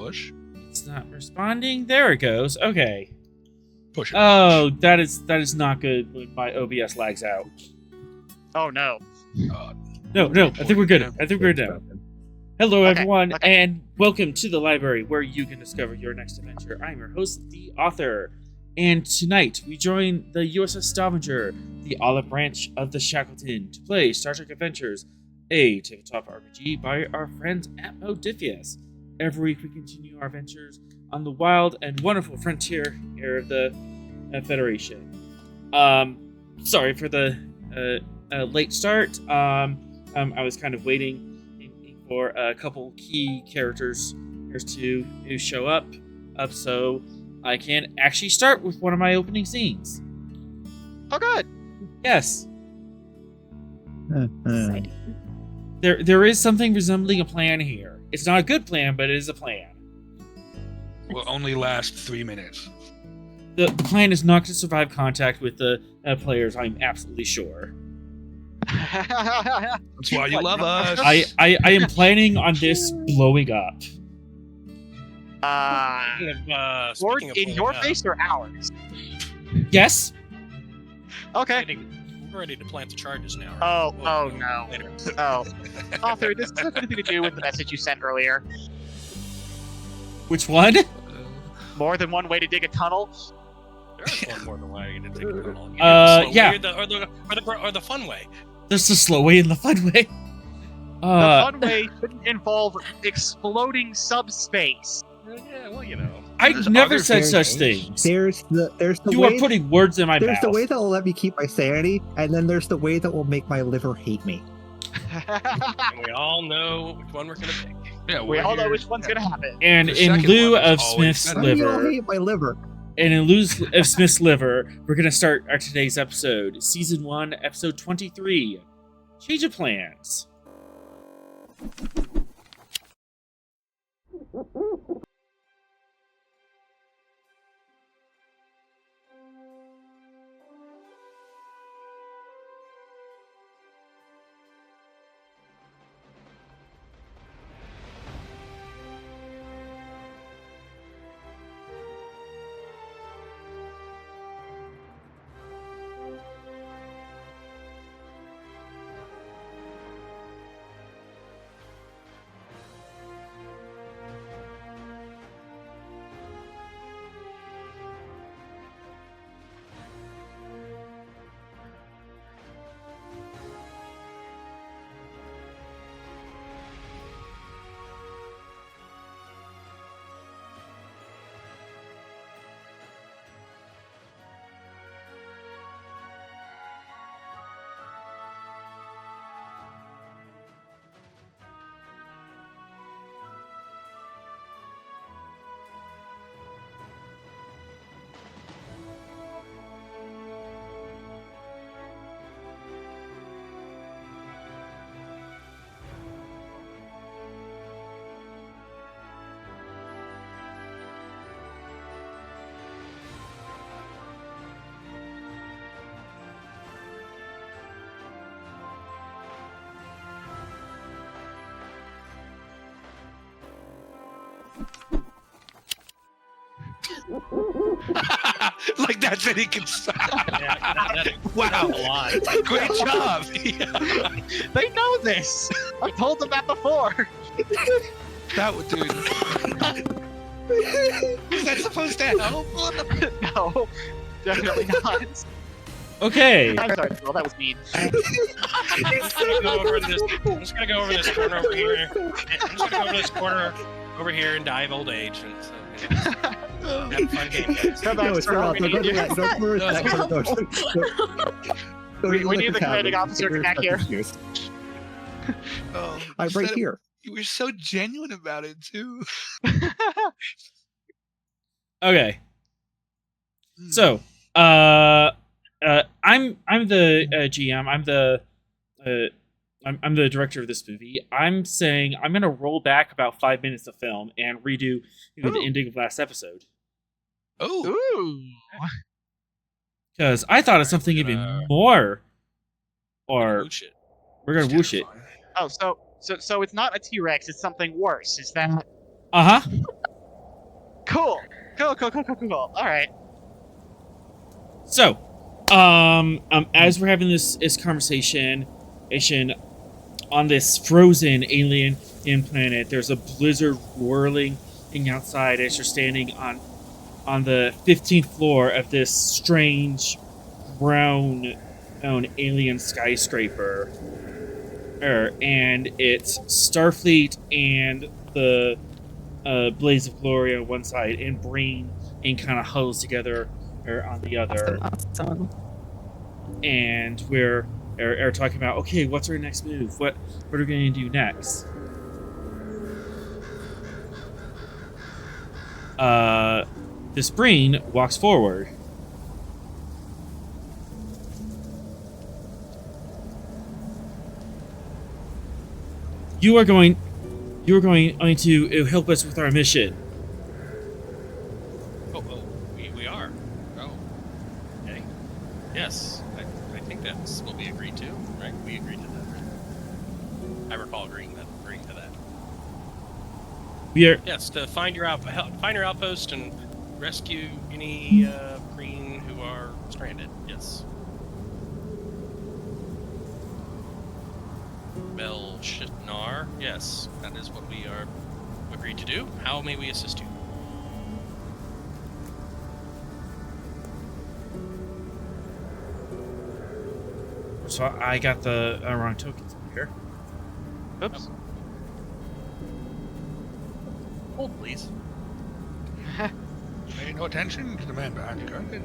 push. It's not responding. There it goes. Okay. Push it. Oh, that is not good when my OBS lags out. Oh no. No. I think we're good. I think we're done. Hello, everyone, and welcome to the library where you can discover your next adventure. I'm your host, the author, and tonight we join the USS Stavanger, the olive branch of the Shackleton, to play Star Trek Adventures, a tabletop RPG by our friends at Modifius. Every week we continue our adventures on the wild and wonderful frontier here of the Federation. Sorry for the late start. I was kind of waiting for a couple key characters to show up, so I can actually start with one of my opening scenes. Oh, good. Yes. There is something resembling a plan here. It's not a good plan, but it is a plan. Will only last 3 minutes. The plan is not to survive contact with the players, I'm absolutely sure. That's why you love us. I am planning on this blowing up. In your face or ours? Yes? Okay. We're ready to plant the charges now. Right? Oh no. Oh. Author, this has anything to do with the message you sent earlier. Which one? More than one way to dig a tunnel? There is one more than way to dig a tunnel. Yeah. Or the fun way. There's the slow way and the fun way. The fun way shouldn't involve exploding subspace. Yeah, well, you know. I never said such things. There's the You way are putting words in my mouth. There's the way that will let me keep my sanity, and then there's the way that will make my liver hate me. And we all know which one we're going to pick. Yeah, we all know which one's going to happen. And The in second lieu one is of always Smith's better. Why do you all liver, hate my liver? and in lieu of Smith's liver, we're going to start our today's episode, Season 1, Episode 23, Change of Plans. Like that's any concern. Wow. Great job. They know this. I've told them that before. That would, dude. Is that supposed to help? No, definitely not. Okay. I'm sorry, Phil, that was mean. I'm just gonna go over this corner over here. I'm just gonna go over this corner over here and die of old age. And so, have a fun game, guys. No, it's wrong. Don't go to that. Don't go to that. We need the commanding officer back here. Oh, I'm right here. You were so genuine about it too. Okay. So, I'm the GM. I'm the director of this movie. I'm saying I'm gonna roll back about 5 minutes of film and redo the ending of last episode. Oh, Ooh. Because I thought of something even more. Or Whoosh it. we're gonna whoosh it. Oh, so it's not a T-Rex. It's something worse. Is that? Uh huh. Cool. All right. So, as we're having this conversation on this frozen alien planet, there's a blizzard whirling outside as you're standing on the 15th floor of this strange brown alien skyscraper. And it's Starfleet and the Blaze of Glory on one side, and Brain and kind of huddles together on the other. Awesome. And we're talking about, okay, what's our next move? What are we going to do next? This Brain walks forward. You are going to help us with our mission. We are. Oh, okay. Yes, I think that's what we agreed to, right? We agreed to that. Right? I recall agreeing to that. We are. Yes, to find your outpost and rescue any Green who are stranded. Yes. Belshitnar, yes, that is what we are agreed to do. How may we assist you? So I got the wrong tokens in here. Oops. Hold, please. Pay no attention to the man behind the curtain.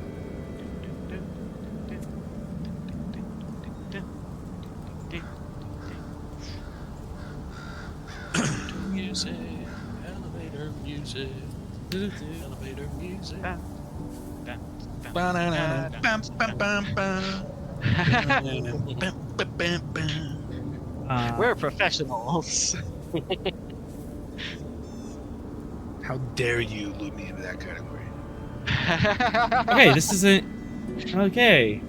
Music, elevator music, elevator music. We're professionals. How dare you loop me into that category? Okay, this isn't okay.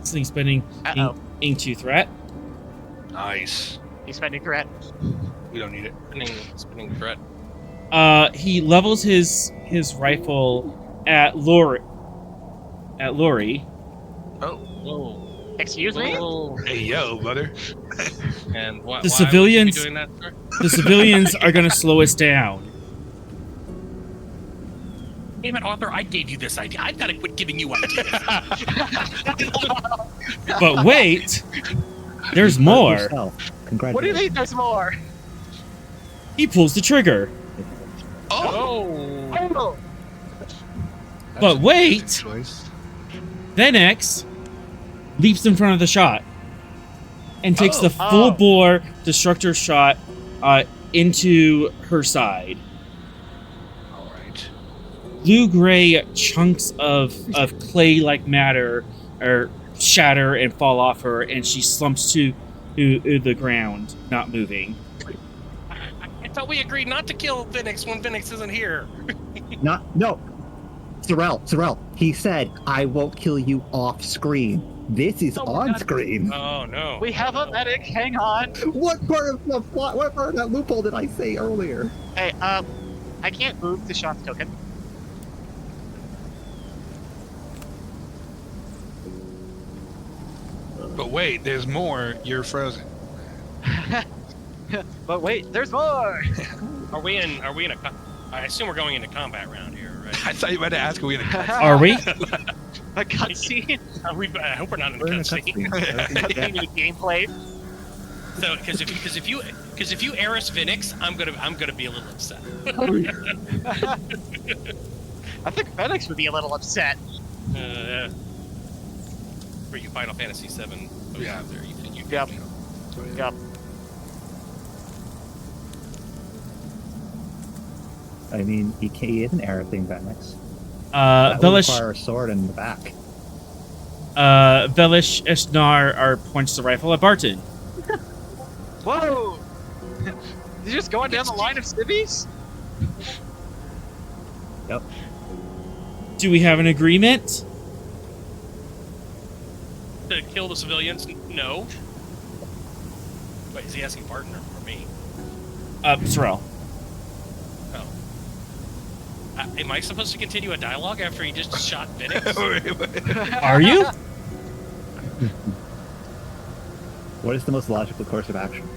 This spending ink to threat. Nice. He's spending threat. We don't need it. Spinning threat. He levels his rifle at Lori. Oh. Whoa. Excuse me? Whoa. Hey, yo, brother. And why The would civilians- you be doing that, sir? The civilians are going to slow us down. Damn it, Arthur! I gave you this idea. I've got to quit giving you ideas. But wait, there's more. Yourself. What do you Congratulations. mean there's more? He pulls the trigger. Oh. Oh. But wait, Choice. then X leaps in front of the shot and takes the Oh. full bore destructor shot into her side. All right. Blue-gray chunks of clay-like matter shatter and fall off her, and she slumps to the ground, not moving. I thought we agreed not to kill Phoenix when Phoenix isn't here. No. Sorrel, he said, I won't kill you off screen. This is on screen. Oh no. We have a medic. Hang on. What part of that loophole did I say earlier? Hey, I can't move the Sean's token. But wait, there's more. You're frozen. But wait, there's more. Are we in a? I assume we're going into combat round here, right? I thought you were about to ask, are we in a cut? Are we? A cutscene? I hope we're not in a We're in a cutscene. Cutscene with gameplay. So, because if you Eris Phoenix, I'm gonna be a little upset. I think Phoenix would be a little upset. For you Final Fantasy VII. Yeah. There, you Yep. Yep. I mean, he is an air thing, Venix. That would require a sword in the back. Velish Esnar points the rifle at Barton. Whoa! You're just going down the line of civvies? Yep. Do we have an agreement? To kill the civilians? No. Wait, is he asking Barton or me? Sorrel. Am I supposed to continue a dialogue after he just shot Vinix? Are you? What is the most logical course of action?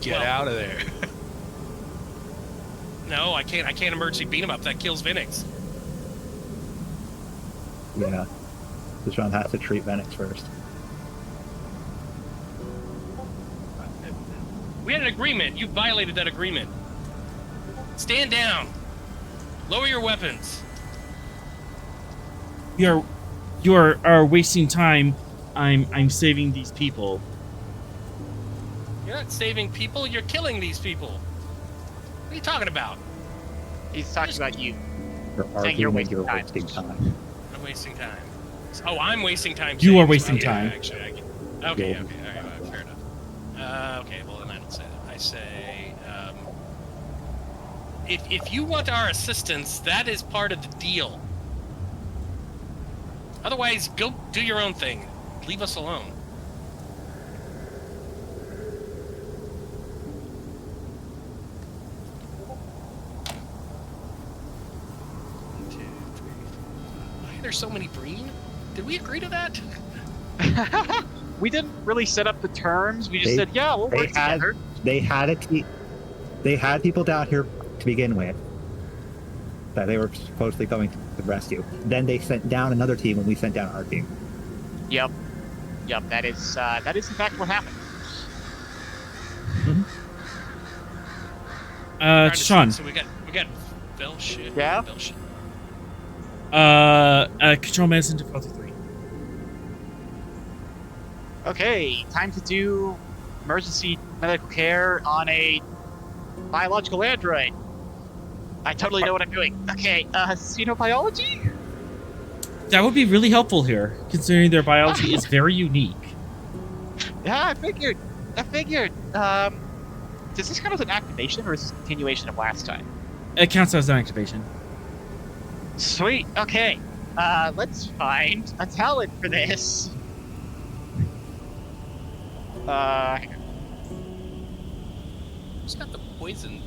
Get out of there. No, I can't. I can't emergency beat him up. That kills Vinix. Yeah. This round has to treat Venix first. We had an agreement. You violated that agreement. Stand down. Lower your weapons. You are wasting time. I'm saving these people. You're not saving people. You're killing these people. What are you talking about? He's talking about you. You're Saying you're arguing that wasting you're time. wasting time. I'm wasting time. Oh, I'm wasting time. You are saying wasting this, right? time. Yeah, actually, okay. All right, fair enough. Okay, well then I don't say that. I say, if you want our assistance, that is part of the deal. Otherwise, go do your own thing. Leave us alone. One, two, three, four. Why are there so many Breen? Did we agree to that? We didn't really set up the terms. We just They- said, yeah, we'll work together. They had people down here to begin with that they were supposedly going to rescue. Then they sent down another team when we sent down our team. Yep. That is in fact what happened. Sean. So we got Bell shit. Yeah? Bell shit. Control medicine difficulty 3. Okay, time to do emergency medical care on a biological android. I totally know what I'm doing. Okay, xenobiology? That would be really helpful here, considering their biology is very unique. Yeah, I figured. Does this count as an activation, or is this a continuation of last time? It counts as an activation. Sweet, okay. Let's find a talent for this. Hang on. Who's got the poison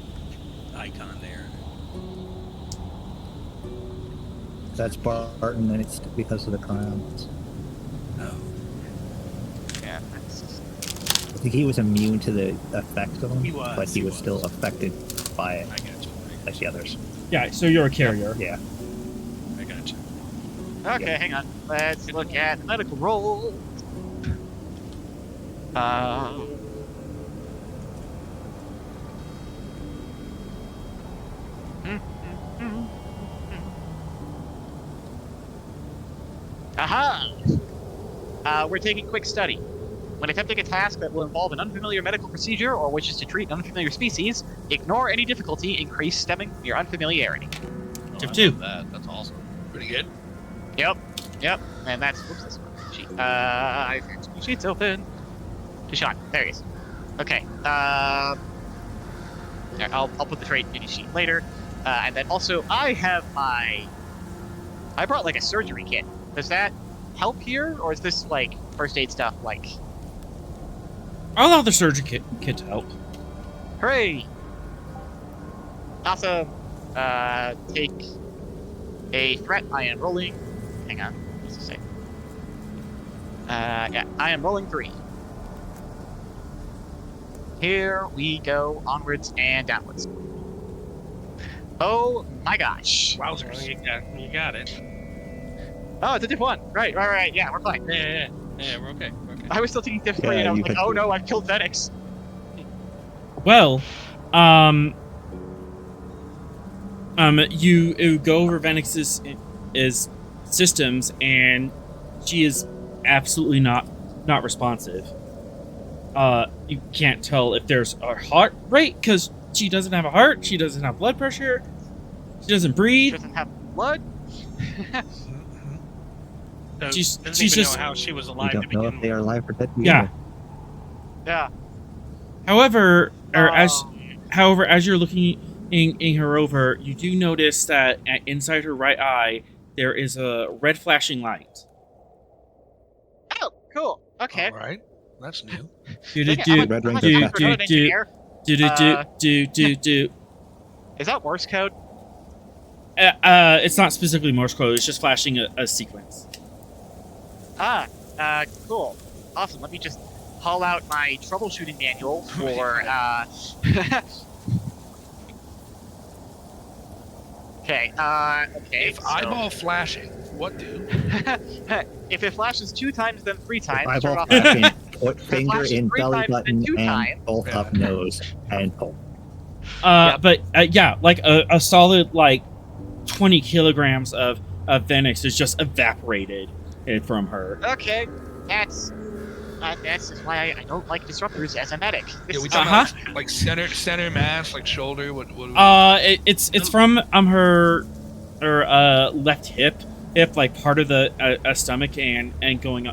icon there? That's Barton, and it's because of the crowns. Oh. Yeah, I think he was immune to the effect of them, He was, but he he was was. still affected by it, I got you. like the others. Yeah, so you're a carrier. Yeah. I got you. Okay, hang on. Let's look at the medical roll. Aha! We're taking quick study. When attempting a task that will involve an unfamiliar medical procedure or wishes to treat an unfamiliar species, ignore any difficulty, increase stemming from your unfamiliarity. Tip 2. That's awesome. Pretty good. Yep. And that's whoops, this one sheet. I have 2 sheets open. Deshaun, there he is. Okay. Yeah, I'll put the trait in a sheet later. And then also I brought like a surgery kit. Does that help here, or is this like first aid stuff? Like, I'll allow the surgery kit to help. hooray! Awesome. Take a threat. I am rolling. Hang on. What's it say? Yeah, I am rolling 3. Here we go, onwards and downwards. Oh my gosh! Wowzers. You got it. Oh, it's a diff 1. Right. Yeah, we're fine. Yeah, we're okay. I was still taking diff 3, Yeah, and I was you like, had oh to. no, I've killed Venix. Well, you go over Venix's systems, and she is absolutely not responsive. You can't tell if there's a heart rate because she doesn't have a heart. She doesn't have blood pressure. She doesn't She breathe. doesn't have blood. So She's doesn't even just- know how she was We alive to don't know begin if they are with. alive or dead. Yeah. Yeah. However, Um, However, as you're looking her over, you do notice that inside her right eye there is a red flashing light. Oh, cool. Okay. All right. That's new. Do Dang it, I'm a- Red I'm a Ranger doctor, not an do engineer. Do. Is that Morse code? It's not specifically Morse code. It's just flashing a sequence. Cool. Awesome. Let me just haul out my troubleshooting manual for, Okay, If so... eyeball flashing, what do? If it flashes 2 times, then 3 times. Eyeball turn off flashing, put finger flashes in 3 belly times, then button 2 and times. both up nose and pull. Yep. But yeah, like a solid like 20 kilograms of Venix is just evaporated from her. Okay, that's just why I don't like disruptors as a medic. Yeah, we This- talking about like center mass, like shoulder. What? It's from her left hip, like part of the stomach and going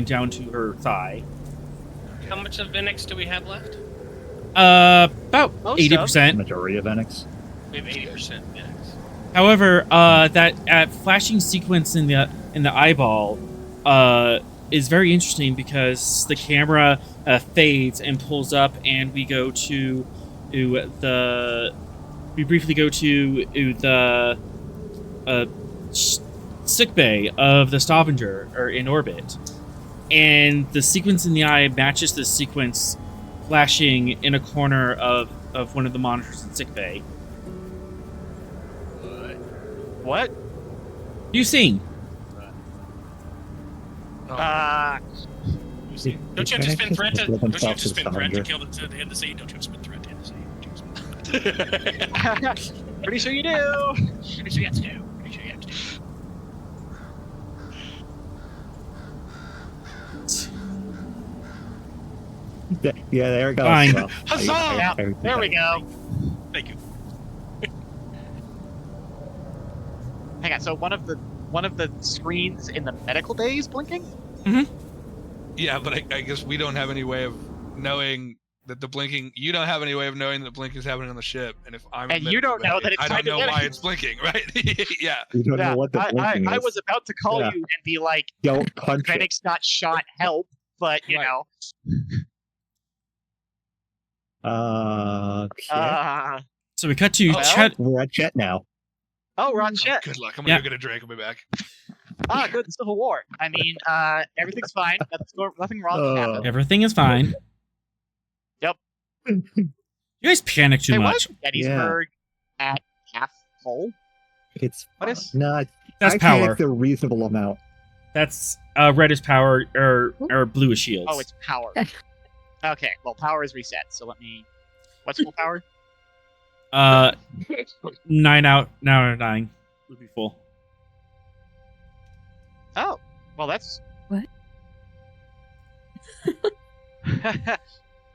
down to her thigh. How much of Venix do we have left? About Most 80%. Majority of Enix. We have 80% Venix. However, that flashing sequence in the eyeball is very interesting because the camera fades and pulls up, and we go to the sick bay of the Stavanger or in orbit, and the sequence in the eye matches the sequence flashing in a corner of one of the monitors in sick bay. What? You seen? Uh, Don't you have to spin threat to? Don't you have to spin threat to kill to hit the scene? Don't you have to spin threat to hit the scene? pretty sure you do. Pretty sure you have to do. Pretty sure you have to do. Yeah, there it goes. Fine. Well, Huzzah! Yeah, there we go. Thank you. Hang on. So one of the screens in the medical bay is blinking. Yeah, but I guess we don't have any way of knowing that the blinking. You don't have any way of knowing that the blinking is happening on the ship, and if I'm And you don't know that it's I don't know trying to why get it's blinking, right? Yeah. You don't know what the blinking I is. was about to call Yeah. you and be like, Don't punch it. Venix got shot. Help! But you Right. know. Okay. So we cut to Well- Chet. We're at Jet now. Oh, we're on shit. Good luck. I'm gonna Yeah. go get a drink. I'll be back. Good Civil War. I mean, everything's fine. Nothing wrong happened. Everything is fine. Yep. You guys panic too Hey, much. was Gettysburg at half full? It's What is? no. That's I power. panicked a reasonable amount. That's red is power or blue is shields. Oh, it's power. Okay, well, power is reset. So let me. What's full power? 9 out of 9 would be full. Oh, well, that's. What?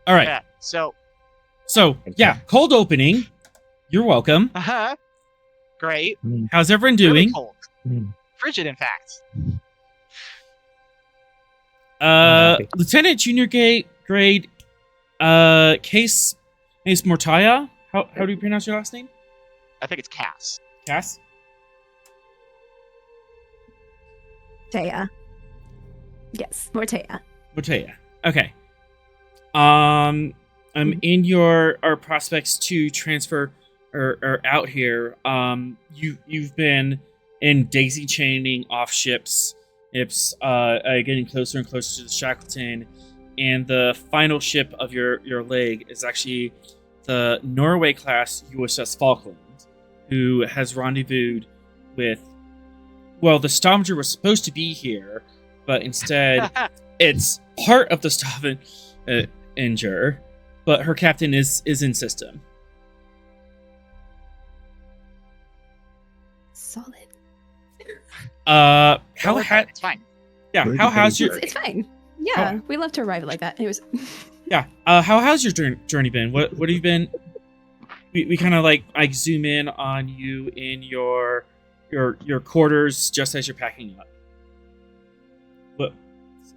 All right. Yeah. So. So yeah, cold opening. You're welcome. Great. How's everyone Really doing? cold. Mm. Frigid, in fact. Lieutenant Junior grade Case Mortaya. How do you pronounce your last name? I think it's Cass. Cass? Taya. Yes, Mortea. Mortaya. Okay. I'm in our prospects to transfer or out here. You've been in daisy chaining off ships. It's getting closer and closer to the Shackleton, and the final ship of your leg is actually the Norway class USS Falkland, who has rendezvoused with. Well, the Stavanger was supposed to be here, but instead it's part of the Stavanger, but her captain is in system. Solid. It's fine. Yeah, Where how did how's they your It's fine. Yeah, we love to arrive like that. It was. yeah? How's your journey been? What have you been? We kind of like zoom in on you in your quarters just as you're packing up. But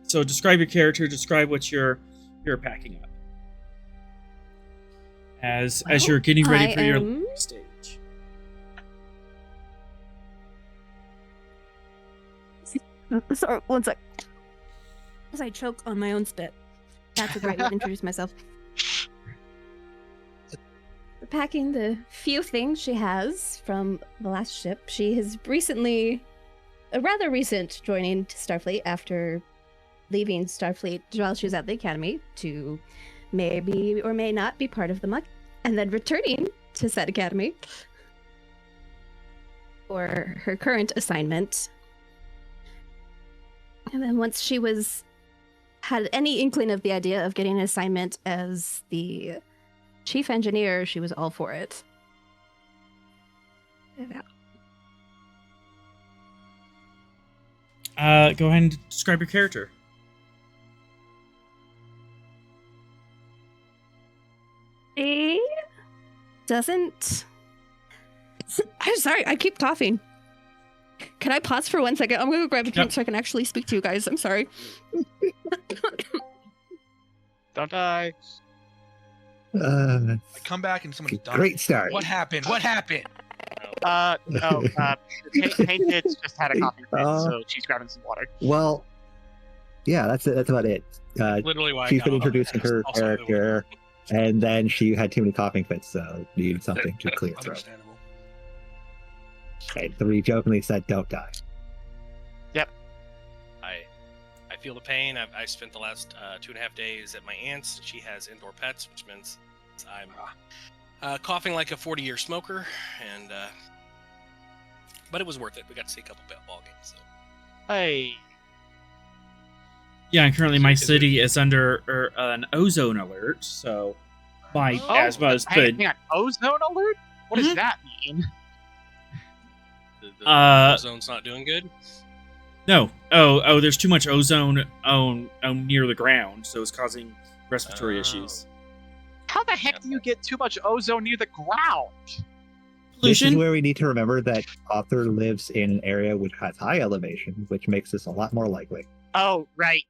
so describe your character. Describe what you're packing up as you're getting ready for your stage. Sorry, one sec. As I choke on my own spit. That's a great way to introduce myself. packing the few things she has from the last ship. She has recently, a rather recent joining to Starfleet after leaving Starfleet while she was at the Academy to maybe or may not be part of the Muck, and then returning to said Academy for her current assignment. And then once she had any inkling of the idea of getting an assignment as the chief engineer, she was all for it. Go ahead and describe your character. She doesn't. I'm sorry, I keep coughing. Can I pause for 1 second? I'm gonna go grab a drink so I can actually speak to you guys. I'm sorry. Don't die. I come back and someone's done. Great start. What happened? What happened? Painted's just had a coffee fit, so she's grabbing some water. Well, yeah, that's it. That's about it. Literally why She's I been got introducing her also character, and then she had too many coughing fits, so needed something to clear throat. Understandable. Okay, so we jokingly said, "Don't die." I feel the pain. I spent the last 2.5 days at my aunt's. She has indoor pets, which means I'm coughing like a 40-year smoker, and but it was worth it. We got to see a couple ball games. So. Hey. Yeah, and currently my city is under an ozone alert, so my asthma has been... Hang on, ozone alert? What does that mean? The ozone's not doing good? No. Oh, there's too much ozone near the ground, so it's causing respiratory issues. How the heck do you get too much ozone near the ground? This is Pollution? where we need to remember that author lives in an area which has high elevation, which makes this a lot more likely. Oh, right.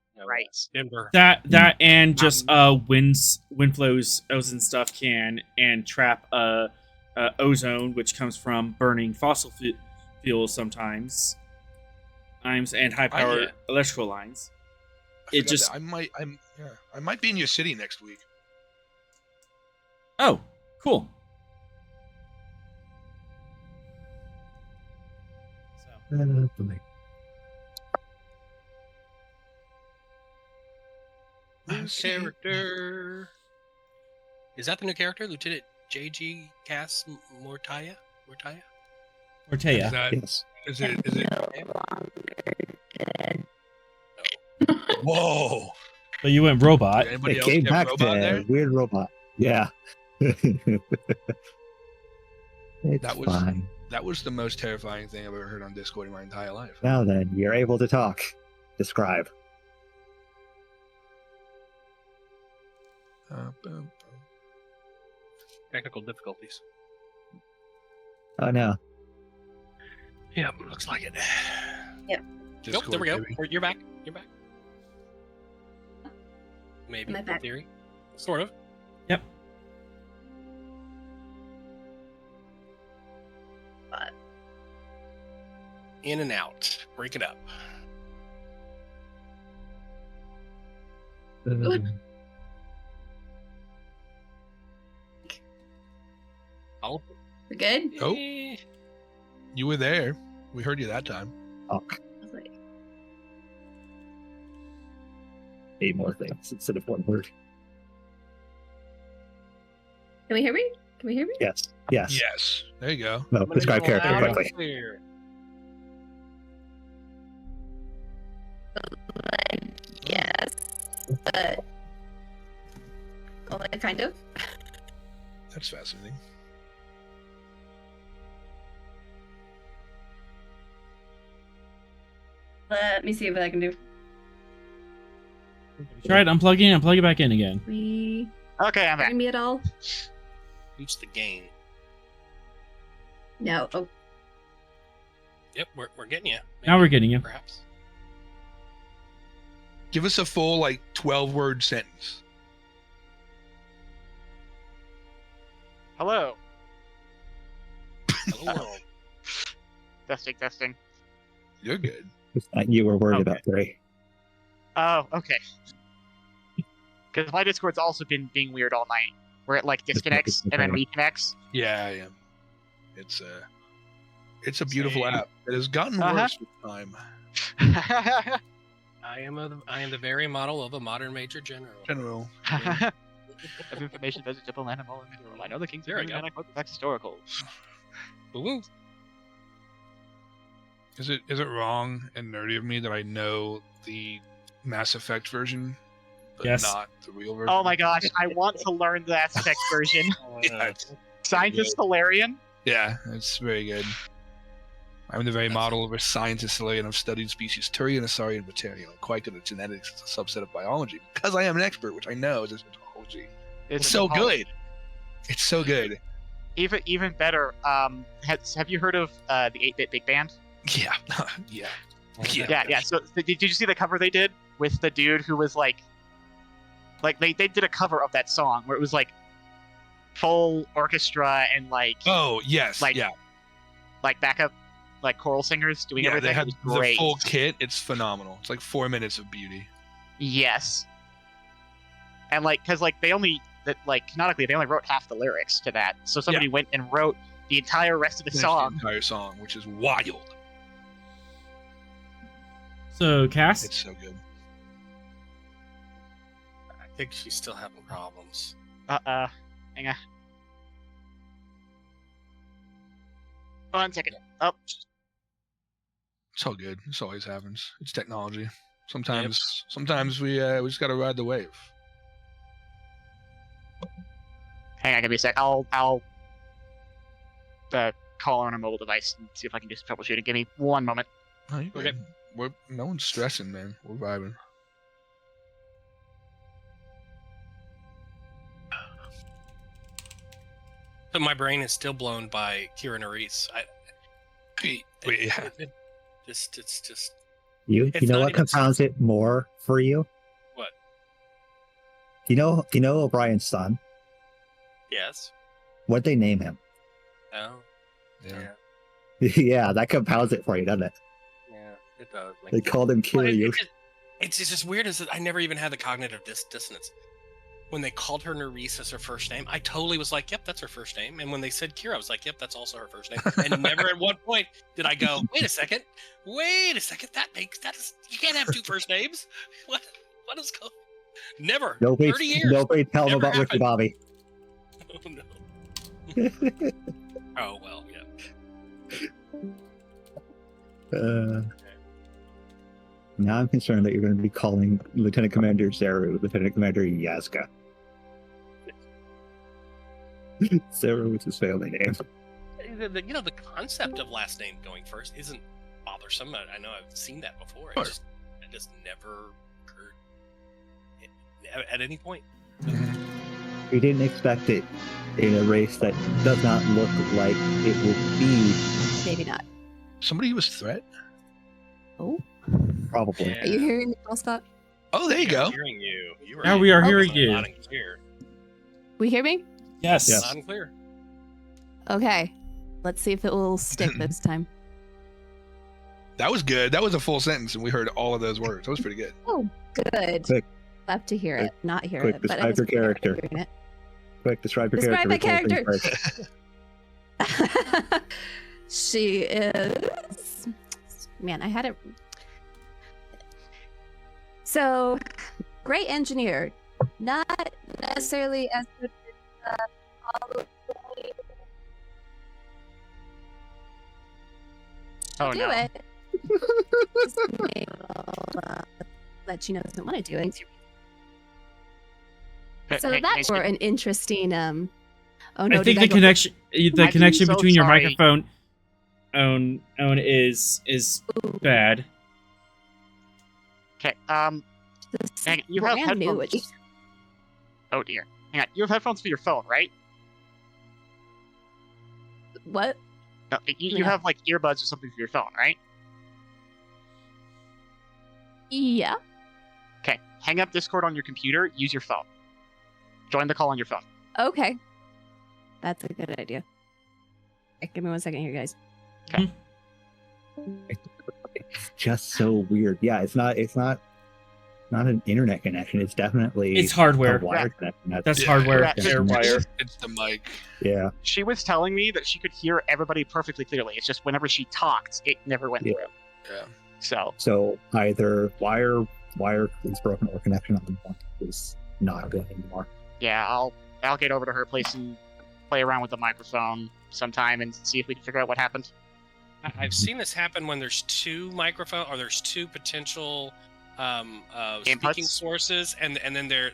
Denver. That and just wind flows, ozone stuff can and trap ozone, which comes from burning fossil fuels sometimes, and high power electrical lines. It just I might be in your city next week. oh, cool. So. New character. Is that the new character, Lieutenant J.G. Cass Mortaya? Ortega. Yes. Is it? Whoa! But you went robot. Anybody It else came get back robot to there? weird robot. Yeah. It's fine. That was the most terrifying thing I've ever heard on Discord in my entire life. Now then, you're able to talk. Describe. Technical difficulties. Oh no. Yep, looks like it. Discord, Nope, there we go. baby. You're back. Maybe, Am I back? in theory. Sort of. Yep. In and out. Break it up. Oh. We're good? Oh. Eh. You were there. We heard you that time. Talk. I was like, 8 more things instead of 1 word. can we hear me? Can we hear me? Yes. Yes. Yes. There you go. No, describe character Loud and quickly. clear. Yes. But only kind of. That's fascinating. Let me see what I can do. Try it. Unplug in and plug it back in again. We Okay, I'm back. hear me at all? Reach the game. No. Oh, Yep, we're getting you. Now we're getting you. Perhaps. Give us a full 12-word sentence. Hello. Hello, world. Testing. You're good. You were worried Okay. about 3. Oh, okay. Because my Discord's also been being weird all night. where it like disconnects and then reconnects. Yeah. It's a beautiful app. It has gotten worse with time. I am the very model of a modern major general. Of information, vegetable, animal, and mineral. I know the king's There we go. and I quote the facts historical. Ooh. Is it wrong and nerdy of me that I know the Mass Effect version, but Yes. not the real version? Oh my gosh, I want to learn the Mass Effect version. Yeah, Scientist Solarian? yeah, it's very good. I'm the very model of a scientist alien. I've studied species Turian, Asarian, and Batarian. I'm quite good at genetics as a subset of biology. Because I am an expert, which I know is anthropology. It's so good. It's so good. Even better, have you heard of the 8-Bit Big Band? Yeah. Yeah. So did you see the cover they did with the dude who was like they did a cover of that song where it was like full orchestra and like Oh yes, like backup like choral singers doing everything. They had it was great. the full kit. It's phenomenal. It's like 4 minutes of beauty. Yes. And because they only canonically they only wrote half the lyrics to that, so somebody went and wrote the entire rest of the song. The entire song, which is wild. So, Cass? It's so good. I think she's still having problems. Hang on. 1 second. Oh. It's all good. This always happens. It's technology. Sometimes we just gotta ride the wave. Hang on, give me a sec. I'll call on a mobile device and see if I can do some troubleshooting. Give me 1 moment. Oh, you're good. No one's stressing, man. We're vibing. So my brain is still blown by Kira Nerys. It's just. You It's know not what even- compounds it more for you? What? You know O'Brien's son? Yes. What'd they name him? Oh. Yeah. Yeah, that compounds it for you, doesn't it? Yeah, it does. They called him Well, Kiryu. it's just weird is that I never even had the cognitive dissonance. When they called her Nerys as her first name, I totally was like, yep, that's her first name. And when they said Kira, I was like, yep, that's also her first name. And never at one point did I go, wait a second, you can't have 2 first names. What is going? Never. 30 years. Nobody tell him Never about Ricky happened. Bobby. Oh no. Oh well, yeah. Now I'm concerned that you're going to be calling Lieutenant Commander Zeru Lieutenant Commander Yaska. Zeru was his family name. The concept of last name going first isn't bothersome. I know I've seen that before. It just never occurred at any point. We didn't expect it in a race that does not look like it would be. Maybe not. Somebody was threat. Oh, Probably. Yeah. are you hearing me, Paul Scott? Oh, there you go. I'm hearing you. You were Now we are Oh. hearing you. loud and clear. We hear me? Yes. Yes. Loud and clear. Okay. Let's see if it will stick this time. That was good. That was a full sentence, and we heard all of those words. That was pretty good. Oh, good. Quick. Love to hear it. Not hear Quick, it, but describe your character. hearing it. Quick, describe your Describe my character. character. She is. Man, I had it. So, great engineer. Not necessarily as good as Oh do no. it. Just may let you know doesn't want to do it. So that's for an interesting. Oh no! I think did the connection I'm connection so between your sorry. microphone own is bad. Okay. Hang on, you have brand new. headphones. Oh dear. Hang on. You have headphones for your phone, right? What? No, you Yeah. have like earbuds or something for your phone, right? Yeah. Okay. Hang up Discord on your computer. Use your phone. Join the call on your phone. Okay. That's a good idea. Okay, give me 1 second here, guys. It's just so weird. Yeah, it's not not an internet connection. It's definitely It's hardware. a wire connection. That's Yeah, hardware. yeah, Air wire. It's the mic. Yeah. She was telling me that she could hear everybody perfectly clearly. It's just whenever she talked, it never went Yeah. through. Yeah. So either wire is broken or connection on the mic is not good anymore. Yeah, I'll get over to her place and play around with the microphone sometime and see if we can figure out what happened. I've seen this happen when there's two microphone or there's two potential speaking Inputs? sources, and then they're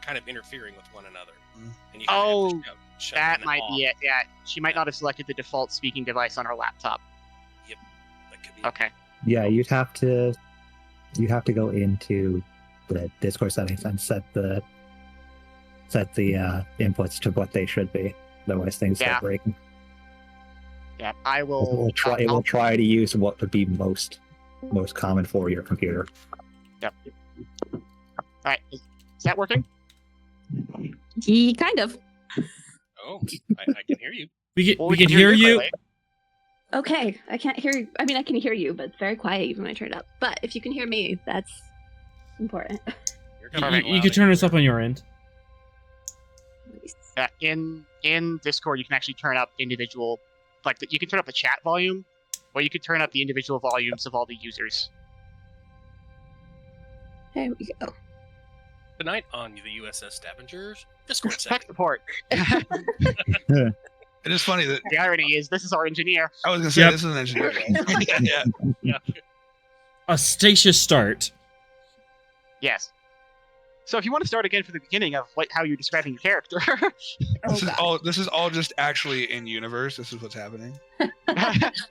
kind of interfering with one another. Mm. And you kinda have to shut That them might off. be it. Yeah, she might not have selected the default speaking device on her laptop. That could be. Okay. Yeah, you'd have to go into the Discord settings and set the inputs to what they should be. Otherwise, things Yeah. start breaking. Yeah, I will. It will try to use what would be most common for your computer. Yep. All right, is that working? Kind of. Oh, I can hear you. We Well, can hear you. clearly. Okay, I can't hear you. I mean, I can hear you, but it's very quiet even when I turn it up. But if you can hear me, that's important. You're You, coming you loud can turn and us up clear. on your end. In Discord, you can actually turn up individual, you can turn up the chat volume, or you can turn up the individual volumes of all the users. There we go. Tonight on the USS Stavanger's Discord Tech segment. support. It is funny that The irony is, this is our engineer. I was gonna say Yep. this is an engineer. Yeah. A stacious start. Yes. So if you want to start again from the beginning of how you're describing your character, This is all just actually in universe. This is what's happening.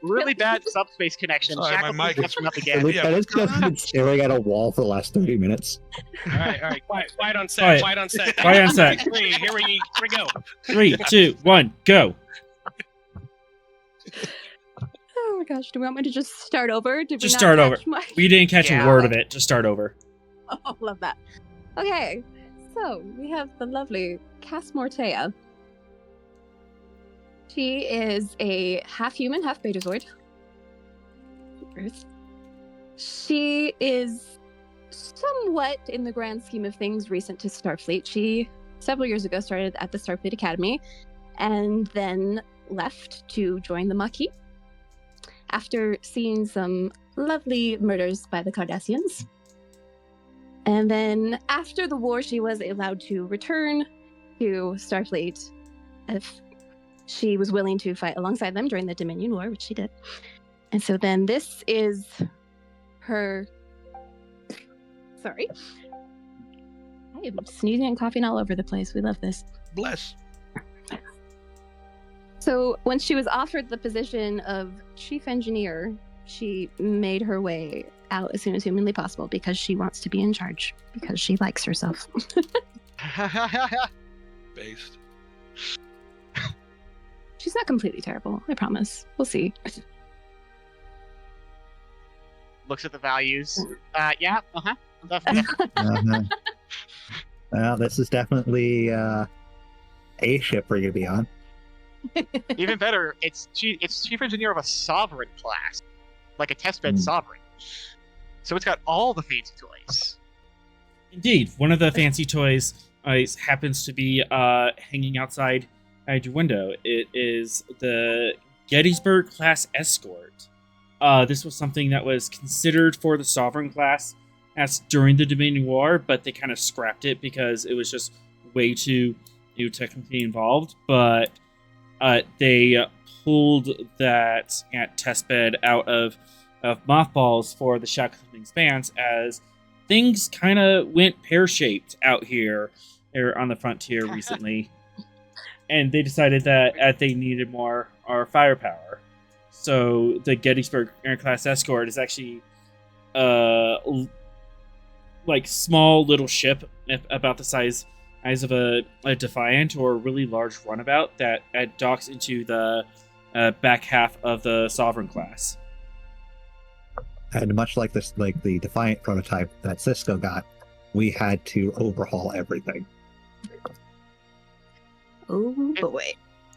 really bad subspace connection. Sorry, my Shackleton mic is- catching up At again. least it's just been staring at a wall for the last 30 minutes. All right, quiet on set, Quiet. quiet on set. Quiet on set. Here we go. 3, 2, 1, go. Oh my gosh, do we want me to just start over? Did Just we not start over. catch my- We didn't catch Yeah. a word of it. Just start over. Oh, love that. Okay, so we have the lovely Cass Mortea. She is a half human, half betazoid. She is somewhat, in the grand scheme of things, recent to Starfleet. She, several years ago, started at the Starfleet Academy and then left to join the Maquis after seeing some lovely murders by the Cardassians. And then after the war, she was allowed to return to Starfleet if she was willing to fight alongside them during the Dominion War, which she did. And so then this is her... Sorry. I am sneezing and coughing all over the place. We love this. Bless. So when she was offered the position of chief engineer, she made her way out as soon as humanly possible because she wants to be in charge, because she likes herself. Based. She's not completely terrible, I promise. We'll see. Looks at the values. Yeah, definitely. Uh-huh. Well, this is definitely a ship for you to be on. Even better, it's chief engineer of a sovereign class, like a testbed sovereign. So it's got all the fancy toys. Indeed, one of the fancy toys happens to be hanging outside your window. It is the Gettysburg class escort. This was something that was considered for the Sovereign class as during the Dominion War, but they kind of scrapped it because it was just way too technically involved. But they pulled that testbed out of mothballs for the Shackleton expanse as things kind of went pear-shaped out here on the frontier recently. And they decided that they needed more firepower. So the Gettysburg class escort is actually like small little ship about the size of a Defiant or a really large runabout that docks into the back half of the Sovereign class. And much like this, like the Defiant prototype that Cisco got, we had to overhaul everything. Oh boy.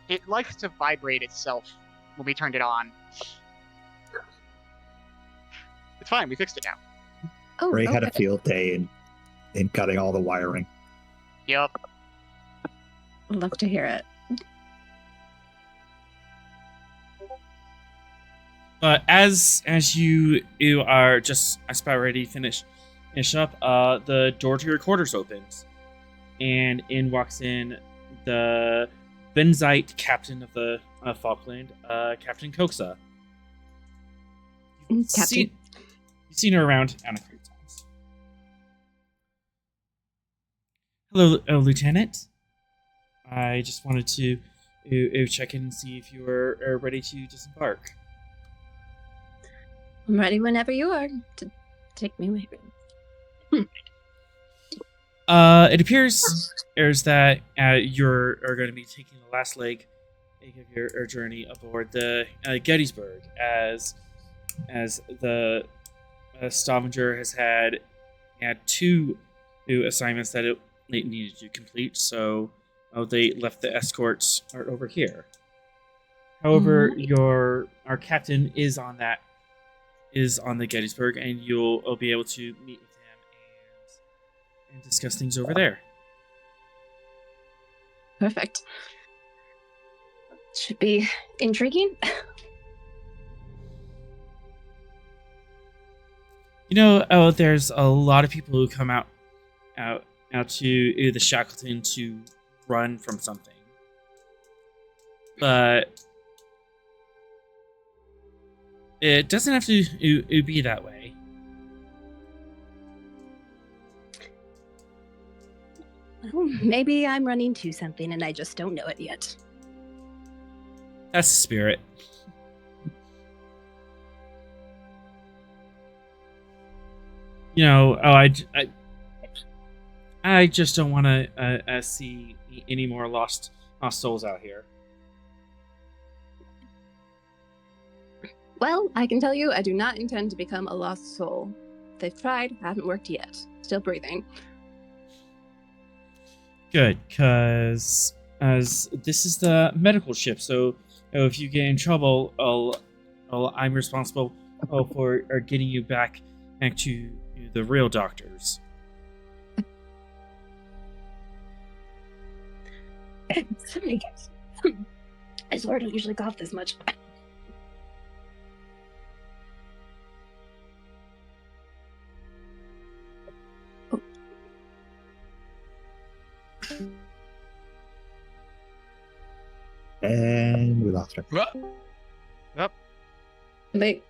It likes to vibrate itself when we turned it on. It's fine, we fixed it now. Oh, Ray had a okay. field day in cutting all the wiring. Yep. I'd love to hear it. But as you are just about ready to finish up, the door to your quarters opens, and in walks in the Benzite captain of the Falkland, Captain Coxa. You've seen her around a few times. Hello, Lieutenant. I just wanted to check in and see if you are ready to disembark. I'm ready whenever you are to take me with you. It appears that you're going to be taking the last leg of your journey aboard the Gettysburg, as the Stavanger has had two assignments that it needed to complete, so they left the escorts over here. However, our captain is on the Gettysburg, and you'll be able to meet with him and discuss things over there. Perfect. Should be intriguing. There's a lot of people who come out to the Shackleton to run from something, but it doesn't have to be that way. Well, maybe I'm running to something and I just don't know it yet. That's the spirit. I just don't want to see any more lost souls out here. Well, I can tell you, I do not intend to become a lost soul. They've tried, haven't worked yet. Still breathing. Good, because as this is the medical ship, so if you get in trouble, I'm responsible for getting you back to the real doctors. Sorry, guys. I swear I don't usually cough this much. And we lost her. Yep. Wait,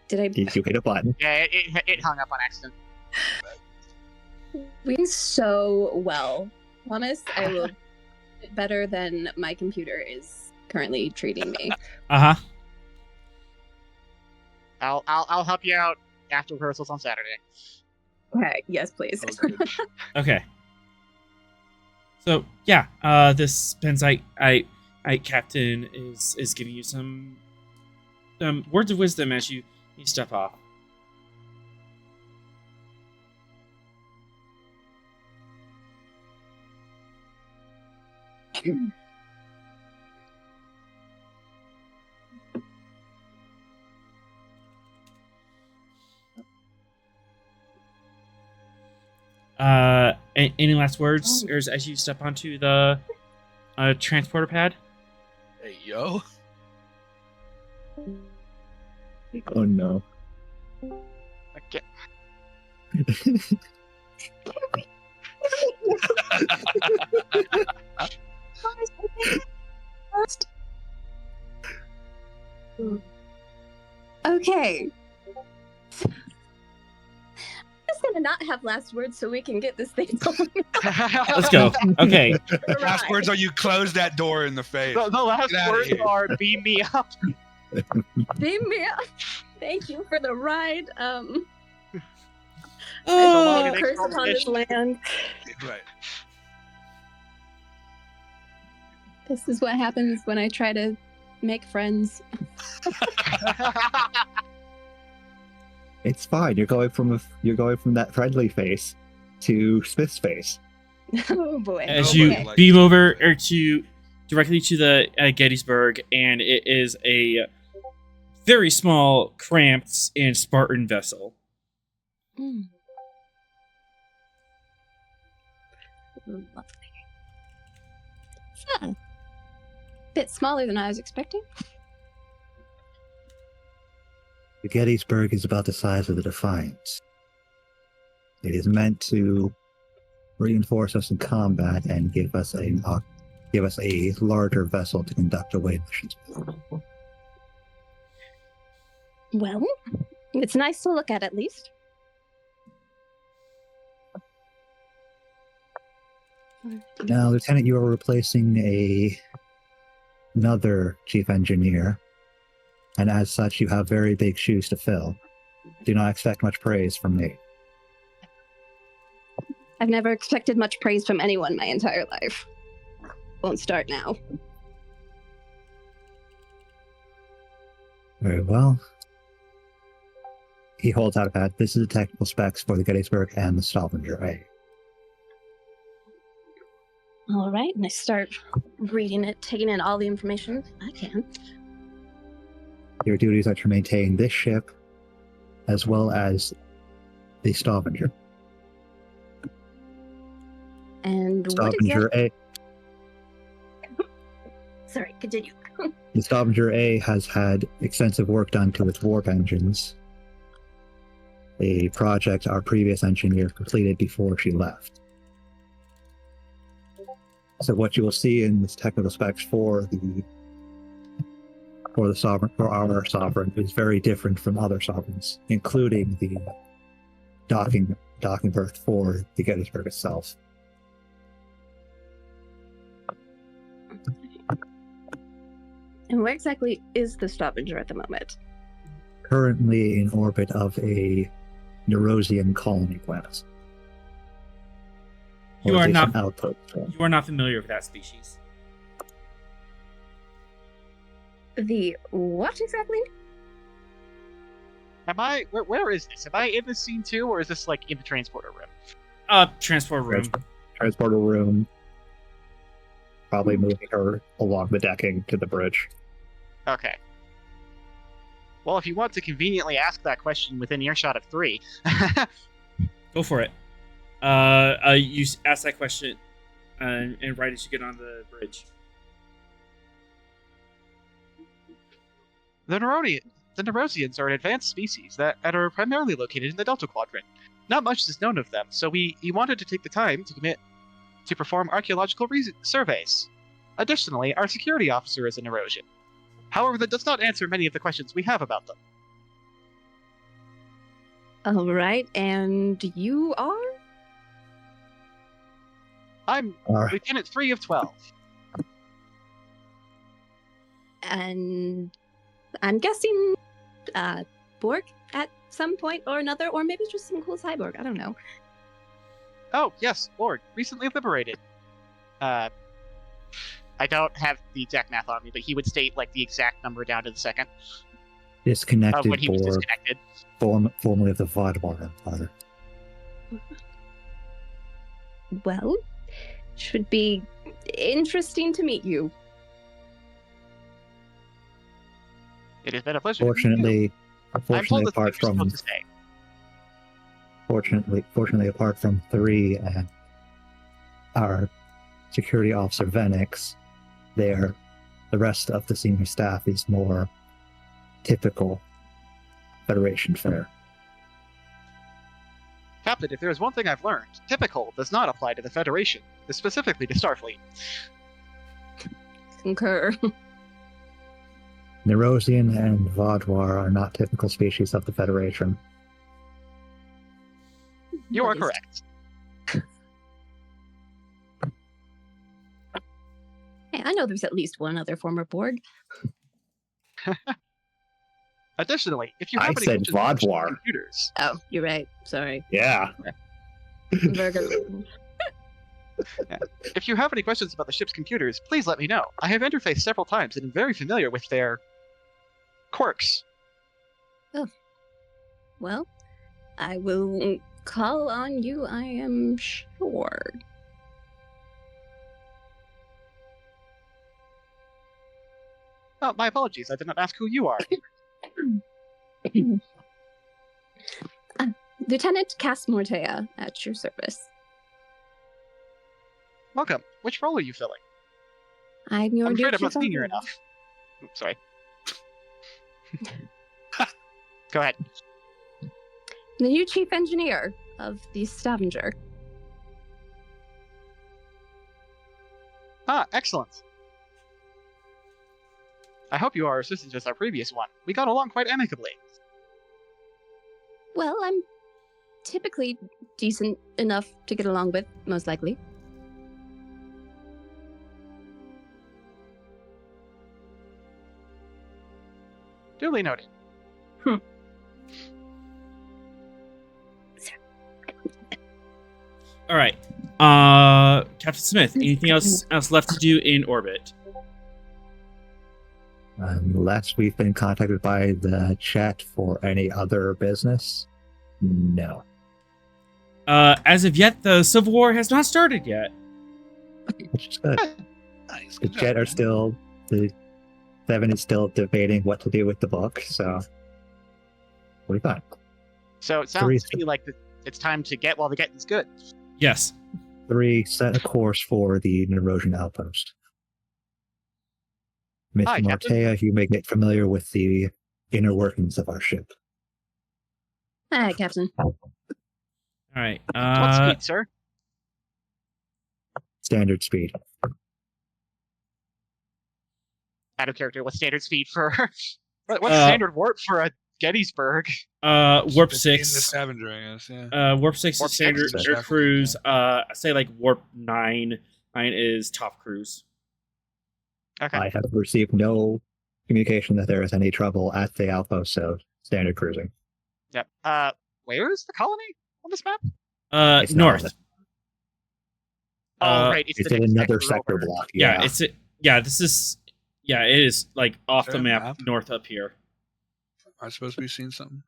Did you hit a button? Yeah, it hung up on accident. Doing so well. Promise I will do it better than my computer is currently treating me. Uh-huh. I'll help you out after rehearsals on Saturday. Okay, yes, please. Okay. So yeah, this Benzite captain is giving you some words of wisdom as you step off. Any last words as you step onto the transporter pad? Hey, yo. Oh no. Okay. Okay. I'm just gonna not have last words so we can get this thing going. Let's go. Okay. Last words are you close that door in the face. The last Get outta words here. are beam me up. Beam me up. Thank you for the ride. Oh, Curse upon this land. Right. This is what happens when I try to make friends. It's fine. You're going from that friendly face to Smith's face. Oh boy. As Oh, you boy. beam over directly to the Gettysburg, and it is a very small, cramped, and Spartan vessel. Mm. Lovely. Ah, bit smaller than I was expecting. The Gettysburg is about the size of the Defiance. It is meant to reinforce us in combat and give us a larger vessel to conduct away missions with. Well, it's nice to look at least. Now, Lieutenant, you are replacing another chief engineer, and as such, you have very big shoes to fill. Do not expect much praise from me. I've never expected much praise from anyone my entire life. Won't start now. Very well. He holds out a pad. This is the technical specs for the Gettysburg and the Stavanger A. All right, and I start reading it, taking in all the information I can. Your duties are to maintain this ship, as well as the Stavanger. And Stavanger A. Sorry, continue. The Stavanger A has had extensive work done to its warp engines, a project our previous engineer completed before she left. So what you will see in this technical specs for our sovereign is very different from other sovereigns, including the docking berth for the Gettysburg itself. And where exactly is the Stavanger at the moment? Currently in orbit of a Neurosian colony planet. You are not output. You are not familiar with that species. The what exactly? Am I? Where is this? Am I in this scene too, or is this like in the transporter room? Transport room. Transporter room. Probably moving her along the decking to the bridge. Okay. Well, if you want to conveniently ask that question within earshot of 3. Go for it. You ask that question, and right as you get on the bridge. The Neurosians are an advanced species that are primarily located in the Delta Quadrant. Not much is known of them, so we wanted to take the time to commit to perform archaeological surveys. Additionally, our security officer is a Neurosian. However, that does not answer many of the questions we have about them. All right, and you are? I'm Lieutenant 3 of 12. And I'm guessing Borg at some point or another, or maybe just some cool cyborg. I don't know. Oh, yes, Borg. Recently liberated. I don't have the exact math on me, but he would state like the exact number down to the second. Disconnected when he was Borg, disconnected. formerly of the Vodmar Empire. Well, should be interesting to meet you. It has been a pleasure. Fortunately, apart from 3 and our security officer Venix, the rest of the senior staff is more typical Federation fare. Captain, if there is one thing I've learned, typical does not apply to the Federation, specifically to Starfleet. Concur. Neurosian and Vodwar are not typical species of the Federation. You are correct. Hey, I know there's at least one other former Borg. Additionally, if you have any said questions about Vodwar. computers, Oh, you're right. Sorry. Yeah. if you have any questions about the ship's computers, please let me know. I have interfaced several times and am very familiar with their quirks. Oh. Well, I will call on you, I am sure. Oh, my apologies. I did not ask who you are. Lieutenant Cass Mortea, at your service. Welcome. Which role are you filling? I'm your I'm new afraid I'm not chief senior officer. enough. Oops, sorry. Go ahead. The new chief engineer of the Stavanger. Ah, excellent. I hope you are as assistant as our previous one. We got along quite amicably. Well, I'm typically decent enough to get along with, most likely. Duly noted. All right. Captain Smith, anything else left to do in orbit? Unless we've been contacted by the chat for any other business, no. As of yet, the Civil War has not started yet. Which is good. Nice. The Good Jet job, are man. still, the Seven is still debating what to do with the book, so we'll be fine. So it sounds to me like it's time to get while the getting's good. Yes. 3, set a course for the Nerosion outpost. Miss Hi, Captain. Martea, you may get familiar with the inner workings of our ship. Hi, Captain. All right. What speed, sir? Standard speed. Out of character. What's standard speed for? What's standard warp for a Gettysburg? Warp It's in the 6. Stavanger, I guess. Yeah. Warp 6 Warp is standard 6? air Shackleton, cruise. I say like warp 9. 9 is top cruise. Okay. I have received no communication that there is any trouble at the outpost, so standard cruising. Yep. Where is the colony on this map? It's not North. on Oh, right. It's the in next another sector sector over. block. Yeah, this is it is like off Is the there a map map? north up here. Am I supposed to be seeing something?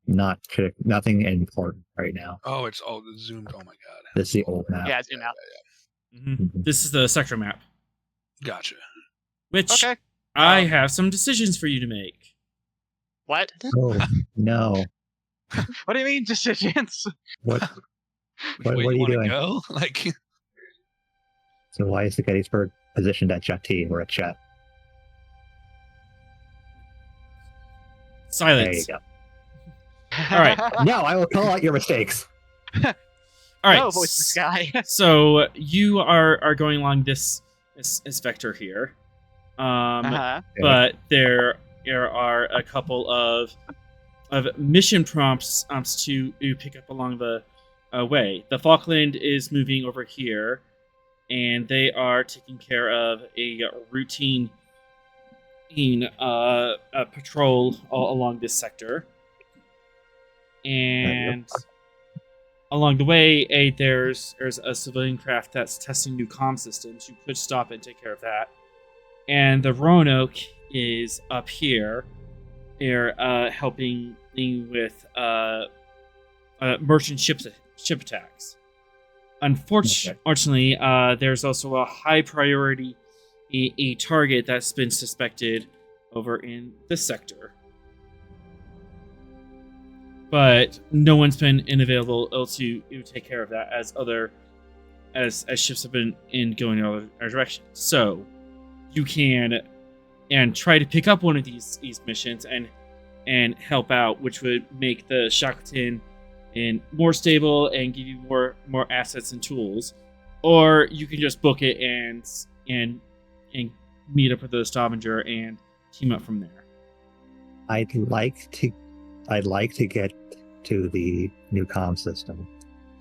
Nothing important right now. Oh, it's the zoomed. Oh my god. This is the old map. Yeah, zoom out. Mhm. This is the sector map, Gotcha. which Okay. I have some decisions for you to make. What? Oh no! What do you mean decisions? What? Which What way are you wanna doing? Go? Like, So why is the Gettysburg positioned at Jet T or at Jet? There you Silence. go. All right. No, I will call out your mistakes. All right. No, voice in the sky. So you are going along this vector here, Uh-huh. but there are a couple of mission prompts to pick up along the way. The Falkland is moving over here, and they are taking care of a routine patrol all along this sector. And along the way, there's a civilian craft that's testing new comm systems. You could stop and take care of that. And the Roanoke is up here. They're helping with merchant ship attacks. Unfortunately, there's also a high priority a target that's been suspected over in this sector. But no one's been available to take care of that as ships have been going in other directions. So you can try to pick up one of these missions and help out, which would make the Shackleton more stable and give you more assets and tools. Or you can just book it and meet up with the Stavanger and team up from there. I'd like to get to the new comm system.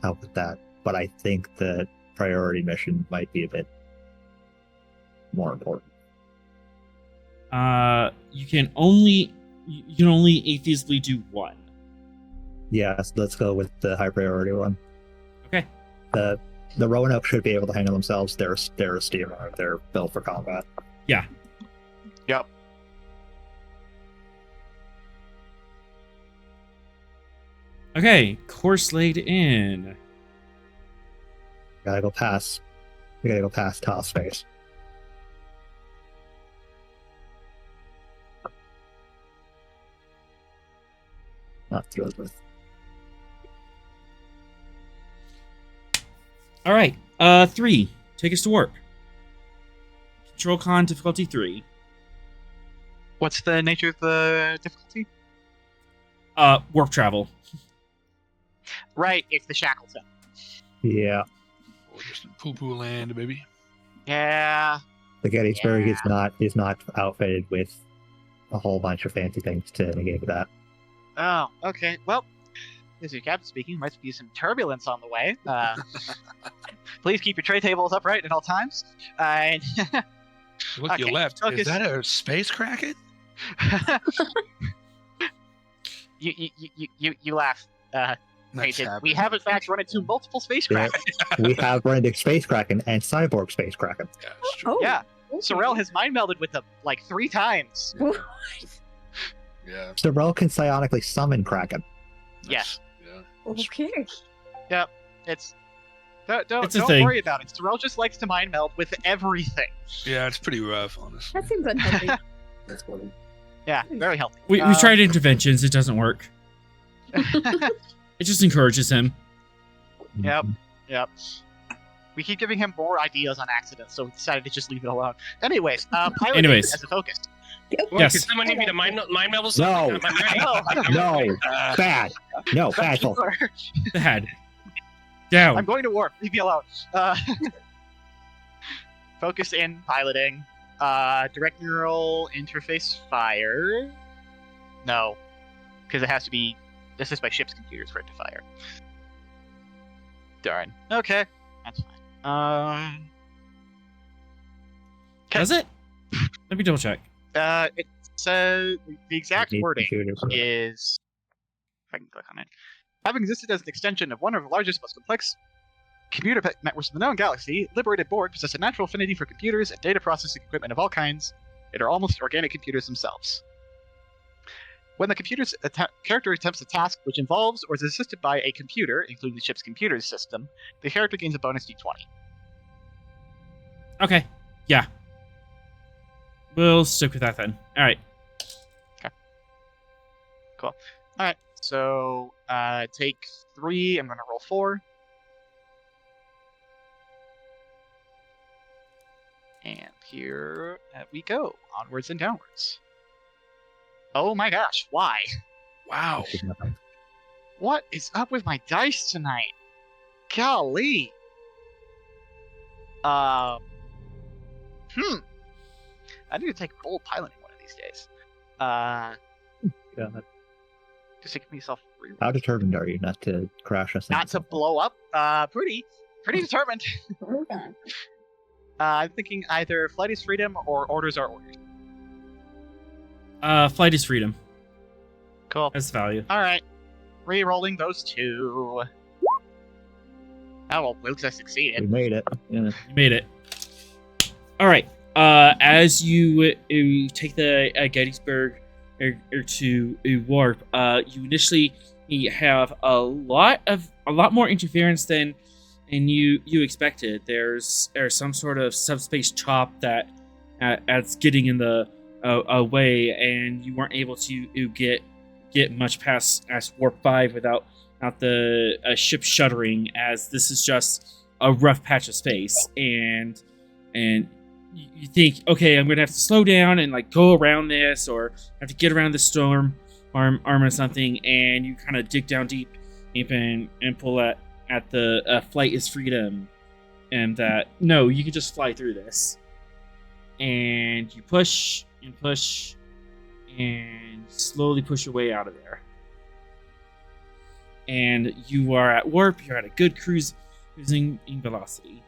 Help with that, but I think the priority mission might be a bit more important. You can only feasibly do one. Yes, let's go with the high priority one. Okay. The Roanoke should be able to handle themselves. They're a steamer. They're built for combat. Yeah. Yep. Okay, course laid in. We gotta go past top space. Not to go with. All right. 3. Take us to warp. Control con difficulty 3. What's the nature of the difficulty? Warp travel. Right, it's the Shackleton. Yeah. Or just poo-poo land, baby. Yeah. The Gettysburg is not outfitted with a whole bunch of fancy things to negate that. Oh, okay. Well, this is your captain speaking. Might be some turbulence on the way. Please keep your tray tables upright at all times. And Look, Okay, you left. focus. Is that a space kraken? you laugh. That's Painted. happening. We have in fact run into multiple space Yeah. cracks. We have run into Space Kraken and Cyborg Space Kraken. Yeah, it's true. Oh, Yeah. okay. Sorrel has mind melded with them like 3 times. Yeah. Sorrel can psionically summon Kraken. Yes. Yeah. Okay. It's don't It's a don't thing. worry about it. Sorrel just likes to mind meld with everything. Yeah, it's pretty rough, honestly. That seems unhealthy. Yeah, very healthy. We tried interventions. It doesn't work. It just encourages him. Yep. We keep giving him more ideas on accident, so we decided to just leave it alone. Anyways, piloting Anyways. as a focus. Yes. Does someone need me to mind meld No. something? I'm ready. No. Bad. No, bad. Bad. Down. I'm going to warp. Leave me alone. Focus in piloting. Direct neural interface fire. No, because it has to be assisted by ship's computers for it to fire. Darn. Okay, that's fine. Does it? Let me double check. It says the exact Need wording computers for that. is, if I can click on it, having existed as an extension of one of the largest, most complex computer networks in the known galaxy, liberated Borg possess a natural affinity for computers and data processing equipment of all kinds. They are almost organic computers themselves. When the computer's character attempts a task which involves or is assisted by a computer, including the ship's computer system, the character gains a bonus d20. Okay. Yeah. We'll stick with that then. All right. Alright, so take 3, I'm going to roll 4. And here we go, onwards and downwards. Oh my gosh, why? Wow. What is up with my dice tonight? Golly. I need to take bold piloting one of these days. Yeah. Just to give myself free. How determined are you not to crash us? Not to blow up. Pretty determined. I'm thinking either flight is freedom or orders are orders. Flight is freedom. Cool. That's the value. All right, re-rolling those 2. Oh well, looks I We succeeded. made it. Yeah. You made it. All right. As you take the Gettysburg to warp, you initially have a lot more interference than you expected. There's some sort of subspace chop that's getting in the way, and you weren't able to get much past warp 5 without the ship shuddering, as this is just a rough patch of space, and you think, okay, I'm gonna have to slow down and like go around this, or have to get around the storm arm or something, and you kind of dig down deep and pull at the flight is freedom, and that no, you can just fly through this, and you push and push and slowly push your way out of there, and you are at warp. You're at a good cruising velocity.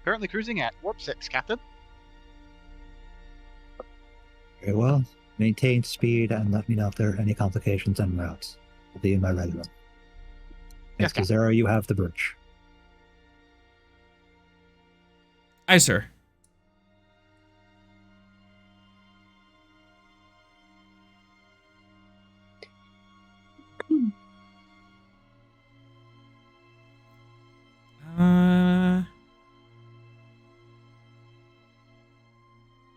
Currently cruising at warp 6, Captain. Very well. Maintain speed and let me know if there are any complications en route. I'll be in my red room. Yes, Next to Zero, you have the bridge. Aye, sir.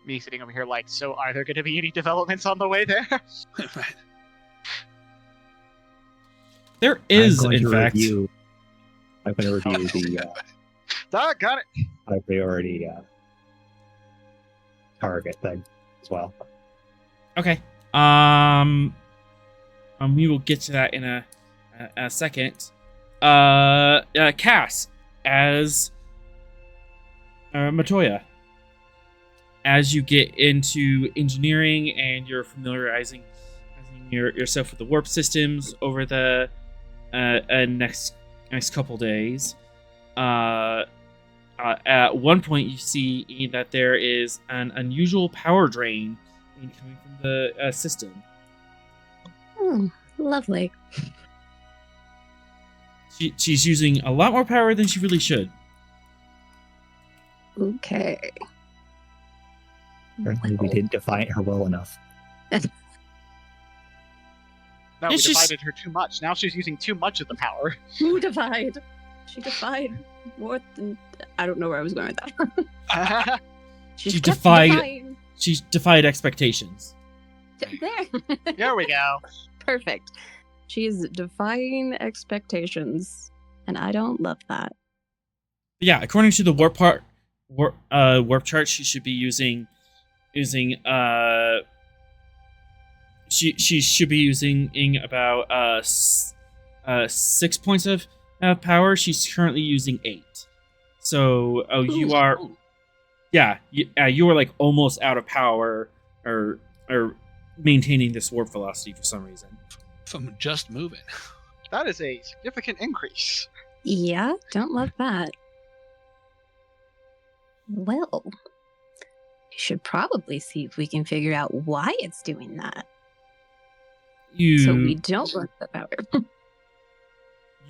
Me sitting over here like, so are there going to be any developments on the way there? There is, I'm going in to fact. I'm going to review the Got it. high priority target thing as well. Okay. We will get to that in a second. Cass, as Matoya, as you get into engineering and you're familiarizing yourself with the warp systems over the next couple days, at one point you see that there is an unusual power drain coming from the system. Oh, lovely. She's using a lot more power than she really should. Okay. Apparently, we didn't define her well enough. No, we It's just- divided her too much. Now she's using too much of the power. Who defied? She defied more than... I don't know where I was going with that. She kept defied- defying. She defied expectations. There. There we go. Perfect. She's defying expectations, and I don't love that. Yeah, according to the warp chart, she should be using she should be using about 6 points of power. She's currently using 8. So you are you are like almost out of power or maintaining this warp velocity for some reason. From just moving. That is a significant increase. Yeah, don't love that. Well, we should probably see if we can figure out why it's doing that. So we don't lose the power.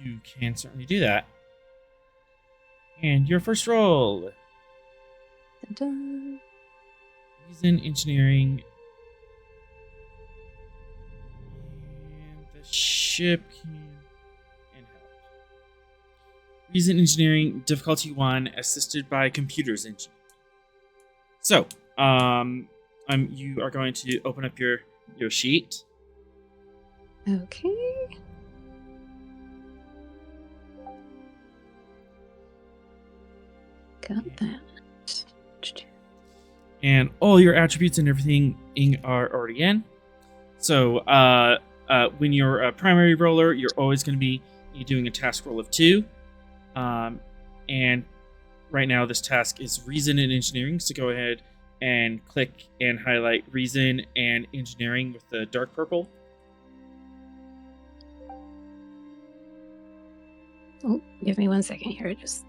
You can certainly do that. And your first roll. Dun-dun. Reason, engineering. And the ship and help. Reason, engineering, difficulty 1, assisted by computers engineering. So, you are going to open up your sheet. Okay. Got that. And all your attributes and everything are already in. So when you're a primary roller, you're always going to be doing a task roll of 2. And right now this task is reason and engineering. So go ahead and click and highlight reason and engineering with the dark purple. Oh, give me 1 second here. Just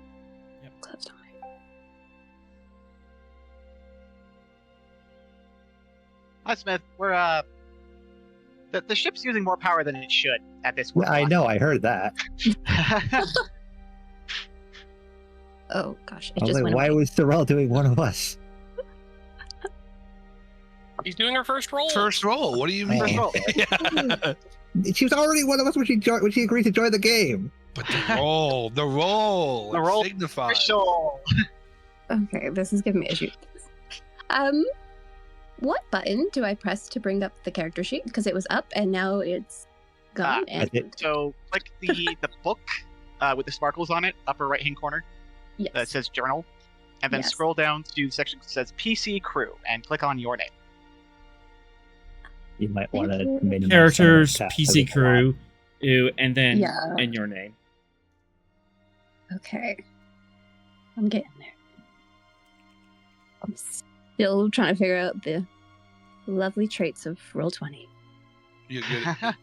closed on it. Hi, Smith. We're the ship's using more power than it should at this point. Yeah, I know. I heard that. Oh gosh, it I was just like, went why away. was Sorrel doing one of us? He's doing her first roll. First roll. What do you mean? First roll. Yeah. She was already one of us when she agreed to join the game. But the roll The roll signifies. Official. Okay, this is giving me issues. What button do I press to bring up the character sheet? Because it was up and now it's gone. I did. So click the book with the sparkles on it, upper right hand corner. Yes. That says journal, and then Yes. scroll down to the section that says PC crew and click on your name. You might want to Thank you. minimize Characters, some of the PC chat, 'cause it's a lot. crew, and then Yeah. and your name. Okay. I'm getting there. I'm still trying to figure out the lovely traits of Roll20. You get it.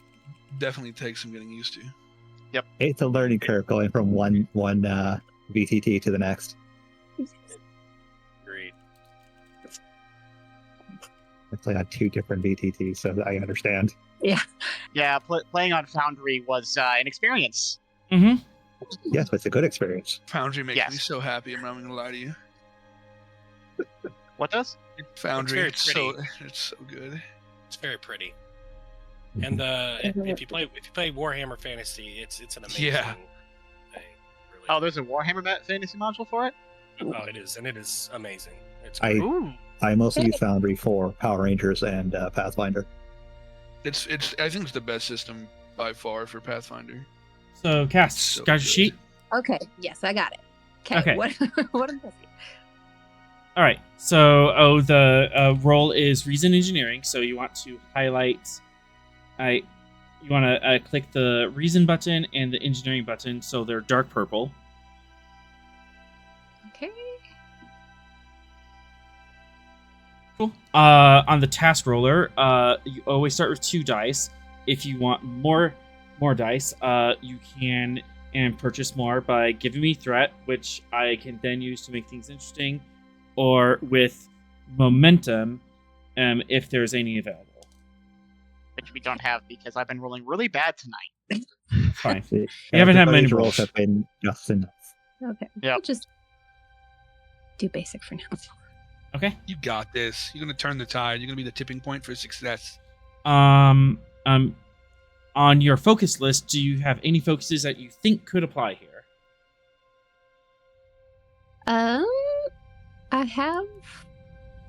Definitely takes some getting used to. It's a learning curve going from one VTT to the next. Agreed. It's like on 2 different VTTs, so I understand. Yeah, playing on Foundry was an experience. Mm-hmm. Yes, but it's a good experience. Foundry makes Yes. me so happy. I'm not even gonna lie to you. What does? Foundry, very it's so good. It's very pretty. And if you play Warhammer Fantasy, it's an amazing Yeah. thing. Really. Oh, there's a Warhammer Fantasy module for it. Oh, it is, and it is amazing. It's I- great. Ooh. I mostly use Foundry for Power Rangers and Pathfinder. It's I think it's the best system by far for Pathfinder. So, Cass, So got your good. sheet? Okay, yes, I got it. Okay. What am I missing? All right. So, the role is Reason Engineering. So you want to highlight. You want to click the Reason button and the Engineering button, so they're dark purple. Okay. Cool. On the task roller, you always start with 2 dice. If you want more dice, you can and purchase more by giving me threat, which I can then use to make things interesting, or with momentum, if there's any available. Which we don't have because I've been rolling really bad tonight. Fine. You haven't had many rolls rolls. have been just enough. Okay. Yep. I'll just do basic for now. Okay. You got this. You're gonna turn the tide. You're gonna be the tipping point for success. On your focus list, do you have any focuses that you think could apply here? I have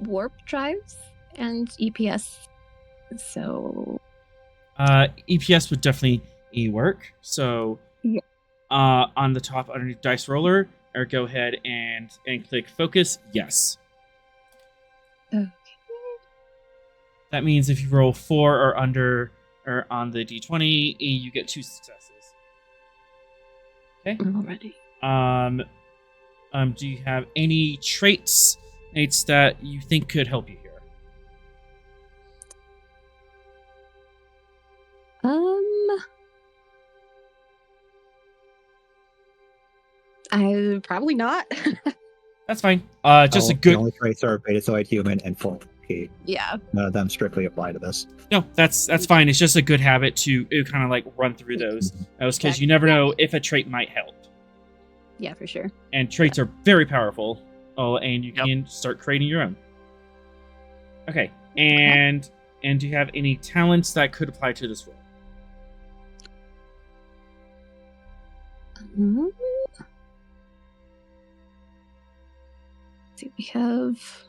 warp drives and EPS, so EPS would definitely work. So, Yeah. On the top underneath dice roller, or go ahead and click focus. Yes. Okay. That means if you roll 4 or under, or on the d20, you get 2 successes. Okay. Already. Do you have any traits that you think could help you here? I probably not. That's fine. Just a The good. only traits are Betazoid, human, and full key. Yeah. None of them strictly apply to this. No, that's fine. It's just a good habit to kind of like run through those because you never know if a trait might help. Yeah, for sure. And traits are very powerful. Oh, and you Yep. can start creating your own. Okay, and do you have any talents that could apply to this role? Let's see, we have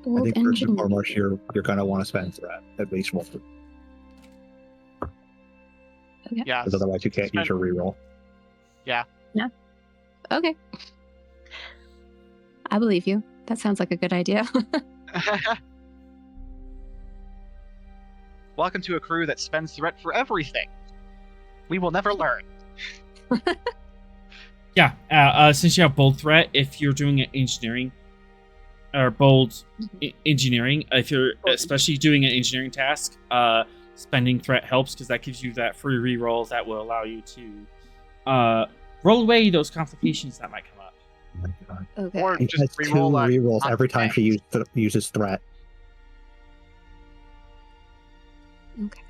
I bold think first and engine. foremost, you're gonna want to spend threat at least once, Yeah. because otherwise you can't use your reroll. Okay. I believe you. That sounds like a good idea. Welcome to a crew that spends threat for everything. We will never learn. Yeah. Since you have bold threat, if you're doing an engineering or bold engineering, if you're especially doing an engineering task, spending threat helps because that gives you that free reroll that will allow you to roll away those complications that might come up. Oh my God. Okay. Or He just has 2 reroll rerolls every time she uses threat. Okay.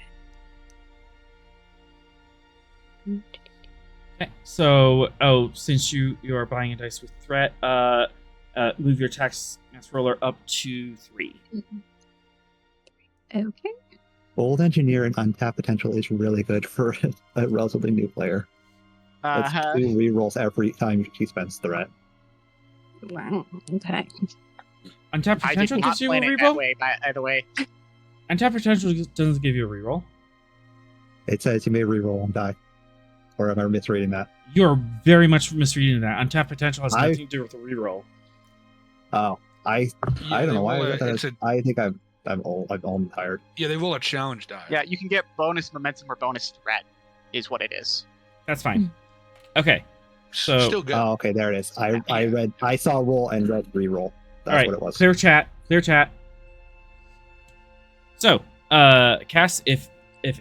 Okay, so since you are buying a dice with threat, move your tax roller up to 3. Okay. Bold engineering untapped potential is really good for a relatively new player. It's 2 rerolls every time she spends threat. Wow. Okay. Untapped I did potential not gives you a plan it that reroll. way, by the way. Untapped potential doesn't give you a reroll. It says you may reroll and die. Or am I misreading that? You're very much misreading that. Untapped potential has I- nothing to do with the reroll. Oh, I don't know why I read that. It's a, I think I'm old. I'm tired. yeah, they roll a challenge die. Yeah, you can get bonus momentum or bonus threat, is what it is. That's fine. Okay. So Still good. Oh, okay, there it is. I saw roll and read reroll. That's all right, what it was. clear chat. So, Cass, if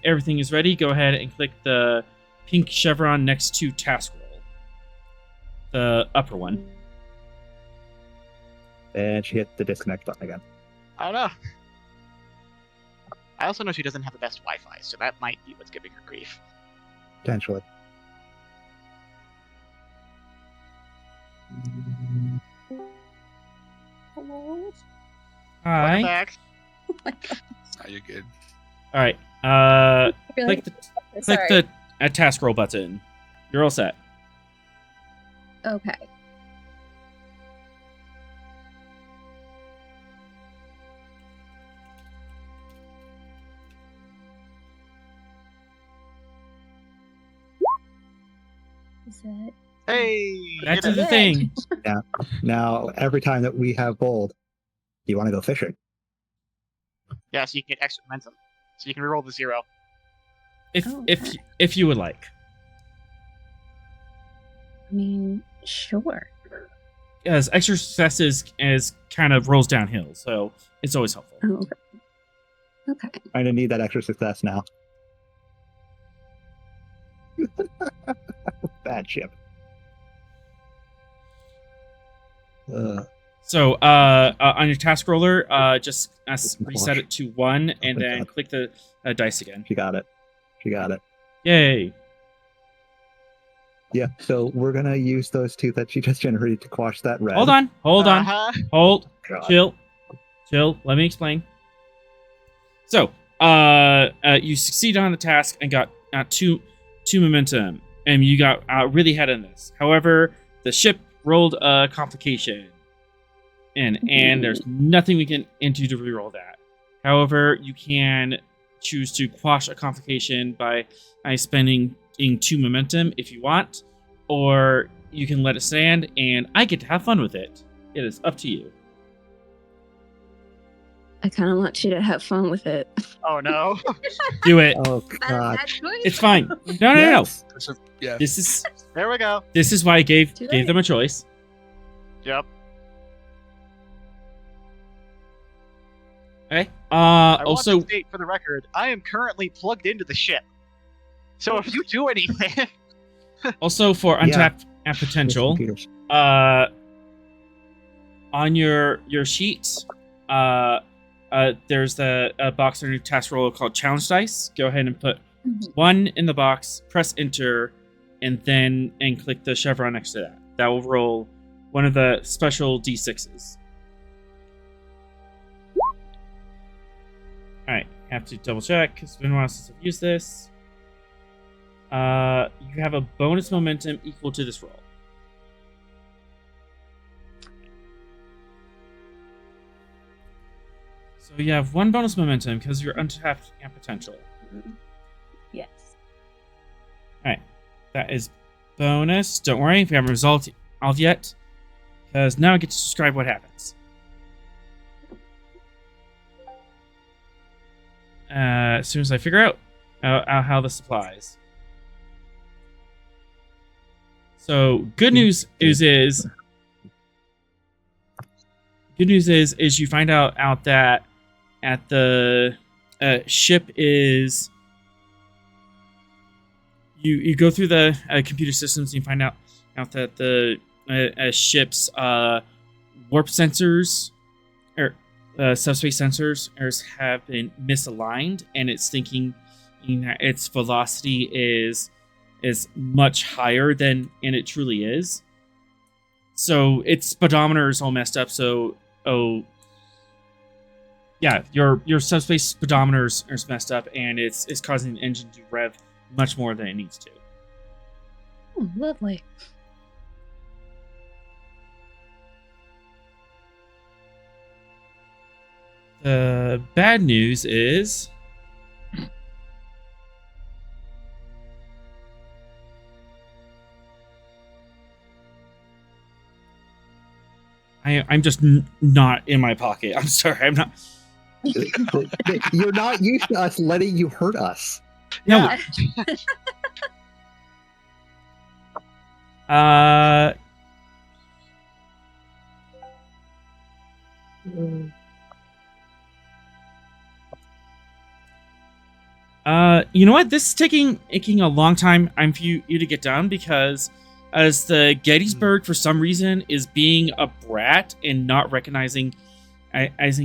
everything is ready, go ahead and click the pink chevron next to task roll, the upper one. And she hit the disconnect button again. I don't know. I also know she doesn't have the best Wi-Fi, so that might be what's giving her grief. Potentially. Hello. Hi. Welcome back. Nah, you're good. All right. Really? Click the task roll button. You're all set. Okay. Is that... Hey! Back did to it. the thing. Now, every time that we have bold, do you want to go fishing? Yeah, so you can get extra momentum. So you can reroll the 0. If you would like. I mean, sure. As extra successes as kind of rolls downhill, so it's always helpful. Oh, okay. Okay. I'm gonna need that extra success now. Bad ship. So on your task roller, just reset it to 1 and my then God. click the dice again. She got it. She got it. Yay! Yeah, so we're gonna use those 2 that she just generated to quash that red. Hold on. Uh-huh. Hold. God. Chill. Let me explain. So, you succeed on the task and got 2 momentum, and you got really ahead in this. However, the ship rolled a complication, and there's nothing we can do to reroll that. However, you can choose to quash a complication by spending 2 momentum if you want, or you can let it stand, and I get to have fun with it. It is up to you. I kind of want you to have fun with it. Oh no. Do it. Oh God. It's fine. No. Yes. Yeah. This is why I gave Too late. them a choice. Yep. Okay. I Also, want to state for the record, I am currently plugged into the ship. So if you do anything, for untapped and potential, Computers. on your sheet, there's a box under task roll called challenge dice. Go ahead and put 1 in the box, press enter, and click the chevron next to that. That will roll one of the special d6s. Alright, have to double check because it's been a while since I've used this. You have a bonus momentum equal to this roll. So you have 1 bonus momentum because you're untapped and potential. Yes. Alright, that is bonus. Don't worry if you haven't resolved yet, because now I get to describe what happens. As soon as I figure out how this applies. So good news is you find out that at the ship is you go through the computer systems and you find out that the ship's warp sensors or subspace sensors have been misaligned, and it's thinking that its velocity is much higher than it truly is. So its speedometer is all messed up. So your subspace speedometer is messed up, and it's causing the engine to rev much more than it needs to. Oh, lovely. The bad news is I'm just not in my pocket. I'm sorry. I'm not. You're not used to us letting you hurt us. No. You know what? This is taking a long time for you to get done, because as the Gettysburg, for some reason, is being a brat and not recognizing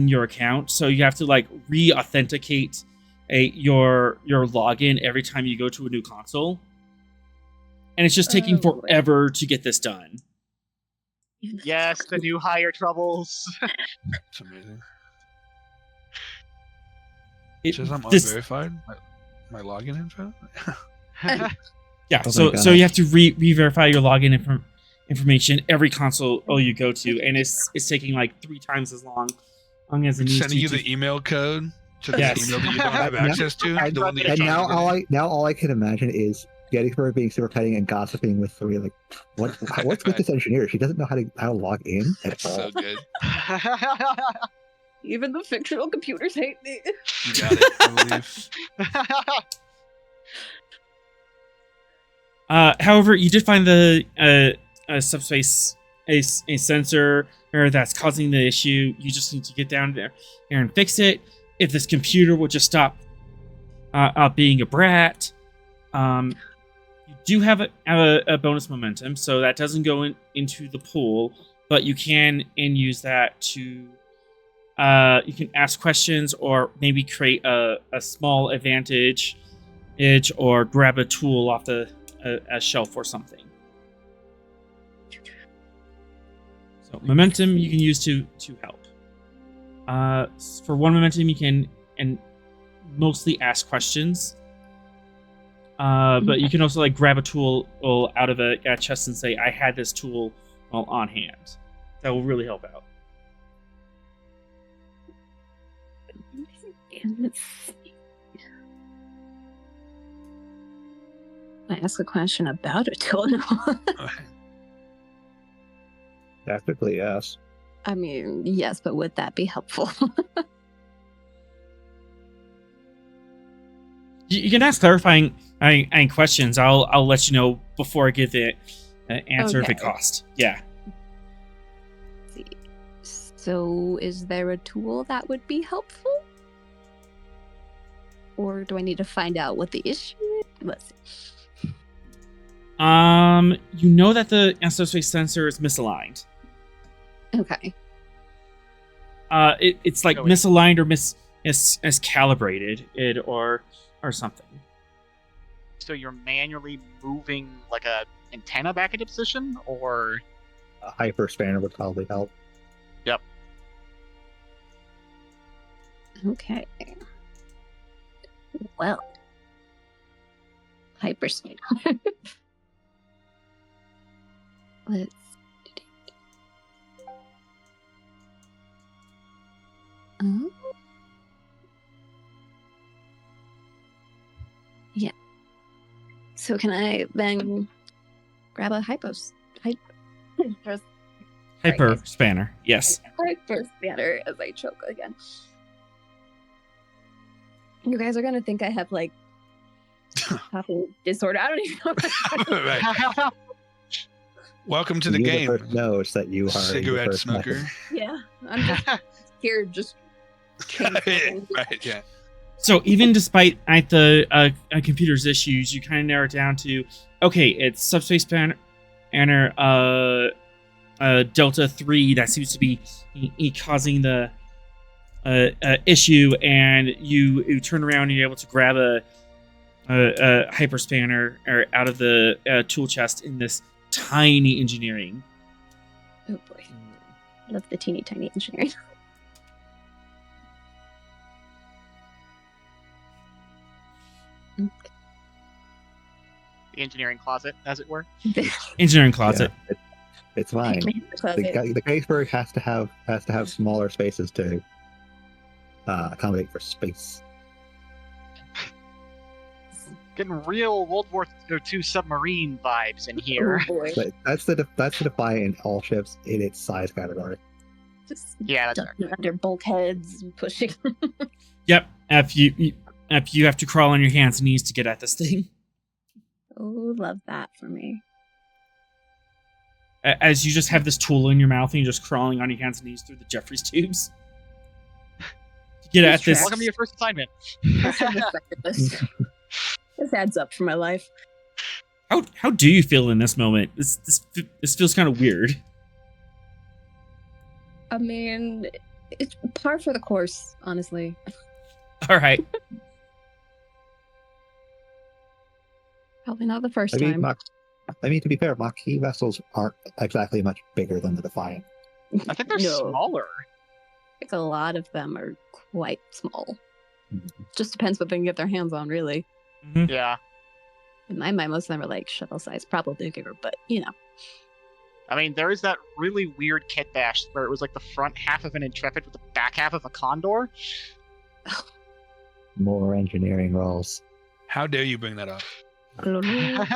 your account, so you have to like re-authenticate your login every time you go to a new console, and it's just taking forever to get this done. yes, the new hire troubles. It's amazing. It Says I'm this- unverified. My login info. Yeah, Oh so my so you gosh. have to re-verify your login information every console you go to, and it's taking like 3 times as long as it needs Sending to. you the email code to Yes. the email that you don't have Now- access to. The one that And you're now trying to get. all I can imagine is Gettysburg being super cutting and gossiping with Three, like, what's with this engineer? She doesn't know how to log in at all. So good. Even the fictional computers hate me. You got it, I believe. However, you did find the a subspace a sensor that's causing the issue. You just need to get down there and fix it. If this computer will just stop being a brat, you do have a bonus momentum, so that doesn't go into the pool, but you can use that to you can ask questions or maybe create a small advantage or grab a tool off a shelf or something. So momentum you can use to help. For one momentum you can mostly ask questions. But you can also like grab a tool out of a chest and say, I had this tool on hand. That will really help out. Let's see. I ask a question about a tool. Technically, yes. I mean, yes, but would that be helpful? You can ask clarifying questions. I'll let you know before I give the answer if it costs. Yeah. Let's see. So, is there a tool that would be helpful? Or do I need to find out what the issue is? Let's see. You know that the aerospace sensor is misaligned. Okay. It's like misaligned or miscalibrated or something. So you're manually moving like a antenna back into position, or A hyper spanner would probably help. Yep. Okay. Well. Hyperspace. Let's. Oh. Yeah. So can I then grab a hyper spanner? Yes. hyper spanner as I choke again? You guys are gonna think I have like coughing disorder. I don't even know. Right. Welcome to the game. Universe knows that you are Cigarette a smoker. Yeah, I'm just here just. Right, yeah. So even despite the computer's issues, you kind of narrow it down to, okay, it's subspace spanner Delta 3 that seems to be causing the issue, and you turn around and you're able to grab a hyperspanner out of the tool chest in this tiny engineering. Oh boy, I love the teeny tiny engineering. the engineering closet, as it were. Engineering closet. Yeah, it's fine. The Gettysburg has to have smaller spaces to accommodate for space. Getting real World War II submarine vibes in here. Oh boy. But that's the Defiant in all ships in its size category. Just Yeah, that's fair. under bulkheads and pushing. Yep. If you have to crawl on your hands and knees to get at this thing. Oh, love that for me. As you just have this tool in your mouth and you're just crawling on your hands and knees through the Jeffries tubes. To get at this. Welcome to your first assignment. This adds up for my life. How do you feel in this moment? This feels kind of weird. I mean, it's par for the course, honestly. All right. Probably not the first I mean, time. to be fair, Maquis vessels aren't exactly much bigger than the Defiant. I think they're No. smaller. I think a lot of them are quite small. Mhm. Just depends what they can get their hands on, really. Mhm. Yeah. In my mind, most of them are like shuttle size, probably bigger, but you know. I mean, there is that really weird kit bash where it was like the front half of an Intrepid with the back half of a Condor. More engineering roles. How dare you bring that up? I don't know.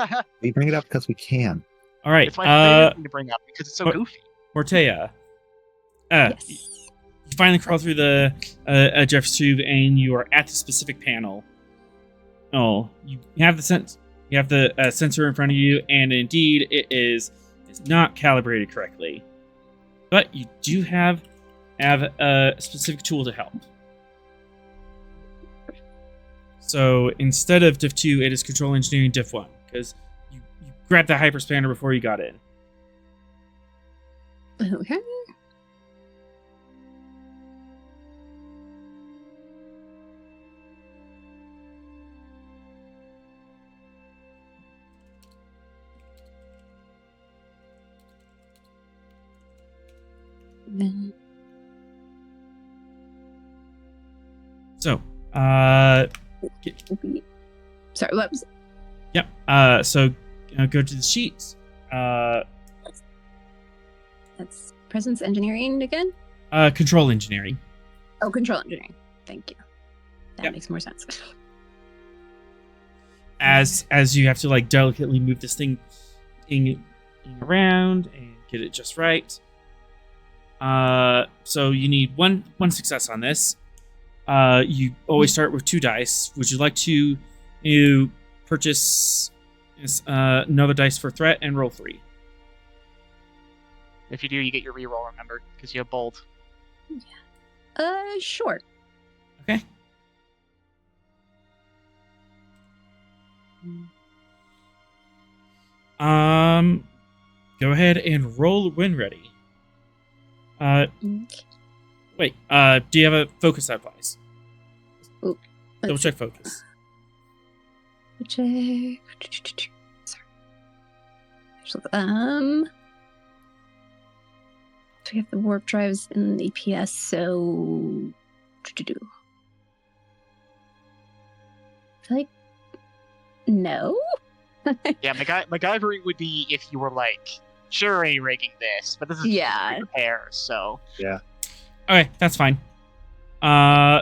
We bring it up because we can. All right. It's my favorite thing to bring up because it's so goofy. Mortea. Yes. You finally crawl through the Jeff's tube, and you are at the specific panel. Oh, you have the sensor in front of you, and indeed, it's not calibrated correctly. But you do have a specific tool to help. So instead of Diff 2, it is Control Engineering Diff 1, because you grabbed the hyperspanner before you got in. Okay. Then So, sorry, what was it? yep. So go to the sheets. That's presence engineering again? Control engineering. Oh, control engineering. Thank you. That Yep. makes more sense. As you have to like delicately move this thing around and get it just right. So you need one success on this. You always start with 2 dice. Would you like to purchase another dice for threat and roll 3? If you do, you get your reroll, remember, because you have bold. Sure. Okay. Go ahead and roll when ready. Wait, do you have a focus that applies? Ooh, Double check focus. Check. Sorry. So we have the warp drives and the EPS, so I feel like no. Yeah, MacGyvering would be if you were like, sure, ain't rigging this, but this is Yeah. repairs, so. Yeah. Okay, that's fine.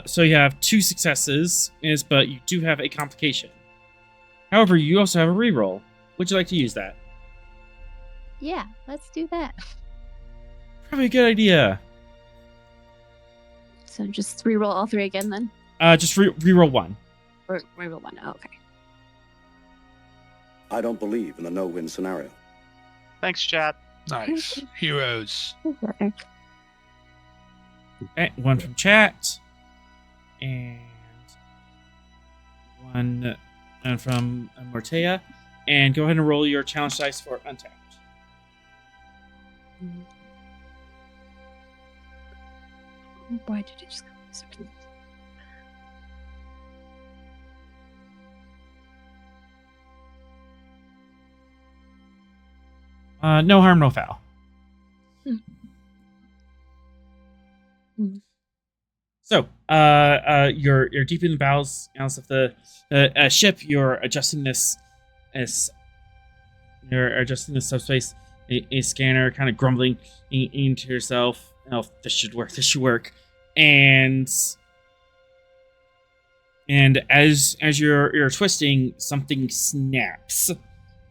So you have 2 successes, but you do have a complication. However, you also have a reroll. Would you like to use that? Yeah, let's do that. Probably a good idea. So just reroll all 3 again then? Just reroll 1. Or reroll 1. Oh, okay. I don't believe in the no-win scenario. Thanks, chat. Nice. Heroes. Okay. Okay, 1 from chat. And 1 from Mortea. And go ahead and roll your challenge dice for untapped. Why did it just go? No harm, no foul. So, you're deep in the bowels of the ship. You're adjusting this subspace a scanner, kind of grumbling into yourself. Oh, this should work. This should work. And as you're twisting, something snaps,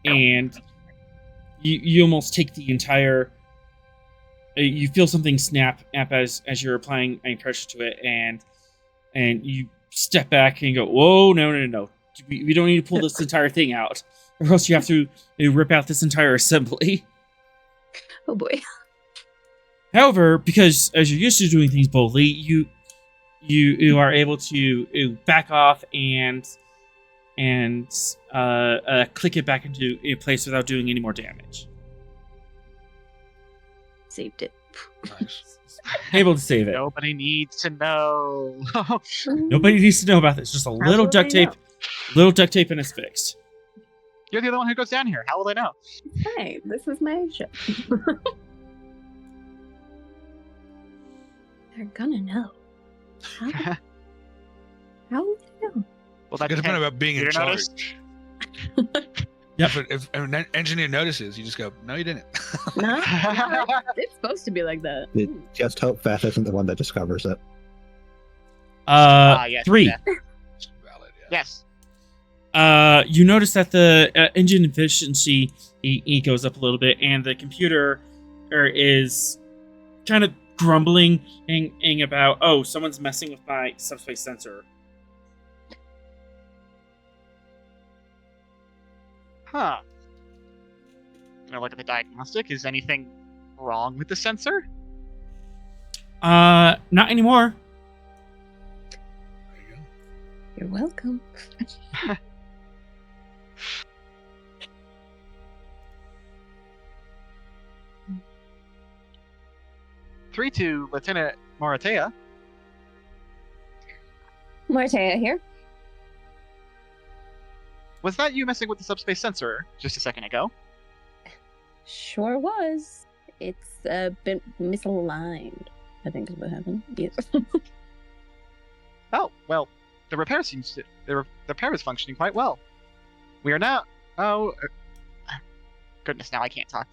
and you almost take the entire. You feel something snap as you're applying pressure to it, and you step back and go, "Whoa, no! We don't need to pull this entire thing out, or else you have to rip out this entire assembly." Oh boy. However, because as you're used to doing things boldly, you are able to back off and click it back into a place without doing any more damage. Saved it. Nice. Able to save it. Nobody needs to know. Nobody needs to know about this. Just a little will duct they tape. Little duct tape and it's fixed. You're the other one who goes down here. How will they know? Hey, this is my ship. They're gonna know. How? How will they know? Well, It's that's about being in you charge. notice? If an engineer notices, you just go, "No, you didn't." No, it's supposed to be like that. Just hope Feth isn't the one that discovers it. Yes, 3. yeah. Valid, yeah. Yes. You notice that the engine efficiency goes up a little bit, and the computer is kind of grumbling about, oh, someone's messing with my subspace sensor. Huh. I'm gonna look at the diagnostic. Is anything wrong with the sensor? Not anymore. There you go. You're welcome. 3 to Lieutenant Maratea. Martea here. Was that you messing with the subspace sensor just a second ago? Sure was. It's been misaligned, I think is what happened. Yes. Oh, well, the repair is functioning quite well. We are now... Oh... goodness, now I can't talk.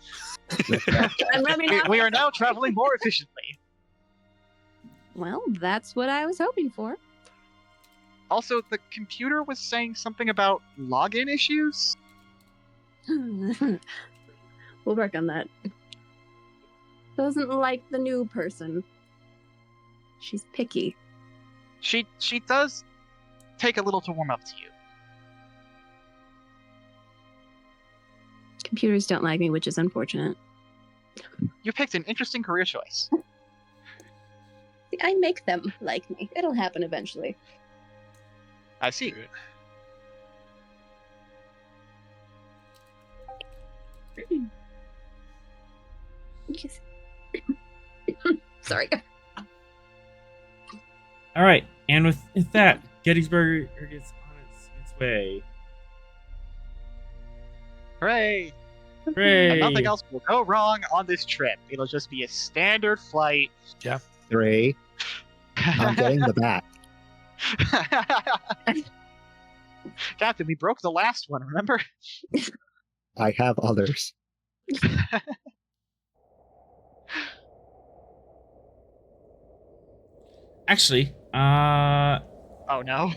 I'm running out. We are now traveling more efficiently. Well, that's what I was hoping for. Also, the computer was saying something about login issues? We'll work on that. Doesn't like the new person. She's picky. She does take a little to warm up to you. Computers don't like me, which is unfortunate. You picked an interesting career choice. See, I make them like me. It'll happen eventually. I see. Yes. Sorry. All right, and with that, Gettysburg gets on its way. Hooray! Hooray! And nothing else will go wrong on this trip. It'll just be a standard flight. 3. I'm getting the bat. Captain, we broke the last one, remember? I have others. Actually, Oh no.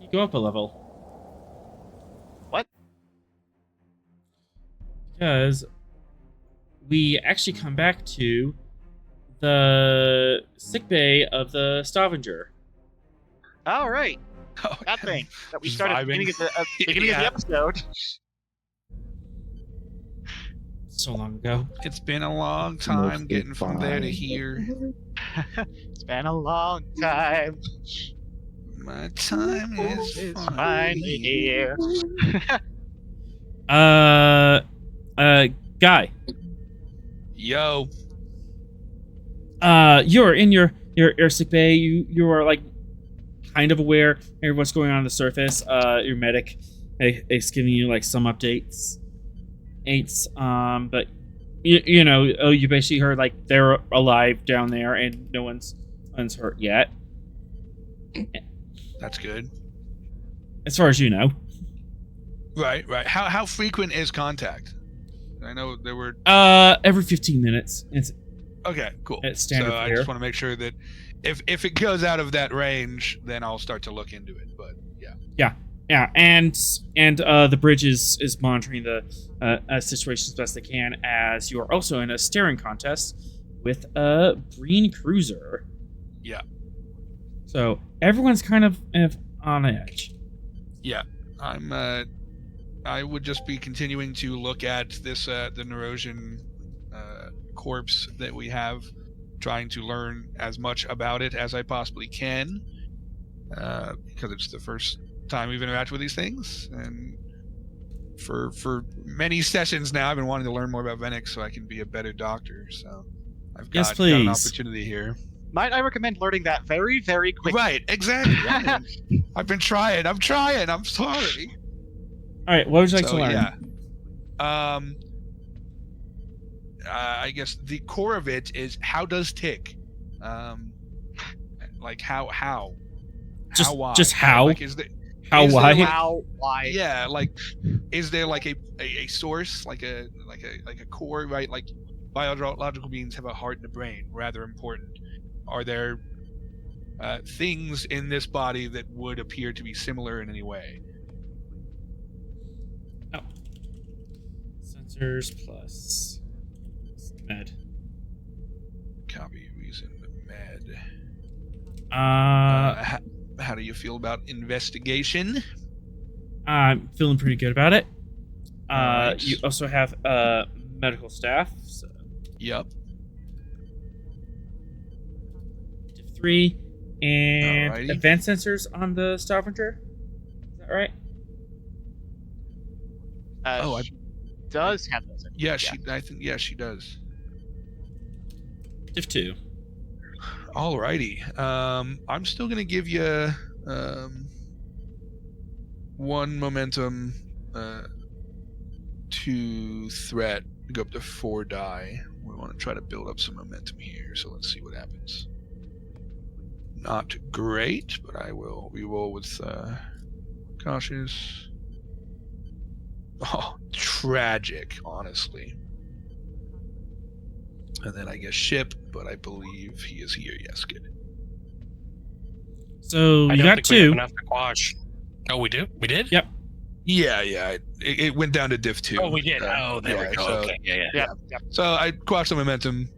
you go up a level. What? Because we actually come back to the sickbay of the Stavanger. All right. Oh, That thing that we started at the Vibing. beginning of the Yeah. episode. So long ago. It's been a long time Mostly getting from there to fine. here. It's been a long time. My time is It's finally finally here. Guy. Yo. You're in your sick bay. You are like kind of aware of what's going on the surface. Your medic is giving you like some updates. But you know, you basically heard like they're alive down there and no one's hurt yet. That's good. As far as you know. Right. How frequent is contact? I know there were. Every 15 minutes. It's Okay, cool. It's standard so I here. just want to make sure that if it goes out of that range, then I'll start to look into it. But yeah. Yeah, and the bridge is monitoring the situation as best they can, as you are also in a staring contest with a green cruiser. Yeah. So everyone's kind of on edge. Yeah. I would just be continuing to look at this the Nerosian corpse that we have, trying to learn as much about it as I possibly can, because it's the first time we've interacted with these things, and for many sessions now I've been wanting to learn more about Venix so I can be a better doctor. So I've got, Yes, got an please. opportunity here. Might I recommend learning that very, very quickly? Right, exactly. I've been trying. I'm sorry. All right, what would you like So, to learn? yeah. I guess the core of it is how does tick? Like how? Just- why? just how? Like is there, How? is there, Why? like- How? Why? yeah, like is there like a source, like a core, right? Like biological beings have a heart and a brain, rather important. Are there things in this body that would appear to be similar in any way? sensors plus med. Copy reason med. Uh, How do you feel about investigation? I'm feeling pretty good about it. Alright. You also have medical staff. So Yup. div 3 and Alrighty. advanced sensors on the Stavanger. Is that right? She does have those. Yeah, she does. Div 2. Alrighty. I'm still gonna give you 1 momentum, 2 threat, go up to 4 die. We want to try to build up some momentum here, so let's see what happens. Not great, but we roll with cautious. Oh, tragic, honestly. And then I guess ship, but I believe he is here. Yes, good. So I you don't got think we have 2. enough to quash. Oh, we do? We did? Yep. Yeah. It went down to div 2. Oh, we did. There we go. So, Okay. Yeah. So I quashed the momentum,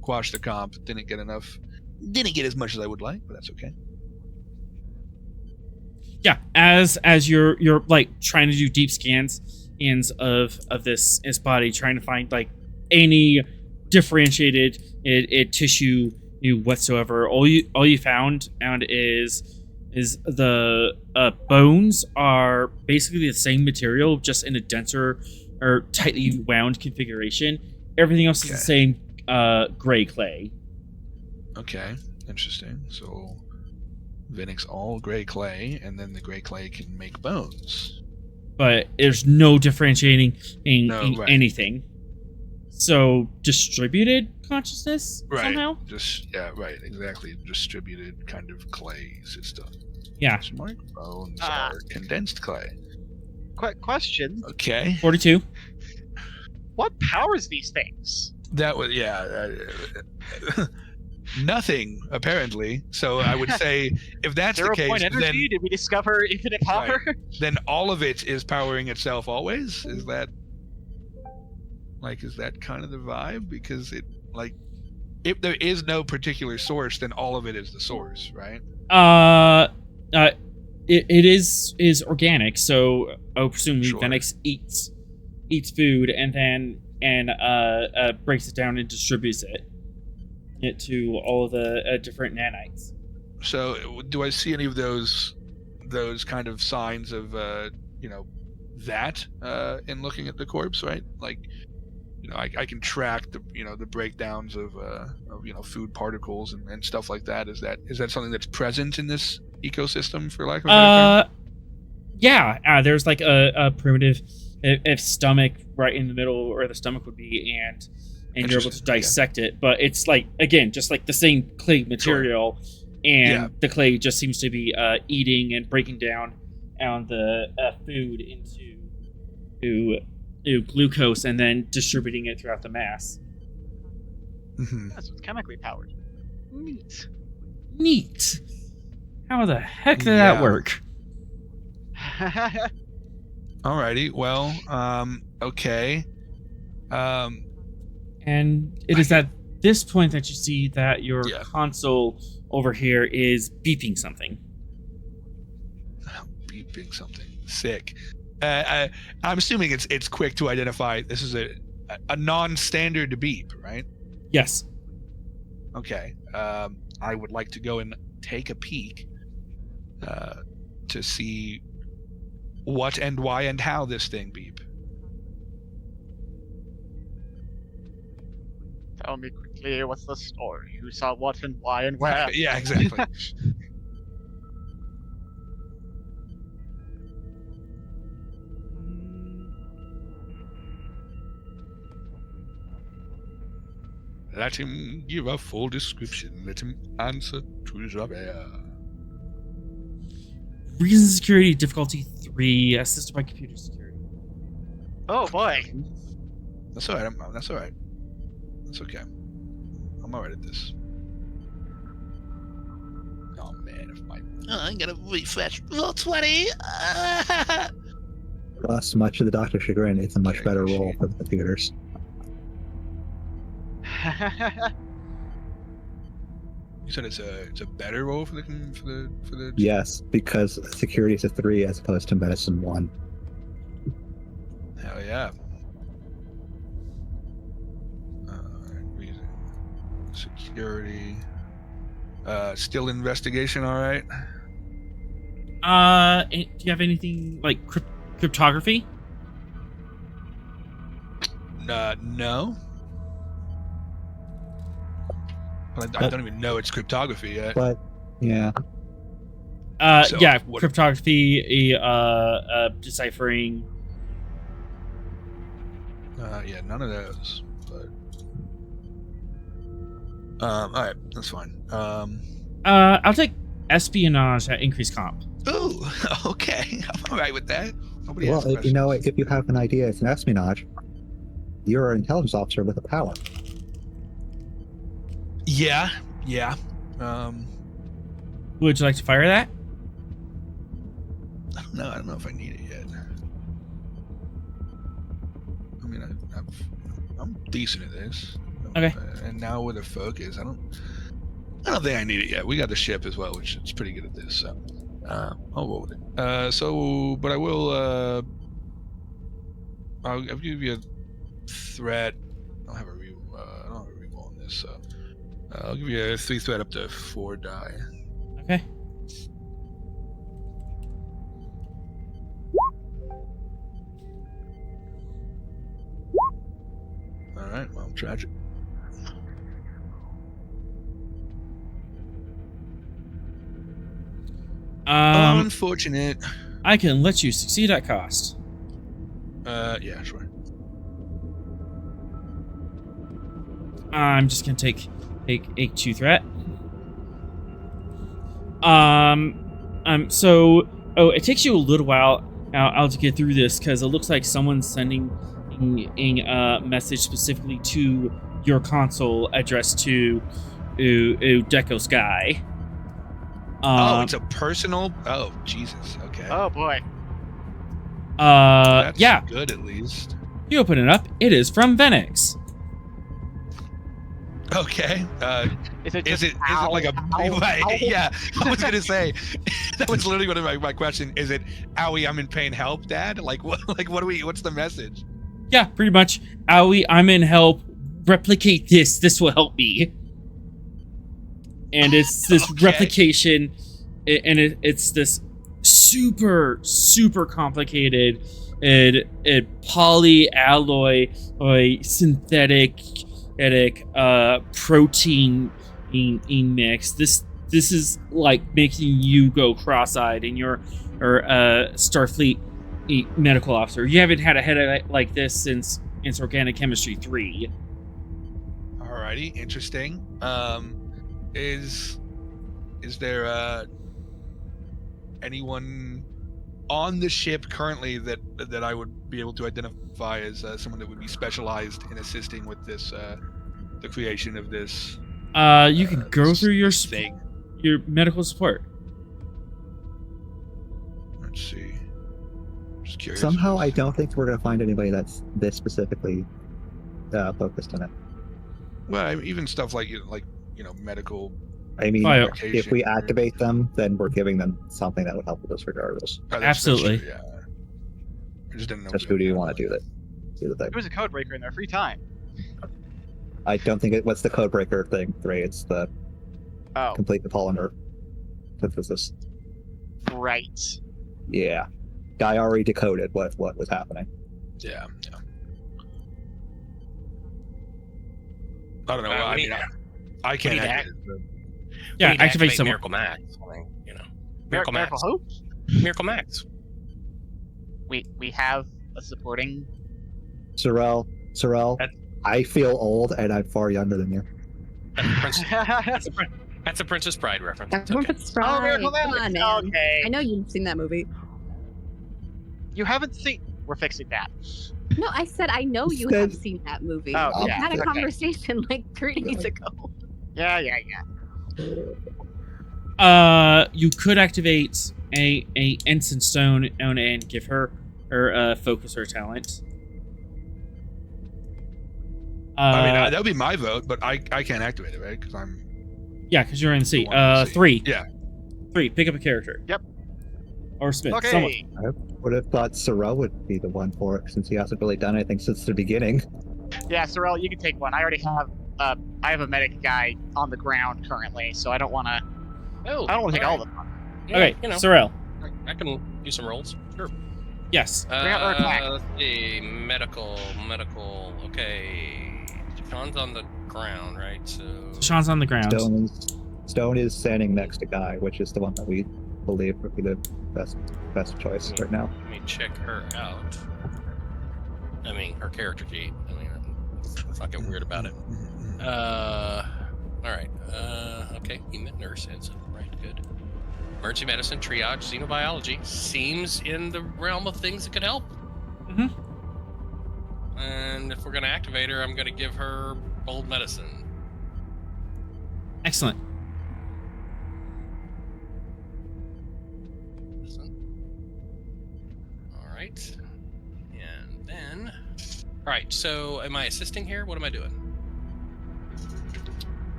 quashed the comp. Didn't get enough. Didn't get as much as I would like, but that's okay. Yeah, as you're like trying to do deep scans of this body, trying to find like any differentiated tissue whatsoever. All you found is the bones are basically the same material, just in a denser or tightly wound configuration. Everything else is the same gray clay. Okay, interesting. So Vinnick's all gray clay, and then the gray clay can make bones. But there's no differentiating in right. anything. So distributed consciousness somehow? Right, exactly. Distributed kind of clay system. Yeah. Smart bones are condensed clay. Question. Okay. 42. What powers these things? That was nothing, apparently. So I would say, if that's the 0 case, point energy? then Did we discover infinite power? Right. Then all of it is powering itself always? Is that kind of the vibe? Because if there is no particular source, then all of it is the source, right? It is organic, so I presume Venix eats food and then breaks it down and distributes it to all of the different nanites. So do I see any of those kind of signs of that in looking at the corpse, right? Like, I can track the breakdowns of food particles and stuff like that. Is that something that's present in this ecosystem, for lack of a better term? Yeah. There's like a primitive if stomach right in the middle where the stomach would be, and you're able to dissect it. But it's like, again, just like the same clay material, and the clay just seems to be eating and breaking down on the food into glucose and then distributing it throughout the mass. Mm-hmm. That's what's chemically powered. Neat. How the heck did that work? Alrighty. Well, okay. And it is at this point that you see that your console over here is beeping something. Beeping something. Sick. I'm assuming it's quick to identify. This is a non-standard beep, right? Yes. Okay. I would like to go and take a peek to see what and why and how this thing beep. Tell me quickly, what's the story? Who saw what and why and where? Yeah, exactly. Let him give a full description. Let him answer to Javert. Reason security difficulty 3, assisted by computer security. Oh boy. That's all right. That's all right. That's okay. I'm alright at this. Oh man, if my I gotta refresh roll 20. Plus, much to the doctor's chagrin, it's a much better role for the computers. You said it's a better role for the. Yes, because security is a 3 as opposed to medicine 1. Hell yeah. Reason. Security. Still investigation, all right. Do you have anything like cryptography? No. I don't even know it's cryptography yet. But, yeah. So, Yeah, what- cryptography, deciphering. Yeah, none of those. But all right, that's fine. I'll take espionage at increased comp. Ooh, okay, I'm all right with that. Nobody Well, asked if you know, questions. if you have an idea it's an espionage, you're an intelligence officer with a power. Yeah. Would you like to fire that? I don't know if I need it yet. I mean, I'm decent at this. Okay. And now with a focus, I don't think I need it yet. We got the ship as well, which is pretty good at this. So, I'll roll with it. But I will. I'll give you a threat. I don't have a reroll on this, so I'll give you a 3 threat up to 4 die. Okay. All right. Well, tragic. Unfortunate. I can let you succeed at cost. Yeah, sure. I'm just gonna take a 2 threat. So it takes you a little while now to get through this because it looks like someone's sending a message specifically to your console addressed to Deco Sky. It's a personal. Oh, Jesus. Okay. Oh boy. That's Yeah. good at least. You open it up. It is from Venix. Okay. Is it Is just it like a right? Yeah, I was gonna say that was literally one of my question. Is it owie, I'm in pain, help, Dad? Like what? Like what do we? What's the message? Yeah, pretty much. Owie, I'm in help. Replicate this. This will help me. And it's this Okay. replication, and it's this super complicated polyalloy or synthetic protein mix. This is like making you go cross-eyed, and you're Starfleet medical officer. You haven't had a headache like this since Organic Chemistry 3. Alrighty, interesting. Is there anyone on the ship currently that I would be able to identify as someone that would be specialized in assisting with this the creation of this You can go through your thing? your medical support. Let's see. Just curious. Somehow, I don't think we're going to find anybody that's this specifically focused on it. Well, even stuff like medical. I mean, Oh, if we medication. activate them, then we're giving them something that would help with us regardless. Oh, that's Absolutely. true, yeah. I just didn't know. Just who do you want to do that? Do the thing. There was a code breaker in their free time. I don't think what's the code breaker thing, Ray? It's the Oh, complete the polymer synthesis. right. Yeah, guy already decoded what was happening. Yeah. I don't know. I we mean, need- I can't. need to activate it, but- Yeah, We need to activate someone. Miracle Max. I mean, Miracle Max. Miracle who? Miracle Max. We have a supporting. Sorrel, That- I feel old and I'm far younger than you. That's a Princess Bride reference. That's It's okay. Princess Oh, Bride. Miracle Come Max. on, man. Okay. I know you've seen that movie. You haven't seen. We're fixing that. No, I said I know you Said- have seen that movie. Oh, We yeah. had a Okay. conversation like 3 days ago. Yeah. You could activate a ensign stone and give her or focus or talent. I mean, that would be my vote, but I can't activate it, right? Because I'm... Yeah, because you're in the sea. The one in the sea. 3. Yeah. 3. Pick up a character. Yep. Or Smith. Okay. Someone. I would have thought Sorrel would be the one for it, since he hasn't really done anything since the beginning. Yeah, Sorrel, you can take one. I already have. I have a medic guy on the ground currently, so I don't want to. Oh, I don't want to take all of them. Yeah, Okay, you know, Sorrel. I can do some rolls. Sure. Yes. out our attack. Let's see. Medical. Okay. Sean's on the ground, right? So. Sean's on the ground. Stone is standing next to Guy, which is the one that we believe would be the best choice right now. Let me check her out. I mean, her character sheet. I mean, let's not get weird about it. All right. Okay. Human nurse is right. Good. Emergency medicine, triage, xenobiology seems in the realm of things that could help. Mm-hmm. And if we're gonna activate her, I'm gonna give her bold medicine. Excellent. All right. And then. All right. So, am I assisting here? What am I doing?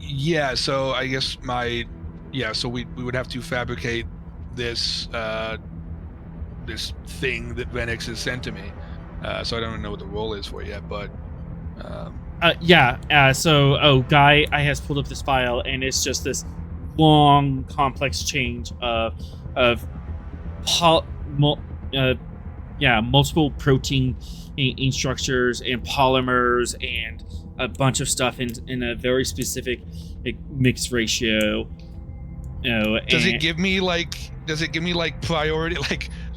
Yeah, so I guess so we would have to fabricate this this thing that Venix has sent to me. So I don't know what the role is for it yet, but Guy, I has pulled up this file, and it's just this long, complex change of multiple protein structures and polymers and a bunch of stuff in a very specific mixed ratio. Does it give me like priority,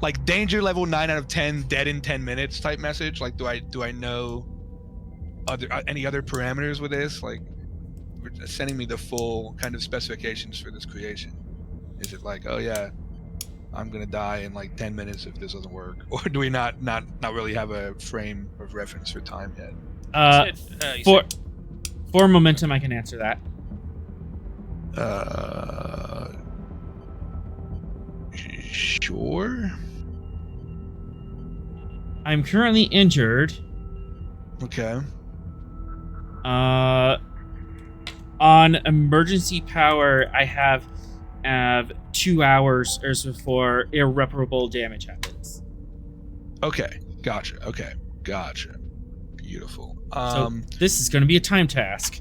like danger level 9 out of 10, dead in 10 minutes type message? Like, do I know any other parameters with this? Like, sending me the full kind of specifications for this creation. Is it like, oh yeah, I'm gonna die in like 10 minutes if this doesn't work, or do we not really have a frame of reference for time yet? For momentum, I can answer that. Sure. I'm currently injured. Okay. On emergency power, I have 2 hours or so before irreparable damage happens. Okay. Gotcha. Beautiful. So this is going to be a time task.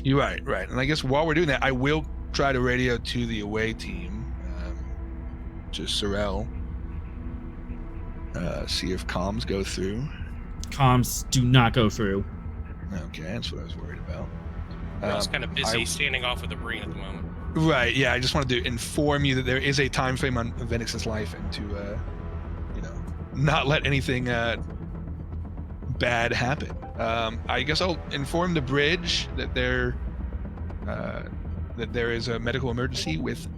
You're right. And I guess while we're doing that, I will try to radio to the away team, to Sorrel. See if comms go through. Comms do not go through. Okay, that's what I was worried about. I was kind of busy standing off with the Marine at the moment. Right, yeah, I just wanted to inform you that there is a time frame on Venix's life, and to, not let anything bad happen. I guess I'll inform the bridge that there is a medical emergency with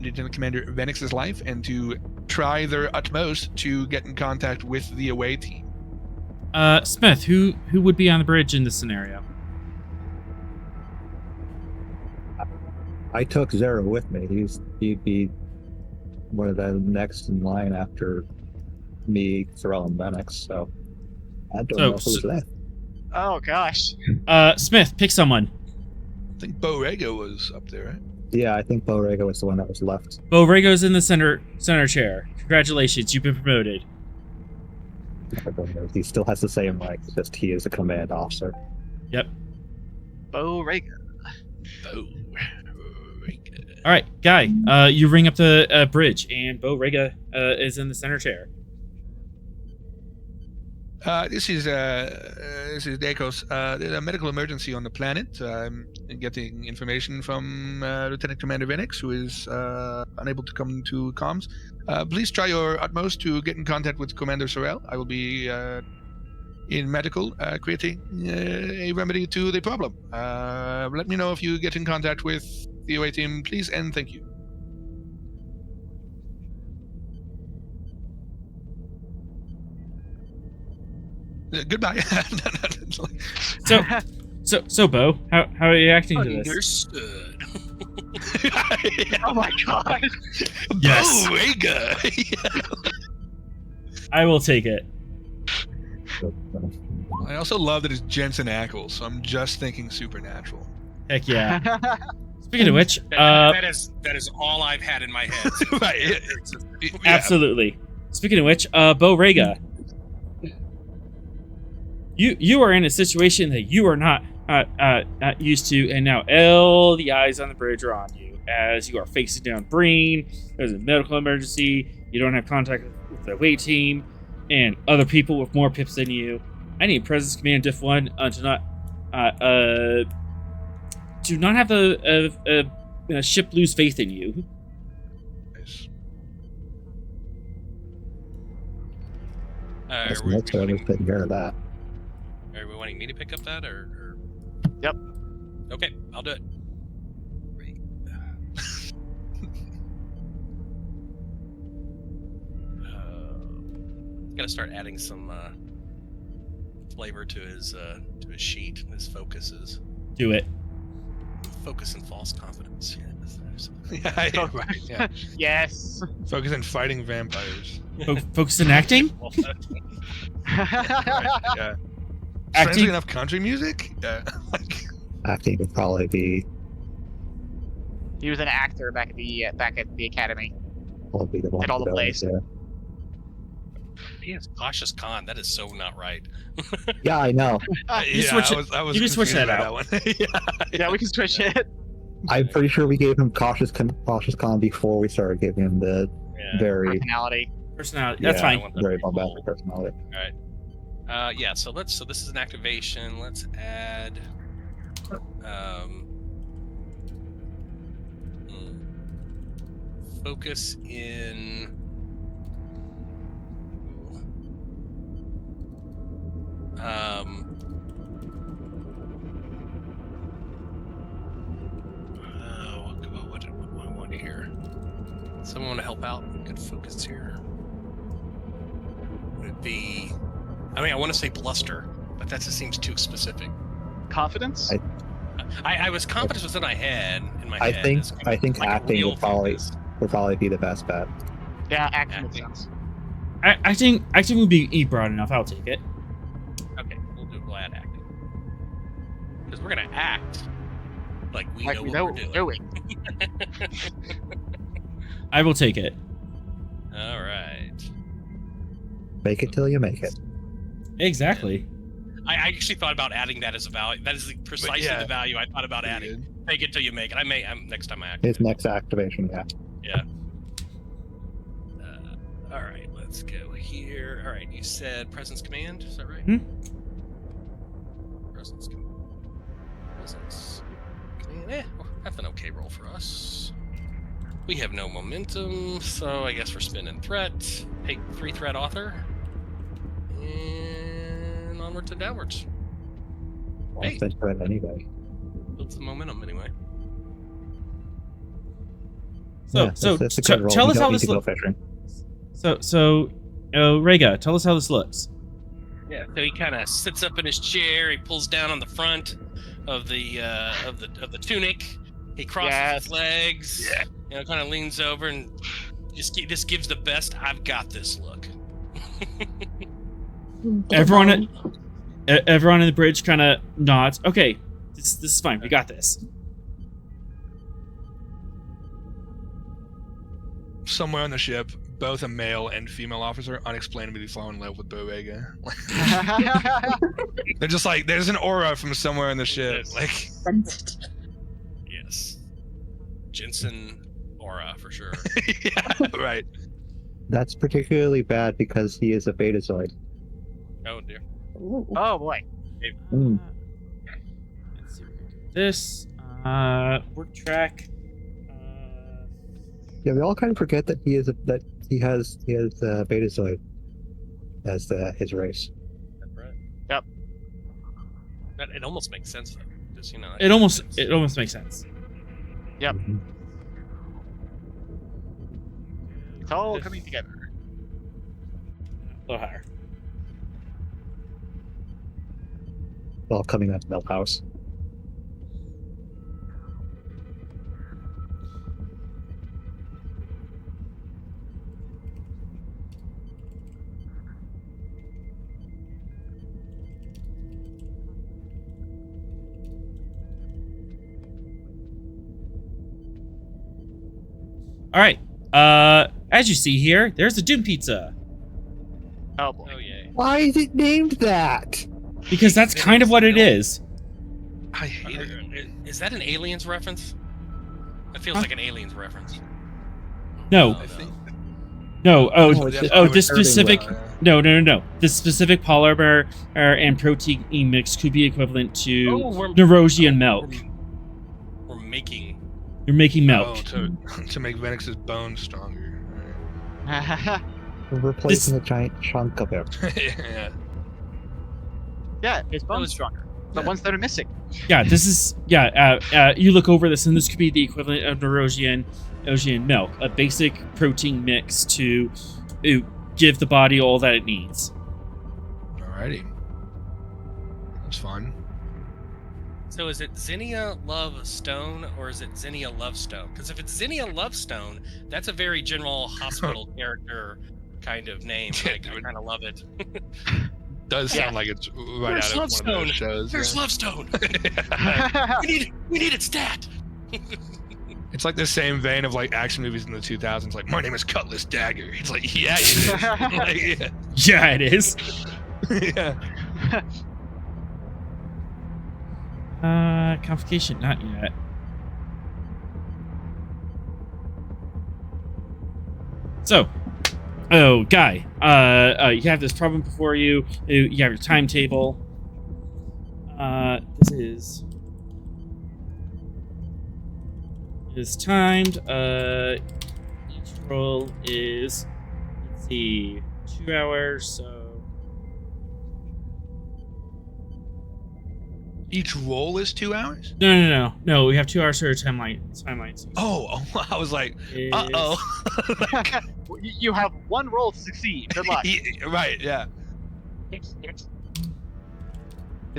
Lieutenant Commander Venix's life, and to try their utmost to get in contact with the away team. Smith, who would be on the bridge in this scenario? I took Zero with me. He'd be one of the next in line after me, Sorrel, and Venix. So I don't know who's left. Oh gosh. Smith, pick someone. I think Bo Rego was up there, right? Yeah, I think Bo Rego was the one that was left. Bo Rego's in the center chair. Congratulations, you've been promoted. I don't know. He still has the same rank, just he is a command officer. Yep. Bo Rega. All right, Guy, you ring up the bridge, and Bo Rega is in the center chair. This is Dekos. There's a medical emergency on the planet. I'm getting information from Lieutenant Commander Venix, who is unable to come to comms. Please try your utmost to get in contact with Commander Sorrel. I will be in medical, creating a remedy to the problem. Let me know if you get in contact with the OA team, please, and thank you. Goodbye. So Bo, how are you acting to this? Understood. Oh my god. Yes. Bo Rega. I will take it. I also love that it's Jensen Ackles, so I'm just thinking supernatural. Heck yeah. Speaking of which, that is all I've had in my head. Right. Yeah. absolutely. Speaking of which, Bo Rega, you are in a situation that you are not used to, and now all the eyes on the bridge are on you as you are facing down Breen. There's a medical emergency. You don't have contact with the away team and other people with more pips than you. I need Presence Command Diff 1 to not have a ship lose faith in you. Nice. That's next time we're taking care of that. Are we wanting me to pick up that, or? Yep. Okay, I'll do it. Great. Gotta start adding some flavor to his sheet. His focuses. Do it. Focus and false confidence. Yeah, yeah, right. Yeah. Yes. Focus on fighting vampires. Focus on acting? Right, yeah. Acting? Strangely enough, country music. Yeah. Acting would probably be He was an actor back at the academy. the one At all to the go plays. with, He has cautious con. That is so not right. Yeah, I know. You Yeah, switch I was you can switch confused that by out. one. Yeah. Yeah, we can switch it. I'm pretty sure we gave him cautious con before we started giving him the Yeah. very Personality. Personality. That's Yeah. fine. I want that very to be cool. bombastic personality. Yeah. So this is an activation. Let's add. Focus in. What do I want to hear? Someone want to help out? Good focus here. Would it be? I mean, I want to say bluster, but that just seems too specific. Confidence? I was confident was in my head. I think as kind of like a acting real would probably focus. be the best bet. Yeah, acting makes Acting. sense. Acting would be broad enough. I'll take it. Okay, we'll add acting. Because we're gonna act like we Like know we what know we're what doing. we're doing. I will take it. All right. Make it till you make it. Exactly. I actually thought about adding that as a value. That is precisely yeah. the value I thought about Pretty adding. good. Make it till you make it. Next time I act. His next activation, yeah. Yeah. All right, let's go here. All right, you said presence command. Is that right? Hmm. Presence command. Presence command. That's an okay roll for us. We have no momentum, so I guess we're spinning threat. Hey, 3 threat author. And onwards and downwards. Well, Hey. it's been good anyway. Build some momentum anyway. So, Yeah, so that's a t- good roll. tell You us don't how need this to go looks. fishing. Rega, tell us how this looks. Yeah. So he kind of sits up in his chair. He pulls down on the front of the tunic. He crosses his legs. Yeah. You know, kind of leans over and just gives the best "I've got this" look. Everyone in the bridge kind of nods. Okay, this is fine. We got this. Somewhere on the ship, both a male and female officer unexplainably fall in love with Borrega. They're just like, there's an aura from somewhere on the ship. Yes. Like, Yes. Jensen aura for sure. yeah, right. That's particularly bad because he is a betazoid. Oh dear. Oh boy. Mm. Let's see what we can do with this. Work track. Yeah, we all kind of forget that he has betazoid as his race. That's right. Yep. It almost makes sense though. Just, you know. It almost makes sense. Yep. Mhm. It's all coming together. A little higher. All coming out of Milhouse. All right. As you see here, there's the Doom Pizza. Oh boy. Oh yay. Why is it named that? Because that's kind of what it is. I hate it. Is that an Aliens reference? It feels like an Aliens reference. No. I think. No. Oh, No, it's just this urban specific. well. No. This specific polymer and protein mix could be equivalent to we're Nerosian milk. We're making. You're making milk. To make Venix's bones stronger. We're replacing a giant chunk of it. Yeah. Yeah, his bones stronger. The Yeah. ones that are missing. Yeah, this is you look over this, and this could be the equivalent of Nerosian milk, a basic protein mix to give the body all that it needs. Alrighty. That's fun. So is it Zinnia Love Stone or is it Zinnia Love Stone? Because if it's Zinnia Love Stone, that's a very general hospital character kind of name. I kind of love it. Does sound like it's right Where's out of one of those shows. There's yeah. Love Stone. we need its stat. It's like the same vein of like action movies in the 2000s. Like, my name is Cutlass Dagger. It's like, yeah, it is. Like, Yeah, it is. yeah. Complication, not yet. So, Guy, you have this problem before you. You have your timetable. This is timed. Each roll is, let's see, 2 hours, so... Each roll is 2 hours? No, we have 2 hours for a timeline. Oh, I was like, uh-oh. You have one roll to succeed. Good luck. Right, yeah. Is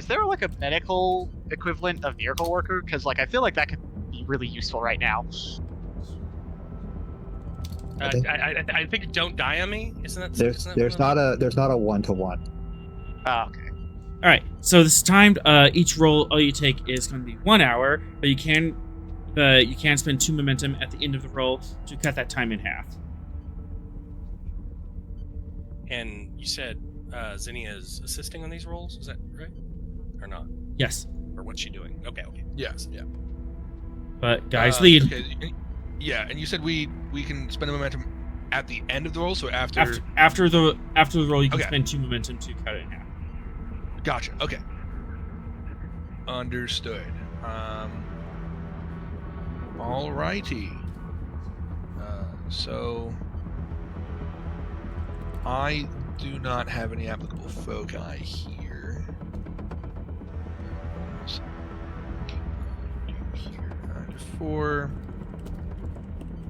there like a medical equivalent of miracle worker? Because like I feel like that could be really useful right now. I think Don't Die on Me. Isn't that? There's not a 1-to-1. Oh, okay. All right, so this is timed. Each roll, all you take is going to be 1 hour, but you can spend 2 momentum at the end of the roll to cut that time in half. And you said Zinnia is assisting on these rolls. Is that right, or not? Yes, Or what's she doing? Okay. Yes, yeah. but guys lead. Okay. Yeah, and you said we can spend a momentum at the end of the roll, so after the roll, you can Okay. spend 2 momentum to cut it in half. Gotcha. Okay. Understood. Alrighty. So I do not have any applicable foci here. So, here, 9 to 4.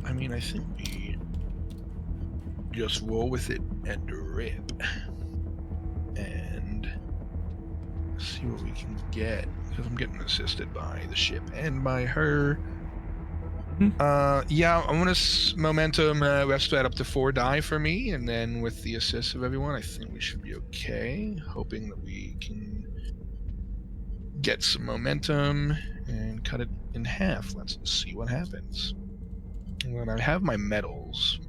I mean, I think we just roll with it and rip. And see what we can get, because I'm getting assisted by the ship and by her. Yeah, I'm gonna momentum rest that up to 4 die for me, and then with the assist of everyone, I think we should be okay. Hoping that we can get some momentum and cut it in half. Let's see what happens. And I have my medals,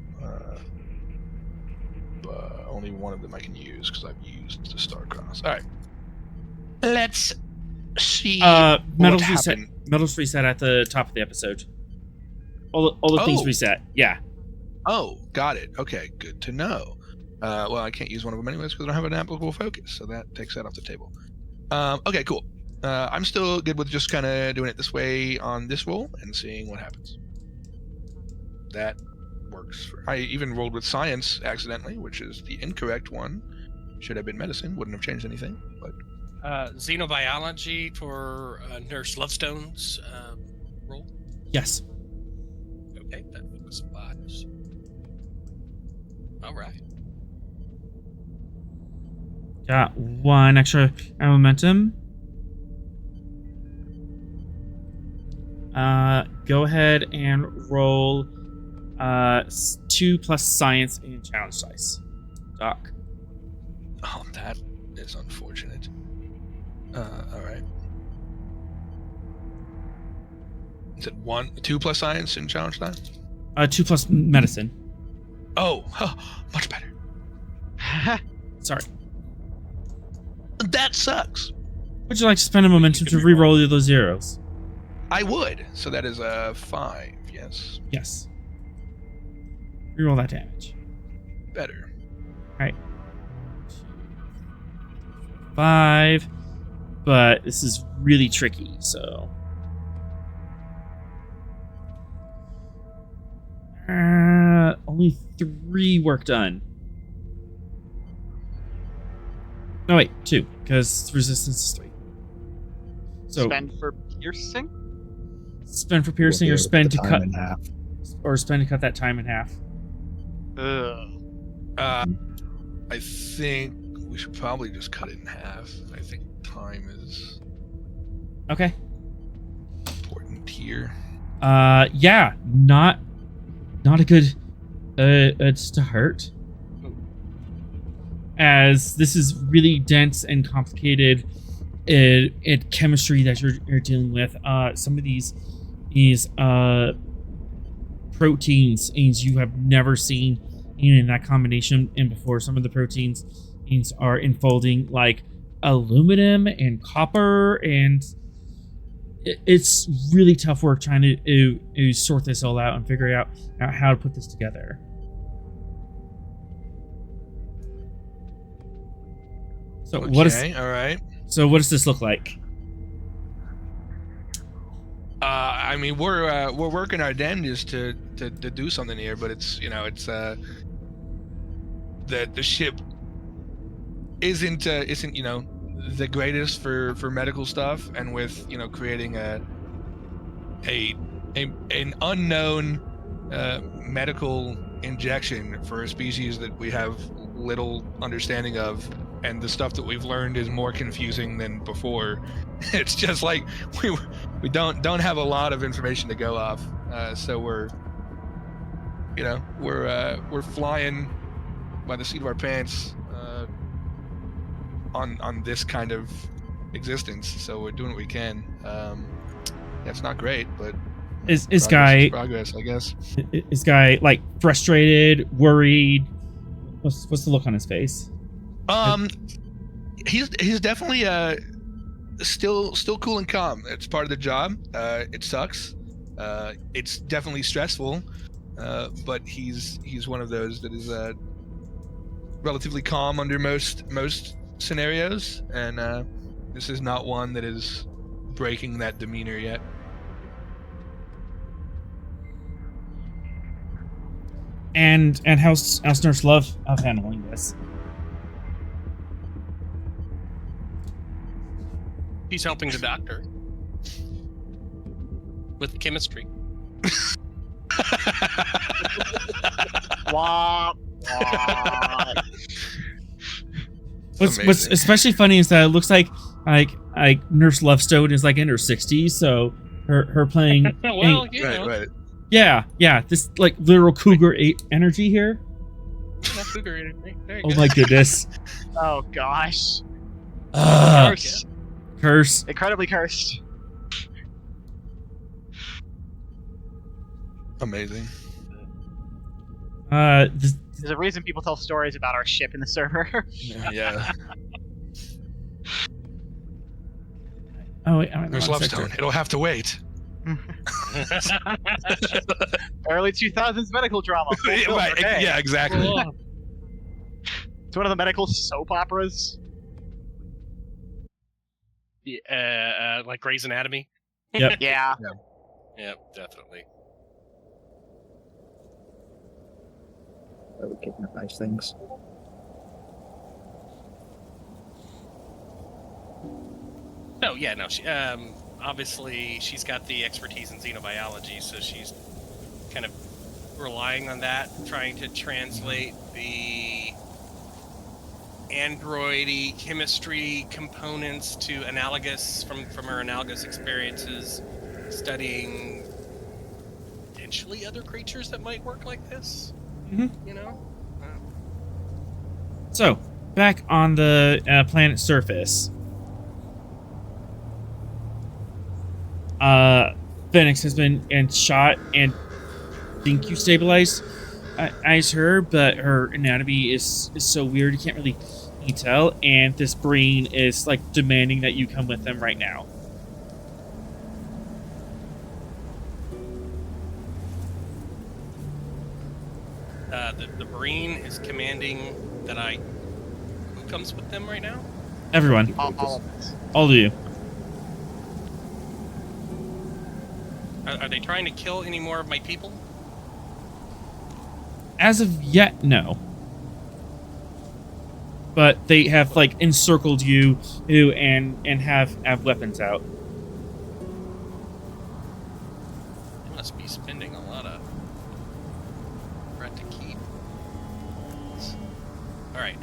but only one of them I can use because I've used the Star-Crossed. All right. Let's see. Medals what reset. happened. Medals reset at the top of the episode. All the things Oh. reset. Yeah. Oh, got it. Okay, good to know. Well, I can't use one of them anyways because I don't have an applicable focus, so that takes that off the table. Okay, cool. I'm still good with just kind of doing it this way on this roll and seeing what happens. That works. I even rolled with science accidentally, which is the incorrect one. Should have been medicine. Wouldn't have changed anything, but. Xenobiology for Nurse Lovestone's role. Yes. Okay, that was 5. All right. Got 1 extra momentum. Go ahead and roll 2 plus science and challenge dice. Doc. Oh, that is unfortunate. All right. Is it 2 plus science and challenge die? 2 plus medicine. Oh, much better. Sorry. That sucks. Would you like to spend a momentum to re-roll those zeros? I would. So that is a 5. Yes. Yes. Re-roll that damage. Better. All right. 5. But this is really tricky, so. Only 3 work done. No, wait, 2, because resistance is 3. So Spend for piercing? spend for piercing, We'll or spend to time cut, in half. or spend to cut that time in half. I think we should probably just cut it in half. I think time is Okay. important here. Yeah, not a good start. As this is really dense and complicated chemistry that you're dealing with. Some of these proteins you have never seen in that combination and before. Some of the proteins are enfolding like aluminum and copper, and it's really tough work trying to sort this all out and figure out how to put this together. So Okay, all right. So what does this look like? I mean, we're working our damnedest to do something here, but it's the ship isn't the greatest for medical stuff, and with creating an unknown medical injection for a species that we have little understanding of, and the stuff that we've learned is more confusing than before. It's just like we don't have a lot of information to go off, so we're flying by the seat of our pants on this kind of existence. So we're doing what we can. It's not great, but Is progress, I guess. Is guy like frustrated, worried? What's the look on his face? He's definitely still cool and calm. It's part of the job. It sucks. It's definitely stressful. But he's one of those that is relatively calm under most scenarios, and this is not one that is breaking that demeanor yet. And how's Nurse Love handling this? He's helping the doctor with chemistry. Wah, wah. What's especially funny is that it looks like Nurse Lovestone is like in her 60s, so her playing Well, you know. Right. yeah, this like literal cougar energy here. Not cougar energy. There you Oh go. my goodness. Oh gosh. Curse. Incredibly cursed. Amazing. This, There's a reason people tell stories about our ship in the server. Yeah. oh wait, I'm in the There's wrong sector. Lovestone. It'll have to wait. Early 2000s medical drama. Full film, Right. okay. Yeah. Exactly. It's one of the medical soap operas. Like Grey's Anatomy. Yep. Yeah. Yep, definitely. I would get nice things. No, yeah, no. She obviously she's got the expertise in xenobiology, so she's kind of relying on that, trying to translate the androidy chemistry components to analogous from her analogous experiences, studying potentially other creatures that might work like this. Mhm. You know. So back on the planet's surface, Phoenix has been shot, and think you stabilize her, but her anatomy is so weird you can't really tell, and this brain is like demanding that you come with them right now. The brain is commanding that who comes with them right now? Everyone. All of us. All of you. Are they trying to kill any more of my people? As of yet, no. But they have like encircled you and have weapons out. They must be spending a lot of bread to keep. All right.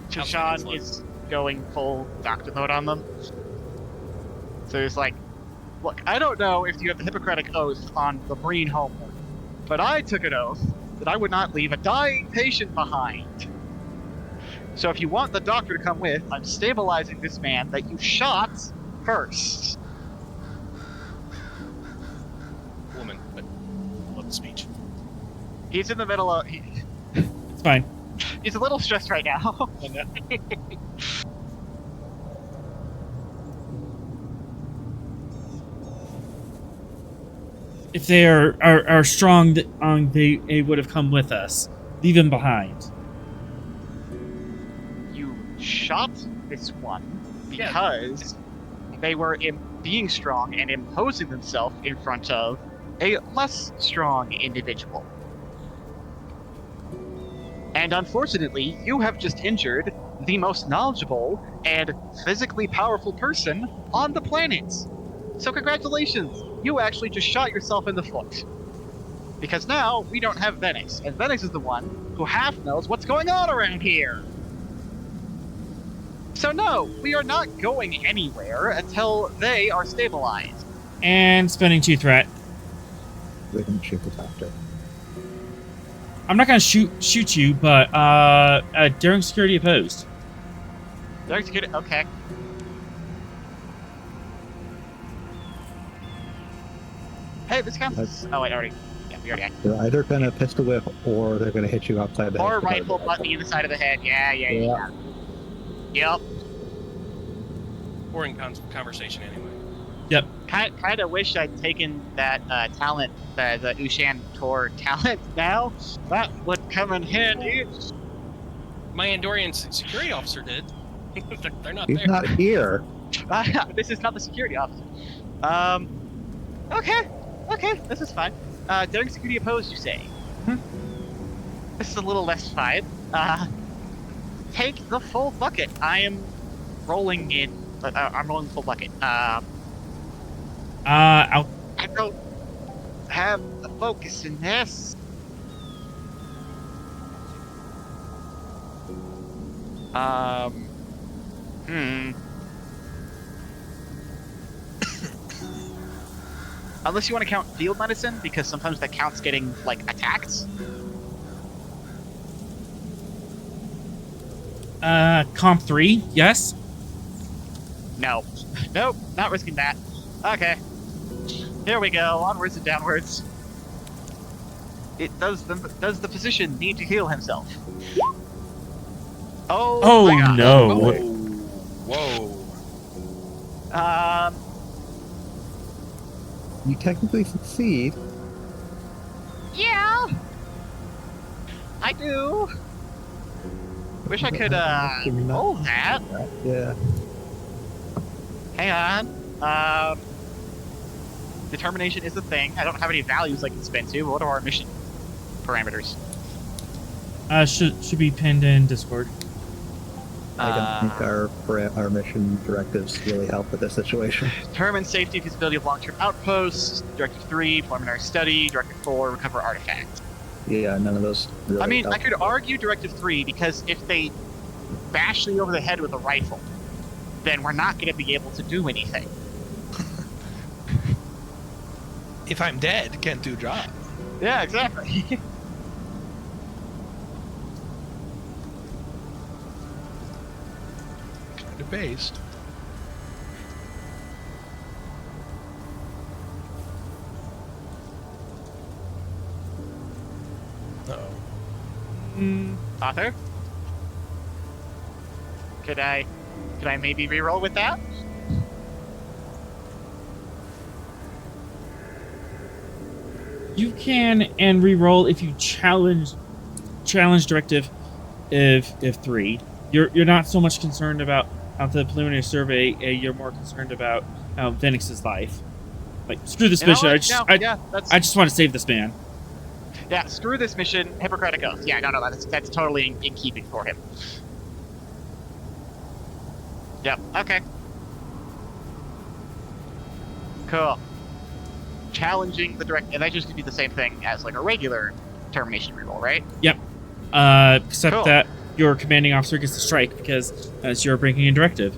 Chashan is going full doctor mode on them. So he's like, look, I don't know if you have the Hippocratic Oath on the Breen homework, but I took an oath that I would not leave a dying patient behind. So if you want the doctor to come with, I'm stabilizing this man that you shot first. Woman, but love the speech. He's in the middle of... It's fine. He's a little stressed right now. If they are strong, they would have come with us. Leave him behind. You shot this one because they were being strong and imposing themselves in front of a less strong individual. And unfortunately, you have just injured the most knowledgeable and physically powerful person on the planet. So congratulations, you actually just shot yourself in the foot. Because now we don't have Venix, and Venix is the one who half knows what's going on around here. So no, we are not going anywhere until they are stabilized. And spending 2 threat. We can shoot the doctor. I'm not gonna shoot you, but daring security opposed. Daring security, okay. Hey, this counts. Oh wait, already. Yeah, we already acted. They're either gonna pistol whip or they're gonna hit you upside the head. Or rifle butt me in the side of the head. Yeah. Yep. Boring conversation anyway. Yep. Kind of wish I'd taken that talent, the Ushan Tor talent now. That would come in handy. My Andorian security officer did. They're not He's there. not here. This is not the security officer. Okay, this is fine. Daring security opposed, you say? This is a little less fine. Take the full bucket. I am rolling in. I'm rolling the full bucket. I'll... I don't have the focus in this. Unless you want to count field medicine, because sometimes that counts getting, like, attacked. Comp 3, yes? No. Nope, not risking that. Okay. Here we go, onwards and downwards. Does the physician need to heal himself? Oh my God. No. Whoa. You technically succeed. Yeah! I do! Wish I could, roll that. Yeah. Hang on. Determination is a thing. I don't have any values I can spend to. What are our mission parameters? Should be pinned in Discord. I don't think our mission directives really help with this situation. Determine safety and feasibility of long-term outposts. Directive 3, preliminary study. Directive 4, recover artifacts. Yeah, none of those really I mean, help. I could argue Directive 3 because if they bash me over the head with a rifle, then we're not going to be able to do anything. If I'm dead, can't do job. Yeah, exactly. Kind of based. Author? Could I maybe reroll with that? You can and re-roll if you challenge directive if 3. You're not so much concerned about the preliminary survey. You're more concerned about Venix's life. Like, screw this mission. I just want to save this man. Yeah, screw this mission. Hippocratic oath. Yeah, no, that's totally in keeping for him. Yep. Okay. Cool. Challenging the direct, and that just could be the same thing as like a regular termination reroll, right? Yep. Except Cool. that your commanding officer gets to strike because you're breaking a directive.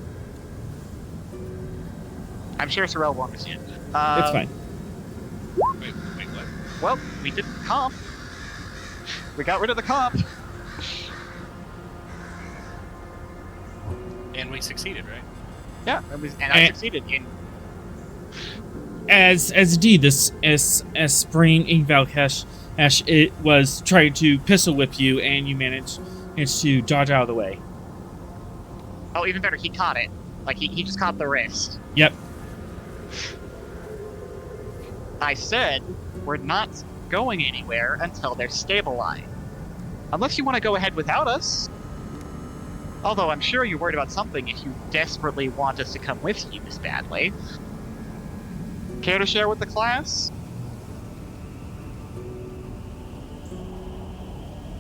I'm sure Sorrel will understand. It's fine. Wait, what? Well, we did comp. We got rid of the comp. And we succeeded, right? Yeah, and I succeeded in. As indeed, this S brain Ingvalkesh, it was trying to pistol whip you, and you managed to dodge out of the way. Oh, even better, he caught it. Like he just caught the wrist. Yep. I said we're not going anywhere until they're stabilized. Unless you want to go ahead without us. Although I'm sure you're worried about something if you desperately want us to come with you this badly. Care to share with the class?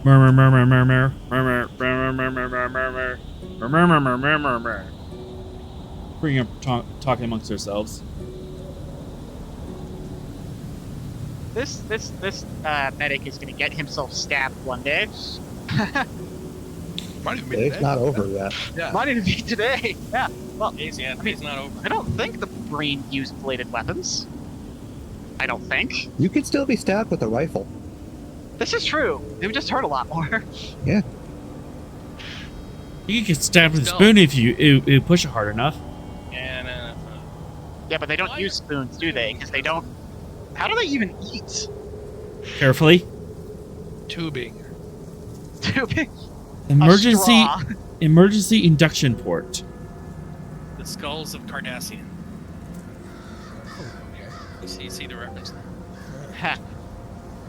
Murmur, murmur, murmur, murmur, murmur, murmur, murmur, murmur, murmur, murmur. Bring up talking amongst ourselves. This medic is going to get himself stabbed one day. Might even be It's today. not over yet. Yeah. Might even be today. Yeah. Well, It's not over. I don't think the brain used bladed weapons. I don't think. You could still be stabbed with a rifle. This is true. It would just hurt a lot more. Yeah. You can get stabbed with a Still. spoon if you push it hard enough. And Yeah, but they don't use spoons, do they? Because they don't. How do they even eat? Carefully. Tubing. Emergency induction port. the skulls of Cardassian. You see the reference there?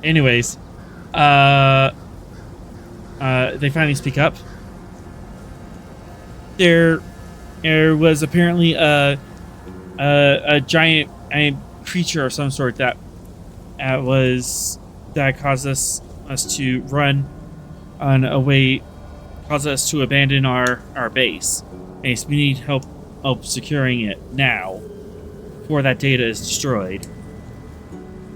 Anyways, they finally speak up. There was apparently a giant creature of some sort that caused us to run on a way, caused us to abandon our base. And so we need help securing it now, before that data is destroyed.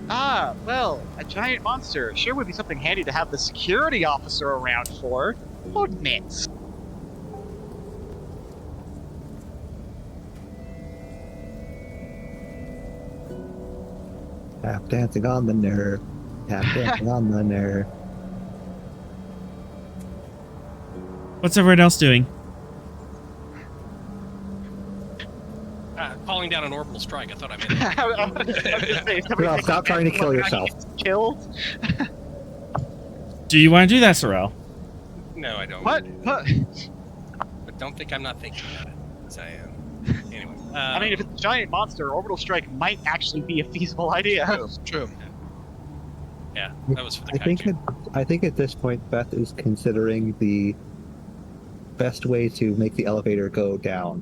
Ah, well, a giant monster sure would be something handy to have the security officer around for, wouldn't it? Tap dancing on the nerve. Tap dancing on the nerve. What's everyone else doing? Calling down an orbital strike. I thought I meant I was gonna say, somebody Well, take stop trying to kill somebody yourself. gets killed? Do you want to do that, Sorrel? No, I don't. What? But don't think I'm not thinking about it, as I am. Anyway. I mean, if it's a giant monster, orbital strike might actually be a feasible idea. True. Yeah, that was for the kaiju. I think at this point Beth is considering the best way to make the elevator go down.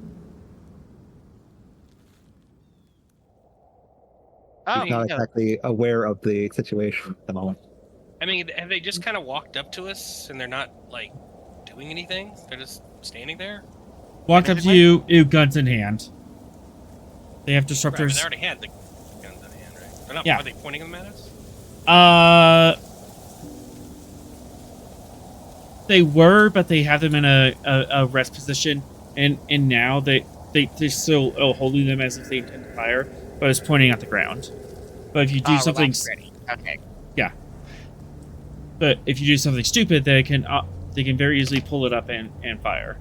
Oh, She's not yeah. exactly aware of the situation at the moment. I mean, have they just kind of walked up to us and they're not, like, doing anything? They're just standing there? Walked up to you, guns in hand. They have Right, but disruptors. they already had the guns in hand, right? They're not, Yeah. Are they pointing them at us? They were, but they have them in a rest position, and now they're still holding them as if they intend to fire, but it's pointing at the ground. But if you do something, ready. Okay. but if you do something stupid, they can very easily pull it up and fire.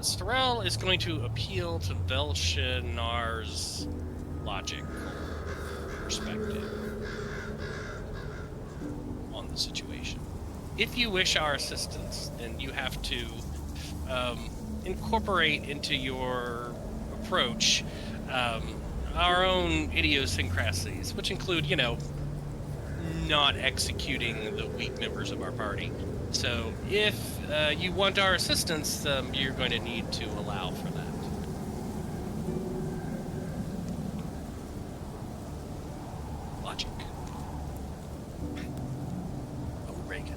Sorrel is going to appeal to Velshinar's logic perspective on the situation. If you wish our assistance, then you have to incorporate into your approach our own idiosyncrasies, which include, not executing the weak members of our party. So if you want our assistance, you're going to need to allow for that. Logic. Oh, Reagan.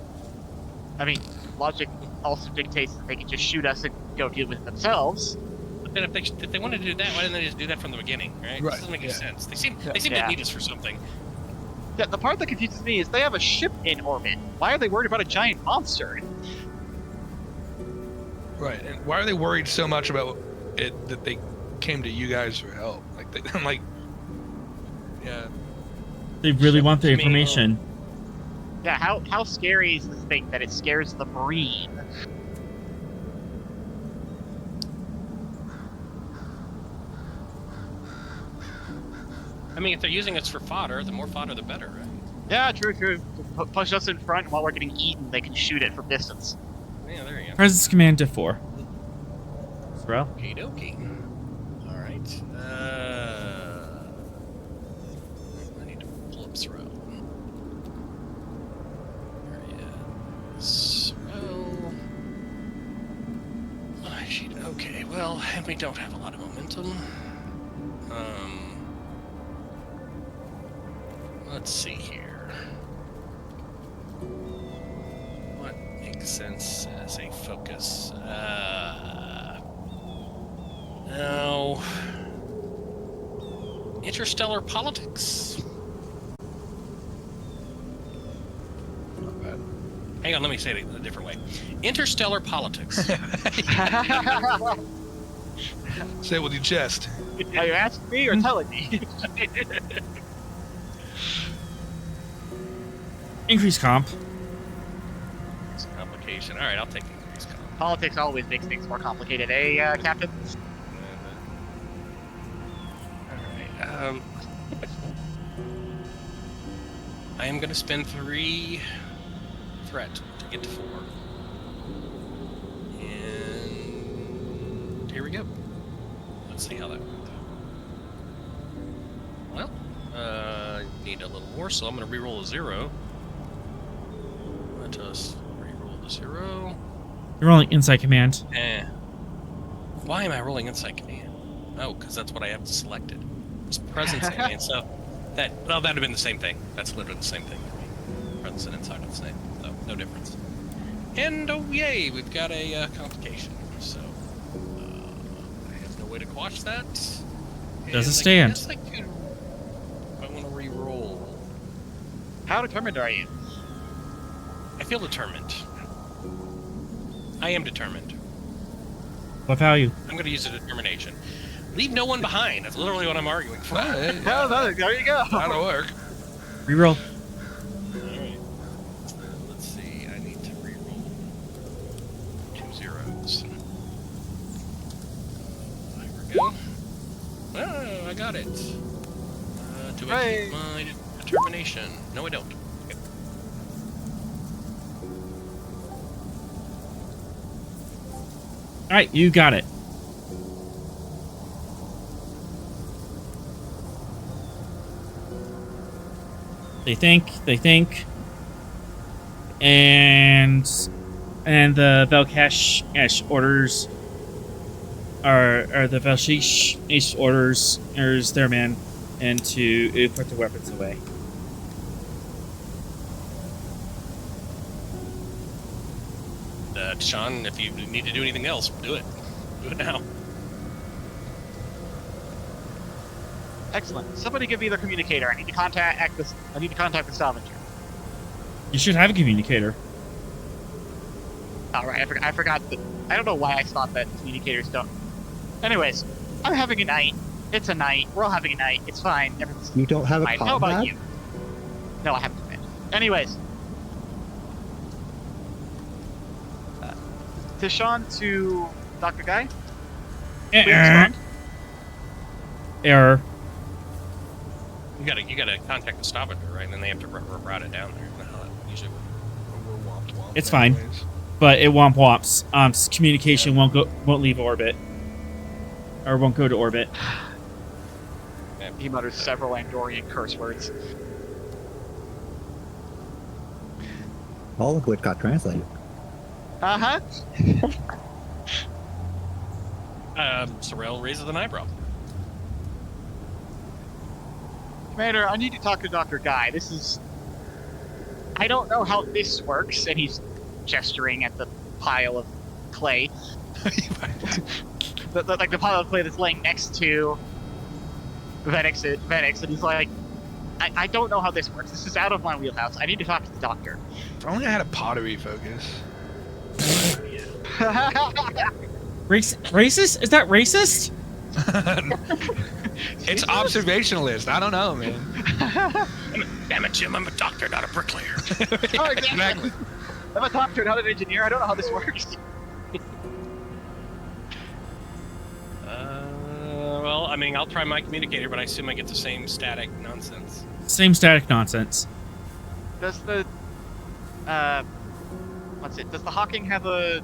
I mean, logic also dictates that they can just shoot us and go deal with it themselves. But then if they wanted to do that, why didn't they just do that from the beginning, right? This doesn't make any sense. They seem to need us for something. Yeah, the part that confuses me is they have a ship in orbit. Why are they worried about a giant monster? Right, and why are they worried so much about it that they came to you guys for help? Yeah. They really want the information. Yeah, how scary is this thing that it scares the Marine? I mean, if they're using us for fodder, the more fodder, the better, right? Yeah, true. Push us in front, and while we're getting eaten, they can shoot it from distance. Yeah, there you go. Presence command to 4. Sorrel? Okie dokie. Alright. I need to pull up Sorrel. There he is. Sorrel. My sheet. Okay, well, and we don't have a lot of momentum. Let's see here. What makes sense as a focus? No. Interstellar politics? Not bad. Hang on, let me say it a different way. Interstellar politics. Say it with your chest. Are you asking me or telling me? Increase comp. It's a complication. Alright, I'll take increased comp. Politics always makes things more complicated, eh, Captain? Alright, I am going to spend 3 threat to get to 4. And here we go. Let's see how that went. Well, need a little more, so I'm going to reroll a 0. Let us reroll the 0. You're rolling inside command. Why am I rolling inside command? Oh, because that's what I have selected. It's presence command, so that would have been the same thing. That's literally the same thing for me. Presence and inside are the same, so no difference. And oh yay, we've got a complication. So I have no way to quash that. Doesn't stand. I guess I could. I want to re-roll. How determined are you? I feel determined. I am determined. What value? I'm going to use a determination. Leave no one behind. That's literally what I'm arguing for. Hey, Oh, there you go. that'll work. Reroll. Alright. Let's see. I need to reroll 2 zeros. There we go. Oh, I got it. Do I Hey. keep my determination? No, I don't. Okay. Alright, you got it. They think, and the Velkash orders are the Velshish orders their man and to put their weapons away. Sean, if you need to do anything else, do it. Do it now. Excellent. Somebody give me the communicator. I need to contact the Stavanger. You should have a communicator. All right, I forgot that. I don't know why I thought that communicators don't. Anyways, I'm having a night. It's a night. We're all having a night. It's fine. Everything's You don't have a fine. pod How about map? you? No, I haven't finished. Anyways, to Sean to Dr. Guy. Please respond. Error. You gotta contact the Stavanger, right? And then they have to route it down there. I don't know how that usually works. womp womp. It's fine. anyways. But it womp womps. Communication won't leave orbit. Or won't go to orbit. He mutters several Andorian curse words. All of which got translated. Uh-huh. Sorrel raises an eyebrow. Commander, I need to talk to Dr. Guy. I don't know how this works, and he's gesturing at the pile of clay. Like the pile of clay that's laying next to Venix, and he's like, I don't know how this works. This is out of my wheelhouse. I need to talk to the doctor. If only I had a pottery focus. Racist? Is that racist? It's observationalist. I don't know, man. Damn it, Jim! I'm a doctor, not a bricklayer. Oh, exactly. I'm a doctor, not an engineer. I don't know how this works. Well, I mean, I'll try my communicator, but I assume I get the same static nonsense. Same static nonsense. Does the Does the Hawking have a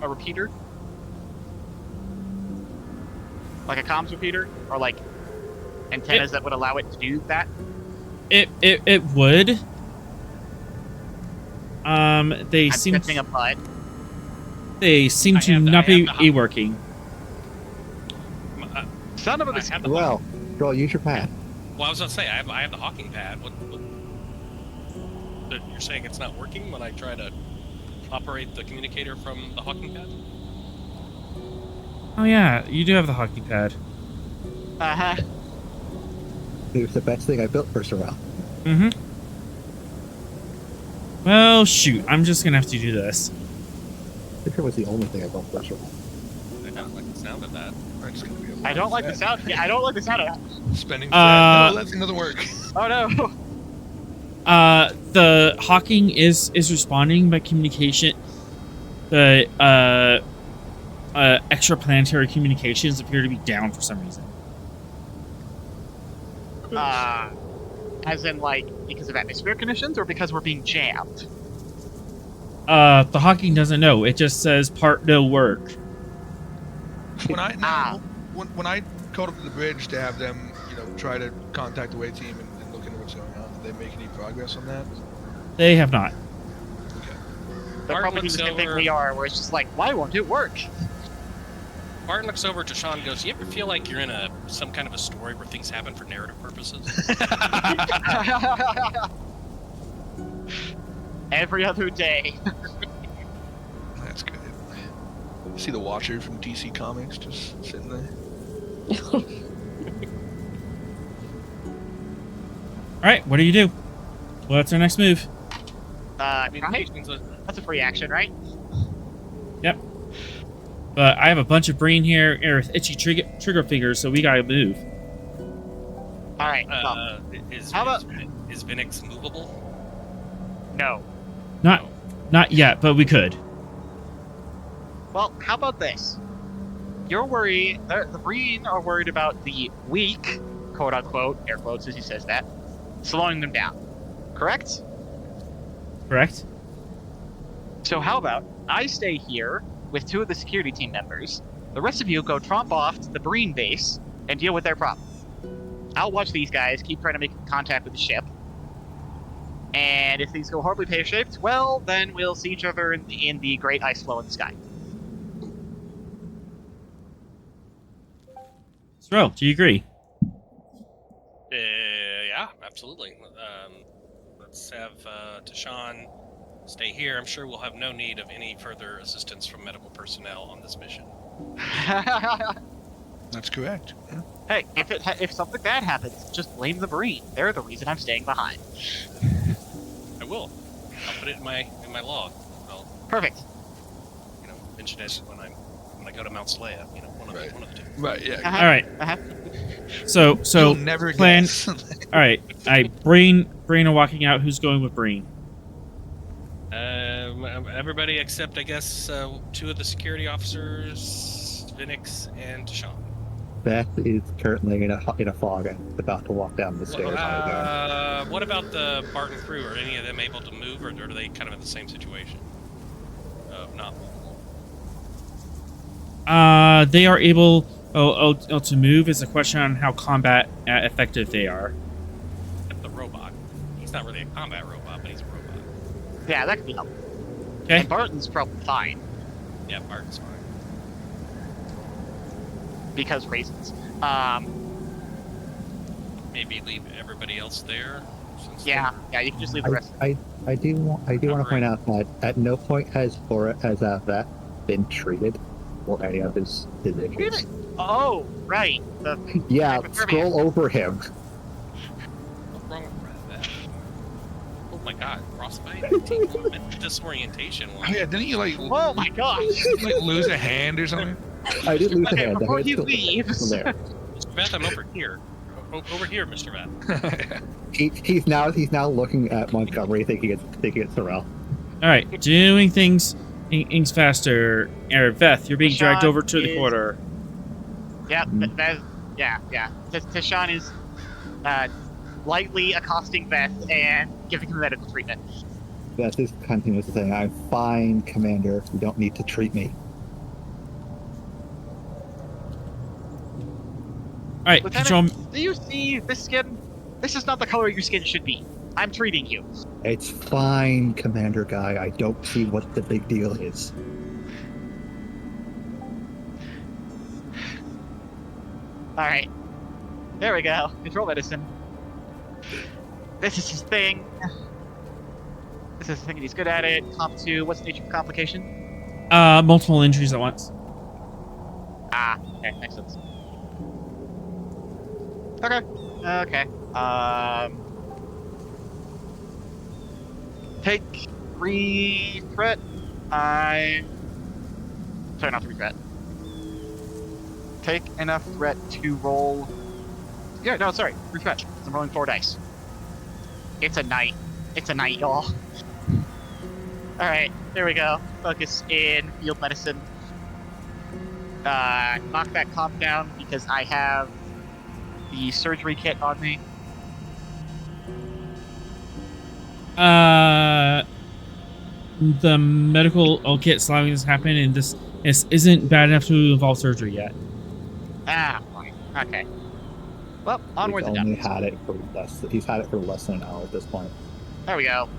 repeater? Like a comms repeater, or like antennas that would allow it to do that? It would. They I'm seem sensing a butt. they seem to not be working. Son of a I have the Well, Joel, use your pad. Well, I was gonna say I have the Hawking pad. What you're saying it's not working when I try to operate the communicator from the Hawking pad? Oh yeah, you do have the hockey pad. Uh-huh. It was the best thing I built for Sorrel. Mm-hmm. Well, shoot, I'm just gonna have to do this. I think it was the only thing I built for Sorrel. I don't like the sound of that. It's gonna be a I don't like the sound. Yeah, I don't like the sound of that. Spending no, that thing doesn't work. Oh no. The Hawking is responding, but communication, the extraplanetary communications appear to be down for some reason. As in, like, because of atmospheric conditions, or because we're being jammed? The Hawking doesn't know. It just says part no work. When I when I called up to the bridge to have them, try to contact the way team and look into what's going on, did they make any progress on that? They have not. They're probably doing the same thing we are, where it's just like, why won't it work? Barton looks over to Sean and goes, "You ever feel like you're in some kind of a story where things happen for narrative purposes?" Every other day. That's good. You see the Watcher from DC Comics just sitting there. Alright, what do you do? What's our next move? That's a free action, right? Yep. But I have a bunch of brain here with itchy trigger fingers, so we gotta move. Alright, Is Vinix movable? No. Not yet, but we could. Well, how about this? You're worried, the Breen are worried about the weak, quote unquote, air quotes as he says that, slowing them down. Correct? Correct? So how about I stay here with 2 of the security team members, the rest of you go tromp off to the Breen base and deal with their problems. I'll watch these guys, keep trying to make contact with the ship, and if things go horribly pear-shaped, well, then we'll see each other in the great ice flow in the sky. Sorrel, do you agree? Yeah, absolutely. Let's have Tashawn stay here. I'm sure we'll have no need of any further assistance from medical personnel on this mission. That's correct. Yeah. Hey, if something bad happens, just blame the Breen. They're the reason I'm staying behind. I will. I'll put it in my log. I'll Perfect. mention it when I go to Mount Slaya. One of the two. Right. Yeah. Uh-huh. All right. Uh-huh. So You'll never plan. guess. All right. Brain are walking out. Who's going with Brain? Everybody except, I guess, 2 of the security officers, Vinix and Tashawn. Beth is currently in a fog and about to walk down the stairs on her own. What about the Barton crew? Are any of them able to move, or are they kind of in the same situation? Not movable. They are able to move. Is a question on how combat effective they are. The robot. He's not really a combat robot, but he's a robot. Yeah, that could be helpful. Okay. And Barton's probably fine. Yeah, Barton's fine. Because reasons. Maybe leave everybody else there. Yeah, you can just leave the rest. I do want to point out that at no point has Beth been treated for any of his issues. Oh, right. Yeah, scroll over him. What's wrong with that? Oh my god, frostbite? Disorientation. Oh yeah, didn't you like? Oh my gosh! Like lose a hand or something? I did lose a hand. Before he leaves. There. Mr. Beth, I'm over here. Over here, Mr. Beth. He's now looking at Montgomery, thinking it's Sorrel. All right, doing things faster. Veth, you're being dragged over to the corner. Yep, yeah. Tashawn is lightly accosting Beth and giving him medical treatment. Beth is continuously saying, "I'm fine, Commander. You don't need to treat me." All right, Lieutenant, do you see this skin? This is not the color your skin should be. I'm treating you. It's fine, Commander Guy. I don't see what the big deal is. All right, there we go. Control medicine. This is his thing. This is the thing, and he's good at it. Comp 2. What's the nature of complication? Multiple injuries at once. Ah, okay, makes sense. Okay. Take 3 threat. Sorry, not 3 threat. Take enough threat to roll. Yeah, no, sorry, 3 threat. I'm rolling 4 dice. It's a night. It's a night, y'all. Alright, there we go. Focus in field medicine. Knock that comp down because I have the surgery kit on me. The medical kit slamming has happened, and this isn't bad enough to involve surgery yet. Ah, fine. Okay. Well, onwards and He's upwards. He's had it for less than an hour at this point. There we go.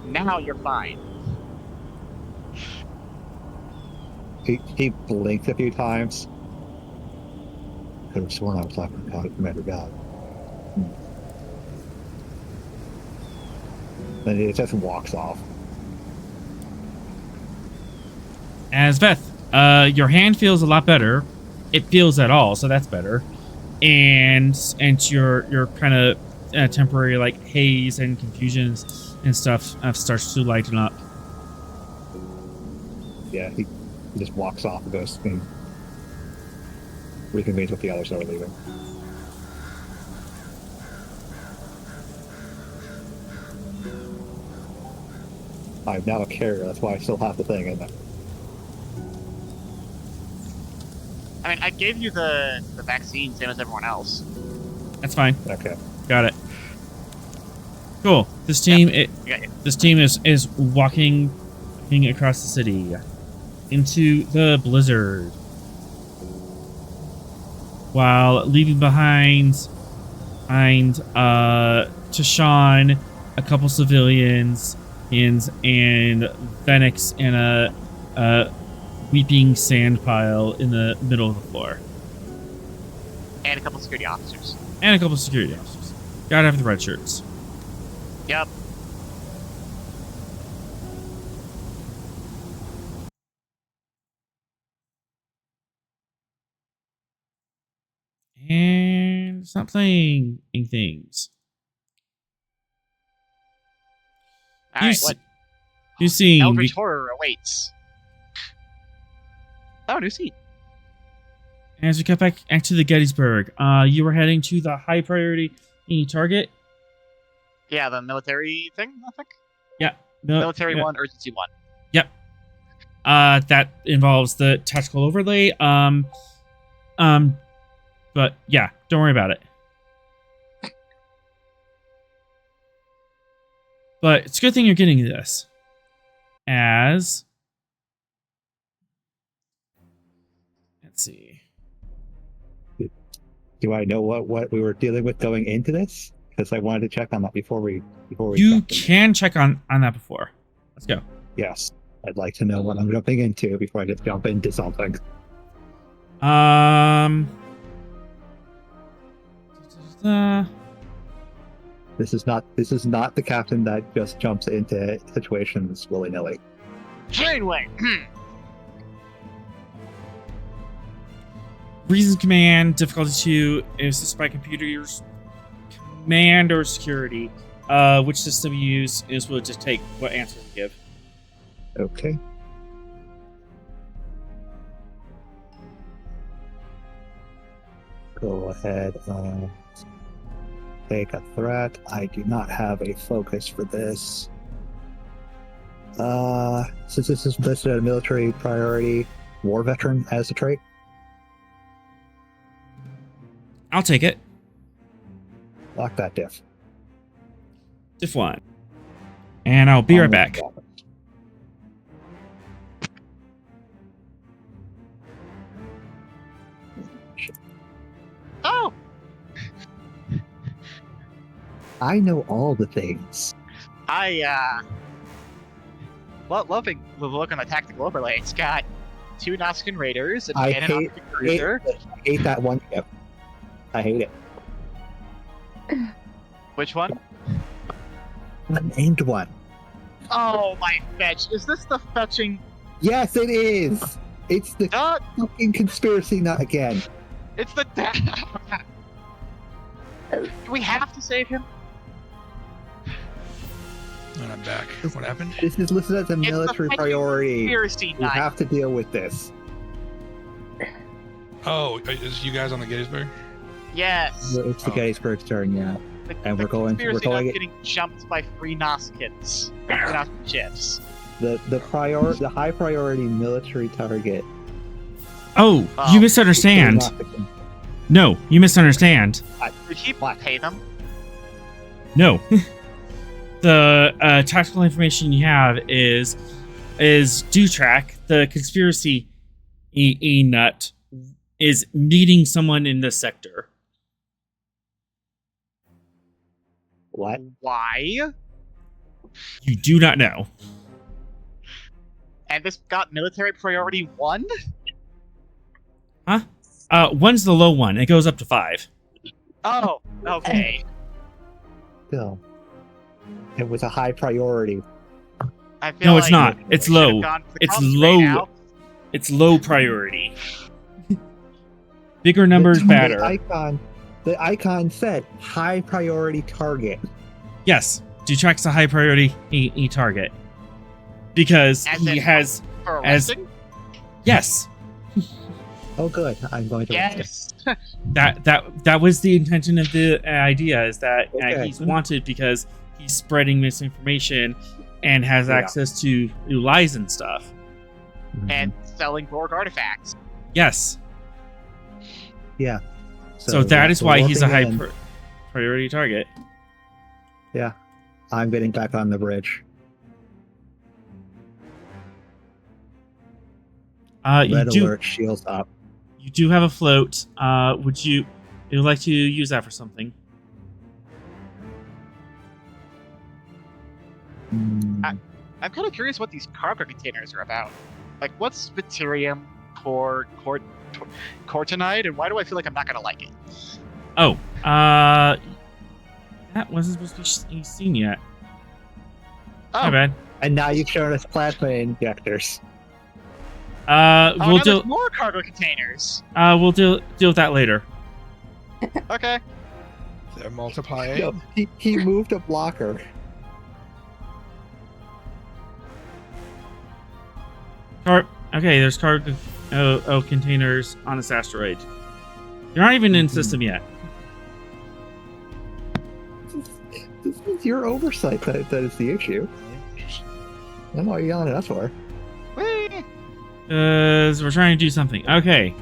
Now you're fine. He blinked a few times. Could have sworn I was talking about Commander God. Then he just walks off. As Veth, your hand feels a lot better. It feels at all, so that's better. And your kind of temporary like haze and confusions and stuff starts to lighten up. Yeah, he just walks off and goes and reconvenes with the others that are leaving. I'm now a carrier, that's why I still have the thing in there. I mean, I gave you the vaccine, same as everyone else. That's fine. Okay. Got it. Cool. This team, this team is walking across the city into the blizzard, while leaving behind Tashawn, a couple civilians, and Phoenix in a weeping sand pile in the middle of the floor. And a couple security officers. Gotta have the red shirts. Yep. And stop playing things. Alright, what? You seen Eldritch horror awaits. Oh, new seat. as we cut back to the Gettysburg, you were heading to the high priority target. Yeah, the military thing, I think? Yeah. Military 1, urgency 1. Yep. That involves the tactical overlay. But yeah, don't worry about it. But it's a good thing you're getting this. As... Let's see. Do I know what we were dealing with going into this? Because I wanted to check on that before we You jumped in. can check on that before. Let's go. Yes. I'd like to know what I'm jumping into before I just jump into something. This is not the captain that just jumps into situations willy-nilly. Trainway. Reasons command, difficulty 2, is this by computer's command or security? Which system you use is will just take what answer you give. Okay. Go ahead and take a threat. I do not have a focus for this. Since this is listed as a military priority, war veteran as a trait. I'll take it. Lock that diff. Diff 1. And I'll be right back. Oh! I know all the things. Loving the look on the tactical overlay. It's got 2 Nausicaan Raiders, a I cannon on the cruiser. I hate that one ship. I hate it. Which one? Unnamed one. Oh, my fetch. Is this the fetching? Yes, it is. It's the fucking conspiracy nut again. It's the... Do we have to save him? And I'm back. What happened? This is listed as a military priority. Conspiracy We nut. have to deal with this. Oh, is you guys on the Gettysburg? Yes. It's the Gettysburg turn, yeah. And we're going getting jumped by 3 Nausicaans. Nausicaan ships. The high priority military target. Oh, you misunderstand. No, you misunderstand. Did he pay them? No. The tactical information you have is Dutrak, the conspiracy nut, is meeting someone in this sector. What? Why? You do not know. And this got military priority 1? Huh? 1's the low one. It goes up to 5. Oh, okay. Still. It was a high priority. I feel No, it's like not. It's we should've low. gone for the It's comms low. right now. It's low priority. Bigger numbers, better. The icon said high priority target. Yes, Dutrak's a high priority target because As he in, has For as arresting? yes. Oh, good. I'm going to. Yes. That was the intention of the idea, is that Okay. he's wanted because he's spreading misinformation and has access to lies and stuff. And selling Borg artifacts. Yes. Yeah. So that is why he's a high looking in. priority target. Yeah. I'm getting back on the bridge. You Red do alert, shields up. you do have a float. Would you like to use that for something? Mm, I'm kind of curious what these cargo containers are about. Like, what's Spitterium, Cortonite, and why do I feel like I'm not gonna like it? Oh, that wasn't supposed to be seen yet. My Oh, bad. And now you've shown us plasma injectors. oh We'll no, do there's more cargo containers. we'll deal with that later. Okay. They're multiplying. Yo, he moved a blocker. Okay, there's cargo containers on this asteroid. You're not even in system yet. This is your oversight that is the issue. I don't know what you're yelling at us for. Whee! So we're trying to do something. Okay.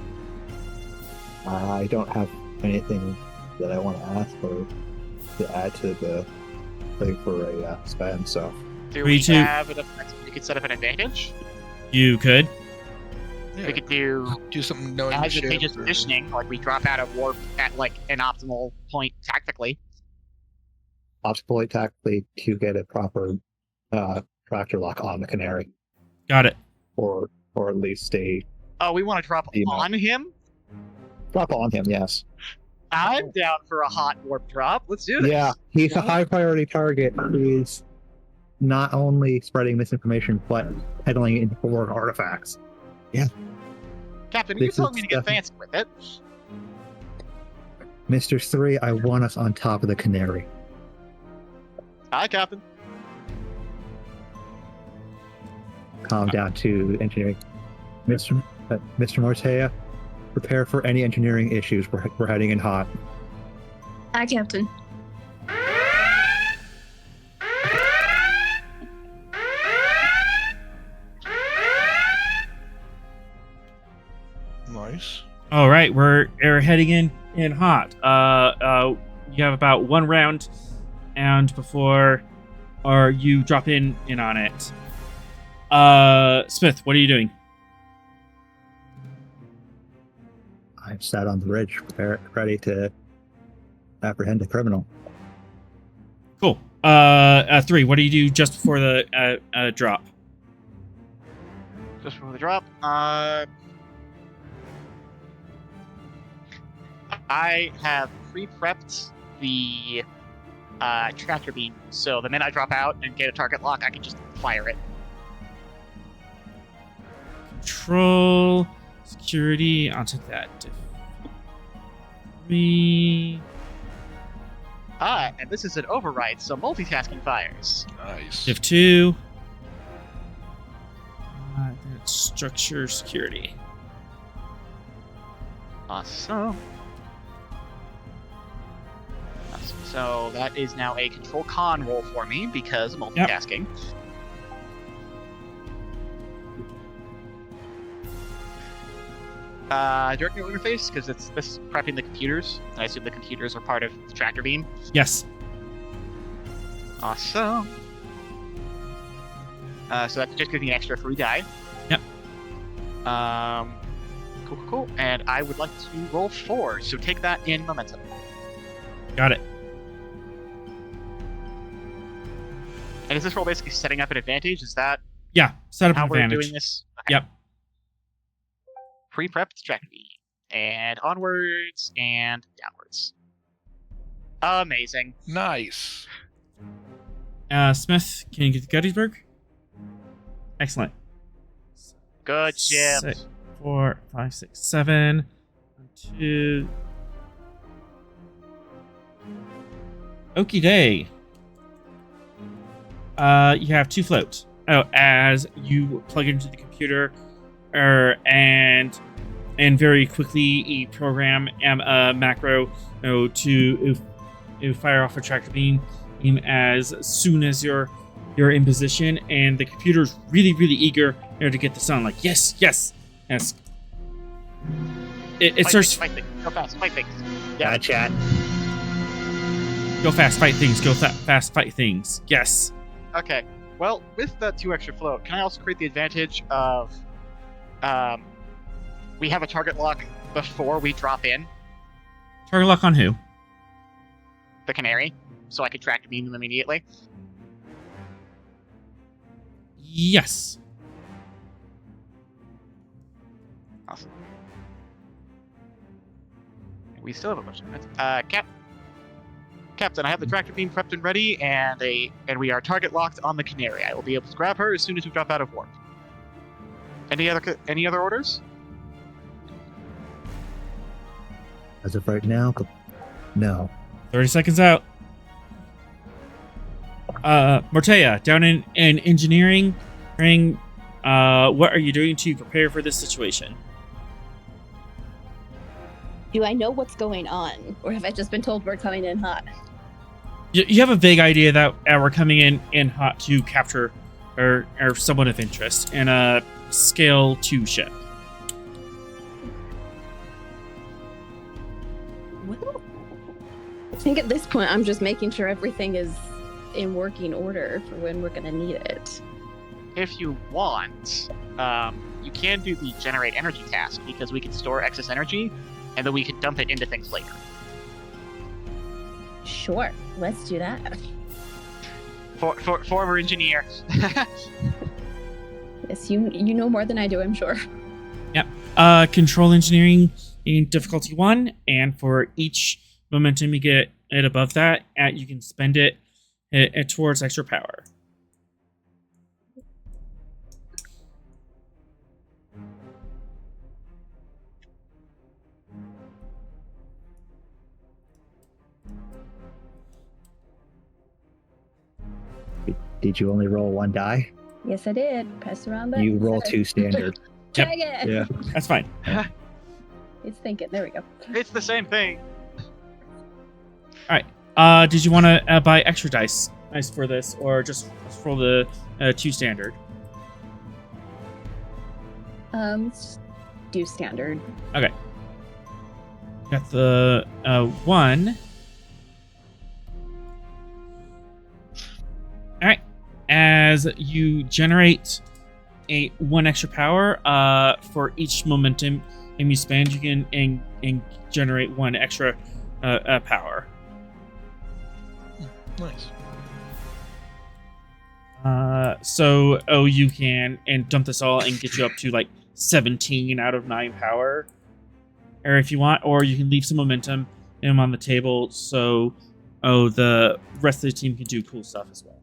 I don't have anything that I want to ask or to add to the thing for a spam, so. Do Me we too. have enough? We could set up an advantage. You could. Yeah, We could do something knowing the ship. advantageous positioning, like we drop out of warp at like an optimal point tactically. Optimal tactically to get a proper tractor lock on the Canary, Got it. or at least a Oh, we want to drop Emo. on him? drop on him. Yes. I'm down for a hot warp drop. Let's do this. Yeah, he's a high priority target. He's not only spreading misinformation but peddling it into foreign artifacts. Captain, you're This telling is me to get fancy with it. Mr. 3, I want us on top of the Canary. Hi, Captain. Calm down to engineering. Mr. Mortea, prepare for any engineering issues. We're heading in hot. Hi, Captain. Nice. All right, we're heading in hot. You have about 1 round, and before, or you drop in on it. Smith, what are you doing? I'm sat on the bridge, ready to apprehend a criminal. Cool. 3. What do you do just before the drop? Just before the drop. I have pre-prepped the tractor beam, so the minute I drop out and get a target lock, I can just fire it. Control, security. I'll take that. 3. And this is an override, so multitasking fires. Nice. Div 2. That's structure security. Awesome. So that is now a control con roll for me because multitasking. Direct neural interface, because this is prepping the computers. I assume the computers are part of the tractor beam. Yes. Awesome. So that just gives me an extra free die. Yep. Cool. And I would like to roll 4, so take that in momentum. Got it. And is this roll basically setting up an advantage? Is that Yeah. Set up how an we're advantage. doing this? Okay. Yep. Pre-prepped tractor beam. And onwards and downwards. Amazing. Nice. Smith, can you get to Gettysburg? Excellent. Good ship. 6, 4, 5, 6, 7. 1, 2. Okie day. You have 2 floats. Oh, as you plug into the computer, and very quickly you program a macro to fire off a tractor beam as soon as you're in position, and the computer's really eager to get this on. Like yes. It starts. Fight things. Go fast. Fight things. Yeah, chat. Go fast, fight things. Go fast, fight things. Yes. Okay. Well, with that 2 extra float, can I also create the advantage of we have a target lock before we drop in Target lock on who? the Canary, so I could tractor beam them immediately? Yes. Awesome. We still have a bunch of minutes. Captain, I have the tractor beam prepped and ready, and we are target locked on the Canary. I will be able to grab her as soon as we drop out of warp. Any other orders? As of right now, no. 30 seconds out. Mortea, down in engineering, what are you doing to prepare for this situation? Do I know what's going on, or have I just been told we're coming in hot? You have a vague idea that we're coming in hot to capture or someone of interest in a scale 2 ship. Well, I think at this point I'm just making sure everything is in working order for when we're going to need it. If you want, you can do the generate energy task because we can store excess energy and then we can dump it into things later. Sure, let's do that. Former engineer. Yes, you know more than I do, I'm sure. Yep. Control engineering in difficulty 1, and for each momentum you get it above that, you can spend it towards extra power. Did you only roll 1 die? Yes, I did. Press around that. You roll 2 standard. Try again. Yeah. That's fine. It's thinking. There we go. It's the same thing. Did you want to buy extra dice for this, or just roll the 2 standard? Let's do standard. Okay. Got the 1. All right. As you generate 1 extra power, for each momentum you spend, you can and generate 1 extra power. Nice. So you can and dump this all and get you up to like 17 out of 9 power, or if you want, or you can leave some momentum on the table so the rest of the team can do cool stuff as well.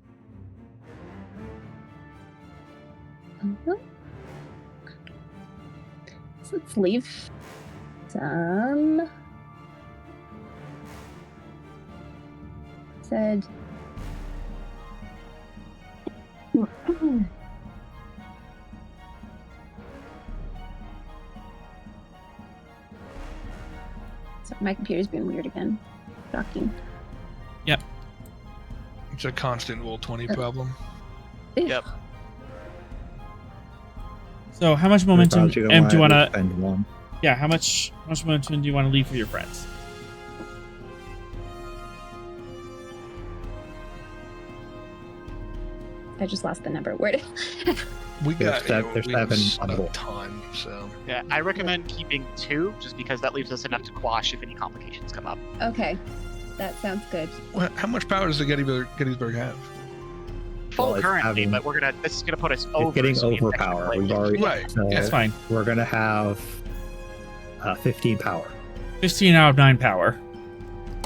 So let's leave some. Said. So my computer's being weird again. Shocking. Yep. It's a constant roll 20 problem. Yep. So how much momentum do you want to spend 1? Yeah, how much momentum do you want to leave for your friends? I just lost the number. Where did We got There's we 7 have on the a roll. ton, so Yeah, I recommend keeping 2 just because that leaves us enough to quash if any complications come up. Okay, that sounds good. Well, how much power does the Gettysburg have? Full Well, it's currently, having- but this is gonna put us It's over. getting so we have extra overpower. play. We've already. Right, So That's fine. We're gonna have 15 power. 15 out of 9 power.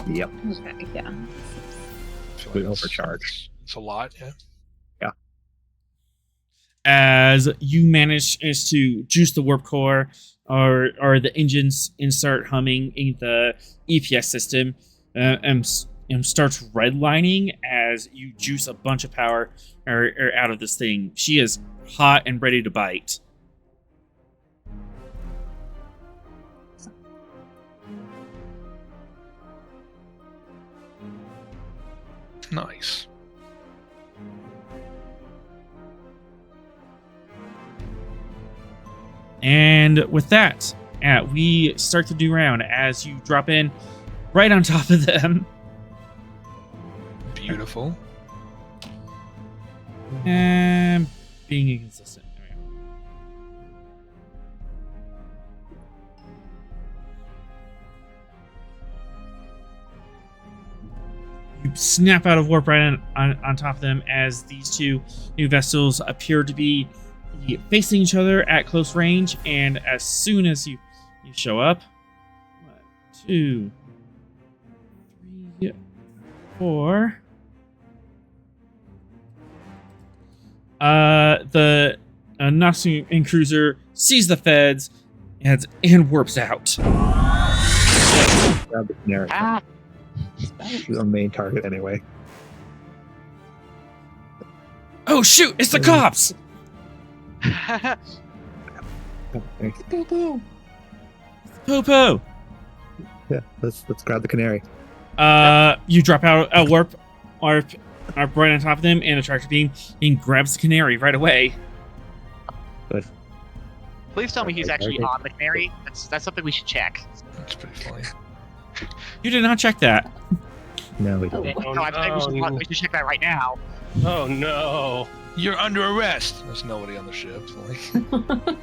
Yep. Okay, yeah. I feel We it's- overcharge. It's a lot, yeah. As you manage to juice the warp core or the engines and start humming in the EPS system, and starts redlining as you juice a bunch of power or out of this thing. She is hot and ready to bite. Nice. And with that, we start the new round as you drop in right on top of them. Beautiful. And being inconsistent. There we go. You snap out of warp right on top of them as these 2 new vessels appear to be facing each other at close range, and as soon as you show up, 1, 2, 3, 4. The Nazi cruiser sees the feds and warps out. Grab the canary. Ah, She's our main target anyway. Oh shoot! It's the cops. Popo. Yeah, let's grab the canary. You drop out a warp right on top of them, and the tractor beam and grabs the canary right away. Good. Please tell me he's actually on the canary. That's something we should check. That's pretty funny. You did not check that. No, we don't. Oh. No, I'm saying we should check that right now. Oh no. You're under arrest. There's nobody on the ship. Like,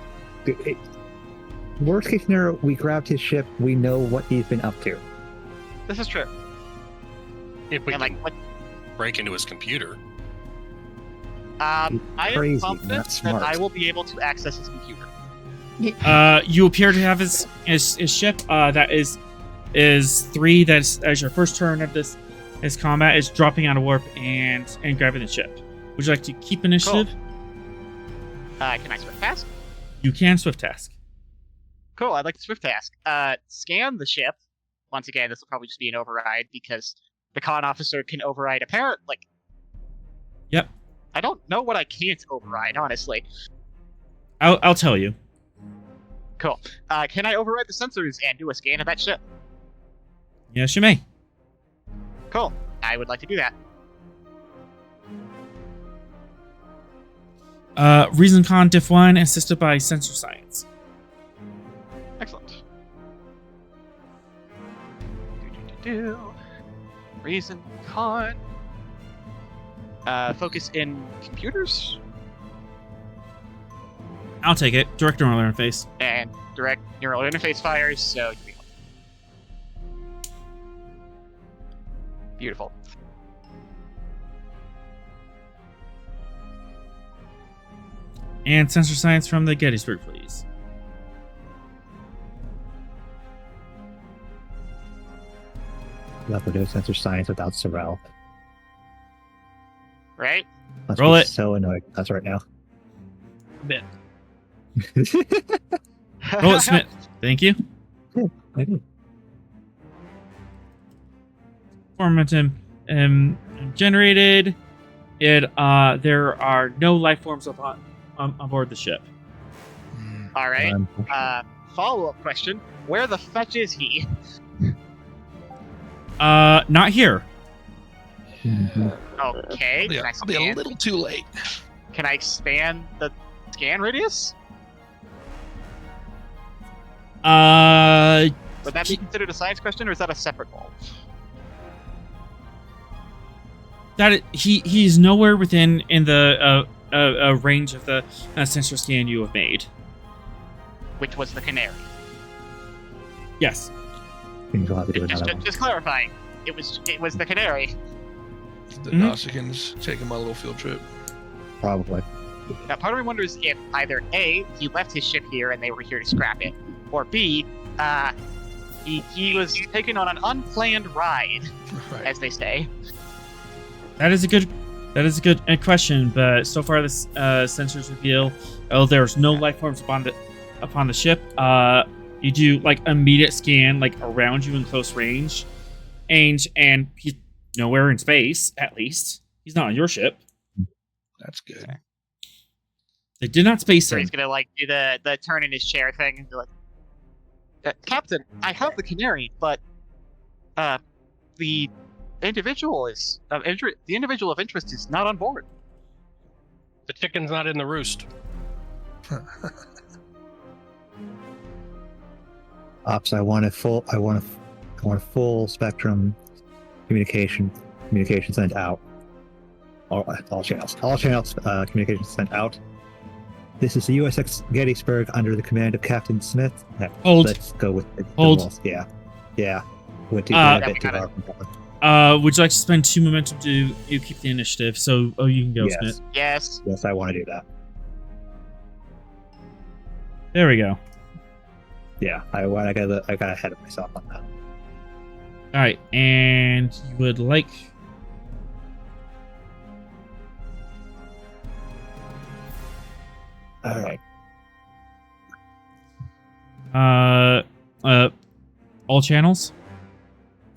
Hey, worst case scenario, we grabbed his ship. We know what he's been up to. This is true. If we And can like, what? break into his computer. I crazy, am confident not that smart. I will be able to access his computer. You appear to have his ship. That is 3. That's as your first turn of this combat is dropping out of warp and grabbing the ship. Would you like to keep initiative? Can I swift task? You can swift task. Cool, I'd like to swift task. Scan the ship. Once again, this will probably just be an override because the con officer can override apparent. Like, Yep. I don't know what I can't override, honestly. I'll tell you. Cool. Can I override the sensors and do a scan of that ship? Yes, you may. Cool. I would like to do that. Reason con diff 1 assisted by sensor science. Excellent. Reason con. Focus in computers I'll take it. Direct neural interface. and direct neural interface fires. So beautiful. And sensor science from the Gettysburg, please. Love to do sensor science without Sorrel. Right? Must Roll be it. so annoyed with us right now. Bit. Roll it, Smith. Thank you. I do. Momentum generated. There are no life forms on board the ship. All right. Um, Follow-up question: where the fetch is he? Not here. mhm. Okay. yeah, I'll be a little too late. Can I expand the scan radius? Would that be considered a science question, or is that a separate goal? He's nowhere within the range of the sensor scan you have made. Which was the canary? Yes. Things we'll have to do another one. Just clarifying. It was the canary. The Mhm. Nausicaans taking my little field trip. Probably. Now, part of me wonders if either A, he left his ship here and they were here to scrap it, or B, he was taken on an unplanned ride, Right. as they say. That is a good question, but so far this sensors reveal there's no life forms upon the ship. You do like immediate scan like around you in close range, and he's nowhere in space. At least he's not on your ship. That's good. Okay. They did not space So him. he's gonna like do the turn in his chair thing and be like, Captain, I have the canary, but the individual of interest is not on board. The chicken's not in the roost. Ops, I want a full spectrum communication sent out. All channels. Communication sent out. This is the USS Gettysburg under the command of Captain Smith. Hold. Let's go with the Hold. walls. Yeah. Went too Yeah, a bit we too got hard. Would you like to spend 2 momentum to you keep the initiative? So you can go, Yes. Smith. Yes. Yes, I want to do that. There we go. Yeah, I got ahead of myself on that. All right, and you would like. All right. All channels.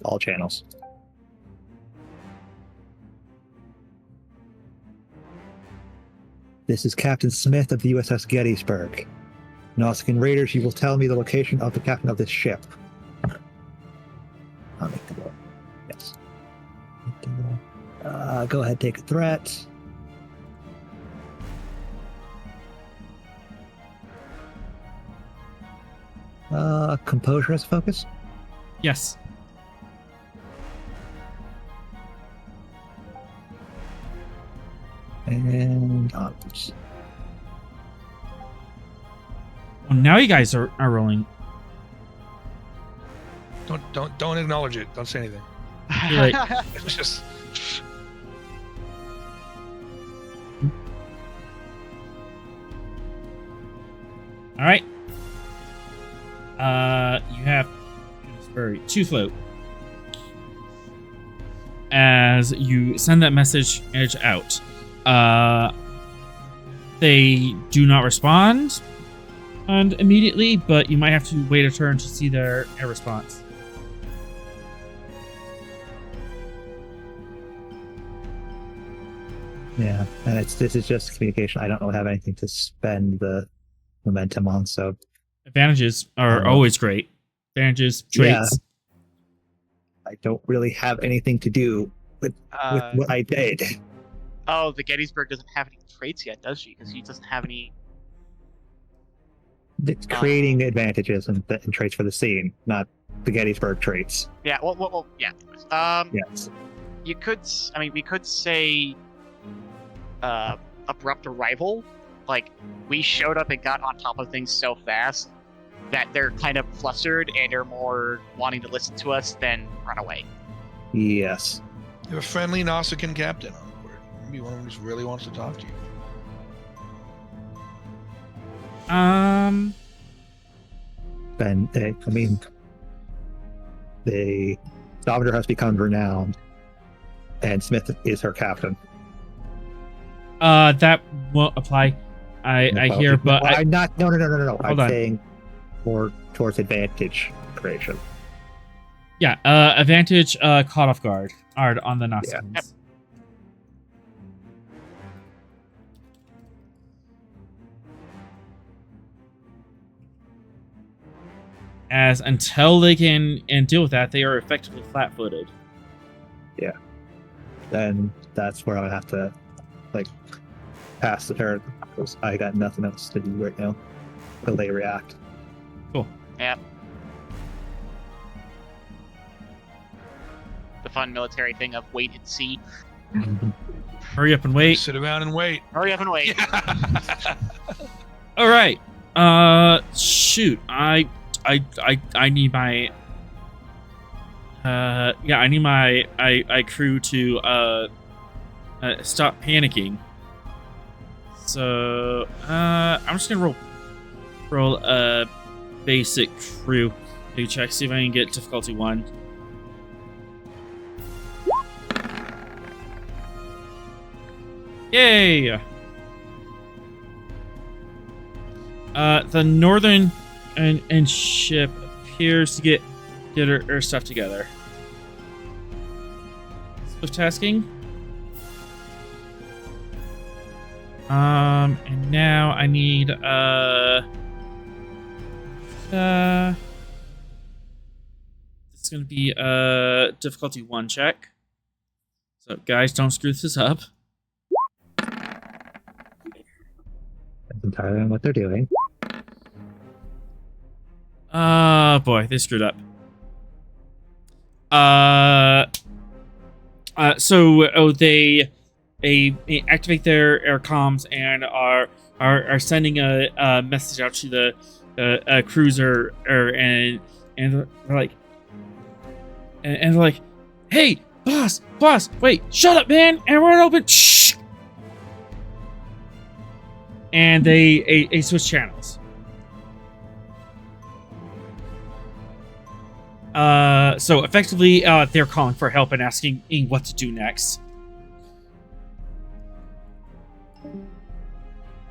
All channels. This is Captain Smith of the USS Gettysburg. Nausicaan Raiders, you will tell me the location of the captain of this ship. I'll make the roll. Yes. Go ahead, take a threat. Composure as a focus? Yes. rounds. Well, now you guys are rolling. Don't acknowledge it. Don't say anything. Too late. It's just All right. You have 2 float. As you send that message out, they do not respond and immediately, but you might have to wait a turn to see their response. Yeah, and this is just communication. I don't have anything to spend the momentum on, so Advantages are always great. Advantages, traits. I don't really have anything to do with what I did. Oh, the Gettysburg doesn't have any traits yet, does she? Because she doesn't have any. It's creating advantages and traits for the scene, not the Gettysburg traits. Yeah. Well. Yeah. Yes. You could. I mean, we could say. Abrupt arrival. Like, we showed up and got on top of things so fast that they're kind of flustered and are more wanting to listen to us than run away. Yes. you have a friendly Nausicaan captain on board. Maybe one of them just really wants to talk to you. And I mean, the Stavanger has become renowned, and Smith is her captain. That won't apply. I hear, but I'm not. No. I'm on. saying more towards advantage creation. Yeah, advantage caught off guard on the Nausicans. Yep. As until they can deal with that, they are effectively flat-footed. Yeah. Then that's where I have to pass the turn, because I got nothing else to do right now until they react. Cool. Yep. The fun military thing of wait and see. Hurry up and wait. Sit around and wait. Hurry up and wait. All right. Shoot. I need my. I need my crew to stop panicking. So I'm just gonna roll a basic crew check, see if I can get difficulty 1. Yay! The northern and ship appears to get her stuff together. Swift tasking. And now I need it's gonna be a difficulty 1 check. So guys, don't screw this up. That's entirely on what they're doing. Boy, they screwed up. They activate their air comms and are sending a message out to the cruiser, and they're like, and they're like, hey, boss, wait, shut up, man, and we're open. Shh. And they switch channels. So effectively, they're calling for help and asking what to do next.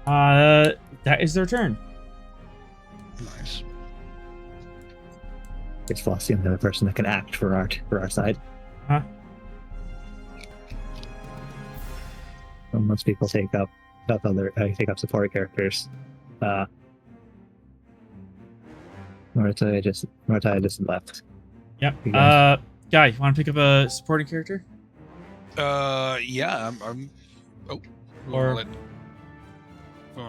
That is their turn. Nice. It's Flossie, the other person that can act for our side. Huh? Well, most people take up support characters. Mortai just left. Yep. You guys- Guy, you want to pick up a supporting character? Yeah, I'm. Oh, Or- let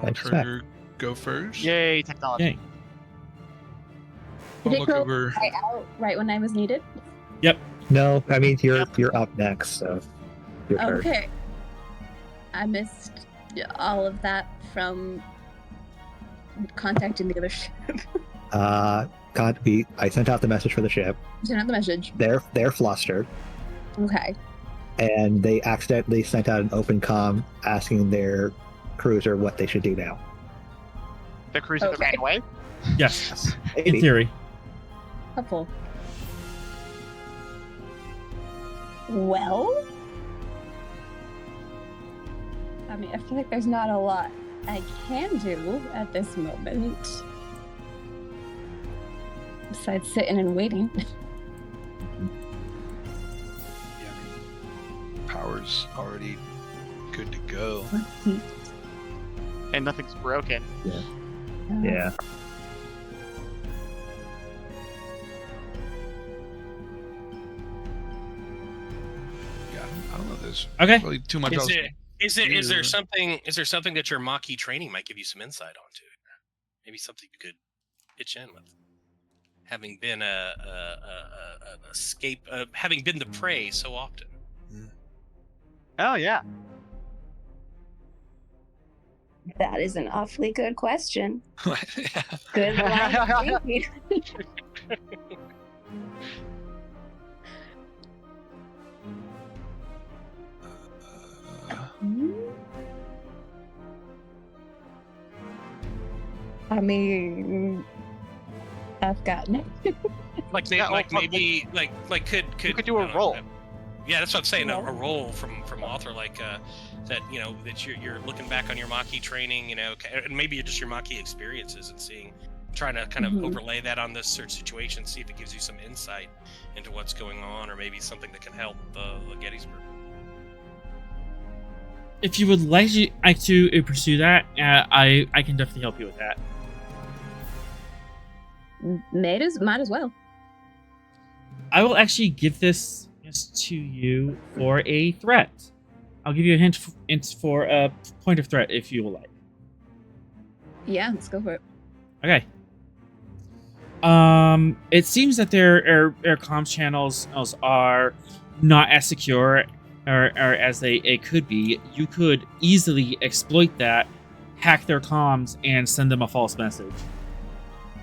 That's Trigger go first. Yay, technology. Yay. I'll Did it look go over. right out right when I was needed? No, I mean you're up next, so your turn. Okay. I missed all of that from contacting the other ship. I sent out the message for the ship. Send out the message. They're flustered, Okay. and they accidentally sent out an open comm asking their cruiser what they should do now. The cruiser that ran away? Yes. Maybe. In theory. Helpful. Well, I mean, I feel like there's not a lot I can do at this moment. Besides sitting and waiting. Power's already good to go. And nothing's broken. Yeah. Yeah, I don't know. There's Okay. really too much else. Is there something that your Maquis training might give you some insight onto? Maybe something you could pitch in with, having been having been the prey so often. Oh yeah. That is an awfully good question. Yeah. Good line of thinking. I mean, I've gotten it. Maybe could you could do a roll. Yeah, that's what I'm saying. A role from author that that you're looking back on your Maquis training, and maybe just your Maquis experiences and trying to kind of overlay that on this search situation, see if it gives you some insight into what's going on, or maybe something that can help the Gettysburg. If you would like to pursue that, I can definitely help you with that. Might as well. I will actually give this to you for a threat. I'll give you a hint for a point of threat if you will like. Yeah, let's go for it. Okay. It seems that their comms channels are not as secure or as they could be. You could easily exploit that, hack their comms, and send them a false message,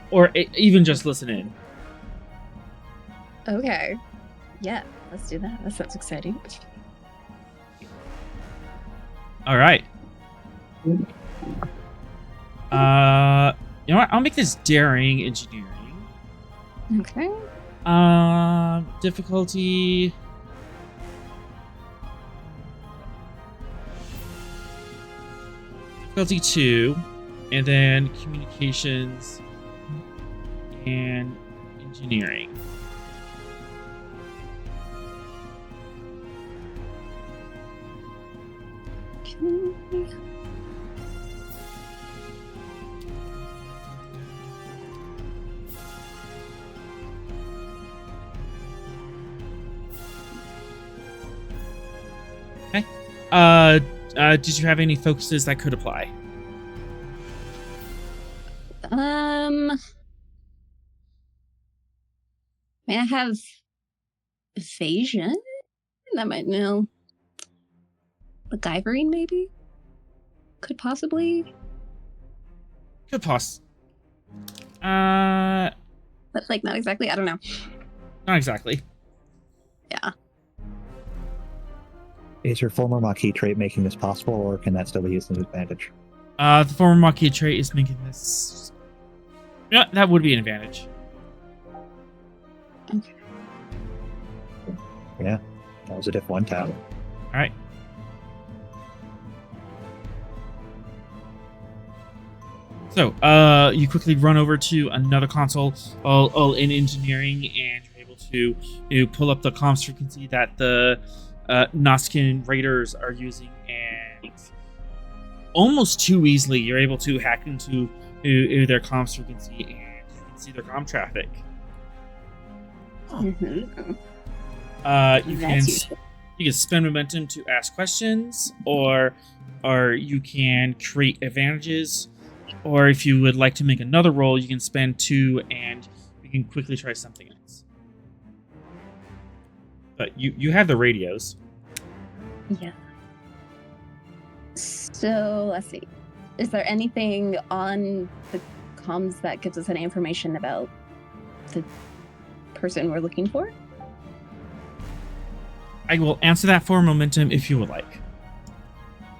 or even just listen in. Okay. Yeah, let's do that. That sounds exciting. All right. You know what? I'll make this daring engineering. Okay. Difficulty. Difficulty 2, and then communications and engineering. Okay. Did you have any focuses that could apply? I have evasion. That might know. MacGyvering, maybe? Could possibly. But But not exactly. I don't know. not exactly. Yeah. Is your former Maquis trait making this possible, or can that still be used as an advantage? The former Maquis trait is making this. Yeah, that would be an advantage. Okay. Yeah, that was a diff 1 tab. All right. So, you quickly run over to another console, all in engineering, and you're able to pull up the comms frequency that the Noskin Raiders are using, and almost too easily, you're able to hack into their comms frequency, and you can see their comm traffic. Mm-hmm. You can spend momentum to ask questions, or you can create advantages. Or if you would like to make another roll, you can spend 2 and you can quickly try something else. But you have the radios. Yeah. So let's see. Is there anything on the comms that gives us any information about the person we're looking for? I will answer that for momentum if you would like.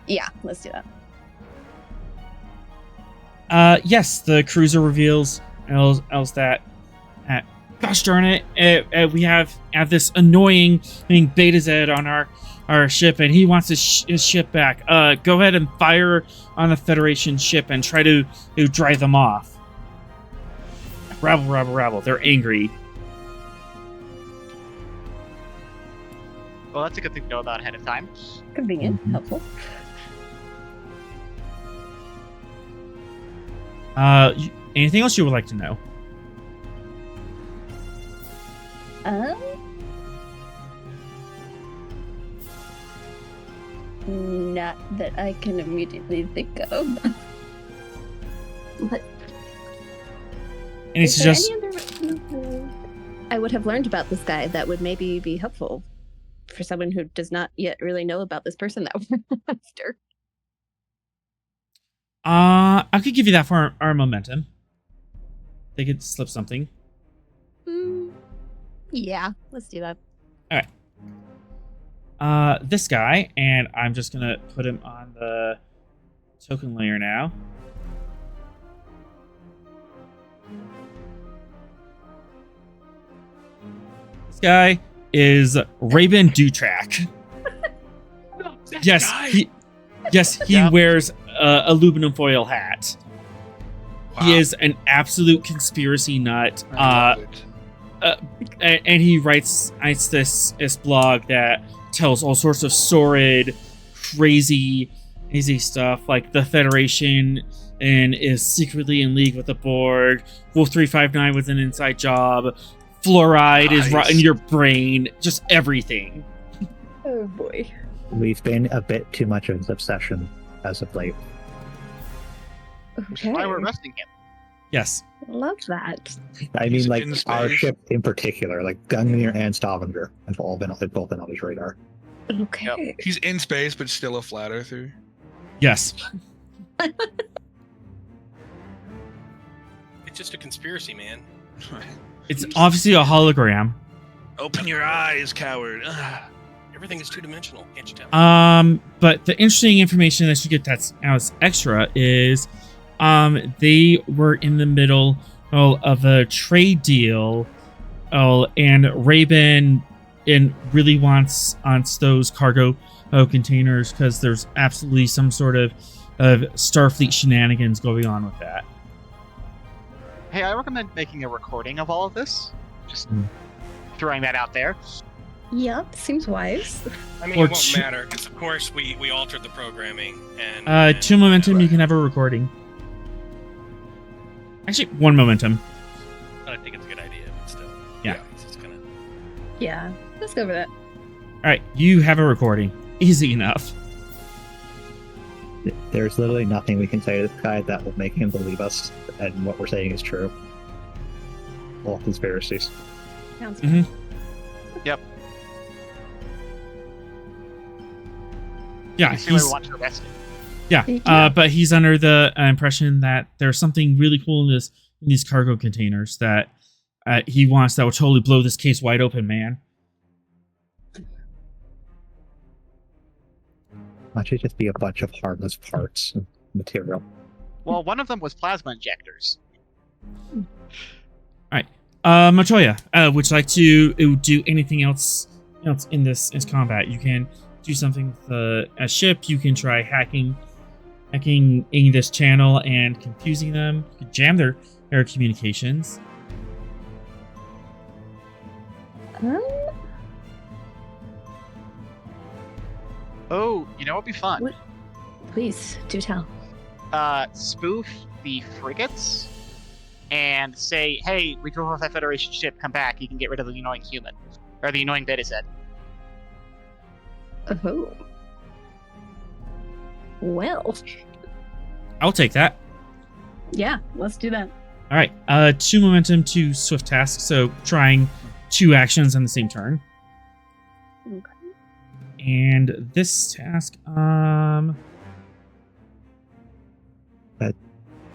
Yeah, let's do that. Yes, the cruiser reveals else that. Gosh darn it! We have this annoying thing, Beta Z, on our ship, and he wants his ship back. Go ahead and fire on the Federation ship and try to drive them off. Rabble! They're angry. Well, that's a good thing to know about ahead of time. Convenient, helpful. Anything else you would like to know? Not that I can immediately think of. But Any is there suggestions? any other I would have learned about this guy that would maybe be helpful for someone who does not yet really know about this person that we're after? I could give you that for our momentum. They could slip something. Yeah, let's do that. This guy, and I'm just gonna put him on the token layer now. This guy is Rabin Dutrak. He wears a aluminum foil hat. Wow. He is an absolute conspiracy nut. I love it. And he writes this blog that tells all sorts of sordid, crazy stuff, like the Federation and is secretly in league with the Borg. Wolf 359 with an inside job. Fluoride is rotting your brain. Just everything. Oh boy. We've been a bit too much of his obsession as of late. Which is why we're arresting him. Yes. Love that. I mean, He's like, in our space. ship in particular, like Gungnir and Stavanger, have both been on his radar. Okay. He's in space, but still a flat earther. Yes. It's just a conspiracy, man. It's obviously a hologram. Open your eyes, coward. Everything is two-dimensional, can't you tell? But the interesting information that you get that's extra is they were in the middle of a trade deal, and Rabin really wants those cargo containers because there's absolutely some sort of Starfleet shenanigans going on with that. Hey, I recommend making a recording of all of this. Just throwing that out there. Yep, seems wise. I mean, Or it won't ch- matter, because of course we altered the programming, and... Two momentum, you can have a recording. Actually, one momentum. I think it's a good idea, but still. Yeah. It's just gonna... Yeah, let's go for that. Alright, you have a recording. Easy enough. There's literally nothing we can say to this guy that will make him believe us and what we're saying is true. All conspiracies. Sounds Mhm. Yep. Yeah, You see why we he's... want to arrest him. Yeah, but he's under the impression that there's something really cool in these cargo containers that he wants that will totally blow this case wide open, man. Why don't you just be a bunch of harmless parts and material? Well, one of them was plasma injectors. Matoya, would you like to do anything else in this combat? You can do something with a ship. You can try hacking in this channel and confusing them. You can jam their communications. Oh, you know what'd be fun? What? Please, do tell. Spoof the frigates and say, hey, we drove off that Federation ship, come back, you can get rid of the annoying human. Or the annoying Beta Z. Oh. Well. I'll take that. Yeah, let's do that. All right. 2 momentum, 2 swift tasks. So trying 2 actions on the same turn. Okay. And this task,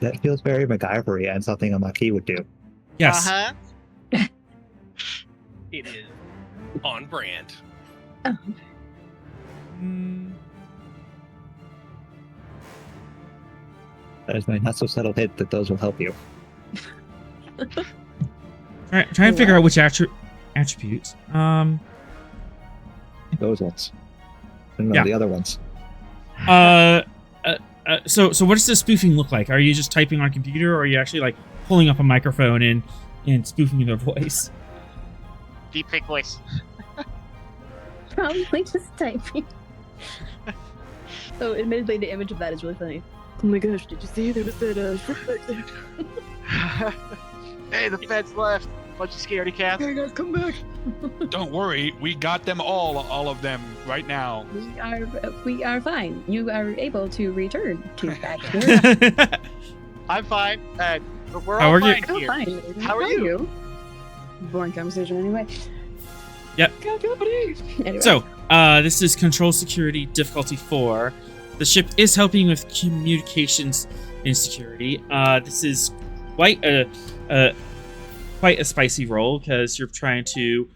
That feels very MacGyver-y and something a Maquis would do. Yes. Uh-huh. It is on brand. Mm, That is my not so subtle hint that those will help you. try and figure out which attributes. Those ones. No, Yeah. the other ones. So what does the spoofing look like? Are you just typing on a computer, or are you actually like pulling up a microphone and spoofing their voice? Deep fake voice. Probably just typing. Oh, admittedly, the image of that is really funny. Oh my gosh, did you see there was that ship back there? Hey, the feds left. Bunch of scaredy cats. Hey guys, come back. Don't worry, we got them all of them right now. We are fine. You are able to return to back here. I'm fine. We're How all are you? fine Oh, here. fine. How are you? Boring conversation anyway. Yep. Company. Anyway. So, this is Control Security Difficulty 4. The ship is helping with communications insecurity. This is quite a spicy role because you're trying to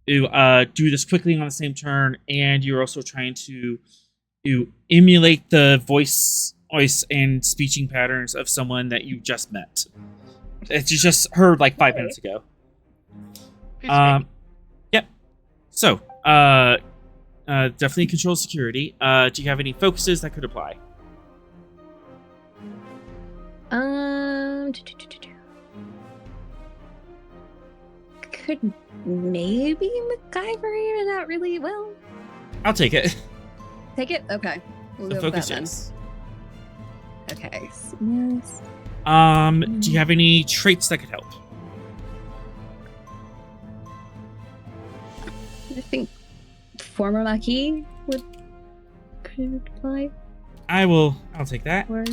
do this quickly on the same turn, and you're also trying to emulate the voice and speeching patterns of someone that you just met. That you just heard like 5 minutes ago. Yep. So, definitely control security. Do you have any focuses that could apply? Could maybe MacGyver, but not really. Well, I'll take it. take it. Okay. We'll The go with focus, that then. yes. Okay. Yes. Do you have any traits that could help? I think former Maquis could apply. I'll take that. Or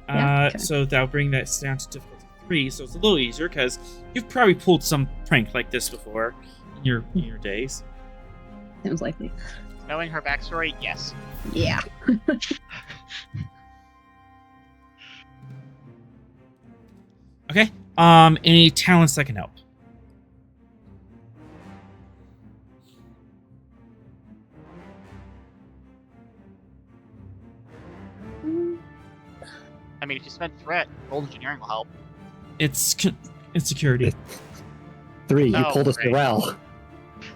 Yeah, okay. So that'll bring that down to difficulty 3, so it's a little easier because you've probably pulled some prank like this before in your days. sounds likely. Knowing her backstory, yes. Yeah. Okay. Any talents that can help? I mean, if you spend threat, old engineering will help. It's security. 3, you Oh, pulled a great. Sorrel.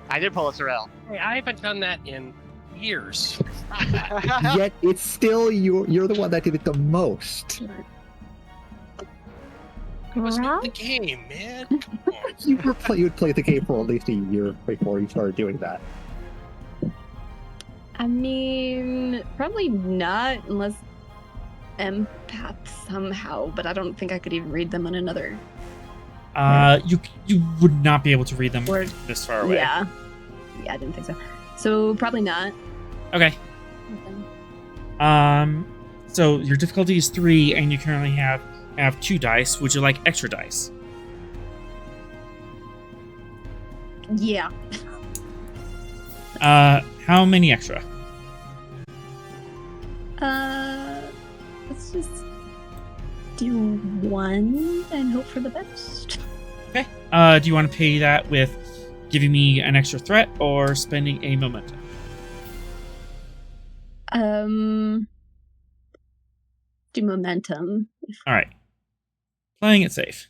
I did pull a Sorrel. Hey, I haven't done that in years. Yet it's still you're the one that did it the most. It was Morale? the game, man. Come on. You had played the game for at least a year before you started doing that. I mean, probably not unless empath somehow, but I don't think I could even read them on another. You would not be able to read them Word. this far away. Yeah. Yeah, I didn't think so. So probably not. Okay. So your difficulty is 3, and you currently have 2 dice. Would you like extra dice? Yeah. How many extra? Let's just do 1 and hope for the best. Okay. Do you want to pay that with giving me an extra threat or spending a momentum? Do momentum. All right. Playing it safe.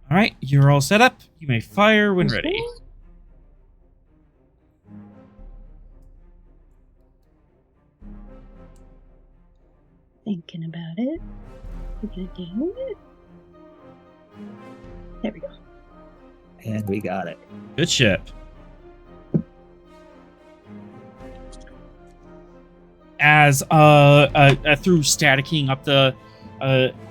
All right, you're all set up. You may fire when ready. Thinking about it. We're gonna do it. There we go. And we got it. Good ship. As through staticking up the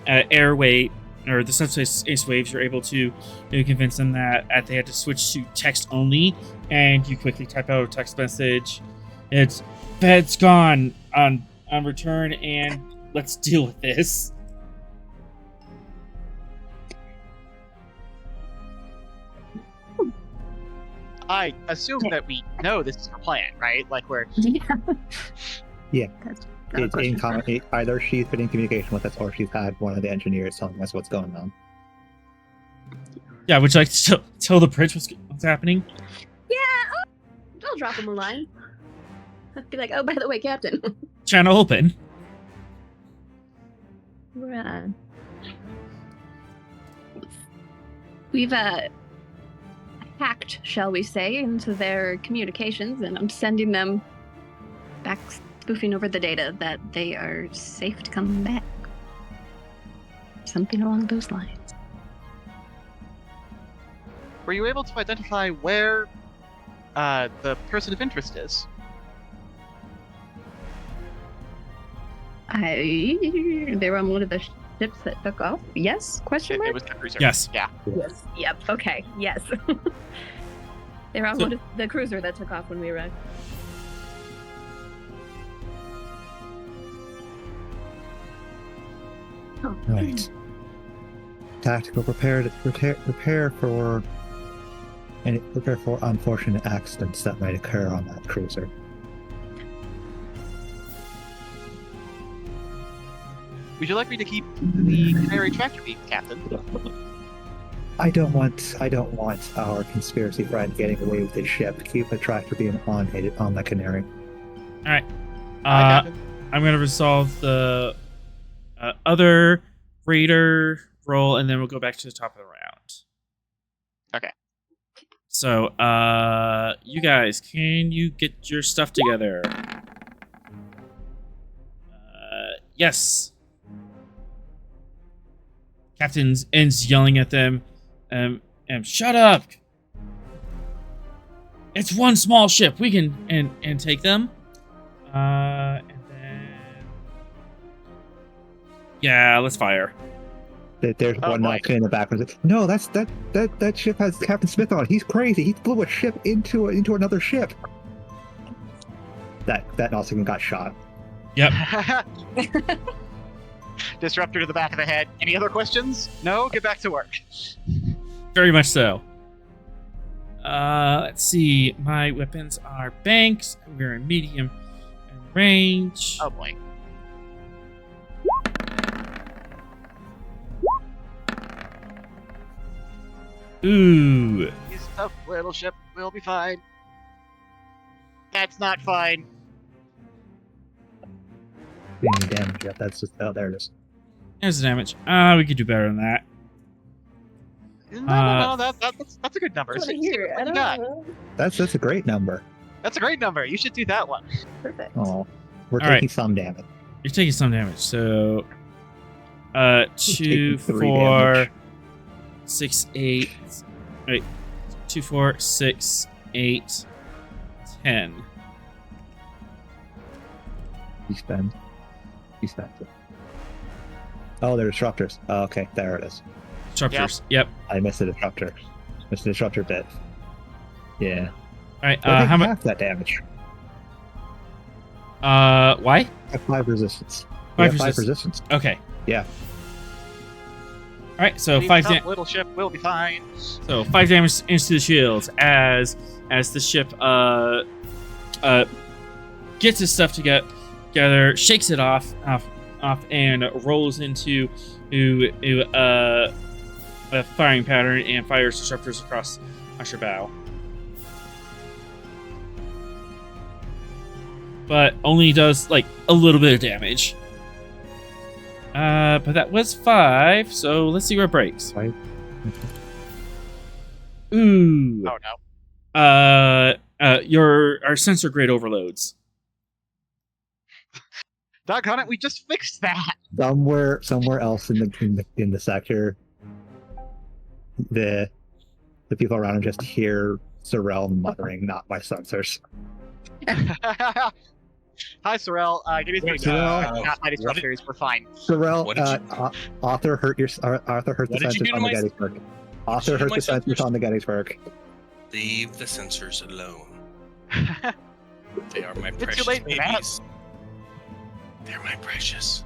airway or the subspace waves, you're able to convince them that they had to switch to text only, and you quickly type out a text message. It's "Bed's gone on return, and let's deal with this." I assume that we know this is our plan, right? Like we're Yeah. Yeah. It's in either she's been in communication with us or she's had one of the engineers telling us what's going on. Yeah, would you like to tell the bridge what's happening? Yeah, I'll drop him a line. I'll be like, oh, by the way, Captain. Channel open. We've hacked, shall we say, into their communications, and I'm sending them back, spoofing over the data that they are safe to come back. Something along those lines. Were you able to identify where the person of interest is? They were on one of the ships that took off. Yes? Question mark? It was the cruiser. Yes. Yeah. Yes. Yep. Okay. Yes. They were on one of the cruiser that took off when we arrived. Oh. Right. Tactical prepare for unfortunate accidents that might occur on that cruiser. Would you like me to keep the Canary tractor beam, Captain? I don't want our conspiracy friend getting away with his ship. Keep a tractor beam on the Canary. All right. Hi, Captain. I'm gonna resolve the other raider roll, and then we'll go back to the top of the round. Okay. So, you guys, can you get your stuff together? Yes. Captain ends yelling at them. Shut up! It's one small ship. We can and take them. And then yeah, let's fire. There's one knock in the background. No, that ship has Captain Smith on. He's crazy. He flew a ship into another ship. That Nautican got shot. Yep. Disruptor to the back of the head. Any other questions? No? Get back to work. Very much so. Let's see. My weapons are banks. We're in medium range. Oh boy. Ooh. He's a tough little ship. We'll be fine. That's not fine. Any damage yet? That's just there it is. There's the damage. We could do better than that. No, that's a good number. I See hear. what I you don't got. know. That's a great number. That's a great number. You should do that one. Perfect. Oh, we're All taking right. some damage. You're taking some damage. So, 2, taking 3 4, damage. 6, 8. Wait. 2, 4, 6, 8, 10. You spend it. Oh, they're disruptors. Oh, okay, there it is. Disruptors. Yep. I missed the disruptor. Missed the disruptor bit. Yeah. All right. How How much? half that damage? Why? I have 5 resistance. Five 5 resistance. Okay. Yeah. All right. So He's a 5 tough damage. little ship. We'll be fine. So 5 damage into the shields as the ship gets its stuff together, shakes it off, and rolls into a firing pattern and fires disruptors across your bow. But only does like a little bit of damage. But that was 5, so let's see where it breaks. 5. Ooh. Oh no. Our sensor grid overloads. Doggone it, we just fixed that. Somewhere else in the sector, the people around him just hear Sorrel muttering, "Not my sensors." Hi, Sorrel. Give me 3 Sorrel. not my disruptors. We're fine. Sorrel, What did Arthur hurt the What did you do sensors to on the my- Gettysburg. Arthur do hurt my the sensors sensors? on the Gettysburg. Leave the sensors alone. They are my It's too precious late for that. babies. They're my precious.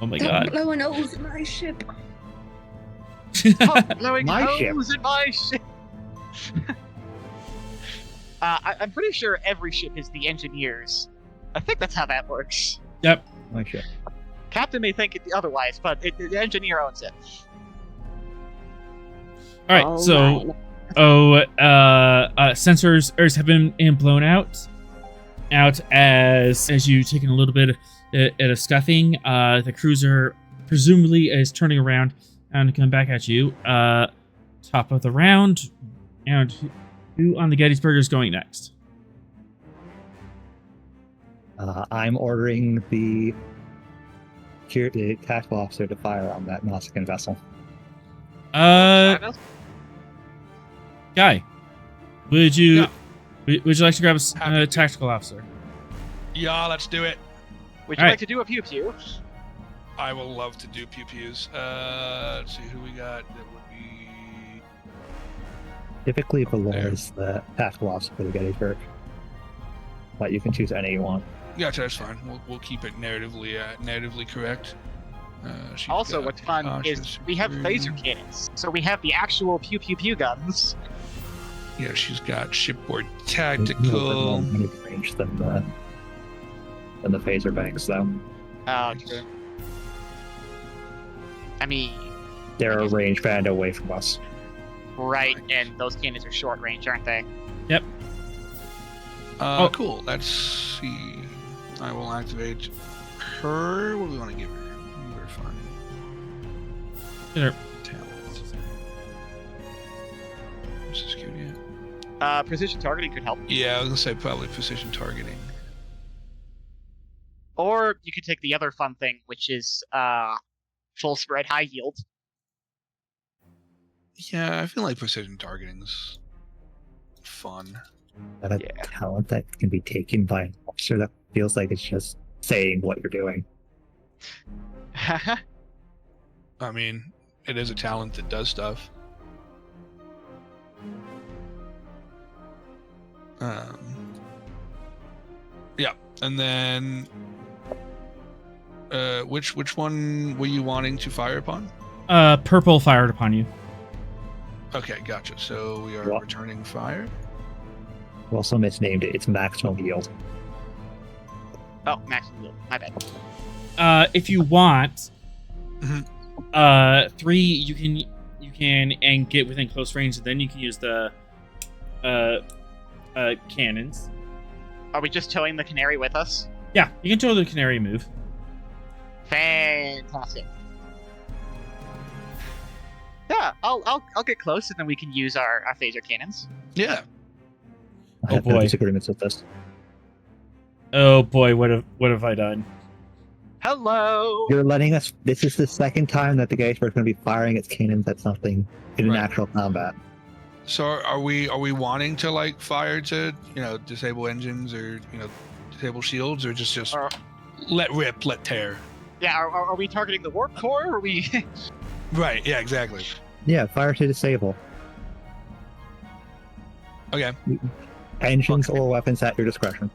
Oh my god. Blowing holes in my ship. Stop blowing My ship. holes in my ship. I'm pretty sure every ship is the engineers. I think that's how that works. Yep. Oh, shit. Captain may think it otherwise, but the engineer owns it. All right. So, sensors have been blown out as you taking a little bit at a scuffing. The cruiser presumably is turning around and coming back at you. Top of the round, and who on the Gettysburg is going next? I'm ordering the tactical officer to fire on that Nausicaan vessel. Guy, would you like to grab a tactical officer? Yeah, let's do it. Would you like to do a pew pew? I will love to do pew pews. Let's see who we got. That would be. Typically, Valor is the tactical officer for the Gettysburg, but you can choose any you want. Gotcha, that's fine. We'll keep it narratively correct. Also, what's fun is we have laser cannons, so we have the actual pew pew pew guns. Yeah, she's got shipboard No, tactical. more range than the phaser banks, though. Oh, true. I mean, They're a range band away from us. right, and those cannons are short range, aren't they? Yep. Cool. Let's see. I will activate her. What do we want to give her? Give her fun. Sure. Talent. What's this cute yet? Precision targeting could help. Yeah, I was gonna say probably precision targeting. Or you could take the other fun thing, which is full spread high yield. Yeah, I feel like precision targeting's fun. That a talent that can be taken by an officer that feels like it's just saying what you're doing. I mean, it is a talent that does stuff. Yeah, and then which one were you wanting to fire upon? Purple fired upon you. Okay, gotcha. So we are returning fire. We also misnamed it. It's maximum yield. Oh, maximum yield. My bad. If you want, Mhm. 3 you can and get within close range, and then you can use the cannons. Are we just towing the canary with us? Yeah, you can throw the canary move. Fantastic. Yeah, I'll get close, and then we can use our phaser cannons. Yeah. I have no disagreements with this. Oh boy, what have I done? Hello. You're letting us. This is the second time that the Gettysburg is going to be firing its cannons at something in an actual combat. So are we wanting to like fire to disable engines or disable shields or just let rip, let tear? Yeah, are we targeting the warp core? Or are we? Right. Yeah. Exactly. Yeah, fire to disable. Okay. Engines or weapons at your discretion.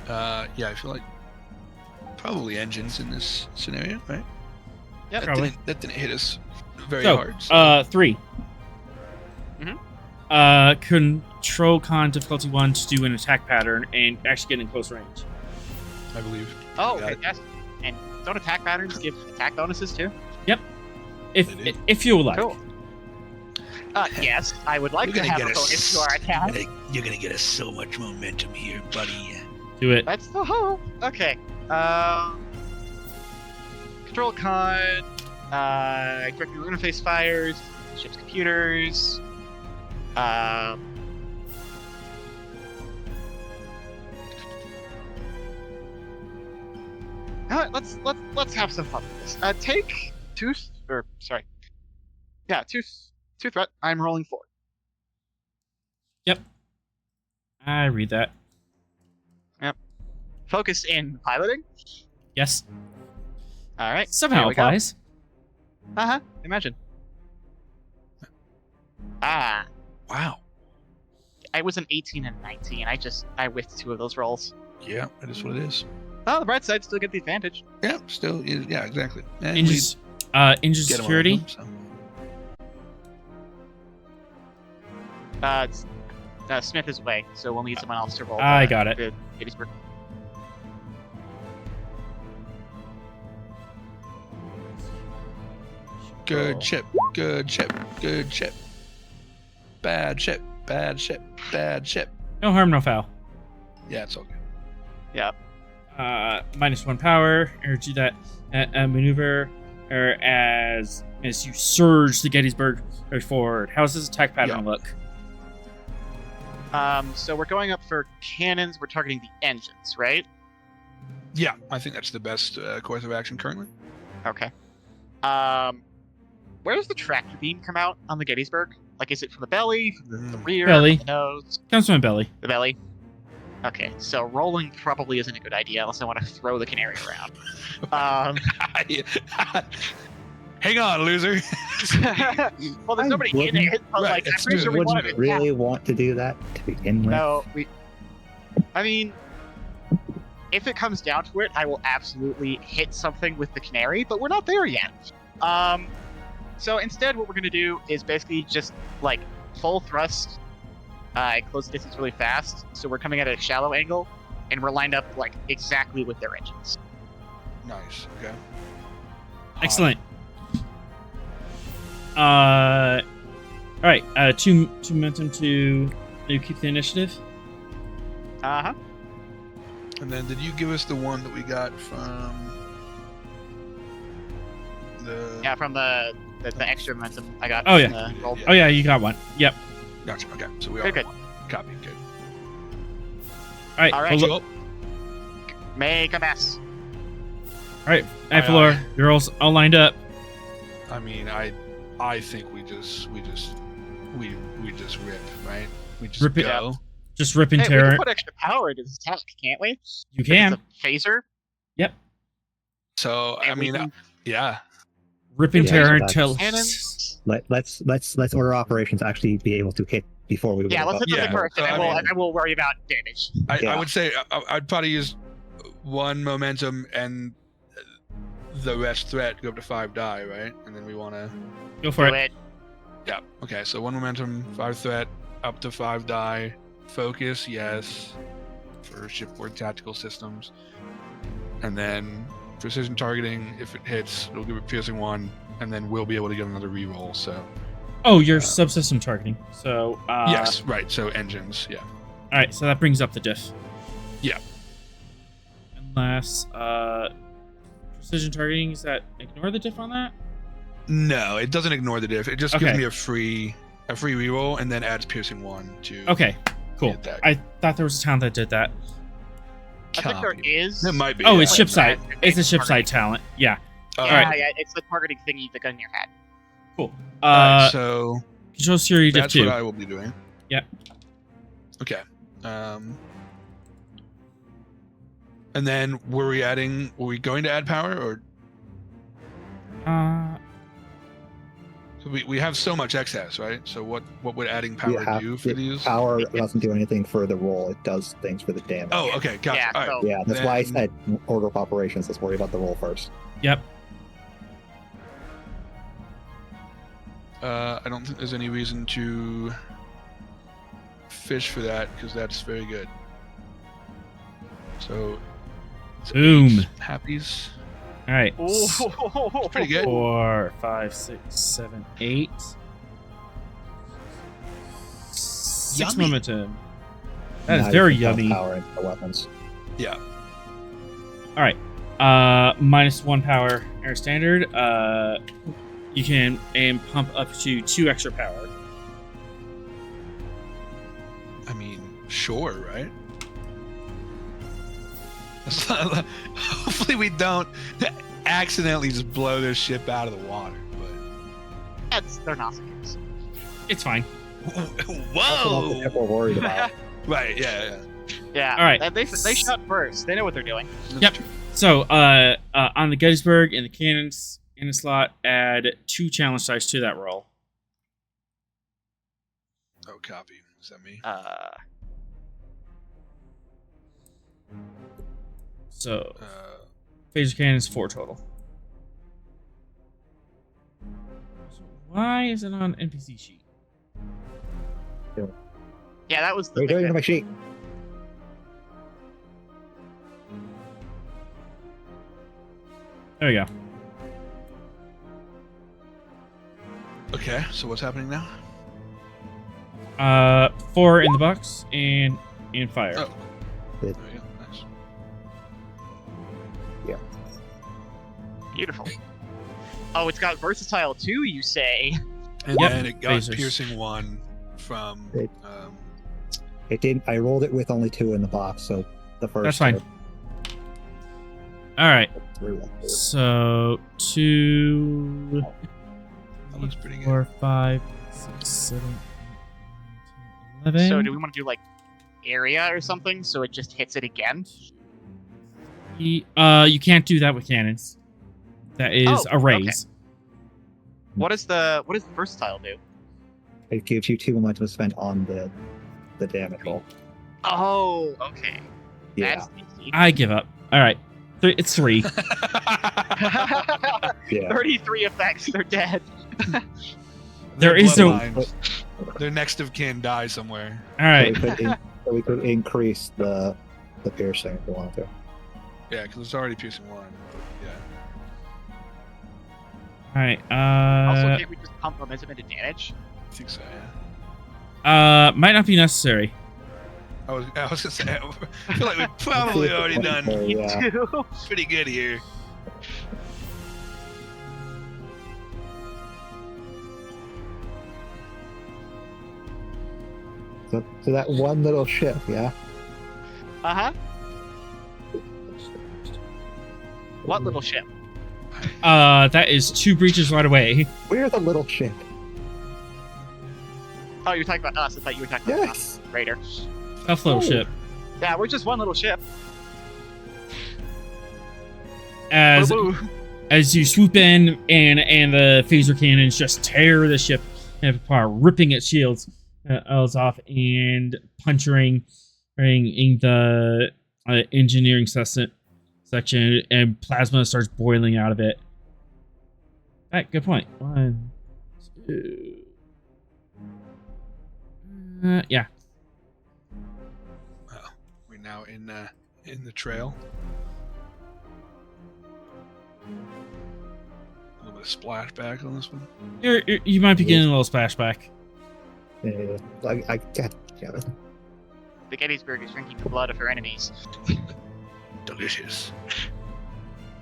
Yeah, I feel like probably engines in this scenario, right? Yeah, probably. That didn't hit us very hard. So, 3. Mhm. Control con difficulty 1 to do an attack pattern and actually get in close range. I believe. Oh, Got it. fantastic. And don't attack patterns give attack bonuses too? If you would like. Cool. Yes, I would like to have a bonus to our attack. You're gonna get us so much momentum here, buddy. Do it. That's the hope. Okay. Control con. Direct interface fires. Ship's computers. Let's have some fun with this. Take 2 threat. I'm rolling 4. Yep. I read that. Yep. Focus in piloting. Yes. All right. Somehow applies. Imagine. Ah. Wow. I was an 18 and 19. I whiffed 2 of those rolls. Yeah, that is what it is. Oh, the bright side still get the advantage. Yeah, still. Yeah, exactly. And Engine get 'em security. on them, so. Smith is away, so we'll need someone else to roll. I got it. the Gettysburg. Good ship. Good ship. Good ship. Bad ship. Bad ship. Bad ship. No harm, no foul. Yeah, it's all good. -1 power, or do that maneuver, or as you surge the Gettysburg forward. How does this attack pattern look? So we're going up for cannons. We're targeting the engines, right? Yeah, I think that's the best course of action currently. Okay. Where does the tractor beam come out on the Gettysburg? Like, is it from the belly, from the rear, Belly. from the nose? Comes from my belly. The belly. Okay, so rolling probably isn't a good idea unless I want to throw the canary around. Hang on, loser. Well, there's nobody in it, but Right, like, I'm it's pretty true. sure we want Wouldn't to really want to do that to begin with. No, I mean, if it comes down to it, I will absolutely hit something with the canary, but we're not there yet. So instead, what we're gonna do is basically just like full thrust, close the distance really fast. So we're coming at a shallow angle, and we're lined up like exactly with their engines. Nice. Okay. Excellent. All right. Two momentum to keep the initiative. Uh-huh. And then, did you give us the one that we got from the? Yeah, from the extra momentum I got. Oh, from yeah. the roll. Oh yeah, you got one. Yep. Gotcha. Okay, so we Very are good. one. Copy. Good. All right. All right. All Make a mess. right. Aye, Aphalor, aye. you're all lined up. I mean, I think we just rip, right? We just Rip it go. Just rip and Hey, we tear can it. put extra power into this attack, can't we? You If can. it's a phaser. Yep. So I And we mean, can- yeah. Rip and Yeah, tear so until. Cannons. Let's order operations actually be able to hit before we. Yeah, let's hit Yeah, something first, and so, then I we'll, mean- and we'll worry about damage. I Yeah. would say I'd probably use one momentum and the rest threat go up to 5 die, right? And then we want to. Go for Do it. it. Yeah. Okay. So 1 momentum, 5 threat, up to 5 die. Focus, yes, for shipboard tactical systems. And then precision targeting, if it hits, it'll give it piercing 1, and then we'll be able to get another reroll. So Oh, you're subsystem targeting. So. yes, right. So engines, yeah. All right. So that brings up the diff. Yeah. Unless precision targeting, is that ignore the diff on that? No, it doesn't ignore the diff. It just Okay. gives me a free reroll, and then adds piercing 1 to. Okay. Cool. the attack. I thought there was a town that did that. I think there Copy. is. It might be. Oh, yeah. it's ship side. Like, It's a ship targeting. side talent. Yeah. Oh, Yeah, Alright. yeah, it's the targeting thingy, the gun in your head. Cool. Alright, so Control Theory diff that's 2. what I will be doing. Yep. Okay. And then were we going to add power, or we have so much excess, right? So what would adding power do for these? Power doesn't do anything for the roll; it does things for the damage. Oh, okay, gotcha. Yeah, All right. so- Yeah, that's why I Then- said order of operations. Let's worry about the roll first. Yep. I don't think there's any reason to fish for that because that's very good. So, it's Boom. 8 happies. All right. Ooh. Pretty good. 4, 5, 6, 7, 8. 6 Yummy. momentum. That is Now you very can toss yummy. Power into the weapons. Yeah. All right. -1 power air standard. You can pump up to 2 extra power. I mean, sure, right? Hopefully we don't accidentally just blow this ship out of the water. They're Nausicaans. It's fine. But That's what the ship we're worried about. Right? Yeah. Yeah. All right. They shot first. They know what they're doing. Yep. So, on the Gettysburg and the cannons in the slot, add 2 challenge dice to that roll. Oh, copy. Is that me? So, phaser cannons 4 total. So why is it on NPC sheet? Yeah, that was the What are you thing doing to that- my sheet? There we go. Okay, so what's happening now? 4 in the box and fire. Oh, there you go. Nice. Beautiful. Oh, it's got versatile too, you say? And Yep, then it got phasers. piercing 1 from. It didn't. I rolled it with only 2 in the box, so the first. That's fine. All right. 3. So 2, That looks pretty good. 4, 5, 6, 7, 8, 9, 10, 11. So do we want to do like area or something so it just hits it again? You can't do that with cannons. That is a raise. What does the versatile do? It gives you 2 momentum spent on the damage roll. Oh, okay. Yeah. That's easy. I give up. All right. It's 3. Yeah. 33 effects, they're dead. There is no. bloodlines. Their next of kin die somewhere. All right. So we could increase the piercing if we wanted to. Yeah, because it's already piercing 1. Yeah. All right. Also, can't we just pump momentum into damage? I think so, yeah. Might not be necessary. I was gonna say, I feel like we've probably already done Yeah. Two. pretty good here. So that one little ship, yeah. Uh-huh. What little ship? That is 2 breaches right away. We're the little ship. Oh, you're talking about us. I thought you were talking about Yes. us, Raider. Tough little Oh. ship. Yeah, we're just one little ship. As Boo-boo. as you swoop in and the phaser cannons just tear the ship apart, ripping its shields off and puncturing in the engineering section, and plasma starts boiling out of it. Alright, good point. 1, 2. Yeah. We're now in the trail. A little bit of splashback on this one. You might be getting a little splashback. I God damn it. The Gettysburg is drinking the blood of her enemies. Delicious.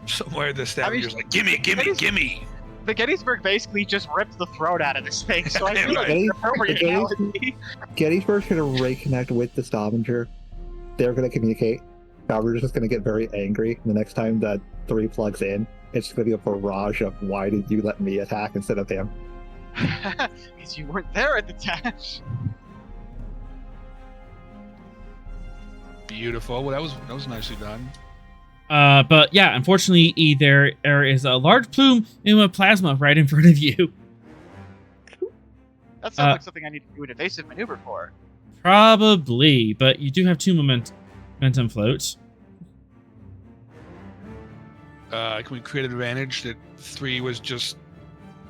Somewhere the I Stavenger's mean, like, gimme, gimme, gimme. The Gettysburg basically just ripped the throat out of this thing, so I feel like Right. it's an appropriate Okay. analogy. Gettysburg's gonna reconnect with the Stavanger. They're gonna communicate. Stavanger's just gonna get very angry. The next time that 3 plugs in, it's gonna be a barrage of why did you let me attack instead of him? Because you weren't there at the time. Beautiful. Well, that was nicely done. But yeah, unfortunately, there is a large plume of plasma right in front of you. That sounds like something I need to do an evasive maneuver for. Probably, but you do have 2 momentum floats. Can we create an advantage that 3 was just...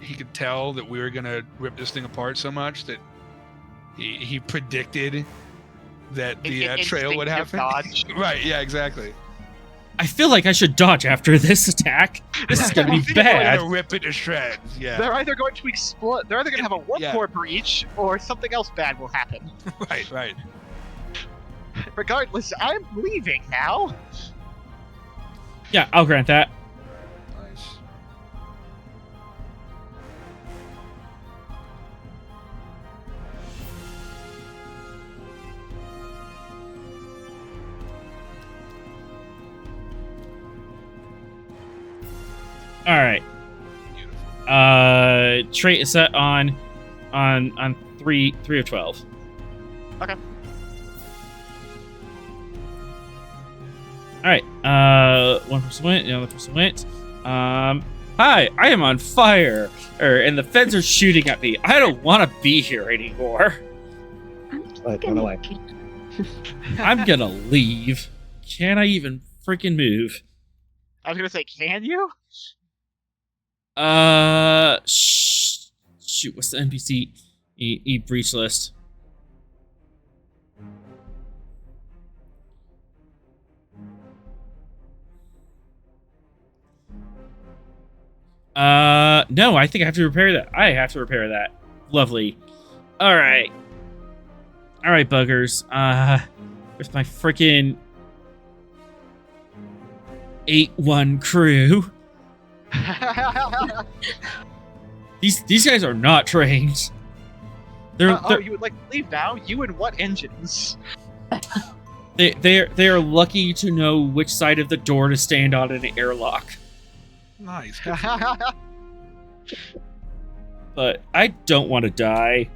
He could tell that we were going to rip this thing apart so much that he predicted that the trail would happen? Dodge. Right, yeah, exactly. I feel like I should dodge after this attack. This is gonna I be think We're bad. going to rip it to shreds, yeah. They're either going to explode, they're either going to have a warp Yeah. core breach, or something else bad will happen. Right, right. Regardless, I'm leaving now. Yeah, I'll grant that. Nice. All right. Beautiful. Trait is set on 3 of 12. Okay. All right. One person went. The other person went. Hi, I am on fire, and the feds are shooting at me. I don't want to be here anymore. Like, run away. I'm gonna leave. Can I even freaking move? I was going to say, can you? Shoot. What's the NPC breach list? No, I think I have to repair that. I have to repair that. Lovely. All right, buggers. Where's my freaking 8-1 crew? These guys are not trained. They're you would like to leave now? You and what engines? they are lucky to know which side of the door to stand on in an airlock. Nice. But I don't want to die.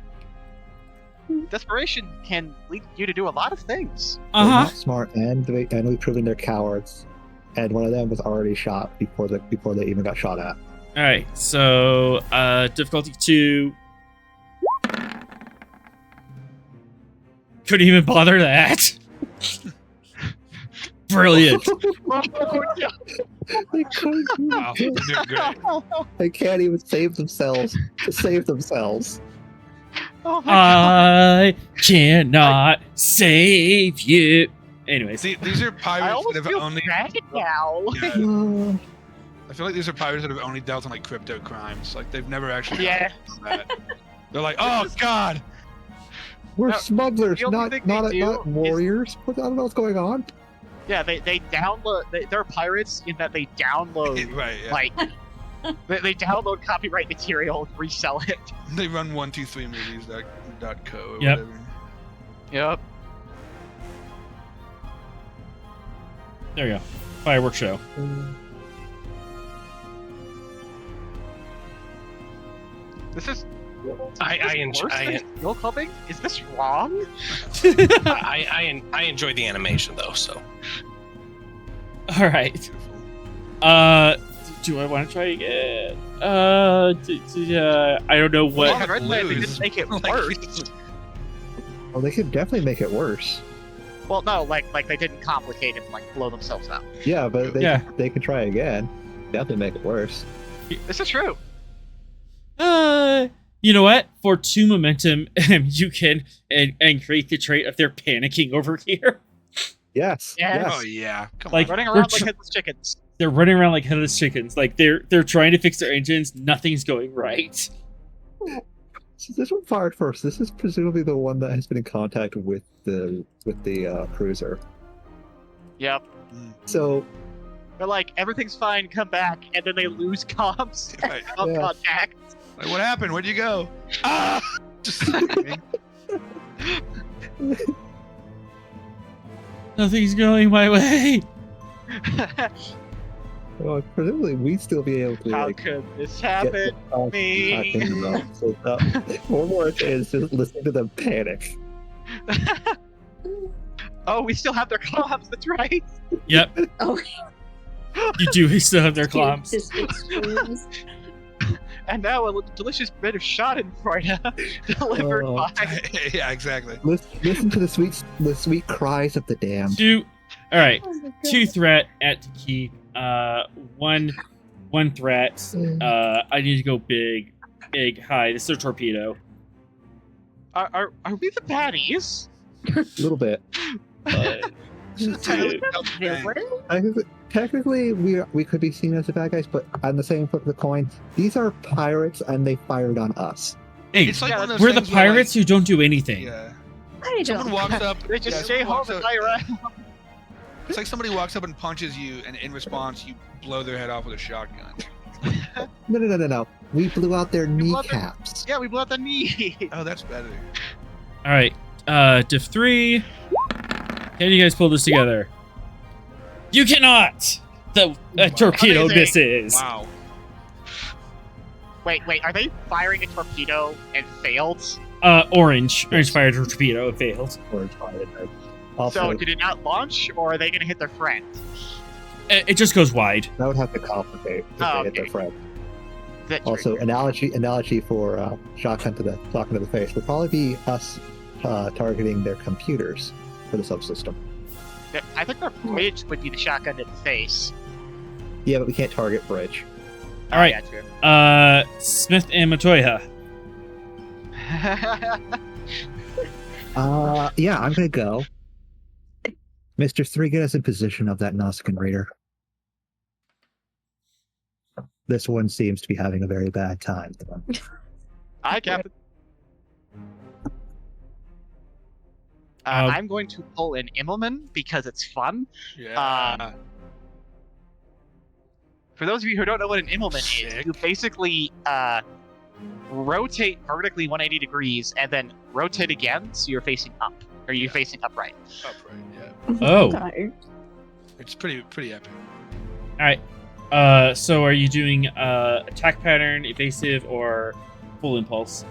Desperation can lead you to do a lot of things. They're not smart, and we've proven they're cowards. And one of them was already shot before they even got shot at. All right, so difficulty 2. Couldn't even bother that. Brilliant. They couldn't do Wow, it. they're great. They can't even save themselves. To save themselves. Oh my god. I cannot save you. Anyways, See, these are I pirates almost that have feel only. bad now. Yeah, I feel like these are pirates that have only dealt in like crypto crimes. Like they've never actually. Yeah. done that. They're like, oh god. We're No, smugglers, the only not thing they do not warriors. I don't know what's going on. Yeah, they download. They're pirates in that they download Right. Yeah. like they download copyright material and resell it. They run 123movies.co or Yep. whatever. Yep. there you go. Fireworks show. This is. Skill clubbing? Is this wrong? I enjoy the animation though. So All right. Do I want to try again? I don't know Well, what. on the red side, they lose. didn't make it Like- worse. Well, they could definitely make it worse. Well, no, like they didn't complicate it and like blow themselves up. Yeah, but Yeah. they can try again. Definitely make it worse. This is true. You know what? For 2 momentum, you can and create the trait of they're panicking over here. Yes. Yes. Oh yeah. Come Like- on. Running we're around tr- like headless chickens. They're running around like headless chickens. Like they're trying to fix their engines. Nothing's going right. So this one fired first. This is presumably the one that has been in contact with the cruiser. Yep. So They're like, everything's fine, come back, and then they lose comms. Right. Comms Yeah. contact. Like, what happened? Where'd you go? Ah! Just screaming. Nothing's going my way. well, presumably we'd still be able to How like could this get happen? the comms Me. back into them. So one more is just listening to them panic. Oh, we still have their comms, that's right. Yep, Oh, you do still have their comms. just extremes. And now a delicious bit of Schadenfreude delivered Oh. by. Yeah, exactly. Listen to the sweet cries of the damned. 2. All right. Oh my 2 God. threat at to keep. One threat. I need to go big high. This is a torpedo. Are we the baddies? A little bit. Villain? Technically, we could be seen as the bad guys, but on the same flip of the coin, these are pirates and they fired on us. Hey, It's like one of those we're the things where, like, pirates who don't do anything. Yeah. I Someone don't. walks up. They just yeah, stay someone home walks and up- play around. It's like somebody walks up and punches you, and in response, you blow their head off with a shotgun. No. We blew out their blew out their- kneecaps. Yeah, we blew out the knee. Oh, that's better. All right. Diff 3. Can you guys pull this together? You cannot. The torpedo Amazing. misses. Wow. Wait, are they firing a torpedo and failed? Orange fired a torpedo. It failed. Or fired. Also, So did it not launch, or are they gonna hit their friend? It just goes wide. that would have to complicate if Oh, they hit their okay. friend. That's Also, right. analogy for shotgun to the face would probably be us targeting their computers for the subsystem. I think their bridge would be the shotgun to the face. Yeah, but we can't target bridge. All right. Yeah, true. Smith and Matoya. Yeah, I'm gonna go. Mr. 3, get us in position of that Nausicaan raider. This one seems to be having a very bad time. Hi, Captain. I'm going to pull an Immelman because it's fun. Yeah. For those of you who don't know what an Immelman is, Sick. you basically rotate vertically 180 degrees and then rotate again so you're facing up. Or you're facing upright. Upright, yeah. Oh. Okay. It's pretty epic. All right. So are you doing attack pattern, evasive, or full impulse?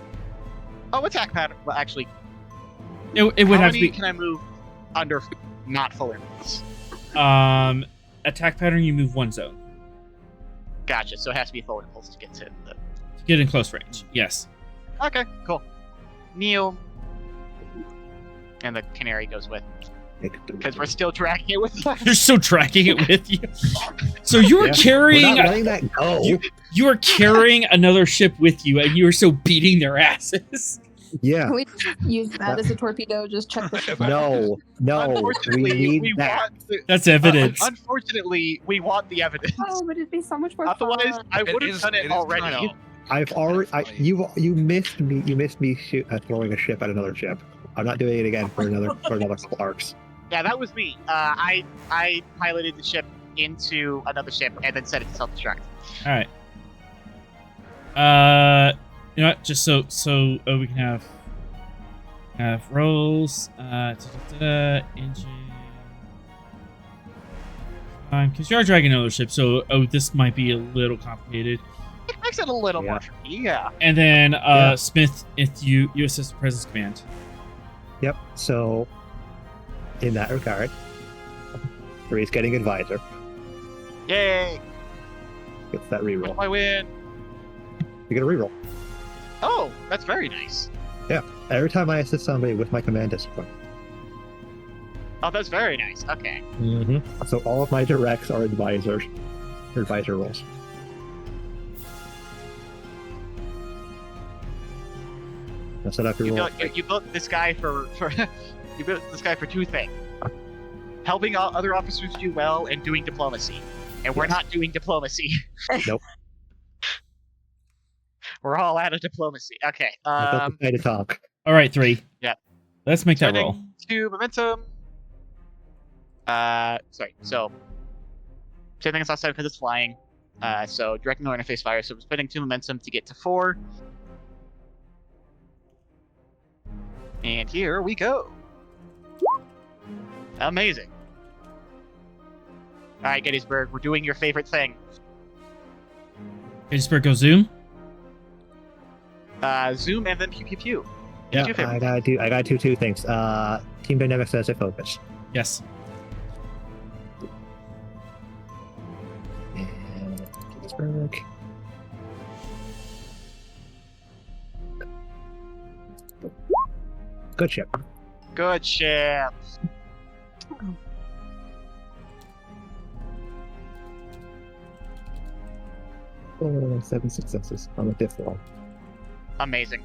Oh, attack pattern. Well, actually, It would how have to many be can I move under not full impulse? attack pattern. You move one zone Gotcha. So it has to be full impulse to get to the. to get in close range. Yes. Okay, cool. Kneel. And the canary goes with. Because we're still tracking it with us. You're still tracking it with you. So you are Yeah. carrying. We're not letting that go. You are carrying another ship with you, and you are still beating their asses. Yeah. Can we use that as a torpedo? Just check the ship. No. We Unfortunately, need we that. want the, That's evidence. Unfortunately, we want the evidence. Oh, but it'd be so much more Otherwise, fun. I would have done it already. Kinda- I've already. You missed me. You missed me throwing a ship at another ship. I'm not doing it again for another Clark's. Yeah, that was me. I piloted the ship into another ship and then set it to self-destruct. All right. You know what? Just so we can have rolls. Engine. Because you are dragging another ship, so this might be a little complicated. It makes it a little more tricky, yeah. And then Smith, if you assist the presence command. Yep. So, in that regard, Reed's getting advisor. Yay! Gets that What reroll. do I win? You get a reroll. Oh, that's very nice. Every time I assist somebody with my command discipline. Oh, that's very nice. Okay. Mm-hmm. So all of my directs are advisor rolls. Now set up your You roll. built this guy for you built this guy for two things: helping other officers do well and doing diplomacy. And we're not doing diplomacy. Nope. We're all out of diplomacy. Okay. I built the guy to talk. All right, 3. Yeah. Let's make that roll. Spending 2 momentum. Sorry. So, same thing as last time because it's flying. So direct no interface fire. So we're spending 2 momentum to get to 4. And here we go. Amazing. All right, Gettysburg, we're doing your favorite thing. Gettysburg, go zoom. Zoom and then pew pew pew. Yeah, Your favorite. I gotta do two things. Team dynamics as a focus. Yes. And Gettysburg. Good ship. Good ship. Oh, 7 successes on the fifth roll. Amazing.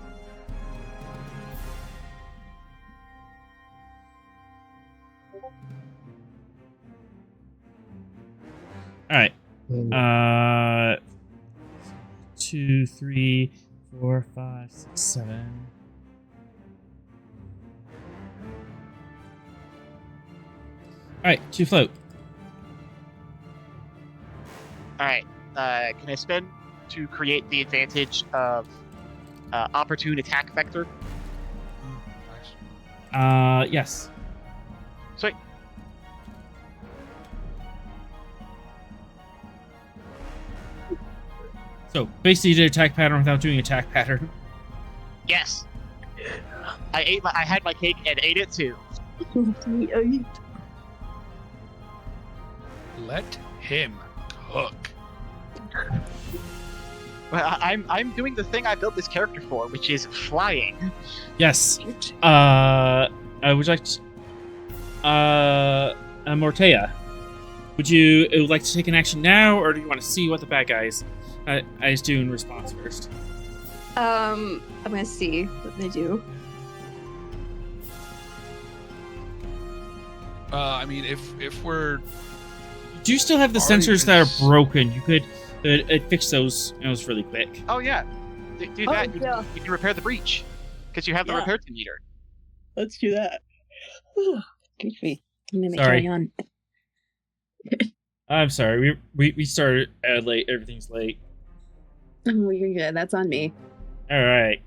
All right. 2, 3, 4, 5, 6, 7. All right, 2 float. All right. Can I spend to create the advantage of opportune attack vector? Yes. Sweet. So basically, you did attack pattern without doing attack pattern. Yes. I had my cake and ate it too. Let him cook. Well, I'm doing the thing I built this character for, which is flying. Yes. Would you like to, Mortea, would you like to take an action now, or do you want to see what the bad guys do in response first? I'm gonna see what they do. I mean, if we're You do still have the Already sensors that are broken. You could it fixed those really quick. Oh yeah, do that. Yeah. You can repair the breach because you have the Yeah. repair team leader. Let's do that. Good me. I'm gonna make Sorry. carry on. I'm sorry. We started late. Everything's late. Oh, you're good. That's on me. All right.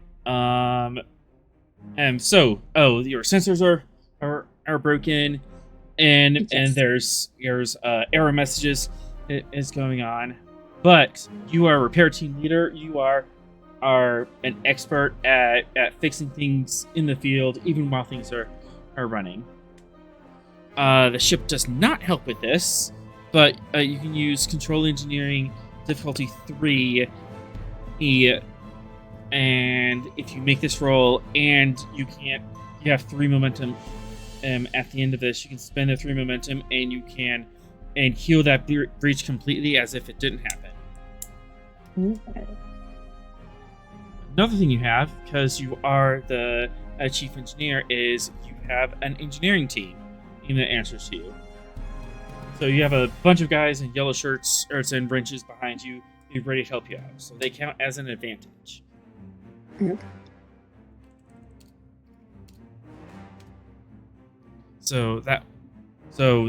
So your sensors are broken, and Yes. there's error messages is going on, but you are a repair team leader. You are an expert at fixing things in the field, even while things are running. The ship does not help with this, but you can use control engineering difficulty 3. And if you make this roll and you have 3 momentum at the end of this, you can spend the 3 momentum and you can heal that breach completely as if it didn't happen. Okay. Another thing you have, because you are the chief engineer, is you have an engineering team that answers to you. So you have a bunch of guys in yellow shirts and wrenches behind you who are ready to help you out. So they count as an advantage. Okay. So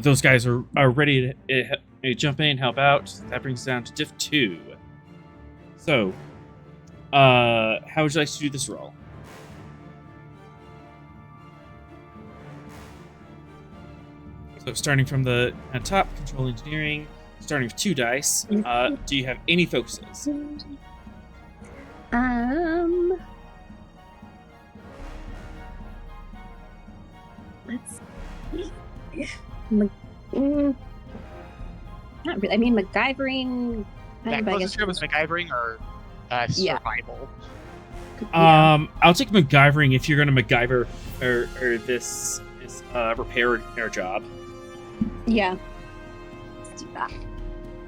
those guys are ready to jump in and help out. That brings us down to diff 2. So, how would you like to do this roll? So starting from the top, control engineering, starting with 2 dice. Do you have any focuses? Let's see. Not really. I mean, MacGyvering. That I guess. closest to it was MacGyvering or Yeah. survival. Yeah. I'll take MacGyvering if you're going to MacGyver or this repair air job. Yeah. Let's do that.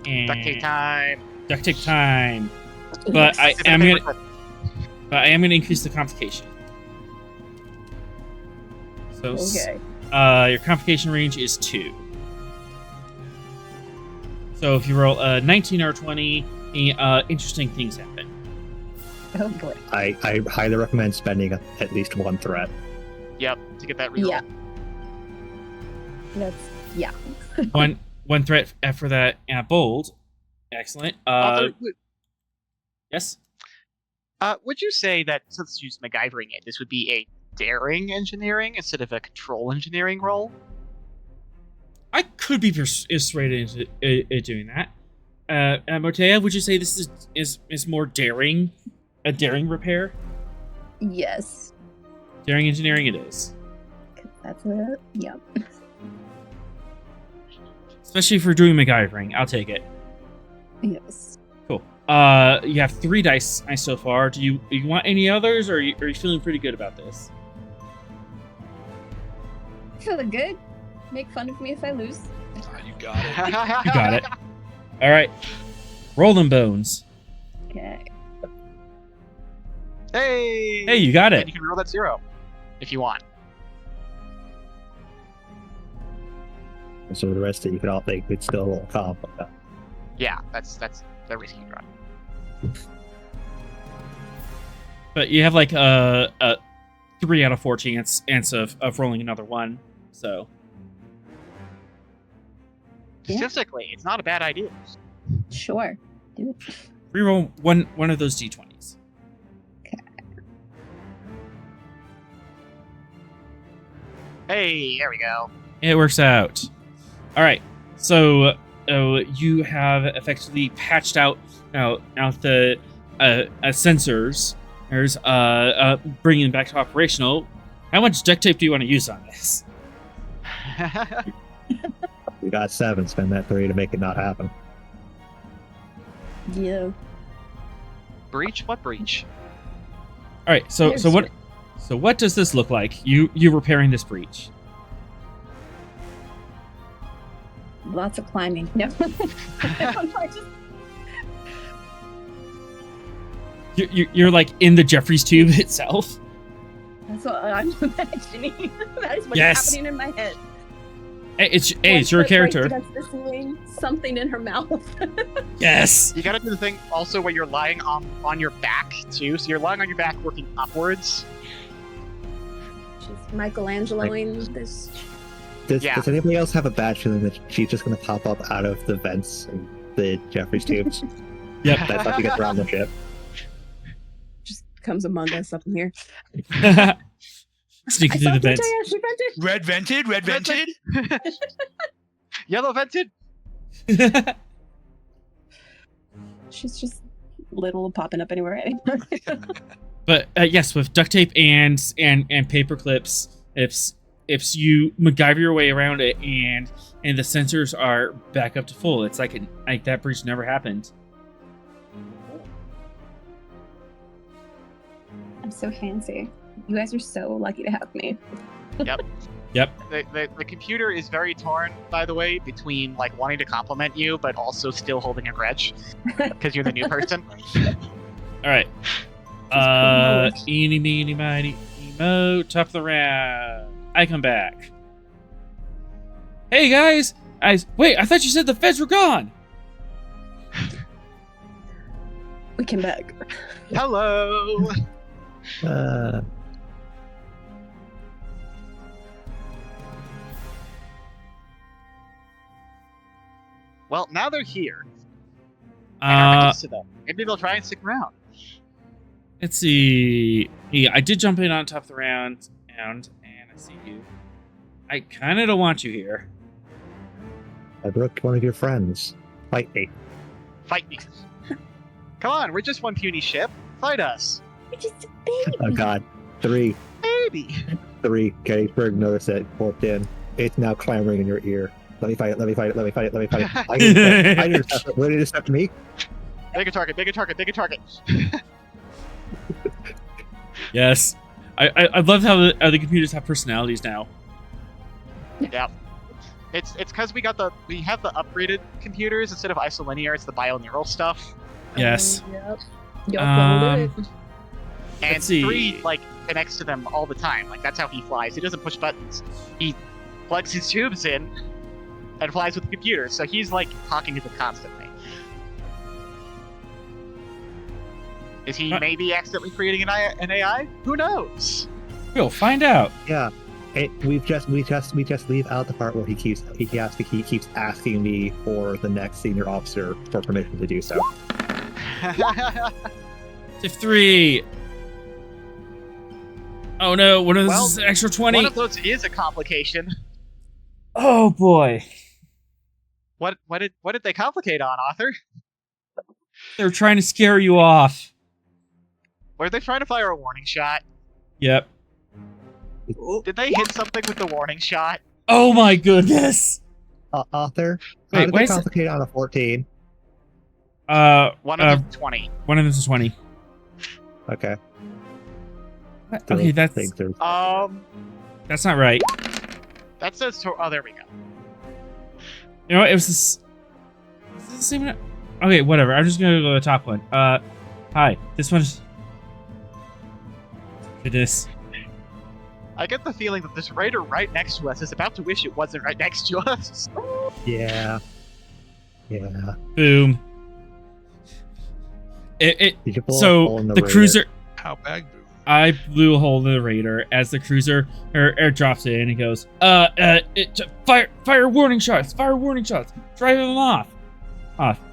And Duct tape time. Duct tape time. But I am gonna increase the complication. So Okay. your complication range is 2. So if you roll a 19 or 20, interesting things happen. Oh boy. I highly recommend spending at least 1 threat. Yep, to get that reroll. Yeah. That's one threat after that. Bold. Excellent. Although, Yes. would you say that since you use MacGyvering it, this would be a daring engineering instead of a control engineering role? I could be persuaded into doing that. Motea, would you say this is more daring? A daring repair? yes. Daring engineering it is. That's it. Yep. Especially if we're doing MacGyvering. I'll take it. Yes. Cool. You have 3 dice so far. Do you want any others, or are you feeling pretty good about this? Feeling good. Make fun of me if I lose. You got it. You got it. All right. Roll them bones. Okay. Hey! Hey, you got And it. you can roll that 0 if you want. And so the rest that you could all think could still roll comp. Yeah, that's the risk you run. But you have like a 3 out of 4 chance of rolling another one. So Yeah. Statistically, it's not a bad idea. Sure. Do it. reroll one of those d20s. Hey, there we go. It works out. All right. So you have effectively patched out the sensors. There's bringing them back to operational. How much duct tape do you want to use on this? We got 7. Spend that 3 to make it not happen. Yeah. Breach? What breach? All right. So what does this look like? You repairing this breach? Lots of climbing. No. I just- You're like in the Jeffries tube itself. That's what I'm imagining. That is what's Yes. happening in my head. It's your character. Something in her mouth. Yes. You gotta do the thing also where you're lying on your back too. So you're lying on your back, working upwards. She's Michelangeloing this. Does anybody else have a bad feeling that she's just going to pop up out of the vents in the Jeffries tubes? Yep. That's how she gets around the ship. Just comes among us up in here. Sneaking through the vents. She vented. Red vented, red vented. Yellow vented. She's just little popping up anywhere. But yes, with duct tape and paper clips, if you MacGyver your way around it and the sensors are back up to full, it's like that breach never happened. I'm so fancy. You guys are so lucky to have me. Yep. The computer is very torn, by the way, between like wanting to compliment you but also still holding a grudge because you're the new person. All right. Eeny, meeny, miny, emo, top of the round. I come back. Hey guys! Wait, I thought you said the feds were gone! We came back. Hello! Well, now they're here. And are next to them. Maybe they'll try and stick around. Let's see. Yeah, I did jump in on top of the round, and I see you. I kind of don't want you here. I broke one of your friends. Fight me. Fight me. Come on, we're just one puny ship. Fight us. We're just a baby. Oh god. 3. Baby. 3. Gettysburg noticed it. Warped in. It's now clamoring in your ear. Let me fight it. Let me fight it. Let me fight it. Let me fight it. I intercept it. Will it intercept me? Bigger target. Bigger target. Bigger target. Yes. I love how the computers have personalities now. Yeah. It's because we have the upgraded computers instead of isolinear. It's the bioneural stuff. Yes. Yep. Yup, And 3 like connects to them all the time. Like that's how he flies. He doesn't push buttons. He plugs his tubes in and flies with the computer. So he's like talking to them constantly. Is he maybe accidentally creating an AI? Who knows? We'll find out. Yeah. We just leave out the part where he keeps asking me or the next senior officer for permission to do so. Div 3. Oh no, one of those is an extra 20. One of those is a complication. Oh boy. What did they complicate on, Author? They're trying to scare you off. Were they trying to fire a warning shot? Yep. Did they hit something with the warning shot? Oh my goodness. Author? Wait, how did why they is it- complicate on a 14? One of them 20. One of them is 20. Okay. Okay, that's That's not right. That says oh, there we go. You know what? It was this. Is this the same one? Okay, whatever. I'm just gonna go to the top one. Hi. This one's. Goodness. I get the feeling that this raider right next to us is about to wish it wasn't right next to us. Yeah. Yeah. Boom. Did you blow a So hole in the raider? cruiser. How bag boom? I blew a hole in the raider as the cruiser drops in and goes, fire warning shots, drive them off.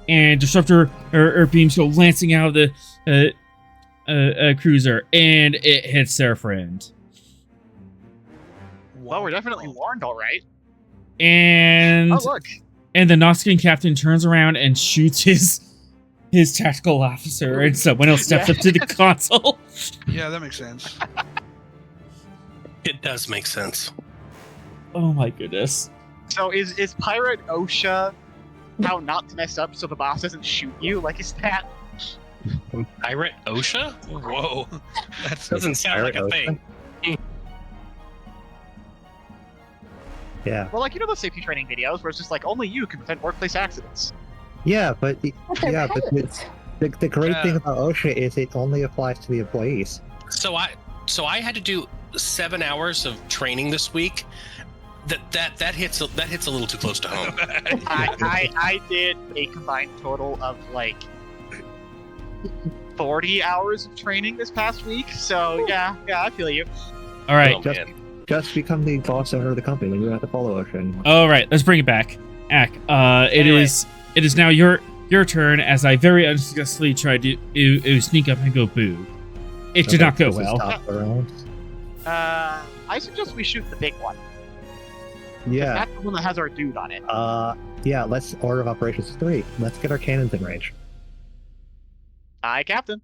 And disruptor or beams go lancing out of the cruiser, and it hits their friend. Well, we're definitely warned, all right. And Oh, look. And the Noxian captain turns around and shoots his tactical officer, and someone else steps up to the console. Yeah, that makes sense. It does make sense. Oh my goodness. So is Pirate OSHA how not to mess up so the boss doesn't shoot you? Like, is that... Pirate OSHA? Whoa. That Doesn't sound like a thing. Yeah. Well, like, you know those safety training videos where it's just like, only you can prevent workplace accidents. Yeah, but the great Yeah. thing about OSHA is it only applies to the employees. So I had to do 7 hours of training this week. That hits a little too close to home. I did a combined total of like 40 hours of training this past week, so yeah, I feel you. All right. Oh, man. Just become the boss owner of the company. Then you have to follow us. All right. Let's bring it back. Ack. Anyway. It is now your turn. As I very unsuccessfully tried to sneak up and go boo. It did not go well. I suggest we shoot the big one. Yeah. That's the one that has our dude on it. Yeah. Let's order of operations 3. Let's get our cannons in range. Aye, Captain.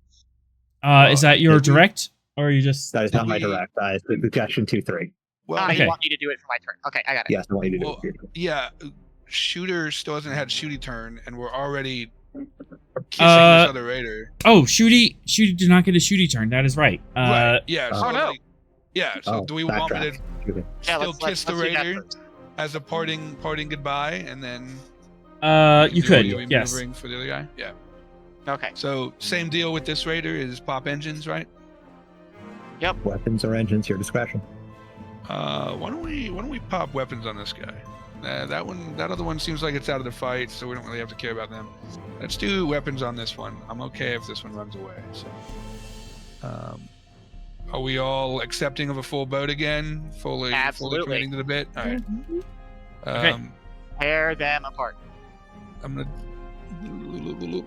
Is that your direct, or are you just? That is not my direct. It's suggestion 2-3. Well, okay. You want me to do it for my turn? Okay, I got it. Yes, I want you to do well, it. yeah. Shooter still hasn't had shooty turn, and we're already kissing this other raider. Oh, shooty did not get a shooty turn. That is right. Right. Yeah. oh, So no. like, yeah. So do we want me to still kiss the raider as a parting goodbye, and then you could, do yes. maneuvering for the other guy? Yeah. Okay. So same deal with this raider is pop engines, right? Weapons or engines, your discretion. Why don't we pop weapons on this guy? That other one seems like it's out of the fight, so we don't really have to care about them. Let's do weapons on this one. I'm okay if this one runs away. So, are we all accepting of a full boat again? Fully Absolutely. committing to the bit. All right. Okay. Tear them apart. I'm gonna.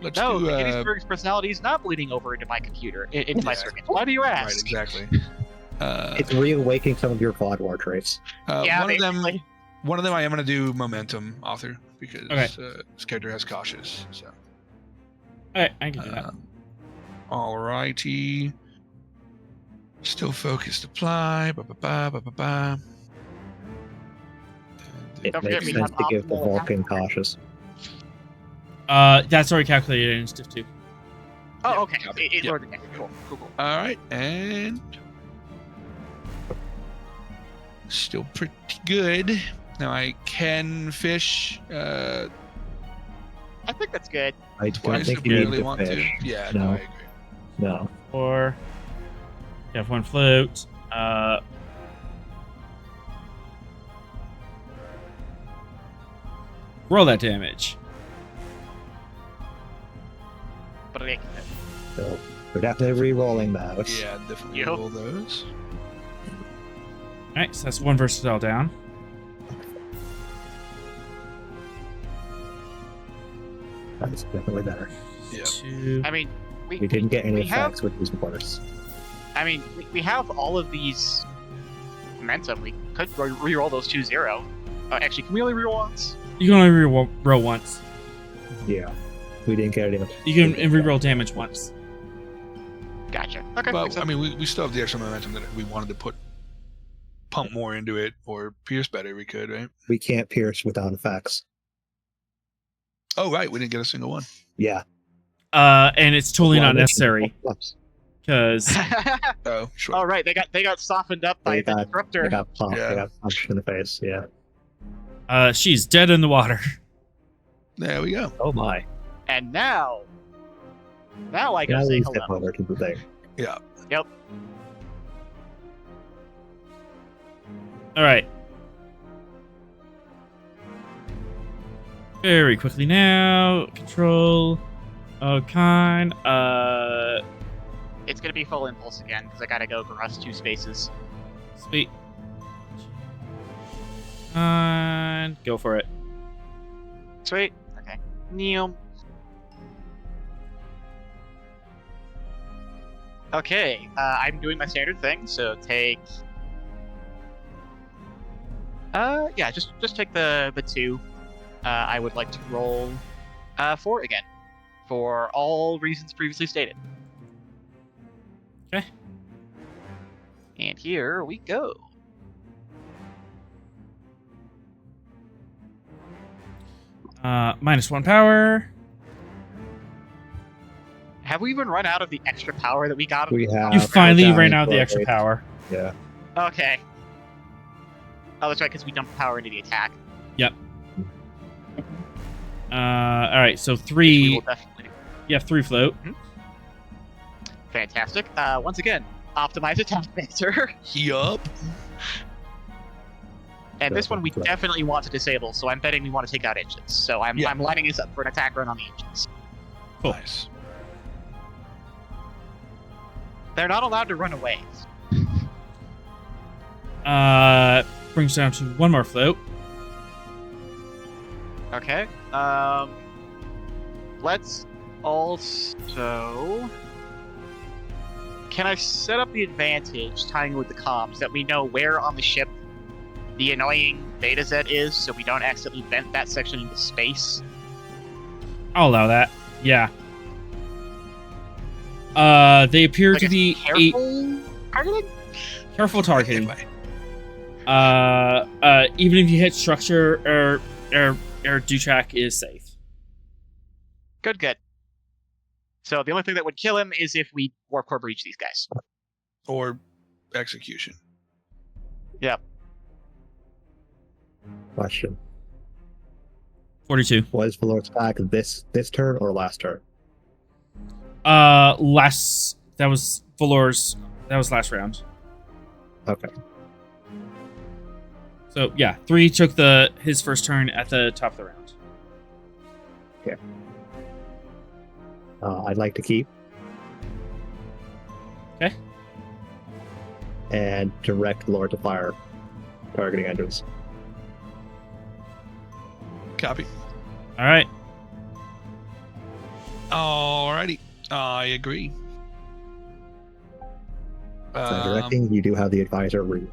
Let's No, do. Gettysburg's personality is not bleeding over into my computer, into my Yeah. circuit. Why do you Right, ask? exactly. It's reawaking some of your VOD war traits. Yeah, one of them. basically. One of them I am going to do momentum author because Okay. this character has cautious. So, All right, I can do that. alrighty. Still focused. Apply. Ba ba ba ba ba ba. It Don't forget makes we sense have to give the optimal Vulcan attack. cautious. That's already calculated in Stiff 2. Oh, okay. Copy. It Yep. lowered it. Cool. All right, and still pretty good. Now I can fish I think that's good. I don't twice think if you we need really to want fish. to. Yeah, No. no, I agree. No. Or you have one float. Roll that damage. But it, So we're definitely re-rolling those. Yeah, definitely Yep. roll those. Alright, so that's one versatile down. That's definitely better. Yeah. 2. I mean, We didn't get any we have- effects with these worse. I mean, we have all of these momentum. We could re-roll those 2-0. Actually, can we only re-roll once? You can only re-roll once. Yeah. We didn't get any. You can re-roll damage once. Gotcha. Okay. But makes sense. I mean, we still have the extra momentum that if we wanted to pump more into it or pierce better, we could, right? We can't pierce without effects. Oh, right, we didn't get a single one. Yeah. And it's totally not necessary Whoops. because Oh, sure. All right, they got softened up by They the got- disruptor. They got pumped. Yeah. They got punched in the face. Yeah. she's dead in the water. There we go. Oh my. And now I Now gotta say we step hello. over to the thing. Yeah. Yep. All right. Very quickly now. Control. Kind. It's gonna be full impulse again because I gotta go across 2 spaces. Sweet. And go for it. Sweet. Okay. Neil. Okay. I'm doing my standard thing, so take. Yeah, just take the 2. I would like to roll 4 again, for all reasons previously stated. Okay. And here we go. -1 power. Have we even run out of the extra power that we got? We have. You finally down ran out of the for extra it. power. Yeah. Okay. Oh, that's right, because we dumped power into the attack. All right, so We 3. will definitely do. You have 3 float. Fantastic. Once again, optimize attack vector. Yup. And this one we definitely want to disable, so I'm betting we want to take out engines. So I'm lining us up for an attack run on the engines. Cool. Nice. They're not allowed to run away. Brings down to one more float. Okay. Let's also... Can I set up the advantage, tying with the comms, that we know where on the ship the annoying Beta Z is, so we don't accidentally vent that section into space? I'll allow that. Yeah. They appear to be careful targeting. Even if you hit structure or Dutrack is safe. Good. So the only thing that would kill him is if we warp core breach these guys. Or execution. Yep. Question. 42. Was Valor's attack this turn or last turn? That was Valor's. That was last round. Okay. So yeah, 3 took his first turn at the top of the round. Okay. I'd like to keep. Okay. And direct Lord to fire, targeting engines. Copy. All right. Alrighty. I agree. So directing, you do have the advisor read.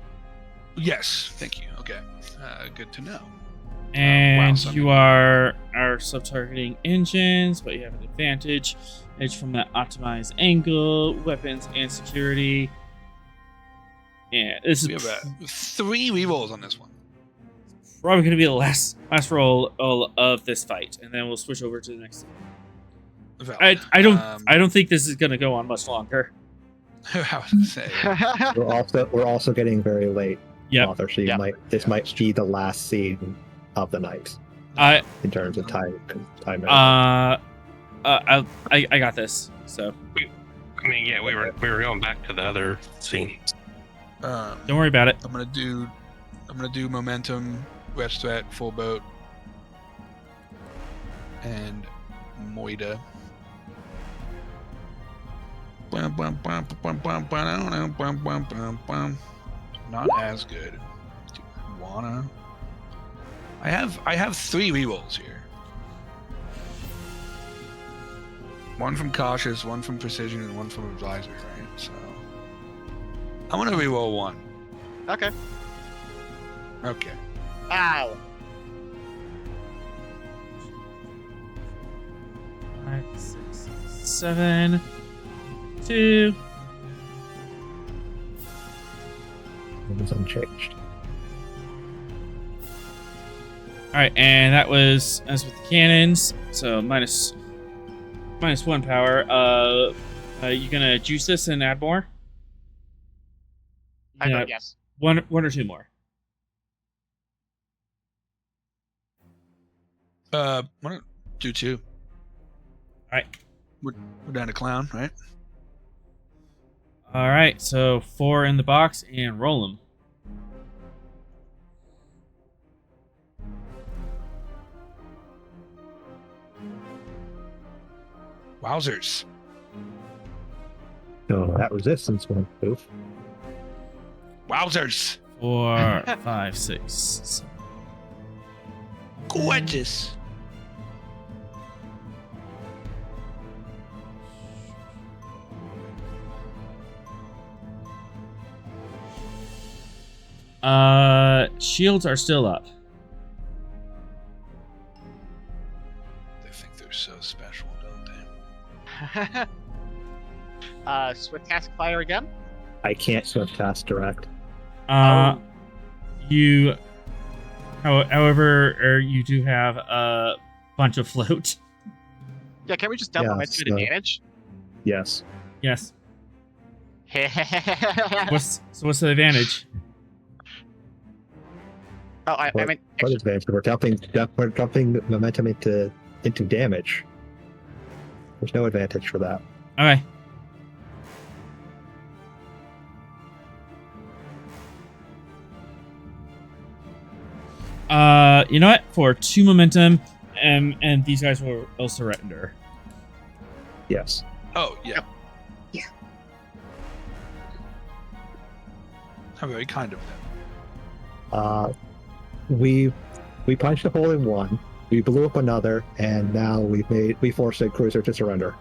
Yes. Thank you. Okay. Good to know. And Wow, you are sub-targeting engines, but you have an advantage. Edge from that optimized angle, weapons, and security. Yeah, this is We have 3 rerolls on this one. probably going to be the last roll of this fight, and then we'll switch over to the next. Valid. I don't think this is going to go on much longer. I was gonna say. We're also getting very late. Yep. Author, so this might be the last scene of the night. In terms of time. I got this. So. I mean, yeah, we were going back to the other scene. Don't worry about it. I'm gonna do momentum, rest threat, full boat, and Moida. Not as good. Do I wanna? I have 3 rerolls here. One from cautious, one from precision, and one from advisor, right? So I'm gonna reroll 1. Okay. Okay. Ow. 5, 6, 7, 2. It was unchanged. All right, and that was as with the cannons, so minus 1 power. You gonna juice this and add more? I vote yes. One or 2 more. Why don't do 2? All right. We're down to clown, right? All right, so 4 in the box and roll them. Wowzers. So that resistance went poof. Wowzers. 4, 5, 6, 7. Gorgeous. Shields are still up. They think they're so special, don't they? Swift cast fire again? I can't swift cast direct. You, however, you do have a bunch of float. Yeah, can we just dump momentum at advantage? Yes. Yes. What's the advantage? I mean, what advantage? We're dumping momentum into damage. There's no advantage for that. Okay. You know what? For 2 momentum, and these guys will surrender. Yes. Oh, yeah. Yeah. How very kind of them. We punched a hole in one. We blew up another, and now we forced a cruiser to surrender.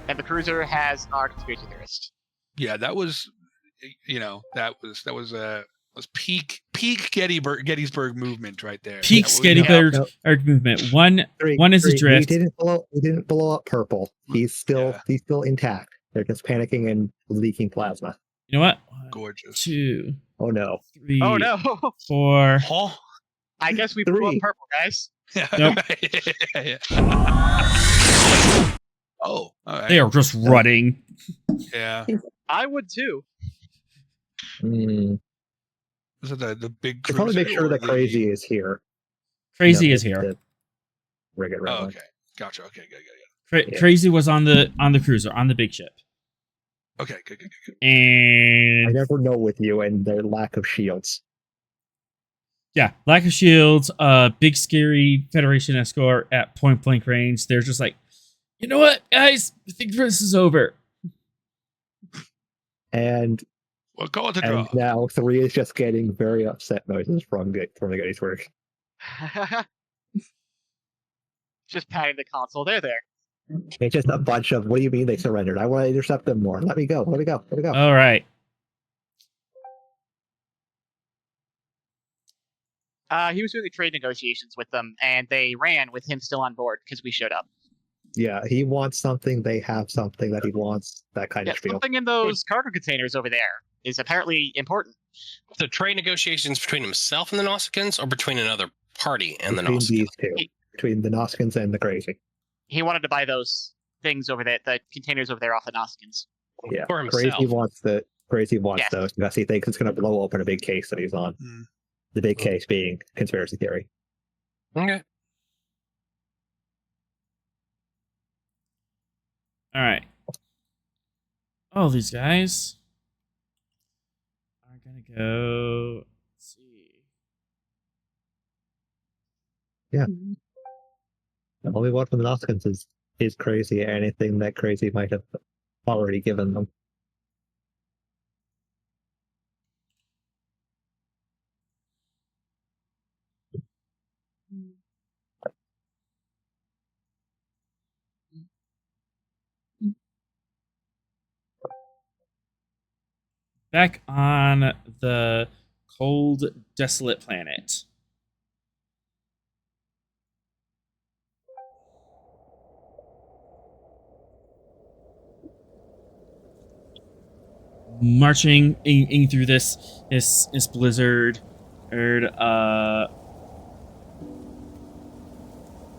And the cruiser has our conspiracy theorist. Yeah, that was, that was peak Gettysburg movement right there. Peak Gettysburg movement. One is adrift. We didn't blow up Purple. He's still intact. They're just panicking and leaking plasma. You know what? Gorgeous. 2. Oh no. 3. Oh no. 4. Oh. I guess we blew up Purple, guys. Nope. Oh, all right. They are just running. Yeah. I would too. Mm. Is it the big Should probably make cruiser sure or that Crazy is here. Crazy is here. Rig it right. Oh, okay. Gotcha. Okay, good. Crazy was on the cruiser, on the big ship. Okay, good. And I never know with you and their lack of shields. yeah, lack of shields, big scary Federation escort at point blank range. They're just like, you know what, guys? I think this is over. And We'll call it a draw. now 3 is just getting very upset noises from the Gettysburg. Just patting the console. They're there. It's just a bunch of, what do you mean they surrendered? I want to intercept them more. Let me go. All right. He was doing the trade negotiations with them, and they ran with him still on board because we showed up. Yeah, he wants something, they have something that he wants, that kind of spiel. Something in those cargo containers over there is apparently important. So trade negotiations between himself and the Nausicaans, or between another party and the Between Nausicaans? these two. Between the Nausicaans and the Crazy. He wanted to buy those things over there, the containers over there off the Nausicaans. Yeah, For himself. Crazy wants Yes. those because he thinks it's going to blow open a big case that he's on. Mm. The big case being conspiracy theory. Okay. All right. All these guys are gonna go. Let's see. Yeah. The only one from the Nausicaans is Crazy. Anything that Crazy might have already given them. Back on the cold, desolate planet. Marching in through this blizzard.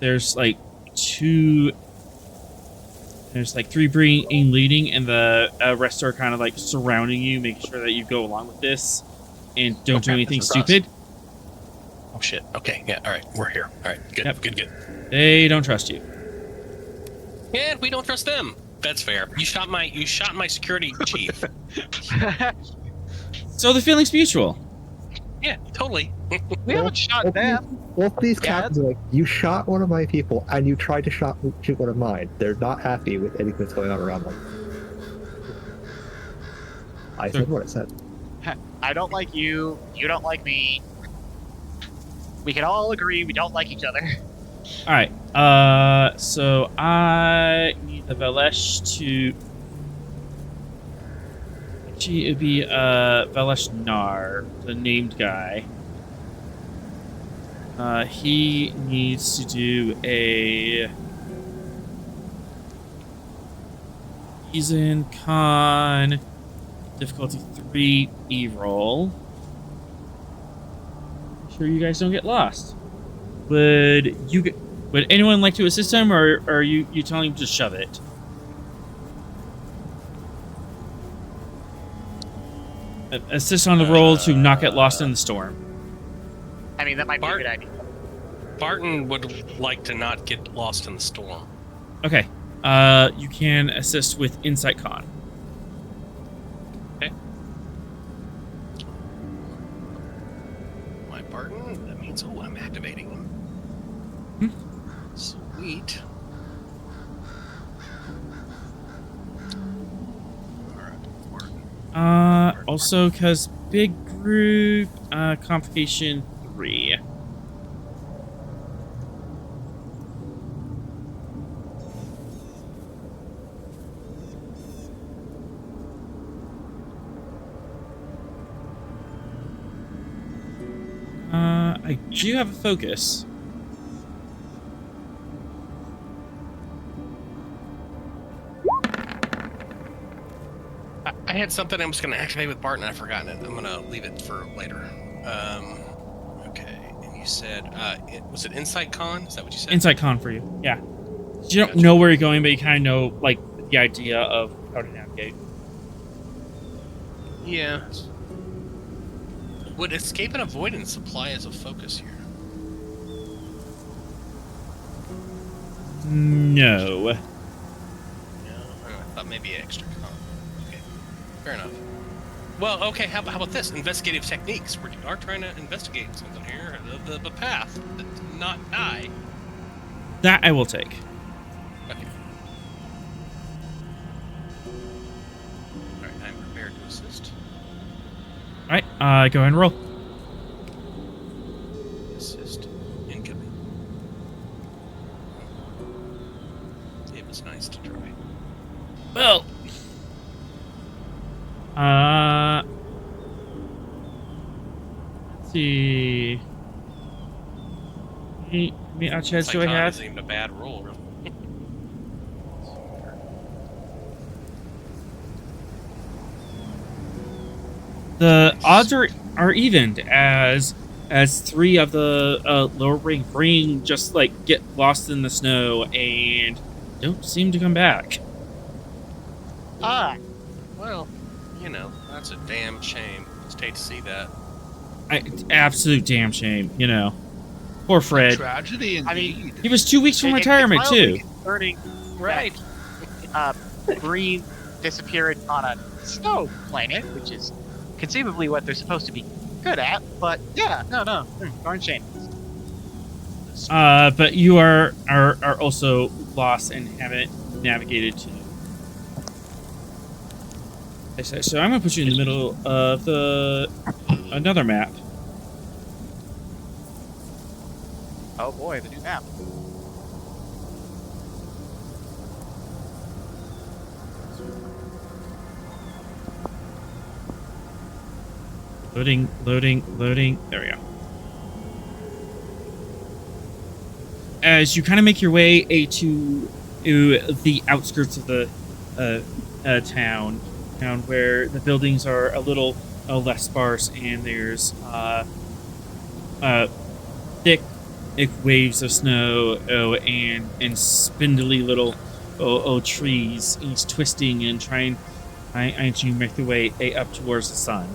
There's like 3 being leading, and the rest are kind of like surrounding you, making sure that you go along with this and don't do anything stupid. Oh shit. Okay. Yeah. All right. We're here. All right. Good. Yep. Good. They don't trust you. Yeah, we don't trust them. That's fair. You shot my security chief. So the feeling's mutual. Yeah, totally. We haven't shot them. Both these captains are like, you shot one of my people and you tried to shoot one of mine. They're not happy with anything that's going on around them. I said what I said. I don't like you. You don't like me. We can all agree we don't like each other. All right. So I need the Velesh to. Actually, it'd be Velesh Nar, the named guy. He needs to do a Season Con difficulty 3 E-roll. Make sure you guys don't get lost. Would anyone like to assist him, or are you telling him to shove it? Assist on the roll to not get lost in the storm. I mean, that might be a good idea. Barton would like to not get lost in the storm. Okay. You can assist with Insight Con. Okay. My Barton. That means, oh, I'm activating him. Sweet. Also, because big group, complication 3. I do have a focus. I had something I was going to activate with Barton, and I've forgotten it. I'm going to leave it for later. Okay, and you said, was it Insight Con? Is that what you said? Insight Con for you, yeah. You don't know where you're going, but you kind of know, like, the idea of how to navigate. Yeah. Would escape and avoidance apply as a focus here? No. No, I thought maybe extra con. Okay, fair enough. Well, okay, how about this? Investigative techniques. We are trying to investigate something here. The path. Not die. That I will take. Okay. Alright, I'm prepared to assist. Alright, go ahead and roll. Assist. Incoming. It was nice to try. Well. Let's see. How many chance do I have? Isn't even a bad roll, really. The odds are evened as 3 of the lower ring just like get lost in the snow and don't seem to come back. Well, you know, that's a damn shame. Just hate to see that. Absolute damn shame, you know. Poor Fred. Tragedy indeed. I mean, He was 2 weeks from retirement it's too. Concerning, right? Green disappeared on a snow planet, which is conceivably what they're supposed to be good at. But yeah, no, darn shame. But you are also lost and haven't navigated to. So I'm gonna put you in the middle of another map. Oh boy, the new map. Loading. There we go. As you kind of make your way to the outskirts of the town where the buildings are a little less sparse, and there's thick waves of snow and spindly little trees, each twisting and trying to make their way up towards the sun.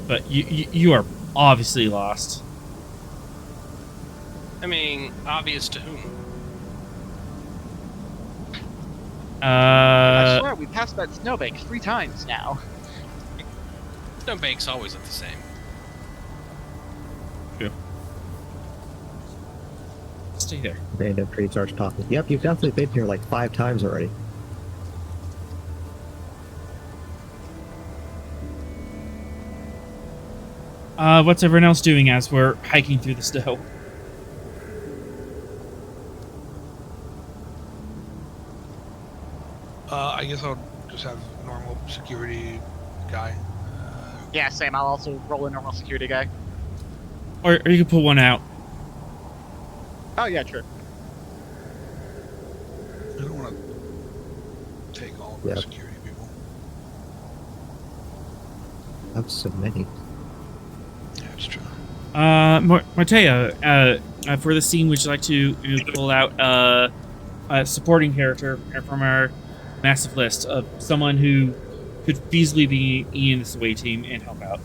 But you are obviously lost. I mean, obvious to whom? I swear, we passed that snowbank 3 times now. Snowbank's always at the same. Good. Stay there. Random tree starts talking. Yep, you've definitely been here like 5 times already. What's everyone else doing as we're hiking through the snow? I guess I'll just have normal security guy. Yeah, same. I'll also roll a normal security guy. Or you can pull one out. Oh yeah, true. I don't want to take all of our security people. That's so many. Yeah, it's true. Martea, for the scene, would you like to pull out a supporting character from our massive list of someone who could feasibly be in this away team and help out?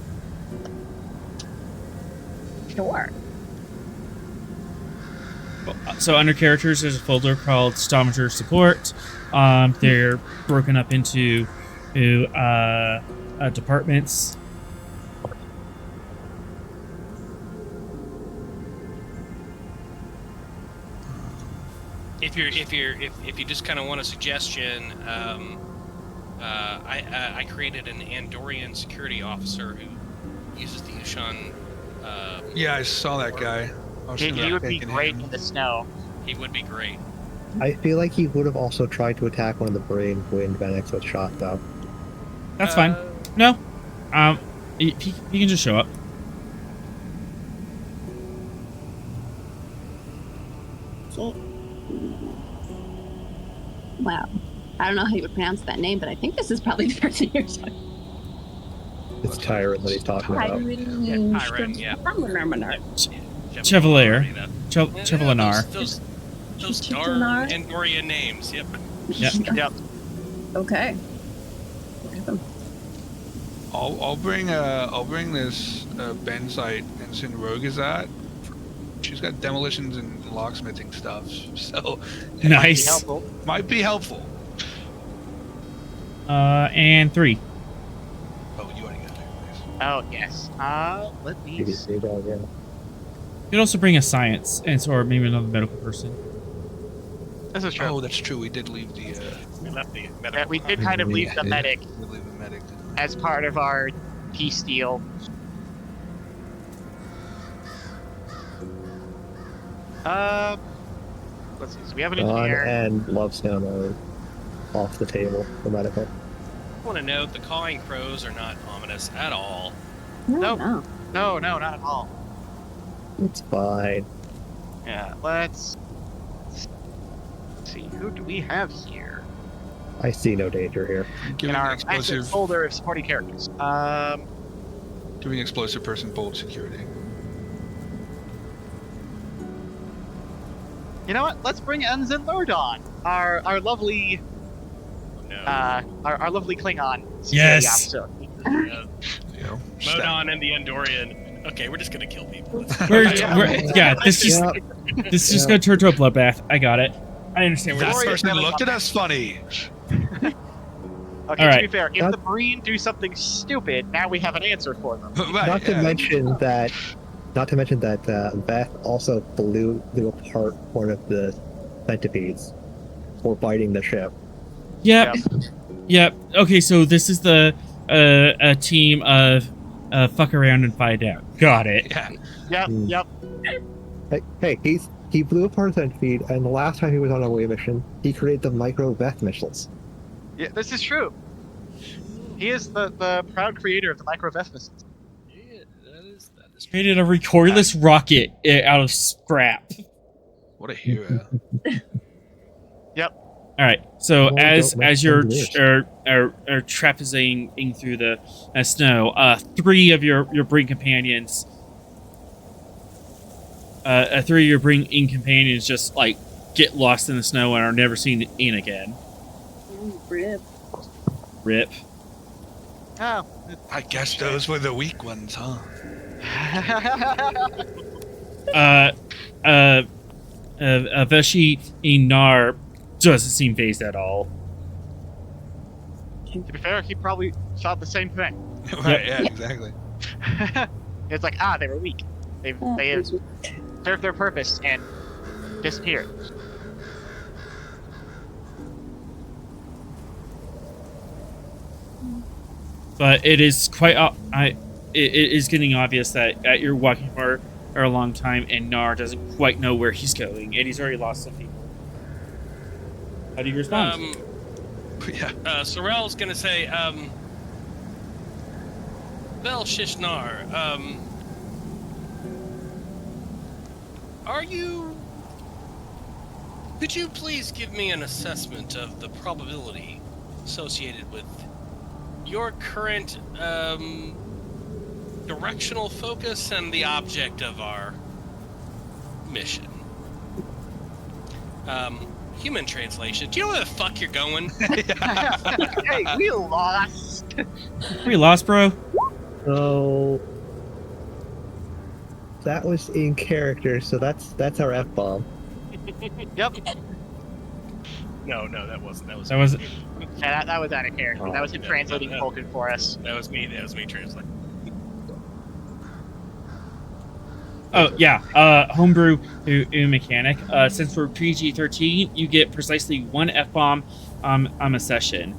Sure. So under characters, there's a folder called Stavanger Support. They're broken up into to departments. If you just kind of want a suggestion, I created an Andorian security officer who uses the Ushan. Yeah, I saw that guy. He would be great in the snow. He would be great. I feel like he would have also tried to attack one of the brain wind medics with shot, though. That's fine. No, he can just show up. Wow. I don't know how you would pronounce that name, but I think this is probably the person you're talking about. It's Tyrant that he's talking about. Tyrant, yeah. Chevalier. Chevalier. Those darn Andorian names. Yep. Yep. Okay. I'll bring this Bensite Ensign Rogue is at. She's got demolitions and locksmithing stuff, so Nice. Might be helpful. And 3. Oh, you already got it. Oh yes. Let me. You see that, yeah. You could also bring a science or maybe another medical person. This is true. Oh, that's true. We did leave the. We left the medical. Yeah, we did kind of leave the medic We leave the medic. as part of our peace deal. Let's see. So we have an Dawn engineer. and Lovestone are off the table for medical. I want to note the cawing crows are not ominous at all. Nope. No. No, not at all. It's fine. Yeah, let's see. Who do we have here I see no danger here. Giving in our an active explosive, folder of supporting characters? giving explosive person bold security. You know what? Let's bring Ensign Lordon, our lovely, Oh, no. our lovely Klingon security Yes. officer. You know, Modon and the Andorian. Okay, we're just gonna kill people. This is just gonna turn to a bloodbath. I got it. I understand where That this is. person looked at us funny. Okay, All to right. be fair, if That- the Breen do something stupid, now we have an answer for them. Right, Not to yeah. mention that Beth also blew apart one of the centipedes for biting the ship. Yep. Okay, so this is the a team of fuck around and find out. Got it. Yeah. Yep. Hey, he blew apart a centipede, and the last time he was on a away mission, he created the micro Beth missiles. Yeah, this is true. He is the proud creator of the micro Veth missiles. Yeah, that is Created a recoilless rocket out of scrap. What a hero. All right. So Oh, as don't make you're fun trapezoing through the snow, 3 of your Breen companions, just like get lost in the snow and are never seen in again. Rip. Rip. Oh. I guess those were the weak ones, huh? Veshi Inar doesn't seem phased at all. To be fair, he probably thought the same thing. Right, yeah, exactly. It's like, they were weak. They have served their purpose and disappeared. But it is quite it is getting obvious that you're walking for a long time and Nar doesn't quite know where he's going, and he's already lost some people. How do you respond? Yeah. Sorrel's gonna say, Bel Shishnar, could you please give me an assessment of the probability associated with your current, directional focus and the object of our mission? Human translation. Do you know where the fuck you're going? Hey, we lost. We lost, bro. So that was in character, so that's our F-bomb. Yep. No, that wasn't. That was. That was. Yeah, that was out of character. That was him translating no. Vulcan for us. That was me. That was me translating. Oh yeah, homebrew mechanic. Since we're PG-13, you get precisely one F-bomb on a session.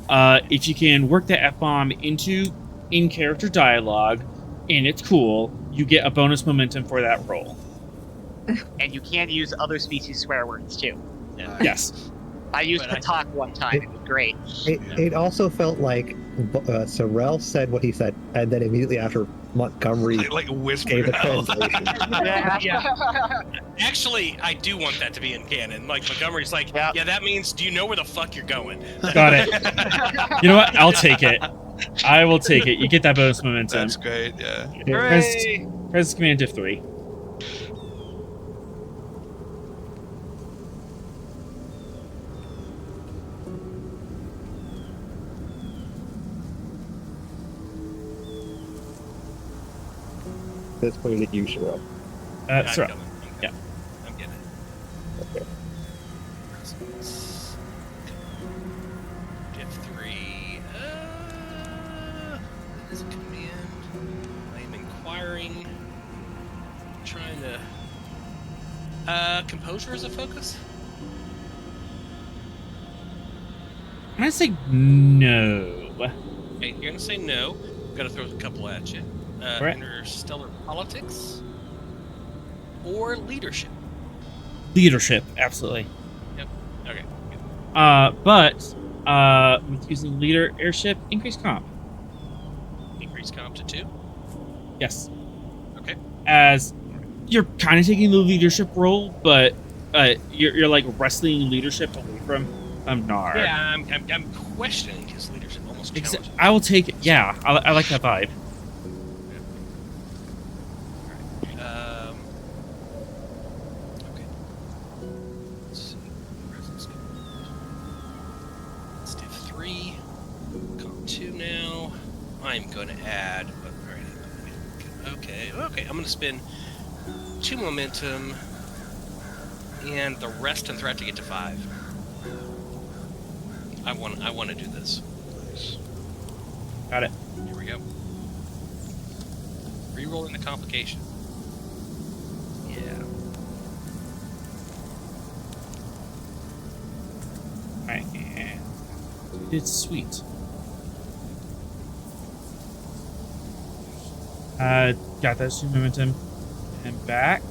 If you can work that F-bomb into in-character dialogue, and it's cool, you get a bonus momentum for that roll. And you can use other species swear words too. Yeah. Yes. I used Patak one time. It was great. It also felt like Sorrel said what he said, and then immediately after Montgomery like whisper gave a out. translation. Yeah. Actually, I do want that to be in canon. Like Montgomery's like, yeah, that means, do you know where the fuck you're going? Got it. You know what? I'll take it. I will take it. You get that bonus momentum. That's great. Yeah. Press Command Div 3. That's putting it usual. That's right. Yeah. I'm getting it. Okay. Div 3. That is a command. I am inquiring. Trying to. Composure is a focus? I'm gonna say no. Okay, you're gonna say no. Gotta throw a couple at you. Right. Interstellar politics or leadership? Leadership, absolutely. Yep. Okay. Good. But with using leader airship, increase comp. Increase comp to 2. Yes. Okay. As you're kind of taking the leadership role, but you're like wrestling leadership away from Nar. Yeah, I'm questioning his leadership almost. I will take it. Yeah, I like that vibe. Okay. Let's see. Presence command. Let's do 3. Comp 2 now. I'm going to add. Okay. I'm going to spend 2 momentum and the rest and threat to get to 5. I want to do this. Nice. Got it. Here we go. Rerolling the complication. Yeah. Alright. It's sweet. Got that 2 momentum and back.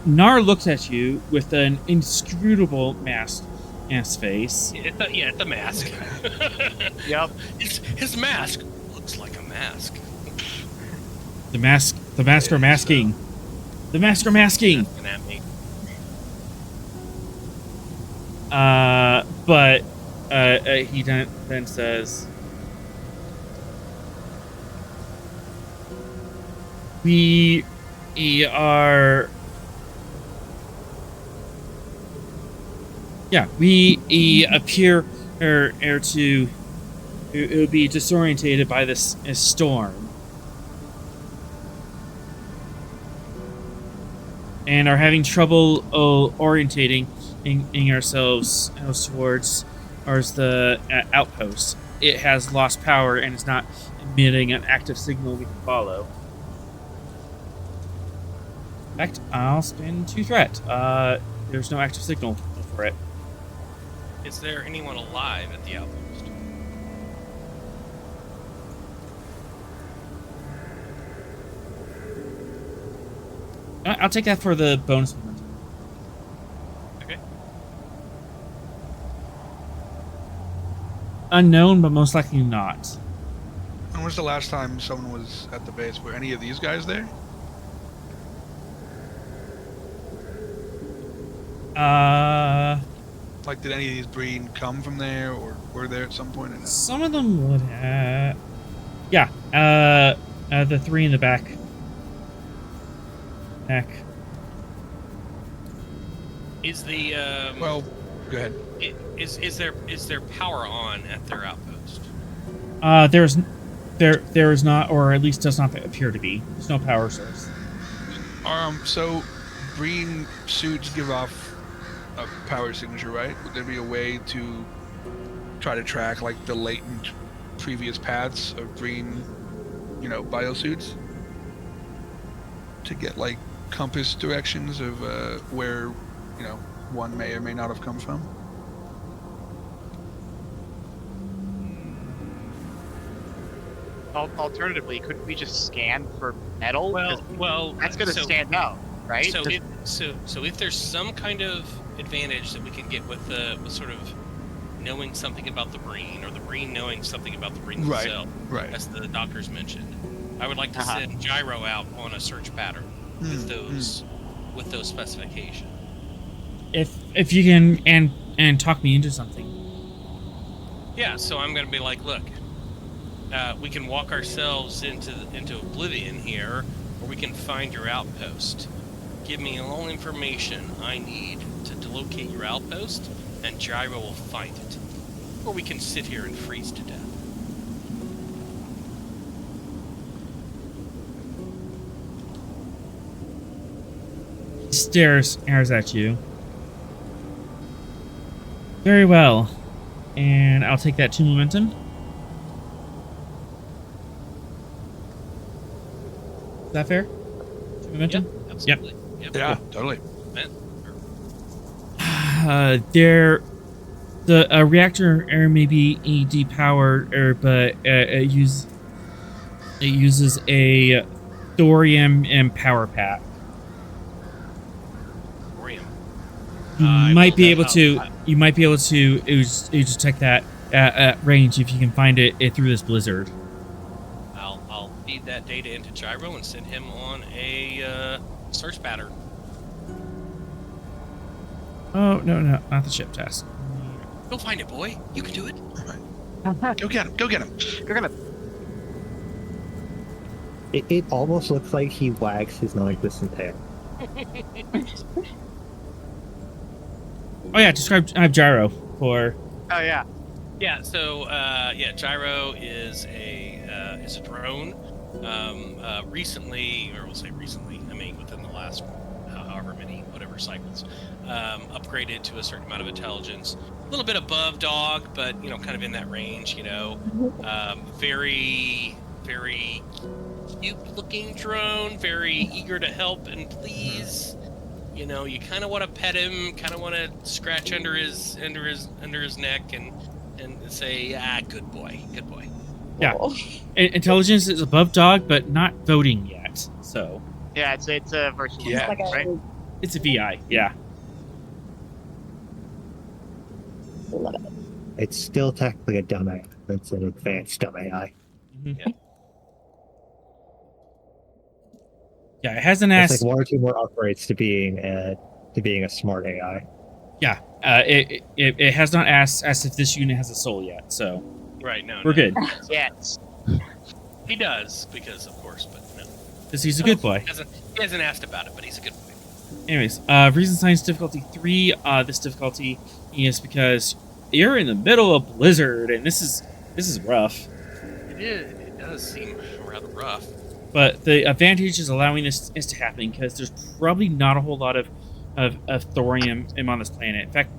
Nar looks at you with an inscrutable mask face. It's a mask. Yep. His mask looks like a mask. The mask are masking. The mask are masking. At me. But he then says, we are. Yeah, we appear to be disorientated by this storm, and are having trouble orientating ourselves towards the outpost. It has lost power and is not emitting an active signal we can follow. In fact, I'll spend 2 threat. There's no active signal for it. Is there anyone alive at the outpost? I'll take that for the bonus momentum. Okay. Unknown, but most likely not. When was the last time someone was at the base? Were any of these guys there? Like, did any of these breed come from there, or were there at some point? Or no? Some of them would have. Yeah. The 3 in the back. Is the Well, go ahead. Is there power on at their outpost? There is not, or at least does not appear to be. There's no power source. So Breen suits give off a power signature, right? Would there be a way to try to track like the latent previous paths of Breen, biosuits? To get like compass directions of where, one may or may not have come from? Alternatively, couldn't we just scan for metal? Well, that's going to stand out, right? So if there's some kind of advantage that we can get with sort of knowing something about the Breen, or the Breen knowing something about the Breen itself, right, as the doctors mentioned, I would like to send Gyro out on a search pattern with those specifications. If you can and talk me into something. Yeah, so I'm going to be like, look, we can walk ourselves into oblivion here, or we can find your outpost. Give me all information I need to locate your outpost, and Gyro will find it. Or we can sit here and freeze to death. Stares at you. Very well. And I'll take that 2 momentum. Is that fair? 2 momentum? Yep, absolutely. Yep. Yeah, totally. The reactor may be depowered, but it uses a thorium and power pack. Thorium. You might be able to detect that at range if you can find it through this blizzard. I'll feed that data into Gyro and send him on a search pattern. Oh, no, not the ship task. Go find it, boy. You can do it. Go get him. Go get him. Go get him. It almost looks like he wags his non-existent tail. Oh yeah, describe Gyro for. Oh yeah. Yeah. So Gyro is a drone. Recently, or we'll say recently, I mean within the last however many cycles, upgraded to a certain amount of intelligence. A little bit above dog, but kind of in that range. Very, very cute-looking drone. Very eager to help and please. You kind of want to pet him, kind of want to scratch under his neck and say, good boy. Yeah, intelligence is above dog, but not voting yet. So yeah, it's a virtual, right? It's a VI, yeah. Love it. It's still technically a dumb AI. It's an advanced dumb AI. Mm-hmm. Yeah, it hasn't asked. It's like 1 or 2 more upgrades to being a smart AI. Yeah, it has not asked if this unit has a soul yet. So right, no, we're good. Yes, he does because of course, but no, because he's a good boy. He hasn't asked about it, but he's a good boy. Anyways, reason science difficulty 3. This difficulty is because you're in the middle of blizzard, and this is rough. It does seem rather rough. But the advantage is allowing this to happen because there's probably not a whole lot of thorium on this planet. In fact,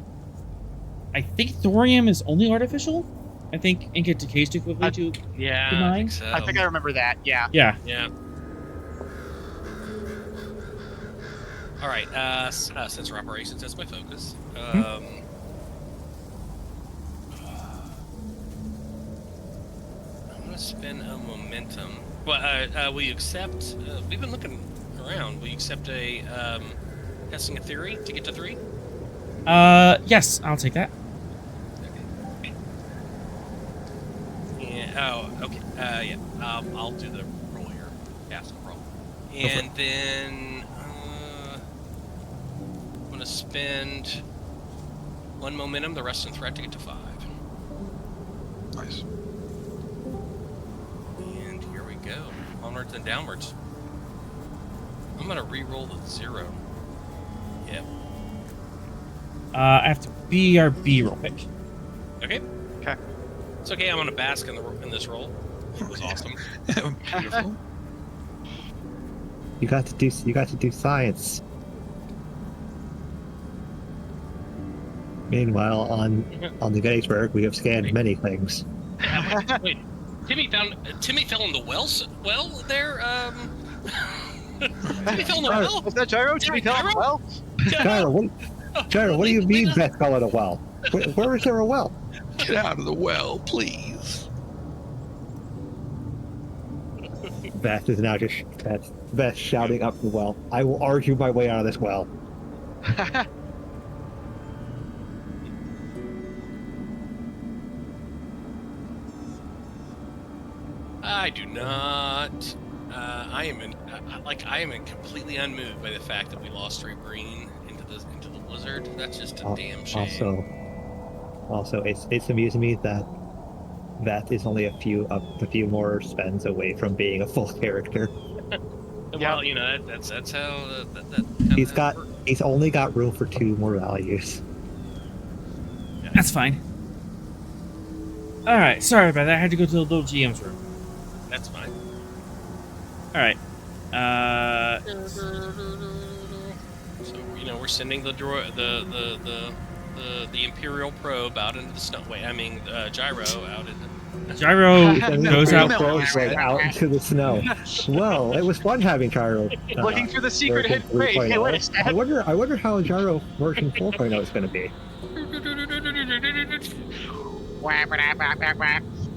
I think thorium is only artificial. I think Inca decayed too quickly to I think so. I think I remember that. Yeah. Yeah. All right, sensor operations, that's my focus. I'm going to spend a momentum. Well, will you accept, we've been looking around, will you accept testing a theory to get to 3? Yes, I'll take that. Okay. Okay, yeah, I'll do the roll here, pass the roll. And then, I'm going to spend 1 momentum, the rest in threat to get to 5. Nice. And here we go. Onwards and downwards. I'm going to re-roll the 0. Yep. I have to BRB real quick. Okay. It's okay, I'm going to bask in this roll. It was awesome. Beautiful. You got to do science. Meanwhile, on the Gettysburg, we have scanned many things. Wait, Timmy fell in the well there. Timmy fell in the well. Was that Gyro? Timmy fell in the well? Gyro, what do you mean Beth fell in a well? Where is there a well? Get out of the well, please. Beth is now just Beth shouting up the well. I will argue my way out of this well. I do not. I am completely unmoved by the fact that we lost 3 Marine into the blizzard. That's just a damn shame. Also, it's amusing me that Beth is only a few more spends away from being a full character. Well, you know that's how that he's only got room for 2 more values. Yeah. That's fine. All right, sorry about that. I had to go to the little GM's room. That's fine. All right. So we're sending the Imperial probe out into the snow. Wait, I mean Gyro out into. Gyro goes out. Right out into the snow. Well, it was fun having Gyro. Looking for the secret hidden race. Hey, wait a second. I wonder how Gyro version 4.0 is going to be.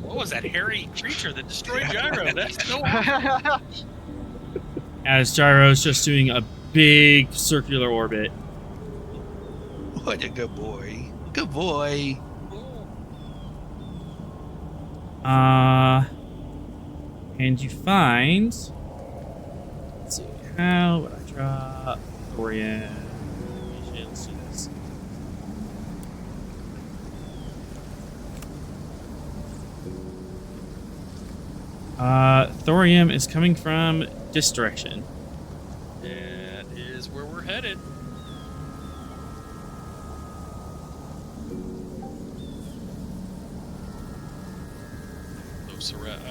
What was that hairy creature that destroyed Gyro? That's so awesome. As Gyro's just doing a big circular orbit. What a good boy. Good boy. And you find. Let's see. How would I draw Thorium? Let's do this. Thorium is coming from this direction. That is where we're headed.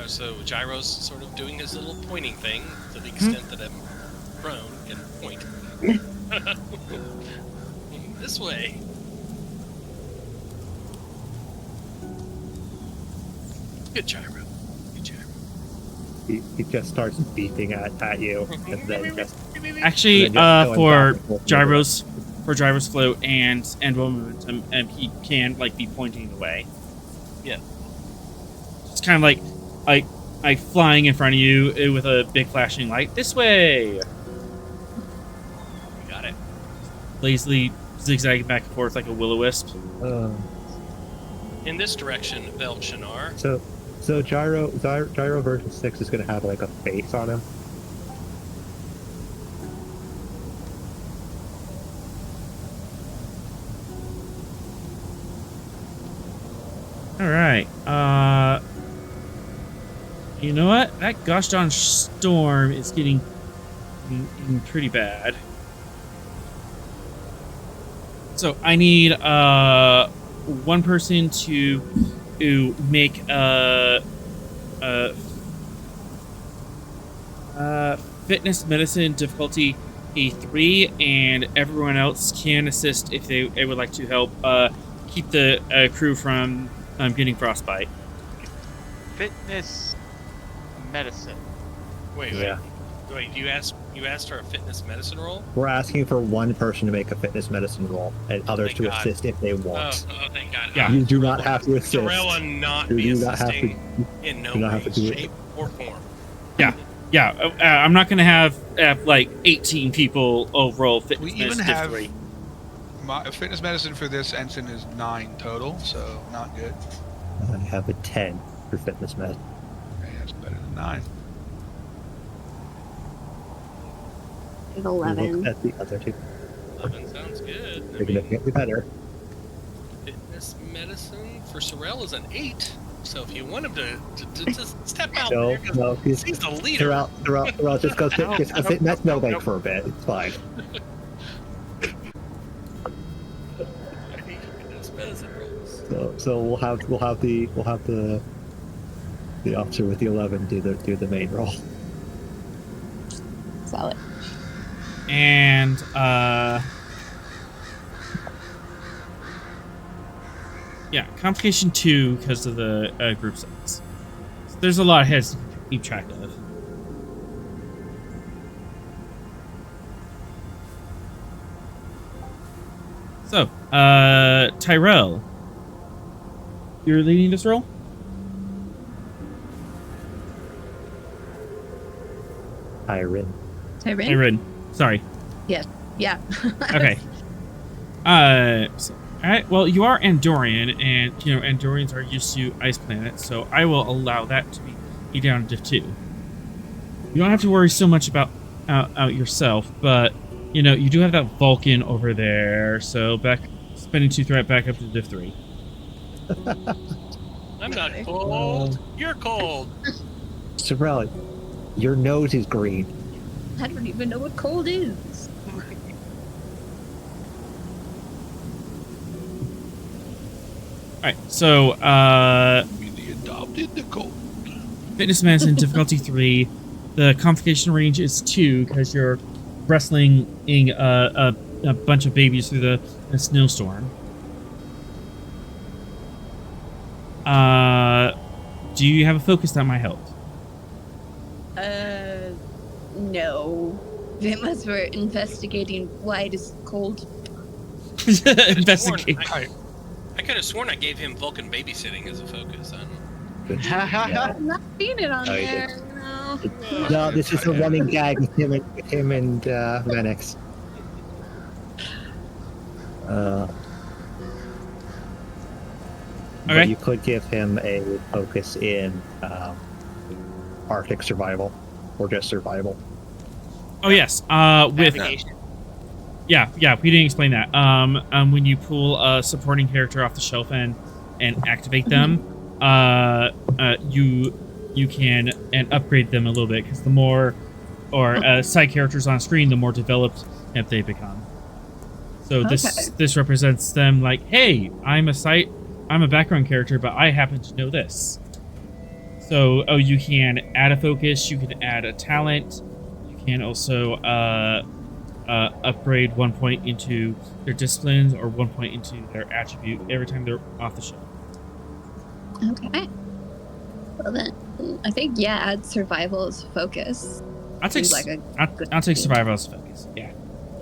So Gyro's sort of doing his little pointing thing to the extent that I'm prone can point. This way. Good Gyro. Good Gyro. He just starts beeping at you, and then just Actually, and then just for going back and forth. Gyro's float and momentum, he can be pointing the way. Yeah. It's kind of like flying in front of you with a big flashing light. This way. We got it. Lazily zigzagging back and forth like a will-o-wisp. In this direction, Velchinar. So Gyro version 6 is going to have a face on him. All right. You know what? That gosh darn storm is getting pretty bad. So I need one person to make fitness medicine difficulty A3, and everyone else can assist if they would like to help keep the crew from getting frostbite. Fitness medicine. Wait. You asked for a fitness medicine roll? We're asking for one person to make a fitness medicine roll, and others to assist if they want. Oh, thank God. Yeah. You do not have to assist. Sorella not You be do not have to. in no do not way, have to do it. shape, or form. Yeah, I'm not gonna have 18 people roll fitness We even medicine have difficulty. fitness medicine for this ensign is 9 total, so not good. I have a 10 for fitness medicine. Okay, that's better than 9. I have Look 11. at the other two. 11 sounds good. Significantly better. Fitness medicine for Sorrel is an 8. So if you want him to step out No, there, 'cause no, he's the leader. Terrell, just go sit in that snowbank for a bit. It's fine. Fitness medicine rolls. So we'll have the officer with the 11 do the main roll. Solid. And Yeah, complication 2 because of the group size. So there's a lot of heads to keep track of. So, Tyrell, you're leading this role? Tyrin. Tyrin. Sorry. Yeah. Okay. So, all right. Well, you are Andorian, and Andorians are used to ice planets, so I will allow that to be down to Div 2. You don't have to worry so much about out yourself, but you do have that Vulcan over there, so spending 2 threat back up to Div 3. I'm not cold. You're cold. Sorella, your nose is green. I don't even know what cold is. Alright, so, We adopted the cold. Fitness Medicine, difficulty 3. The complication range is 2, because you're wrestling a bunch of babies through the snowstorm. Do you have a focus that might help? No. Unless we're investigating why it is cold. Investigate. I could have sworn I gave him Vulcan babysitting as a focus. I don't know. I'm not seeing it on there, No, this is a running gag with him and Venix. But Okay. you could give him a focus in Arctic survival, or just survival. Oh yes. With Navigation. yeah, we didn't explain that. When you pull a supporting character off the shelf and activate them, you can and upgrade them a little bit, because the more side characters on screen, the more developed that they become. So this represents them like, hey, I'm a background character, but I happen to know this. So you can add a focus, you can add a talent, you can also upgrade 1 point into their disciplines or 1 point into their attribute every time they're off the shelf. Okay. Well then, I think add survival as focus. I'll take survival as a focus. Yeah.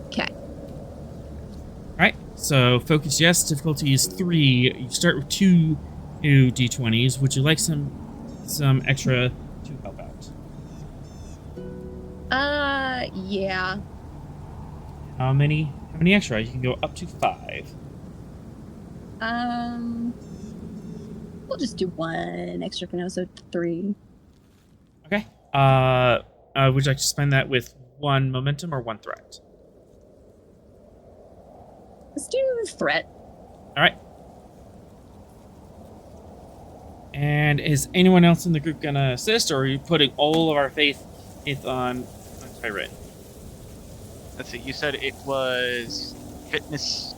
Okay. All right. So focus, yes. Difficulty is 3. You start with 2 new d20s. Would you like some extra to help out? Yeah. How many extra? You can go up to 5. We'll just do 1 extra for now, so 3. Okay. Would you like to spend that with 1 momentum or 1 threat? Let's do threat. All right. And is anyone else in the group gonna assist, or are you putting all of our faith on Tyrin? Let's see. You said it was fitness.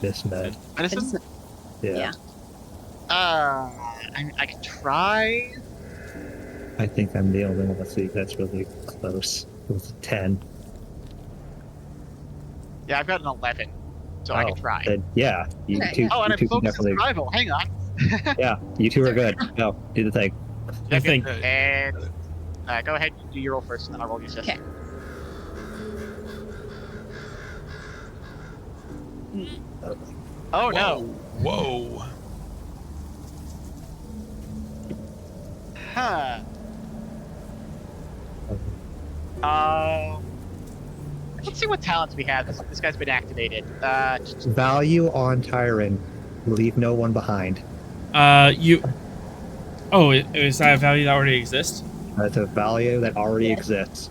This med. Medicine. Yeah. I can try. I think I'm the only one that's really close. It was a 10. Yeah, I've got an 11, so I can try. Then, yeah. You Okay. two, Oh, and you I'm two can focused on definitely. survival. Hang on. Yeah, you two are good. No, do the thing. I think. And go ahead and do your roll first, and then I'll roll your assist. Okay. Oh no. Whoa. Huh. Let's see what talents we have. This guy's been activated. Value on Tyrin. Leave no one behind. Oh, is that a value that already exists? That's a value that already exists.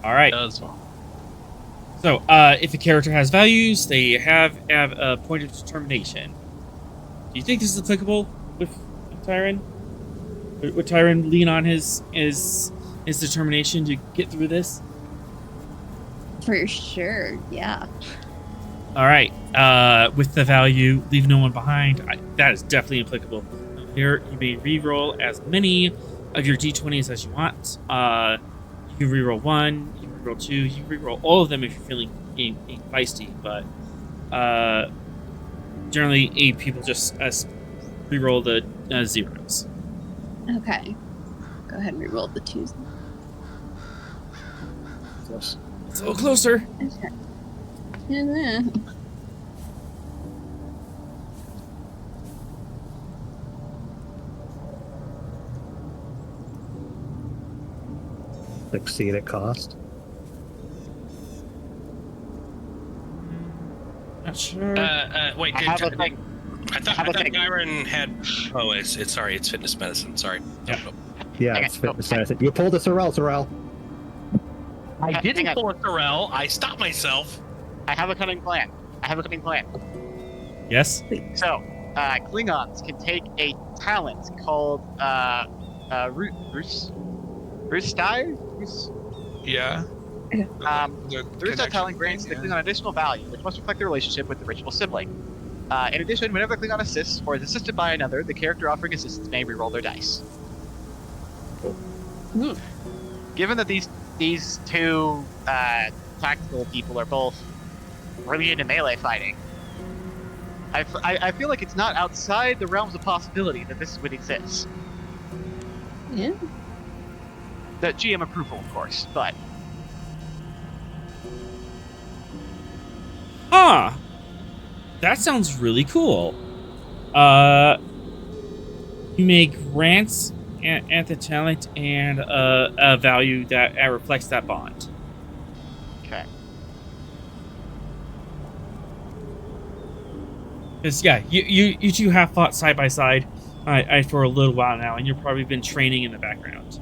All right. Does. So, if a character has values, they have a point of determination. Do you think this is applicable with Tyrin? Would Tyrin lean on his determination to get through this? For sure, yeah. All right. With the value, leave no one behind. That is definitely applicable. Here, you may re-roll as many of your d20s as you want. You can re-roll 1, you can re-roll 2, you can re-roll all of them if you're feeling feisty. But generally 8 people just re-roll the zeros. Okay. Go ahead and re-roll the 2s. Close. It's a little closer. Okay. Yeah. Succeed at cost. Not sure. Wait, I have a thing. I thought Gyron had. Oh, it's sorry, it's fitness medicine. Sorry. Yeah. Yeah, Hang it's on. fitness medicine. You pulled a Sorrel. I Hang didn't on. pull a Sorrel. I stopped myself. I have a cunning plan. Yes. So, Klingons can take a talent called Rustai? Yeah. The The Rustai connection talent grants thing, the yeah. Klingon additional value, which must reflect the relationship with the original sibling. In addition, whenever the Klingon assists or is assisted by another, the character offering assistance may reroll their dice. Given that these two tactical people are both really into melee fighting, I feel like it's not outside the realms of possibility that this would exist. Yeah. The GM approval, of course, but Huh. That sounds really cool. You make grants at the talent and a value that reflects that bond. okay. Because yeah, you two have fought side by side for a little while now, and you've probably been training in the background.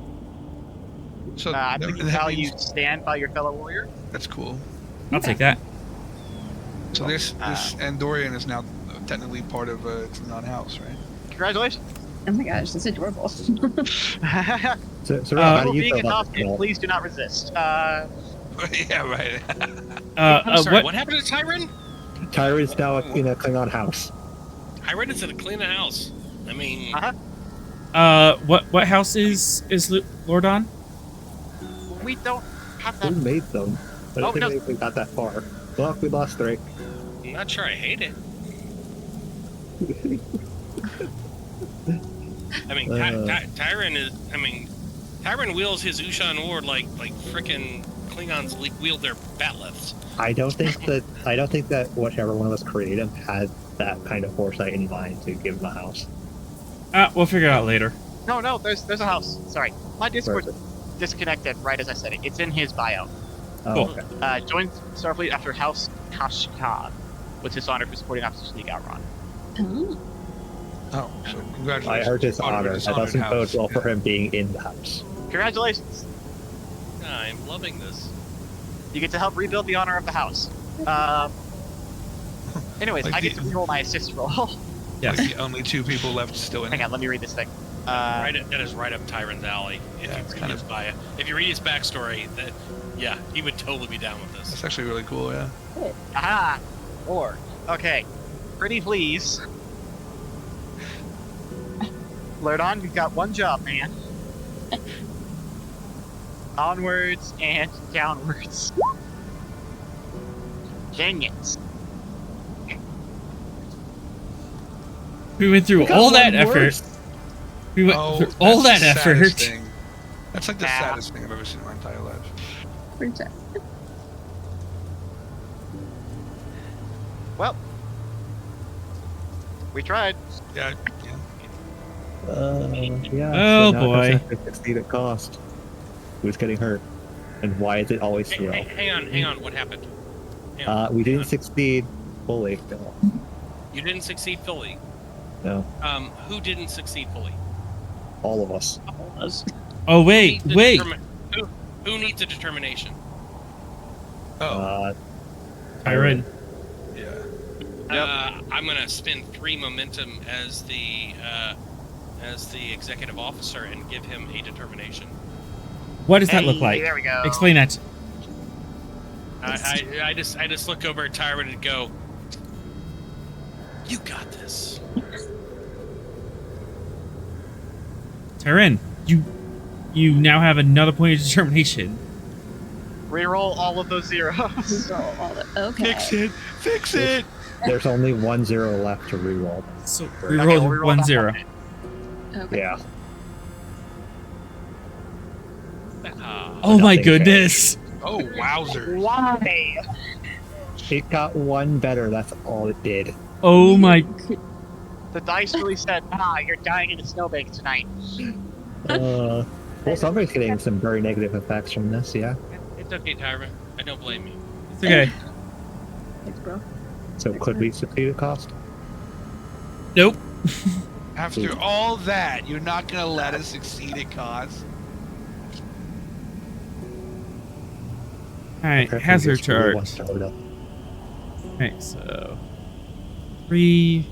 So I'm that thinking value means- stand by your fellow warrior. that's cool. I'll take that. So this Andorian is now technically part of Klingon house, right? Congratulations. Oh my gosh, that's adorable. So, how do People you being feel about adopted, this? please do not resist. Yeah, right. I'm sorry. What? What happened to Tyron? Tyra is now in a Klingon house. Tyron is in a clean house. I mean, What house is Lordon? We don't have Who that. made them? I don't Oh, think we got that far. Well, we lost 3. I'm not sure I hate it. I mean, Tyron is. I mean, Tyron wields his Ushan Ward like frickin' Klingons wield their batleths. I don't think that whichever one of us created him had that kind of foresight in mind to give him a house. We'll figure it out later. No, there's a house. Sorry, my Discord Where is disconnected right as I said it. It's in his bio. Oh, Cool. okay. Joined Starfleet after House Kashkan was dishonored for supporting Officers League Outrun. Oh. Oh, so congratulations. I heard his honor. That Dishonored doesn't bode house. well for Yeah. him being in the house. Congratulations. I'm loving this. You get to help rebuild the honor of the house. Anyways, Like I get to reroll my assist roll. Yes. Like the only 2 people left still in Hang it. on, let me read this thing. That is right up Tyron's alley. If Yeah, you it's read kind his bio, if you read his backstory, that yeah, he would totally be down with this. That's actually really cool, yeah. Aha! Or okay, pretty please. Lordon, you've got one job, man. Onwards and downwards. Dang it. We went through got all that one word. effort. We went Oh, through all that that's the saddest effort. thing. That's like the Yeah. saddest thing I've ever seen in my entire life. Princess. Well, we tried. Yeah, Yeah. Oh, so now boy. it has to succeed at cost. Who's getting hurt? And why is it always zero? Hang on. What happened? Hang on, We hang didn't on. succeed fully. No. You didn't succeed fully. No. Who didn't succeed fully? All of us. Oh wait, Who needs wait. a who needs a determination? Oh, Tyron. yeah. I'm gonna spend 3 momentum as the executive officer and give him a determination. What does that look Hey, like? There we go. Explain that. I just look over at Tyron and go, "You got this." Tyron, you now have another point of determination. Reroll all of those zeros. Okay. Fix it! Fix it! There's only 1 0 left to reroll. So Okay, reroll we'll reroll that 1-0. one. Okay. Yeah. Oh my Nothing goodness! Oh, wowzers. Why? It got 1 better. That's all it did. Oh my. The dice really said, you're dying in a snowbank tonight. Well, somebody's getting some very negative effects from this. Yeah. It's okay, Tyra. I don't blame you. It's okay. Thanks, bro. So could we succeed at cost? Nope. After all that, you're not gonna let us succeed at cause? Alright, Okay, hazard just really want charge. to start up. Alright, so 3.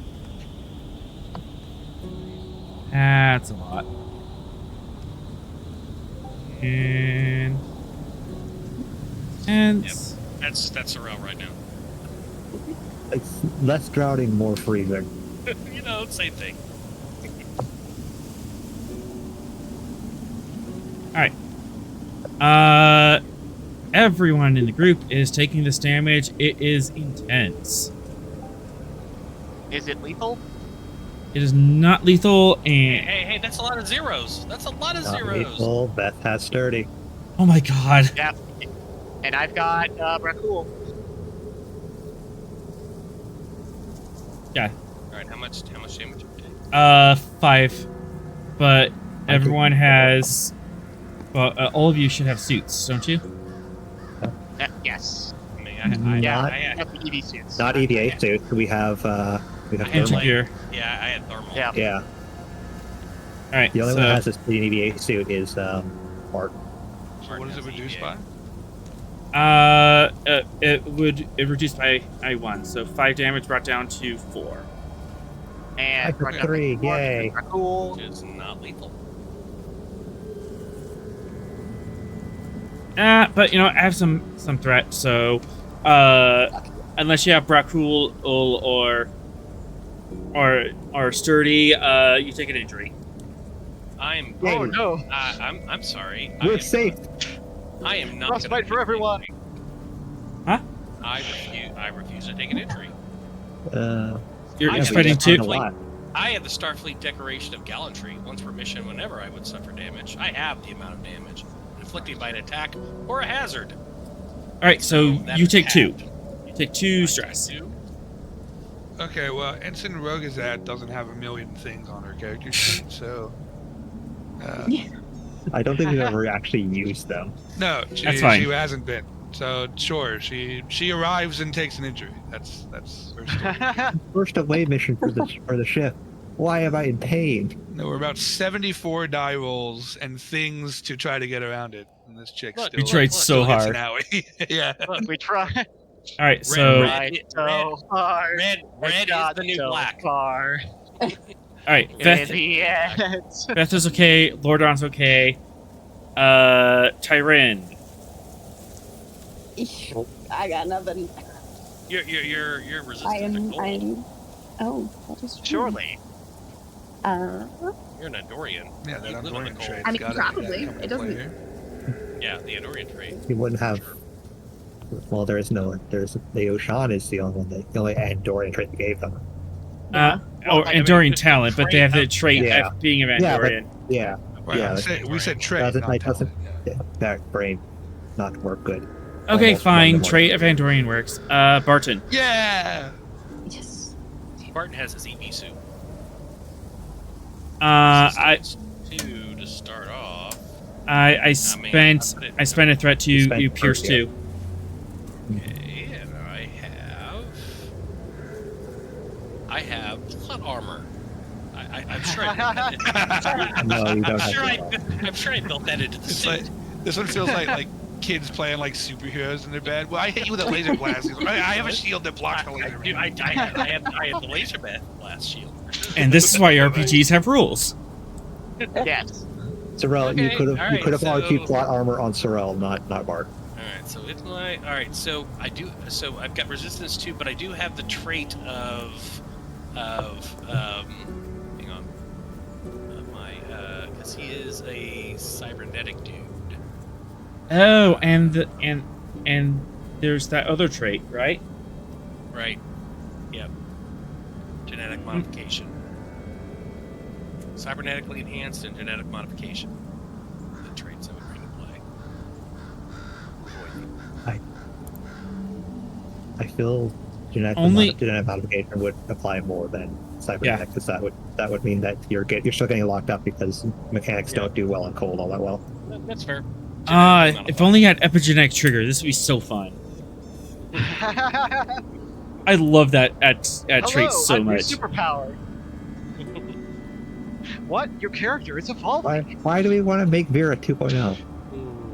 That's a lot. And Yep. That's Sorrel right now. It's less drowning, more freezing. You know, same thing. Alright. Everyone in the group is taking this damage. It is intense. Is it lethal? It is not lethal, and Hey, that's a lot of zeros. That's a lot of Not zeros. lethal. Beth has sturdy. oh my god. Yeah. And I've got Brakul. Yeah. All right, how much damage you take? 5. But everyone has. Well, all of you should have suits, don't you? Yes. I mean, Not- I had Not the EV suits. Not EVA suits. We have I had Entry thermal. gear. Yeah, I had thermal. Yeah. Yeah. Alright, The only so one that has this clean EVA suit is Mark. So what is it reduced by? it reduced by 1, so 5 damage brought down to 4. And I got 3, yay. Brakul. Which is not lethal. But you know, I have some threat, so unless you have Brakul or Sturdy, you take an injury. I'm. Oh no. I'm sorry. We're safe. I am not. Frostbite gonna for take everyone. an injury. Huh? I refuse to take an injury. You're I have fighting a two. Starfleet- I have the Starfleet Decoration of Gallantry. Once per mission, whenever I would suffer damage, I have the amount of damage inflicted by an attack or a hazard. All right, so that you is take 2. halved. You take 2 stress. Two. Okay, well, Ensign Rogazad doesn't have a million things on her character sheet, so... I don't think we've ever actually used them. No, That's fine. she hasn't been. So, sure, she arrives and takes an injury. That's her story. First away mission for the ship. Why am I in pain? No, we're about 74 die rolls and things to try to get around it. And this chick Look, still... You tried so still hits hard. an owie. Yeah. Look, we tried. All right, so hard. Red is the new so black. Far. all right, In Beth. the end. Beth is okay. Lordon's okay. Tyrin. I got nothing. You're resistant I to am. cold. I am. Oh, that is true. Surely. You're an Andorian. Yeah, that You live in Andorian the cold. trade's I mean, gotta probably. come into It doesn't- play here. Yeah, the Andorian trait. You wouldn't have. Well, there's the Oshan is the only one the only Andorian trait they gave them. Or Well, I mean, Andorian the talent, but they have the trait Yeah. of being an Yeah, but- Andorian. Yeah, Well, Yeah, we said trait, doesn't not like doesn't talent. that brain not work good. Okay, Almost fine. random Trait of Andorian works. Barton. Yeah. Yes. Barton has his EV suit. I Two to start off. I spent a threat to spent you pierce first, yeah. 2. Okay, and I have plot armor. I'm sure I No, you don't I'm sure I built that into the It's suit. like this one feels like kids playing like superheroes in their bed. Well, I hit you with a laser blast. I have a shield that blocks the laser. I had the laser blast shield. And this is why RPGs have rules. Yes. Sorrel, you Okay, could have alright, RP so- plot armor on Sorrel, not Bart. Alright, so it's my alright, so I've got resistance 2, but I do have the trait of hang on. Because he is a cybernetic dude. Oh, and there's that other trait, right? Right. Yep. Genetic modification. Cybernetically enhanced and genetic modification. The traits that would bring to play. I feel genetic modification would apply more than cybernetic, because that would mean that you're still getting locked up because mechanics don't do well in cold all that well. That's fair. If only had epigenetic trigger, this would be so fun. I love that trait so much. Your superpower. What? Your character is evolving. Why do we want to make Vera 2.0?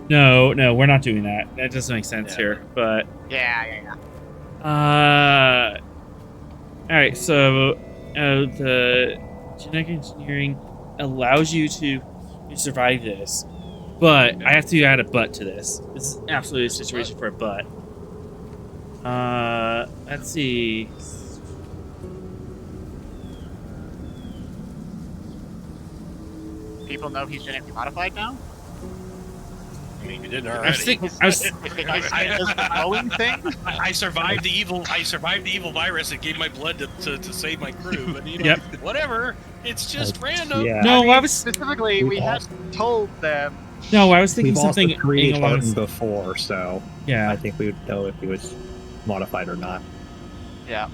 No, we're not doing that. That doesn't make sense here. But yeah. all right. So the genetic engineering allows you to survive this, but I have to add a but to this. This is absolutely a situation for a but. Let's see. People know he's genetically modified now? I mean, you didn't already. I survived the evil virus and gave my blood to save my crew. But whatever. It's just random. Yeah. No, I was specifically we had told them. No, I was thinking We've something also created him before, so yeah, I think we would know if he was modified or not. Yeah.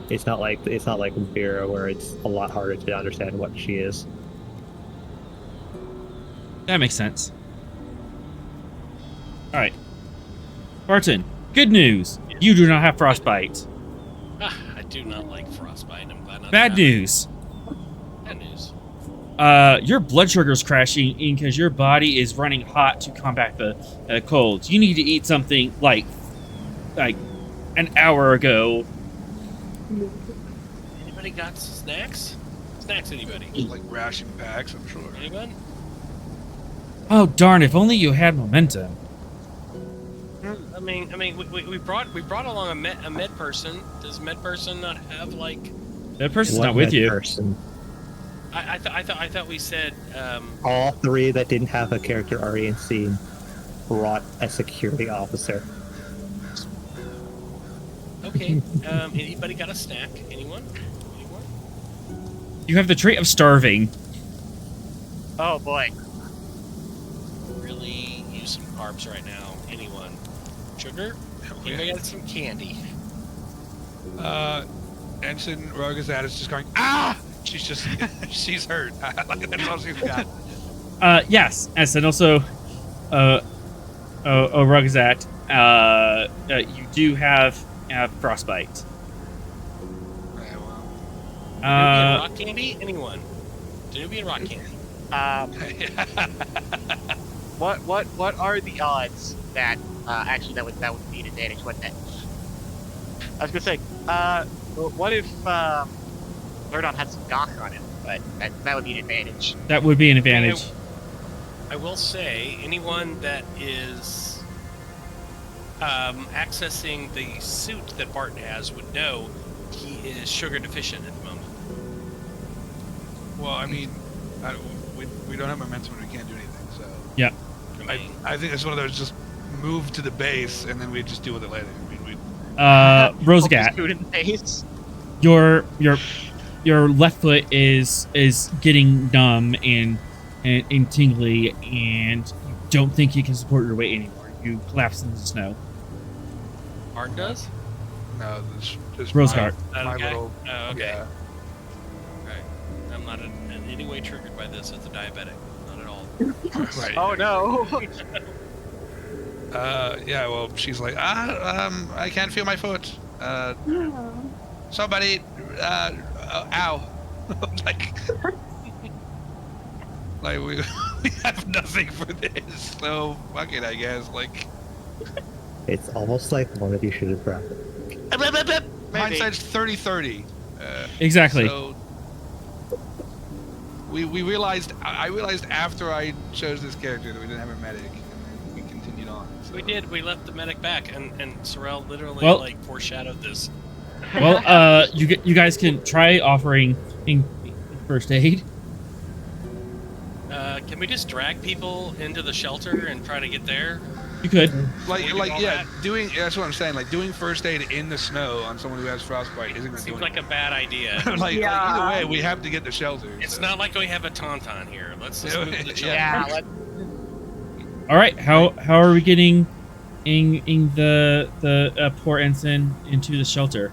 It's not like Vera, where it's a lot harder to understand what she is. That makes sense. All right, Barton. Good news. You do not have frostbite. I do not like frostbite. I'm glad not. Bad news. Bad news. Your blood sugar is crashing in because your body is running hot to combat the cold. You need to eat something like an hour ago. Anybody got snacks? Snacks, anybody? Like ration packs, I'm sure. Anyone? Oh darn! If only you had momentum. I mean, we brought along a med person. Does med person not have like? That person's not with you. Person? I thought we said. All three that didn't have a character already in scene brought a security officer. Okay. Anybody got a snack? Anyone? You have the trait of starving. Oh boy. Really use some carbs right now. Anyone? Sugar? Anybody got some candy? Ensign Rogazat is just going, she's hurt. That's all she's got. Yes, and also, Rugzat, you do have frostbite. Danubian rock candy? Anyone? Danubian rock candy. What are the odds that actually that would be an advantage, wouldn't it? I was gonna say, what if Lurdon had some gawk on him? But that would be an advantage. That would be an advantage. I will say, anyone that is accessing the suit that Barton has would know he is sugar deficient at the moment. Well, I mean, we don't have momentum and we can't do anything, so... Yeah. I think it's one of those just move to the base and then we just deal with it later. I mean, Rosegat, food in the face. your left foot is getting numb and tingly, and you don't think you can support your weight anymore. You collapse into the snow. Barton does? No, this Rosegat. my Okay. little... Oh, okay. Yeah. Right. I'm not in any way triggered by this as a diabetic. Not at all. Right. Oh no. Yeah, well, she's like, I can't feel my foot. Somebody, ow. like we have nothing for this, so fuck it, I guess. Like, it's almost like one of you should have grabbed it. hindsight's 30/30. Exactly. So we realized, I realized after I chose this character that we didn't have a medic, and we continued on. So. We did. We left the medic back, and Sorrel literally foreshadowed this. Well, you guys can try offering in first aid. Can we just drag people into the shelter and try to get there? You could. Like, Can we do all yeah, that? that's what I'm saying. Like, doing first aid in the snow on someone who has frostbite isn't going to do Seems like a bad idea. anything. like, either way, we have to get to shelter. It's so. not like we have a tauntaun here. Let's move to the shelter. Yeah. All right. How are we getting in the poor ensign into the shelter?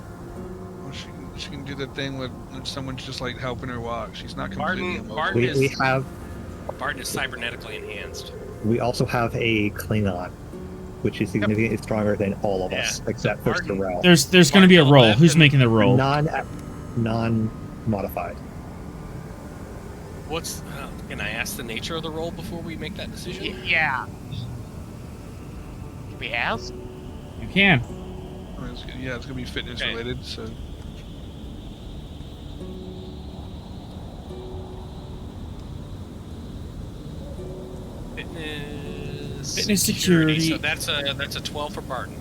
Well, she can do the thing with someone's just like helping her walk. She's not completely immobile. Barton We is cybernetically enhanced. we also have a Klingon, which is significantly stronger than all of us, except for Barton- Sorrel. There's going to be a Barton roll. left Who's and- making the roll? Non-modified. What's? Can I ask the nature of the role before we make that decision? Yeah. Can we ask? You can. I mean, it's gonna be fitness Okay. related. So Fitness security. So that's a 12 for Barton.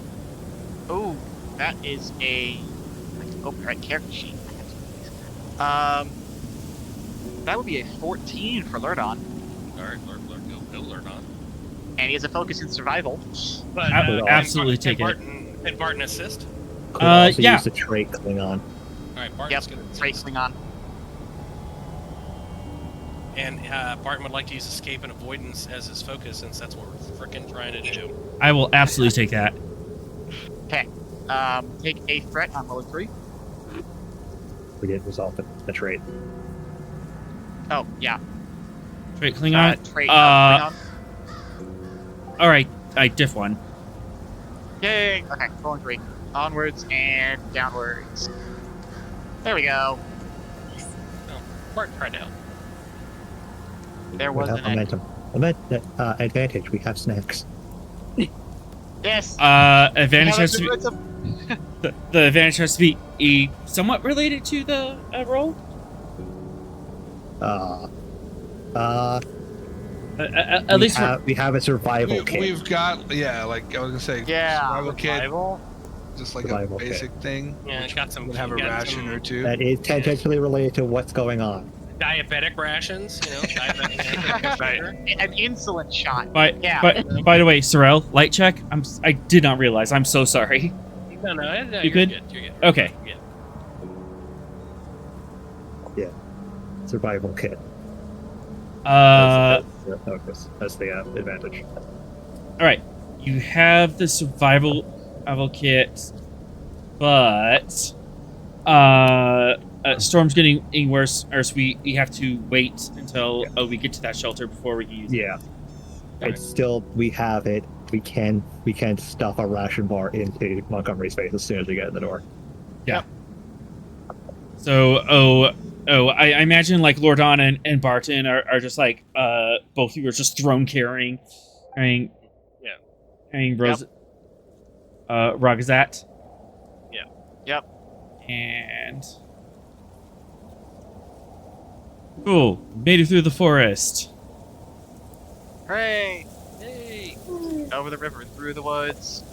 Oh, that is a. I have to open the right character sheet. That would be a 14 for Lurdon, All right, go Lurdon. and he has a focus in survival. But Absolutely can take it. Can Barton assist? Could also yeah. use the trait Klingon. All right, Barton's Yep, gonna trait Klingon. And Barton would like to use escape and avoidance as his focus, since that's what we're frickin' trying to do. I will absolutely take that. Okay. Take a threat on level 3. We did resolve the trait. Oh, yeah. Trait Klingon. Trait Uh, Klingon. All right. I diff one. Yay! Okay, rolling 3. Onwards and downwards. There we go. No, Barton tried to help. There was Without an momentum. Advantage. We have snacks. Yes. Advantage Have has a to be, momentum. the advantage has to be somewhat related to the roll. At least we have a survival kit. we've got like I was gonna say survival kit, survival. just like Survival a basic thing. Yeah, it's got some. We'll have a got ration some or two. That is tangentially related to what's going on. diabetic rations. Diabetic. Right. An insulin shot. Yeah. By the way, Sorrel, light check. I did not realize. I'm so sorry. No, You you're good? good. You're good. Okay. Yeah. Survival kit. All That's the focus. That's the advantage. right. You have the survival kit, but storm's getting worse. Or so we have to wait until we get to that shelter before we can use it. Yeah. It's still, we have it. We can stuff a ration bar into Montgomery's face as soon as we get in the door. So, I imagine like Lordon and Barton are just like both of you are just throne carrying Rose, Ragazat. Yeah. Yep. And cool, made it through the forest. Hooray! Hey. Over the river, through the woods.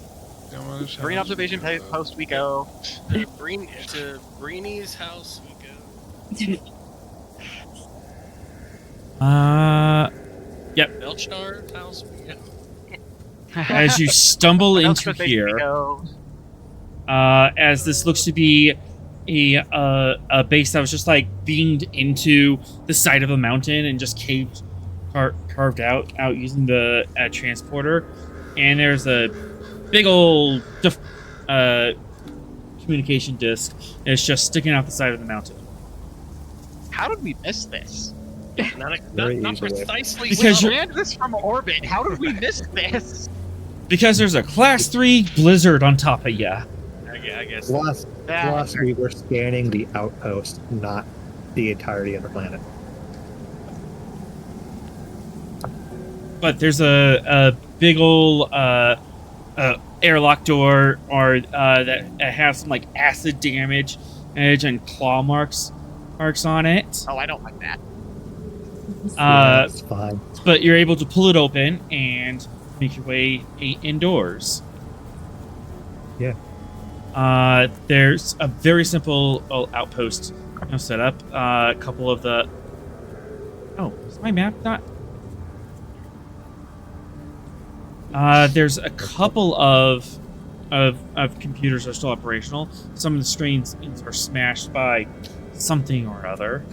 Green Green observation post we go. To Breeny's house we go. Yep. Belchnar's house we go. As you stumble into Observation we here, go. as this looks to be a base that was just like beamed into the side of a mountain and just carved out using the transporter, and there's a big old communication disc. It's just sticking out the side of the mountain. How did we miss this? Not Very easily. precisely. Because We you're- landed this from orbit. How did we miss this? Because there's a class 3 blizzard on top of ya. I guess. Plus, we were scanning the outpost, not the entirety of the planet. But there's a big old airlock door that has some like acid damage and claw marks on it. Oh, I don't like that. That's fine. But you're able to pull it open and make your way indoors. Yeah. There's a very simple outpost set up. A couple of the. Oh, is my map not? There's a couple of computers are still operational. Some of the screens are smashed by something or other.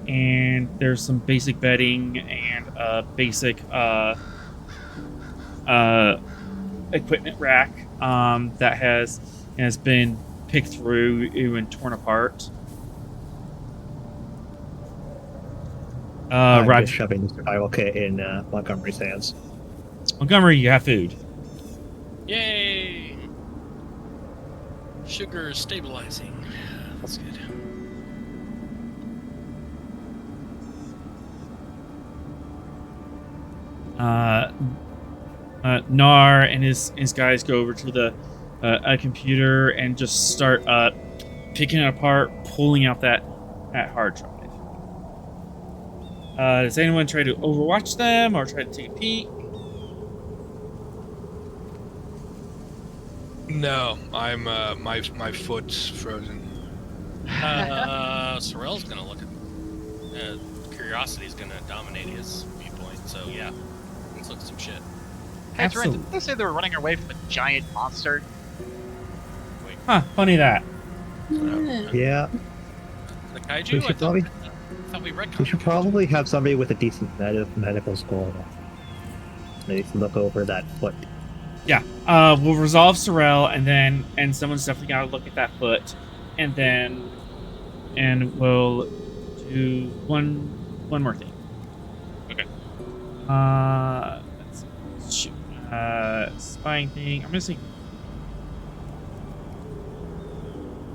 And there's some basic bedding and basic equipment rack that has been picked through and torn apart. I'm Roger. just shoving the survival kit in Montgomery's hands. Montgomery, you have food. Yay! Sugar is stabilizing. That's good. Nar and his guys go over to the a computer and just start picking it apart, pulling out that hard drive. Does anyone try to overwatch them or try to take a peek? No, I'm my foot's frozen. Sorrel's gonna look at. Curiosity's gonna dominate his viewpoint. So yeah, let's look at some shit. Hey, Trent, Absolutely. didn't they say they were running away from a giant monster? Huh? Funny that. Yeah, The kaiju. we should probably I thought we read. we should probably have somebody with a decent medical score. Maybe look over that foot. Yeah. We'll resolve Sorrel, and someone's definitely gotta look at that foot, and we'll do one more thing. Okay. Let's shoot. Spying thing. I'm gonna say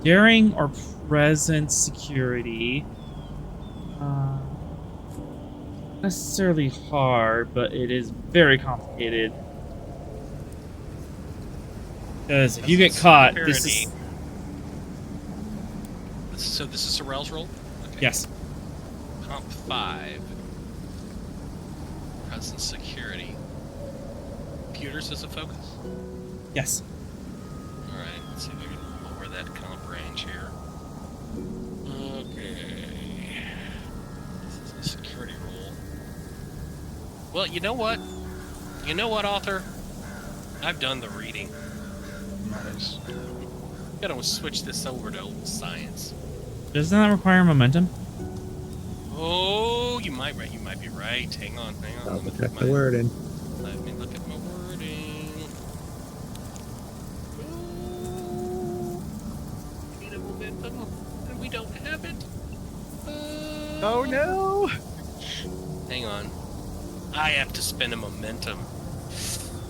daring or present security. Necessarily hard, but it is very complicated. Because if you get caught, this is... So this is Sorrel's roll? Okay. Yes. Comp 5. Present security. Computers as a focus? Yes. Alright, let's see if we can lower that comp range here. Okay. This is a security roll. Well, you know what? You know what, author? I've done the reading. Nice. Gotta switch this over to old science. Doesn't that require momentum? Oh, you might be right. Hang on. I'll Let me check look the wording. Let me look at my wording. We need a momentum, and we don't have it. Oh no! Hang on. I have to spend a momentum.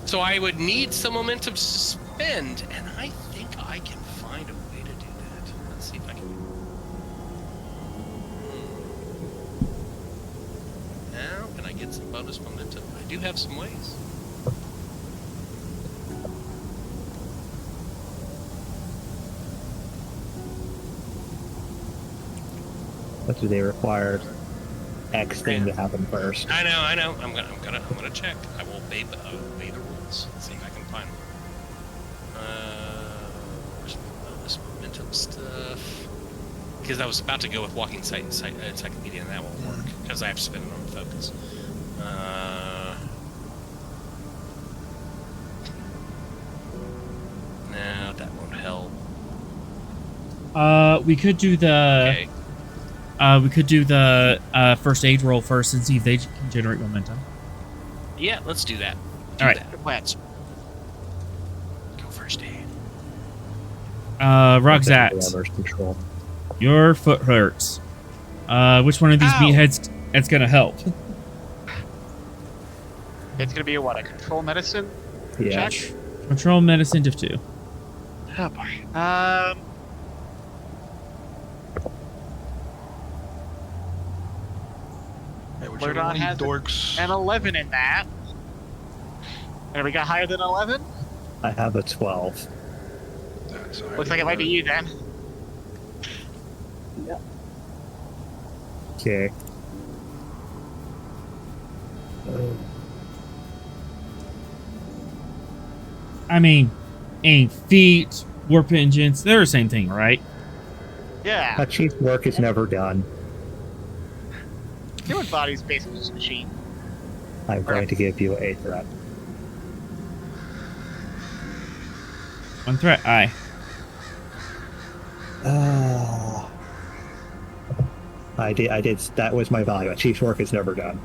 So I would need some momentum to spend, and I think I can find a way to do that. Let's see if I can. Now, can I get some bonus momentum? I do have some ways. What do they require? X thing to happen first. I know. I'm gonna check. I will obey the rules. Let's see if I can find one. Where's this momentum stuff? Because I was about to go with walking encyclopedia, and that won't work because I have to spend it on focus. No, that won't help. We could do the... Okay. We could do the first aid roll first and see if they can generate momentum. Yeah, let's do that. All right. Let's. Go first aid. Roxat, Reverse control. your foot hurts. Which one of these Ow. meatheads is gonna help? It's gonna be a what? A control medicine? Yeah. Check? Control medicine div 2. Oh boy. Hey, whichever Lordon one of you has dorks. an 11 in that. And we got higher than 11? I have a 12. That's all right. Looks like it might be you then. Okay. I mean, feet, warp engines, they're the same thing, right? Yeah. Chief's work is never done. Human body's basically just a machine. I'm going to give you a threat. One threat. Aye. I did. That was my value. A chief's work is never done.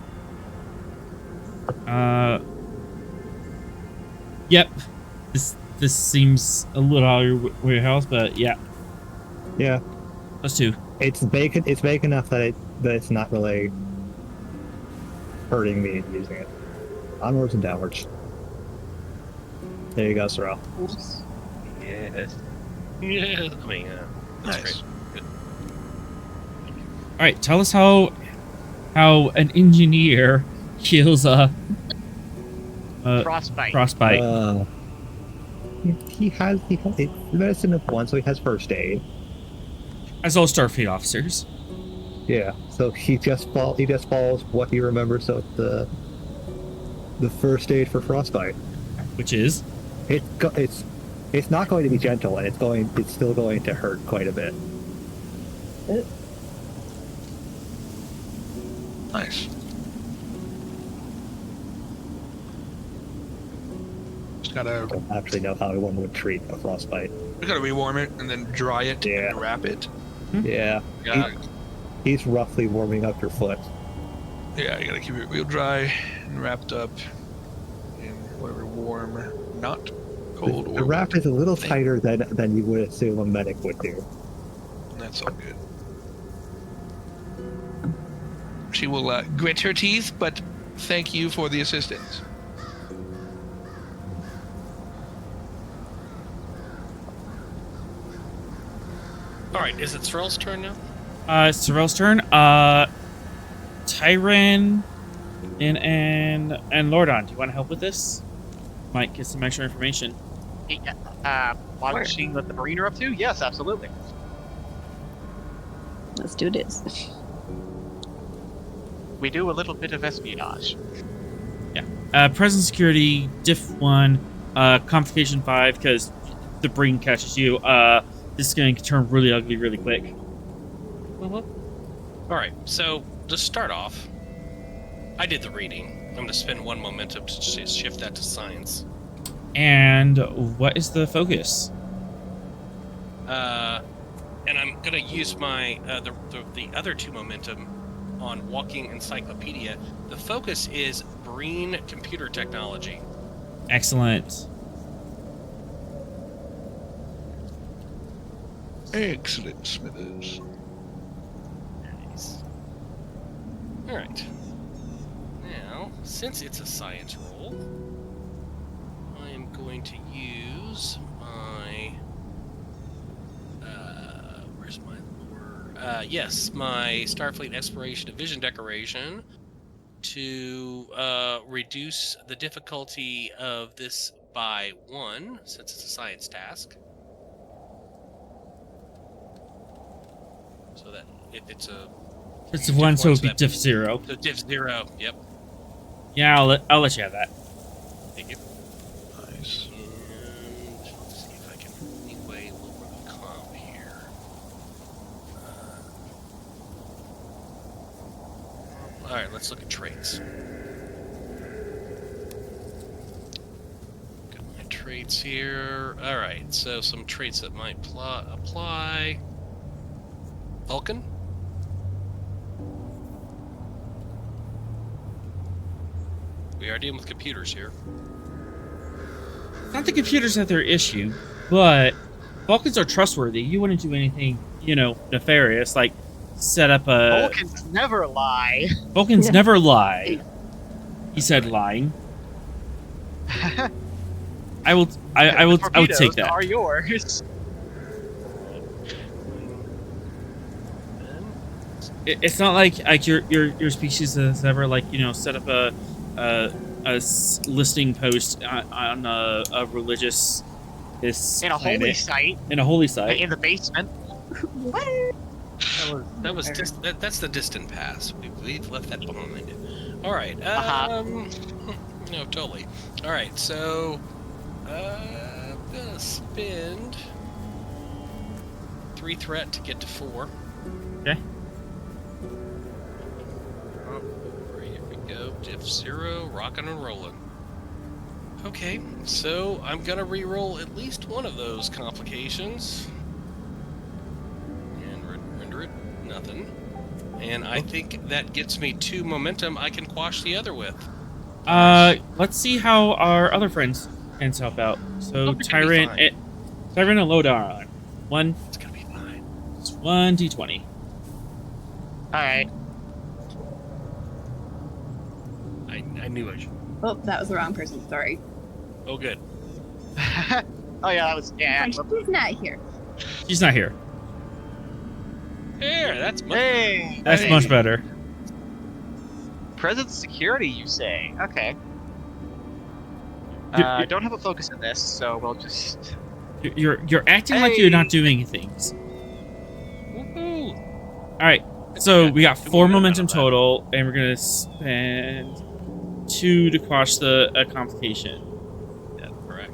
Yep. This seems a little out of your warehouse, but yeah. Yeah. +2. It's big. It's big enough that it's not really hurting me using it. Onwards and downwards. There you go, Sorrel. Yes. Yeah. I mean, that's Nice. great. Good. All right. Tell us how an engineer heals Frostbite. frostbite. He has medicine of one, so he has first aid. As all Starfleet officers. Yeah, so he just follows what he remembers of the first aid for frostbite. Which is? It's not going to be gentle, and it's still going to hurt quite a bit. Nice. Just gotta I don't actually know how one would treat a frostbite. rewarm it and then dry it and wrap it. Yeah, Yeah, he's roughly warming up your foot. yeah, you gotta keep it real dry and wrapped up in whatever warm, not cold. The wrap is a little tighter than you would assume a medic would do. That's all good. She will grit her teeth, but thank you for the assistance. All right, is it Sorrel's turn now? It's Sorrel's turn. Tyron and Lordon, do you want to help with this? Might get some extra information. Watching what the Marine are up to? Yes, absolutely. Let's do this. We do a little bit of espionage. Yeah. Present security, diff 1, complication 5, because the brain catches you. This is going to turn really ugly really quick. All right, so to start off, I did the reading. I'm going to spend 1 momentum to shift that to science. And what is the focus? And I'm going to use my the other 2 momentum on walking encyclopedia. The focus is Breen computer technology. Excellent. Excellent, Smithers. Nice. All right. Now, since it's a science roll, I am going to use my where's my lore? Yes, my Starfleet Exploration Division decoration to reduce the difficulty of this by 1, since it's a science task. So that if it's a It's a 1, so it would be that- diff 0. So diff 0, yep. Yeah, I'll let you have that. Thank you. Nice. And let's see if I can anyway lower the comp here. Alright, let's look at traits. Got my traits here. Alright, so some traits that might apply. Vulcan? We are dealing with computers here. Not the computers that their issue, but Vulcans are trustworthy. You wouldn't do anything, nefarious, like set up a... Vulcans never lie. Vulcans never lie. He said lying. I would take that. Are yours. It's not like your species has ever set up a listing post on a religious In a holy site. In a holy site. In the basement. What? That's the distant past. We've left that behind. All right. No, totally. All right. So, I'm gonna spend 3 threat to get to 4. Okay. Here we go. Diff 0, rocking and rolling. Okay, so I'm gonna re-roll at least one of those complications. And render it nothing. And I think that gets me 2 momentum I can quash the other with. Let's see how our other friends can help out. So Tyrant and Lodar. It's gonna be fine. It's 1d20. Alright. I knew I should. Oh, that was the wrong person. Sorry. Oh, good. Oh yeah, that was She's not here. She's not here. There, that's much Hey! That's much better. Presence security, you say? Okay. I don't have a focus in this, so we'll just... You're acting like you're not doing things. Woohoo! Alright, so we got 4 momentum total, and we're gonna spend 2 to quash the complication. Yeah, correct.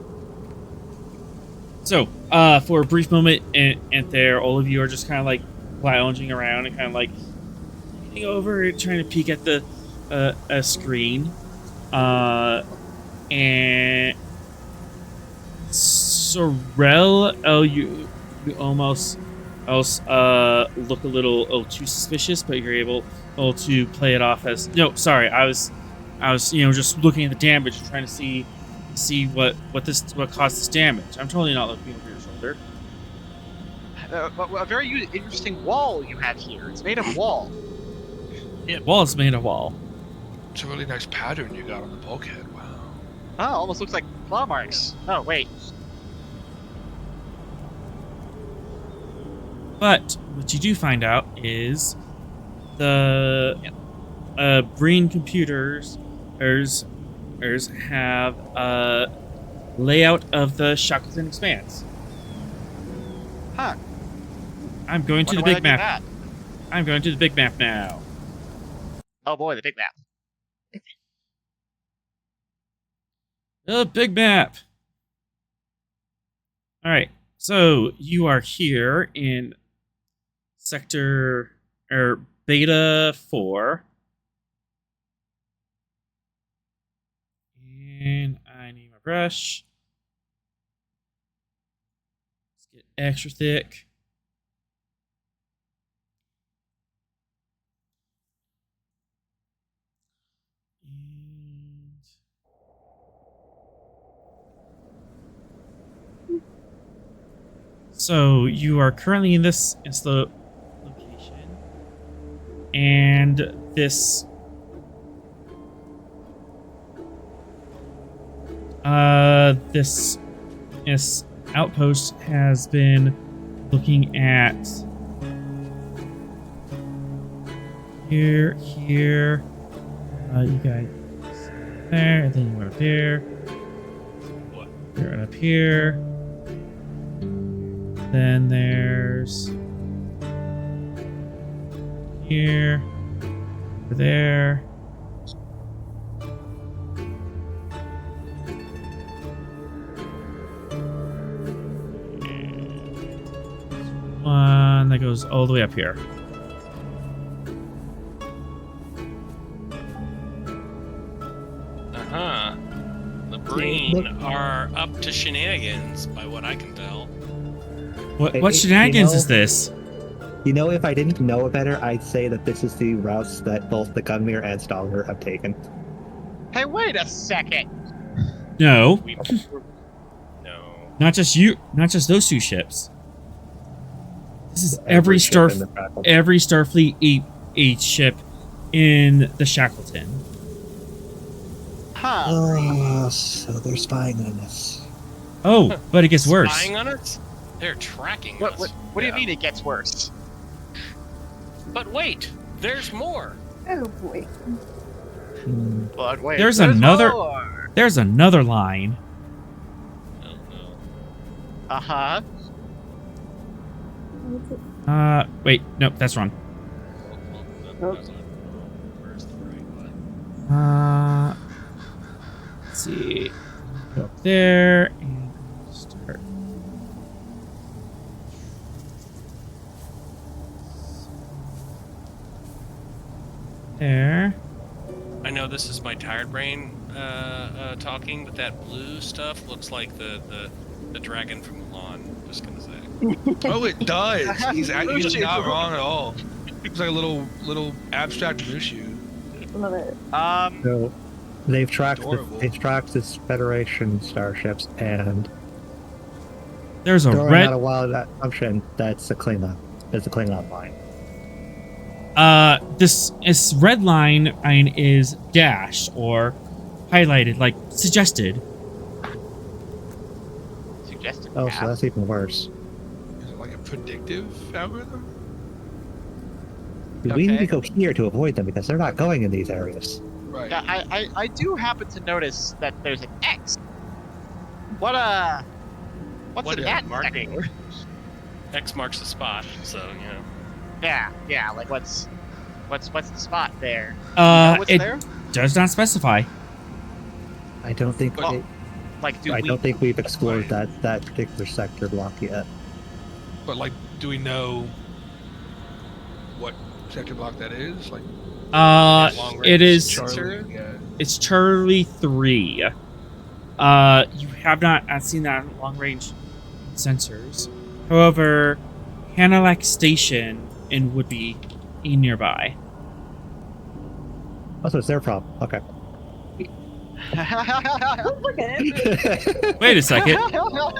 So, for a brief moment and there, all of you are just kind of like lounging around and kind of like leaning over and trying to peek at the a screen. And Sorrel, you almost look a little too suspicious, but you're able to play it off as no. Sorry, I was just looking at the damage, trying to see what caused this damage. I'm totally not looking over your shoulder. A very interesting wall you have here. It's made of wall. Yeah, wall is made of wall. It's a really nice pattern you got on the bulkhead. Wow. Oh, almost looks like claw marks. Oh, wait. But what you do find out is the Breen computers have a layout of the Shackleton Expanse. Huh. I'm going to the big map. I'm going to the big map now. Oh boy, the big map. The big map. All right. So you are here in sector or beta 4. And I need my brush. Let's get extra thick. So you are currently in this location, and this outpost has been looking at here. You guys there, and then you went up there. You're right up here. Then there's here, over there. And one that goes all the way up here. Uh-huh. The Breen are up to shenanigans, by what I can tell. What shenanigans is this? You know, if I didn't know better, I'd say that this is the routes that both the Gunmere and Stavanger have taken. Hey, wait a second. No. No. Not just those 2 ships. This is every Starfleet 8 ship in the Shackleton. Huh. Oh, so they're spying on us. Oh, but it gets worse. Spying on us? They're tracking us. What do you mean it gets worse? But wait, there's more. Oh boy. But wait, There's another line. Oh no. Uh-huh. Wait, nope, that's wrong. Where's the right one? Let's see. Go up there and start. There. I know this is my tired brain talking, but that blue stuff looks like the dragon from Mulan. Just gonna say. Oh, it does. He's not wrong at all. It's like a little abstract Mushu. Love it. So they've tracked Adorable. this Federation starships, and There's a throwing red. out a wild assumption that's a Klingon. It's a Klingon line. This red line is dashed or highlighted, like suggested. Suggested. Oh, path. so that's even worse. Is it like a predictive algorithm? We need to Okay. go here to avoid them because they're not going in these areas. Right. Yeah, I do happen to notice that there's an X. What's What in is that marking? sector? X marks the spot, so you know. Yeah. Like what's the spot there? Do you know what's It there? does not specify. I don't think Well, Like, I don't think we've explored that particular sector block yet. But like, do we know what sector block that is? Like, long It range is. Charlie? Yeah. It's Charlie 3. You have not seen that long range sensors. However, Hanalak Station would be nearby. Oh, so it's their problem. Okay. Look at it. Wait a second. Oh no.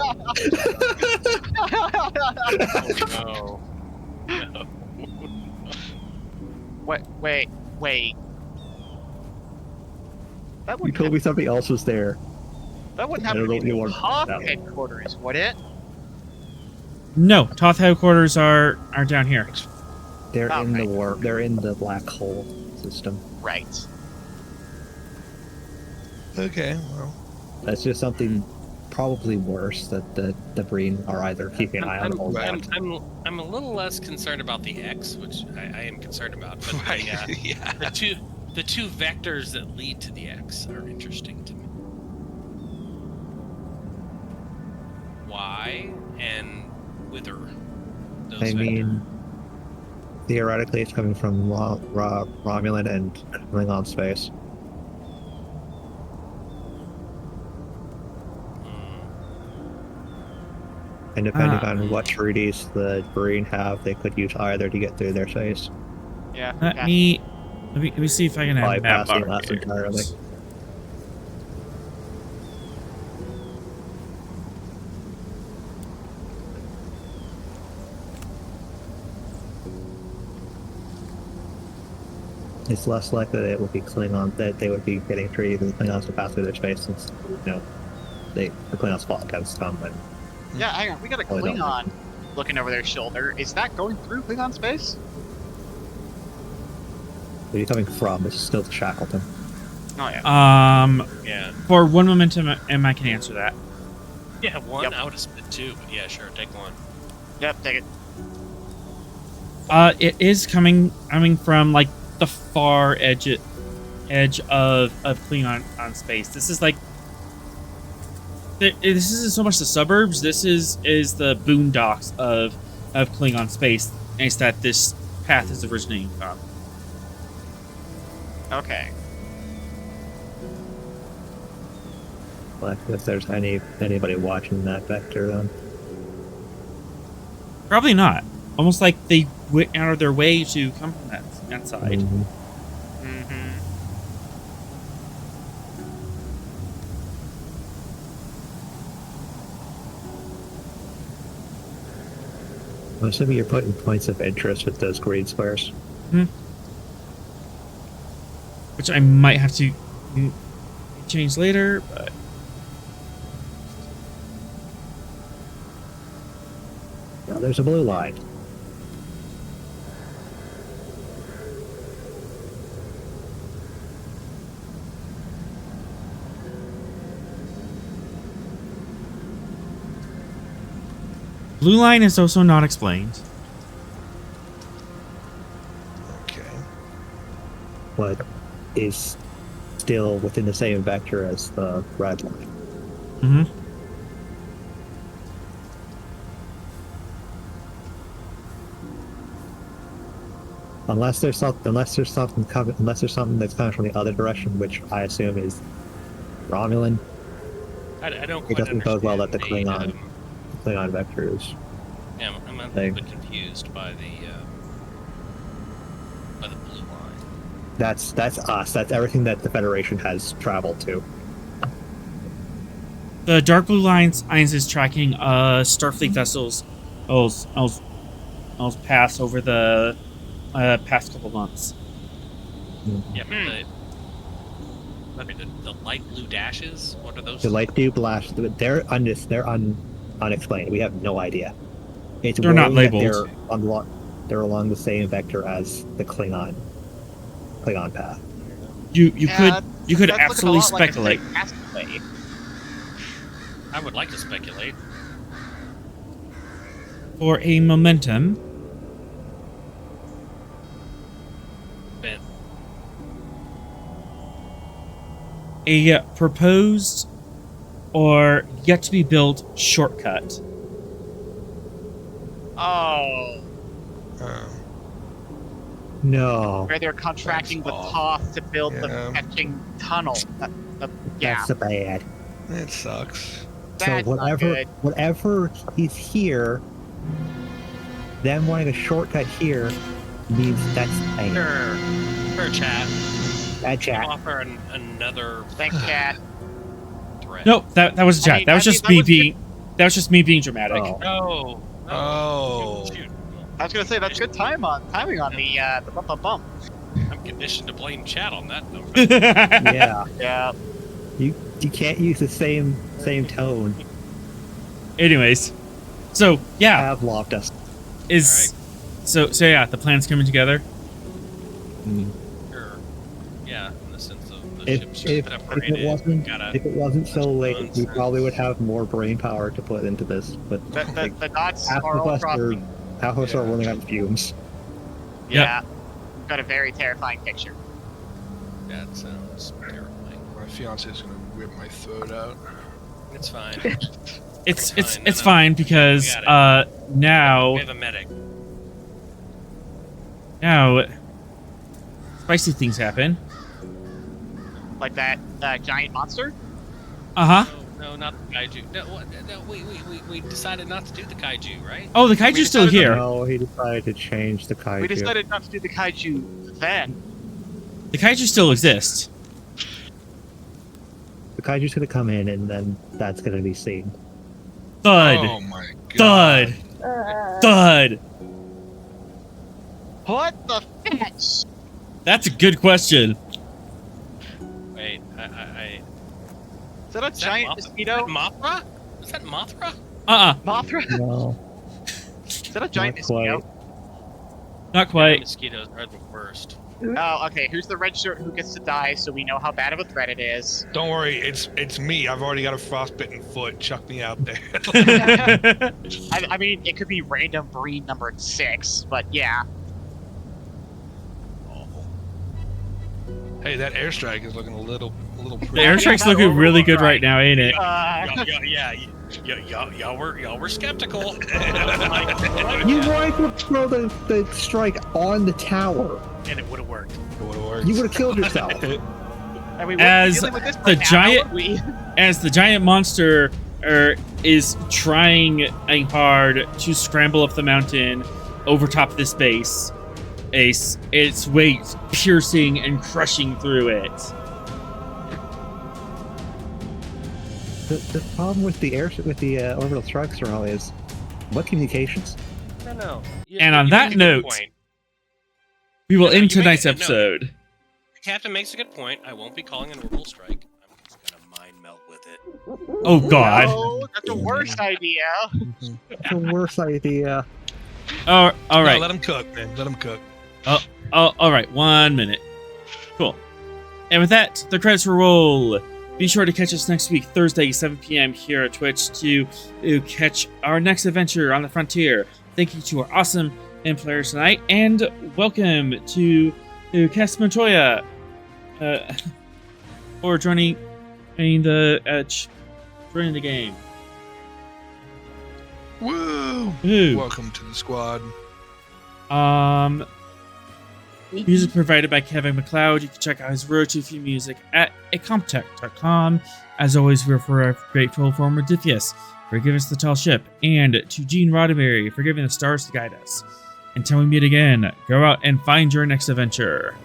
Wait. That You wouldn't told me something else was there. that wouldn't I happen don't know to be if you the want Hoth that one. headquarters, would it? No, Toth headquarters are down here. They're Oh, in the right. warp. They're in the black hole system. Right. Okay. Well, That's just something probably worse that the Breen are either keeping an eye on or not. I'm a little less concerned about the X, which I am concerned about, but right. yeah. the two vectors that lead to the X are interesting to me. Why and whither those I vectors? mean, theoretically, it's coming from Romulan and Klingon space. And depending on what treaties the Breen have, they could use either to get through their space. Yeah. Let me see if I can have map Bypassing us markers. entirely. It's less likely that it would be Klingon, that they would be getting treated with Klingons to pass through their space, since the Klingons fought against them. And Yeah, hang on. We got a Oh, I don't Klingon looking over their shoulder. Is that going through Klingon space? where are you coming from? It's still the Shackleton. Oh yeah. Yeah. For one momentum, I can answer that. Yeah, one. Yep. I would have spit two, but yeah, sure, take one. Yep. Take it. It is coming from like the far edge of Klingon on space. This is like this isn't so much the suburbs. This is the boondocks of Klingon space. It's that this path is originating from. Okay. But if there's anybody watching that vector, then Probably not. Almost like they went out of their way to come from that side. Mhm. Mm-hmm. I'm assuming you're putting points of interest with those green squares. Which I might have to change later, but Now there's a blue line. blue line is also not explained. okay. But is still within the same vector as the red line. Mm-hmm. Unless there's something that's coming from the other direction, which I assume is Romulan. I don't It quite doesn't bode well that the understand Klingon vector is. Yeah, I'm a thing. bit confused by the blue line. That's us. That's everything that the Federation has traveled to. The dark blue lines is tracking Starfleet vessels. I'll pass over the past couple months. Yeah, but the light blue dashes. What are those? The light blue blast. They're unexplained. We have no idea. They're not worrying that labeled. They're along the same vector as the Klingon path. You could absolutely speculate. I would like to speculate. For a momentum, Ben. a proposed or yet to be built shortcut. Oh, No. where they're contracting with That's Toth to build the Yeah. fetching tunnel. Yeah, That's bad. It sucks. that's so not good. whatever he's here, them wanting a shortcut here means that's bad. Sure, chat. Bad chat. Offer another Thanks, Cat. No, threat. that was a chat. That was just me being dramatic. Oh. No. Oh. Shoot. I was gonna say that's good timing on the bump. I'm conditioned to blame chat on that number. Yeah. Yeah. You can't use the same tone. Anyways, so yeah, Pavloved us. so yeah, the plan's coming together. Sure. Yeah, in the sense of the If ship's if, been if upgraded. it wasn't so late, we nonsense. probably would have more brain power to put into this. But The dots half are of all us crossing. are running on fumes. Yeah. Got a very terrifying picture. That sounds terrifying. My fiance's gonna rip my throat out. It's fine. It's fine because We got now We have a medic. spicy things happen. Like that giant monster. No, not the kaiju. No, we decided not to do the kaiju, right? Oh, the kaiju's still here. No, he decided to change the kaiju. We decided not to do the kaiju then. The kaiju still exists. The kaiju's gonna come in, and then that's gonna be seen. Thud. Oh my god. Thud. Thud. What the fetch? That's a good question. Wait, Is that a giant mosquito? Mothra? Is that Mothra? Mothra? No, Is that a giant not quite. mosquito? Not quite. Mosquitoes are the worst. Oh, okay. Who's the red shirt who gets to die so we know how bad of a threat it is? Don't worry, it's me. I've already got a frostbitten foot. Chuck me out there. I mean, it could be random breed number 6, but yeah. Hey, that airstrike is looking a little The pretty. airstrike's looking really good right now, ain't it? Y'all were skeptical. You wanted to throw the strike on the tower. And it would have worked. You would have killed yourself. And we wouldn't be As dealing with this the right now, giant- would we? As the giant monster is trying hard to scramble up the mountain over top of this base, its weight piercing and crushing through it. The problem with the orbital strikes are all is what communications? No. And on that note, we will end tonight's episode. The captain makes a good point. I won't be calling an orbital strike. I'm just gonna mind meld with it. Oh God! No, that's the worst idea. That's the worst idea. All right. No, let him cook, man. Let him cook. Oh, all right. 1 minute. Cool. And with that, the credits will roll. Be sure to catch us next week, Thursday, 7 p.m. here at Twitch to catch our next adventure on the frontier. Thank you to our awesome players tonight, and welcome to Cass Montoya for joining the game. Woo! Woo. Welcome to the squad. Music provided by Kevin Macloud. You can check out his Rotofi music at acomptech.com. As always, we're forever grateful for Modiphius for giving us the tall ship, and to Gene Roddenberry for giving the stars to guide us. Until we meet again, go out and find your next adventure.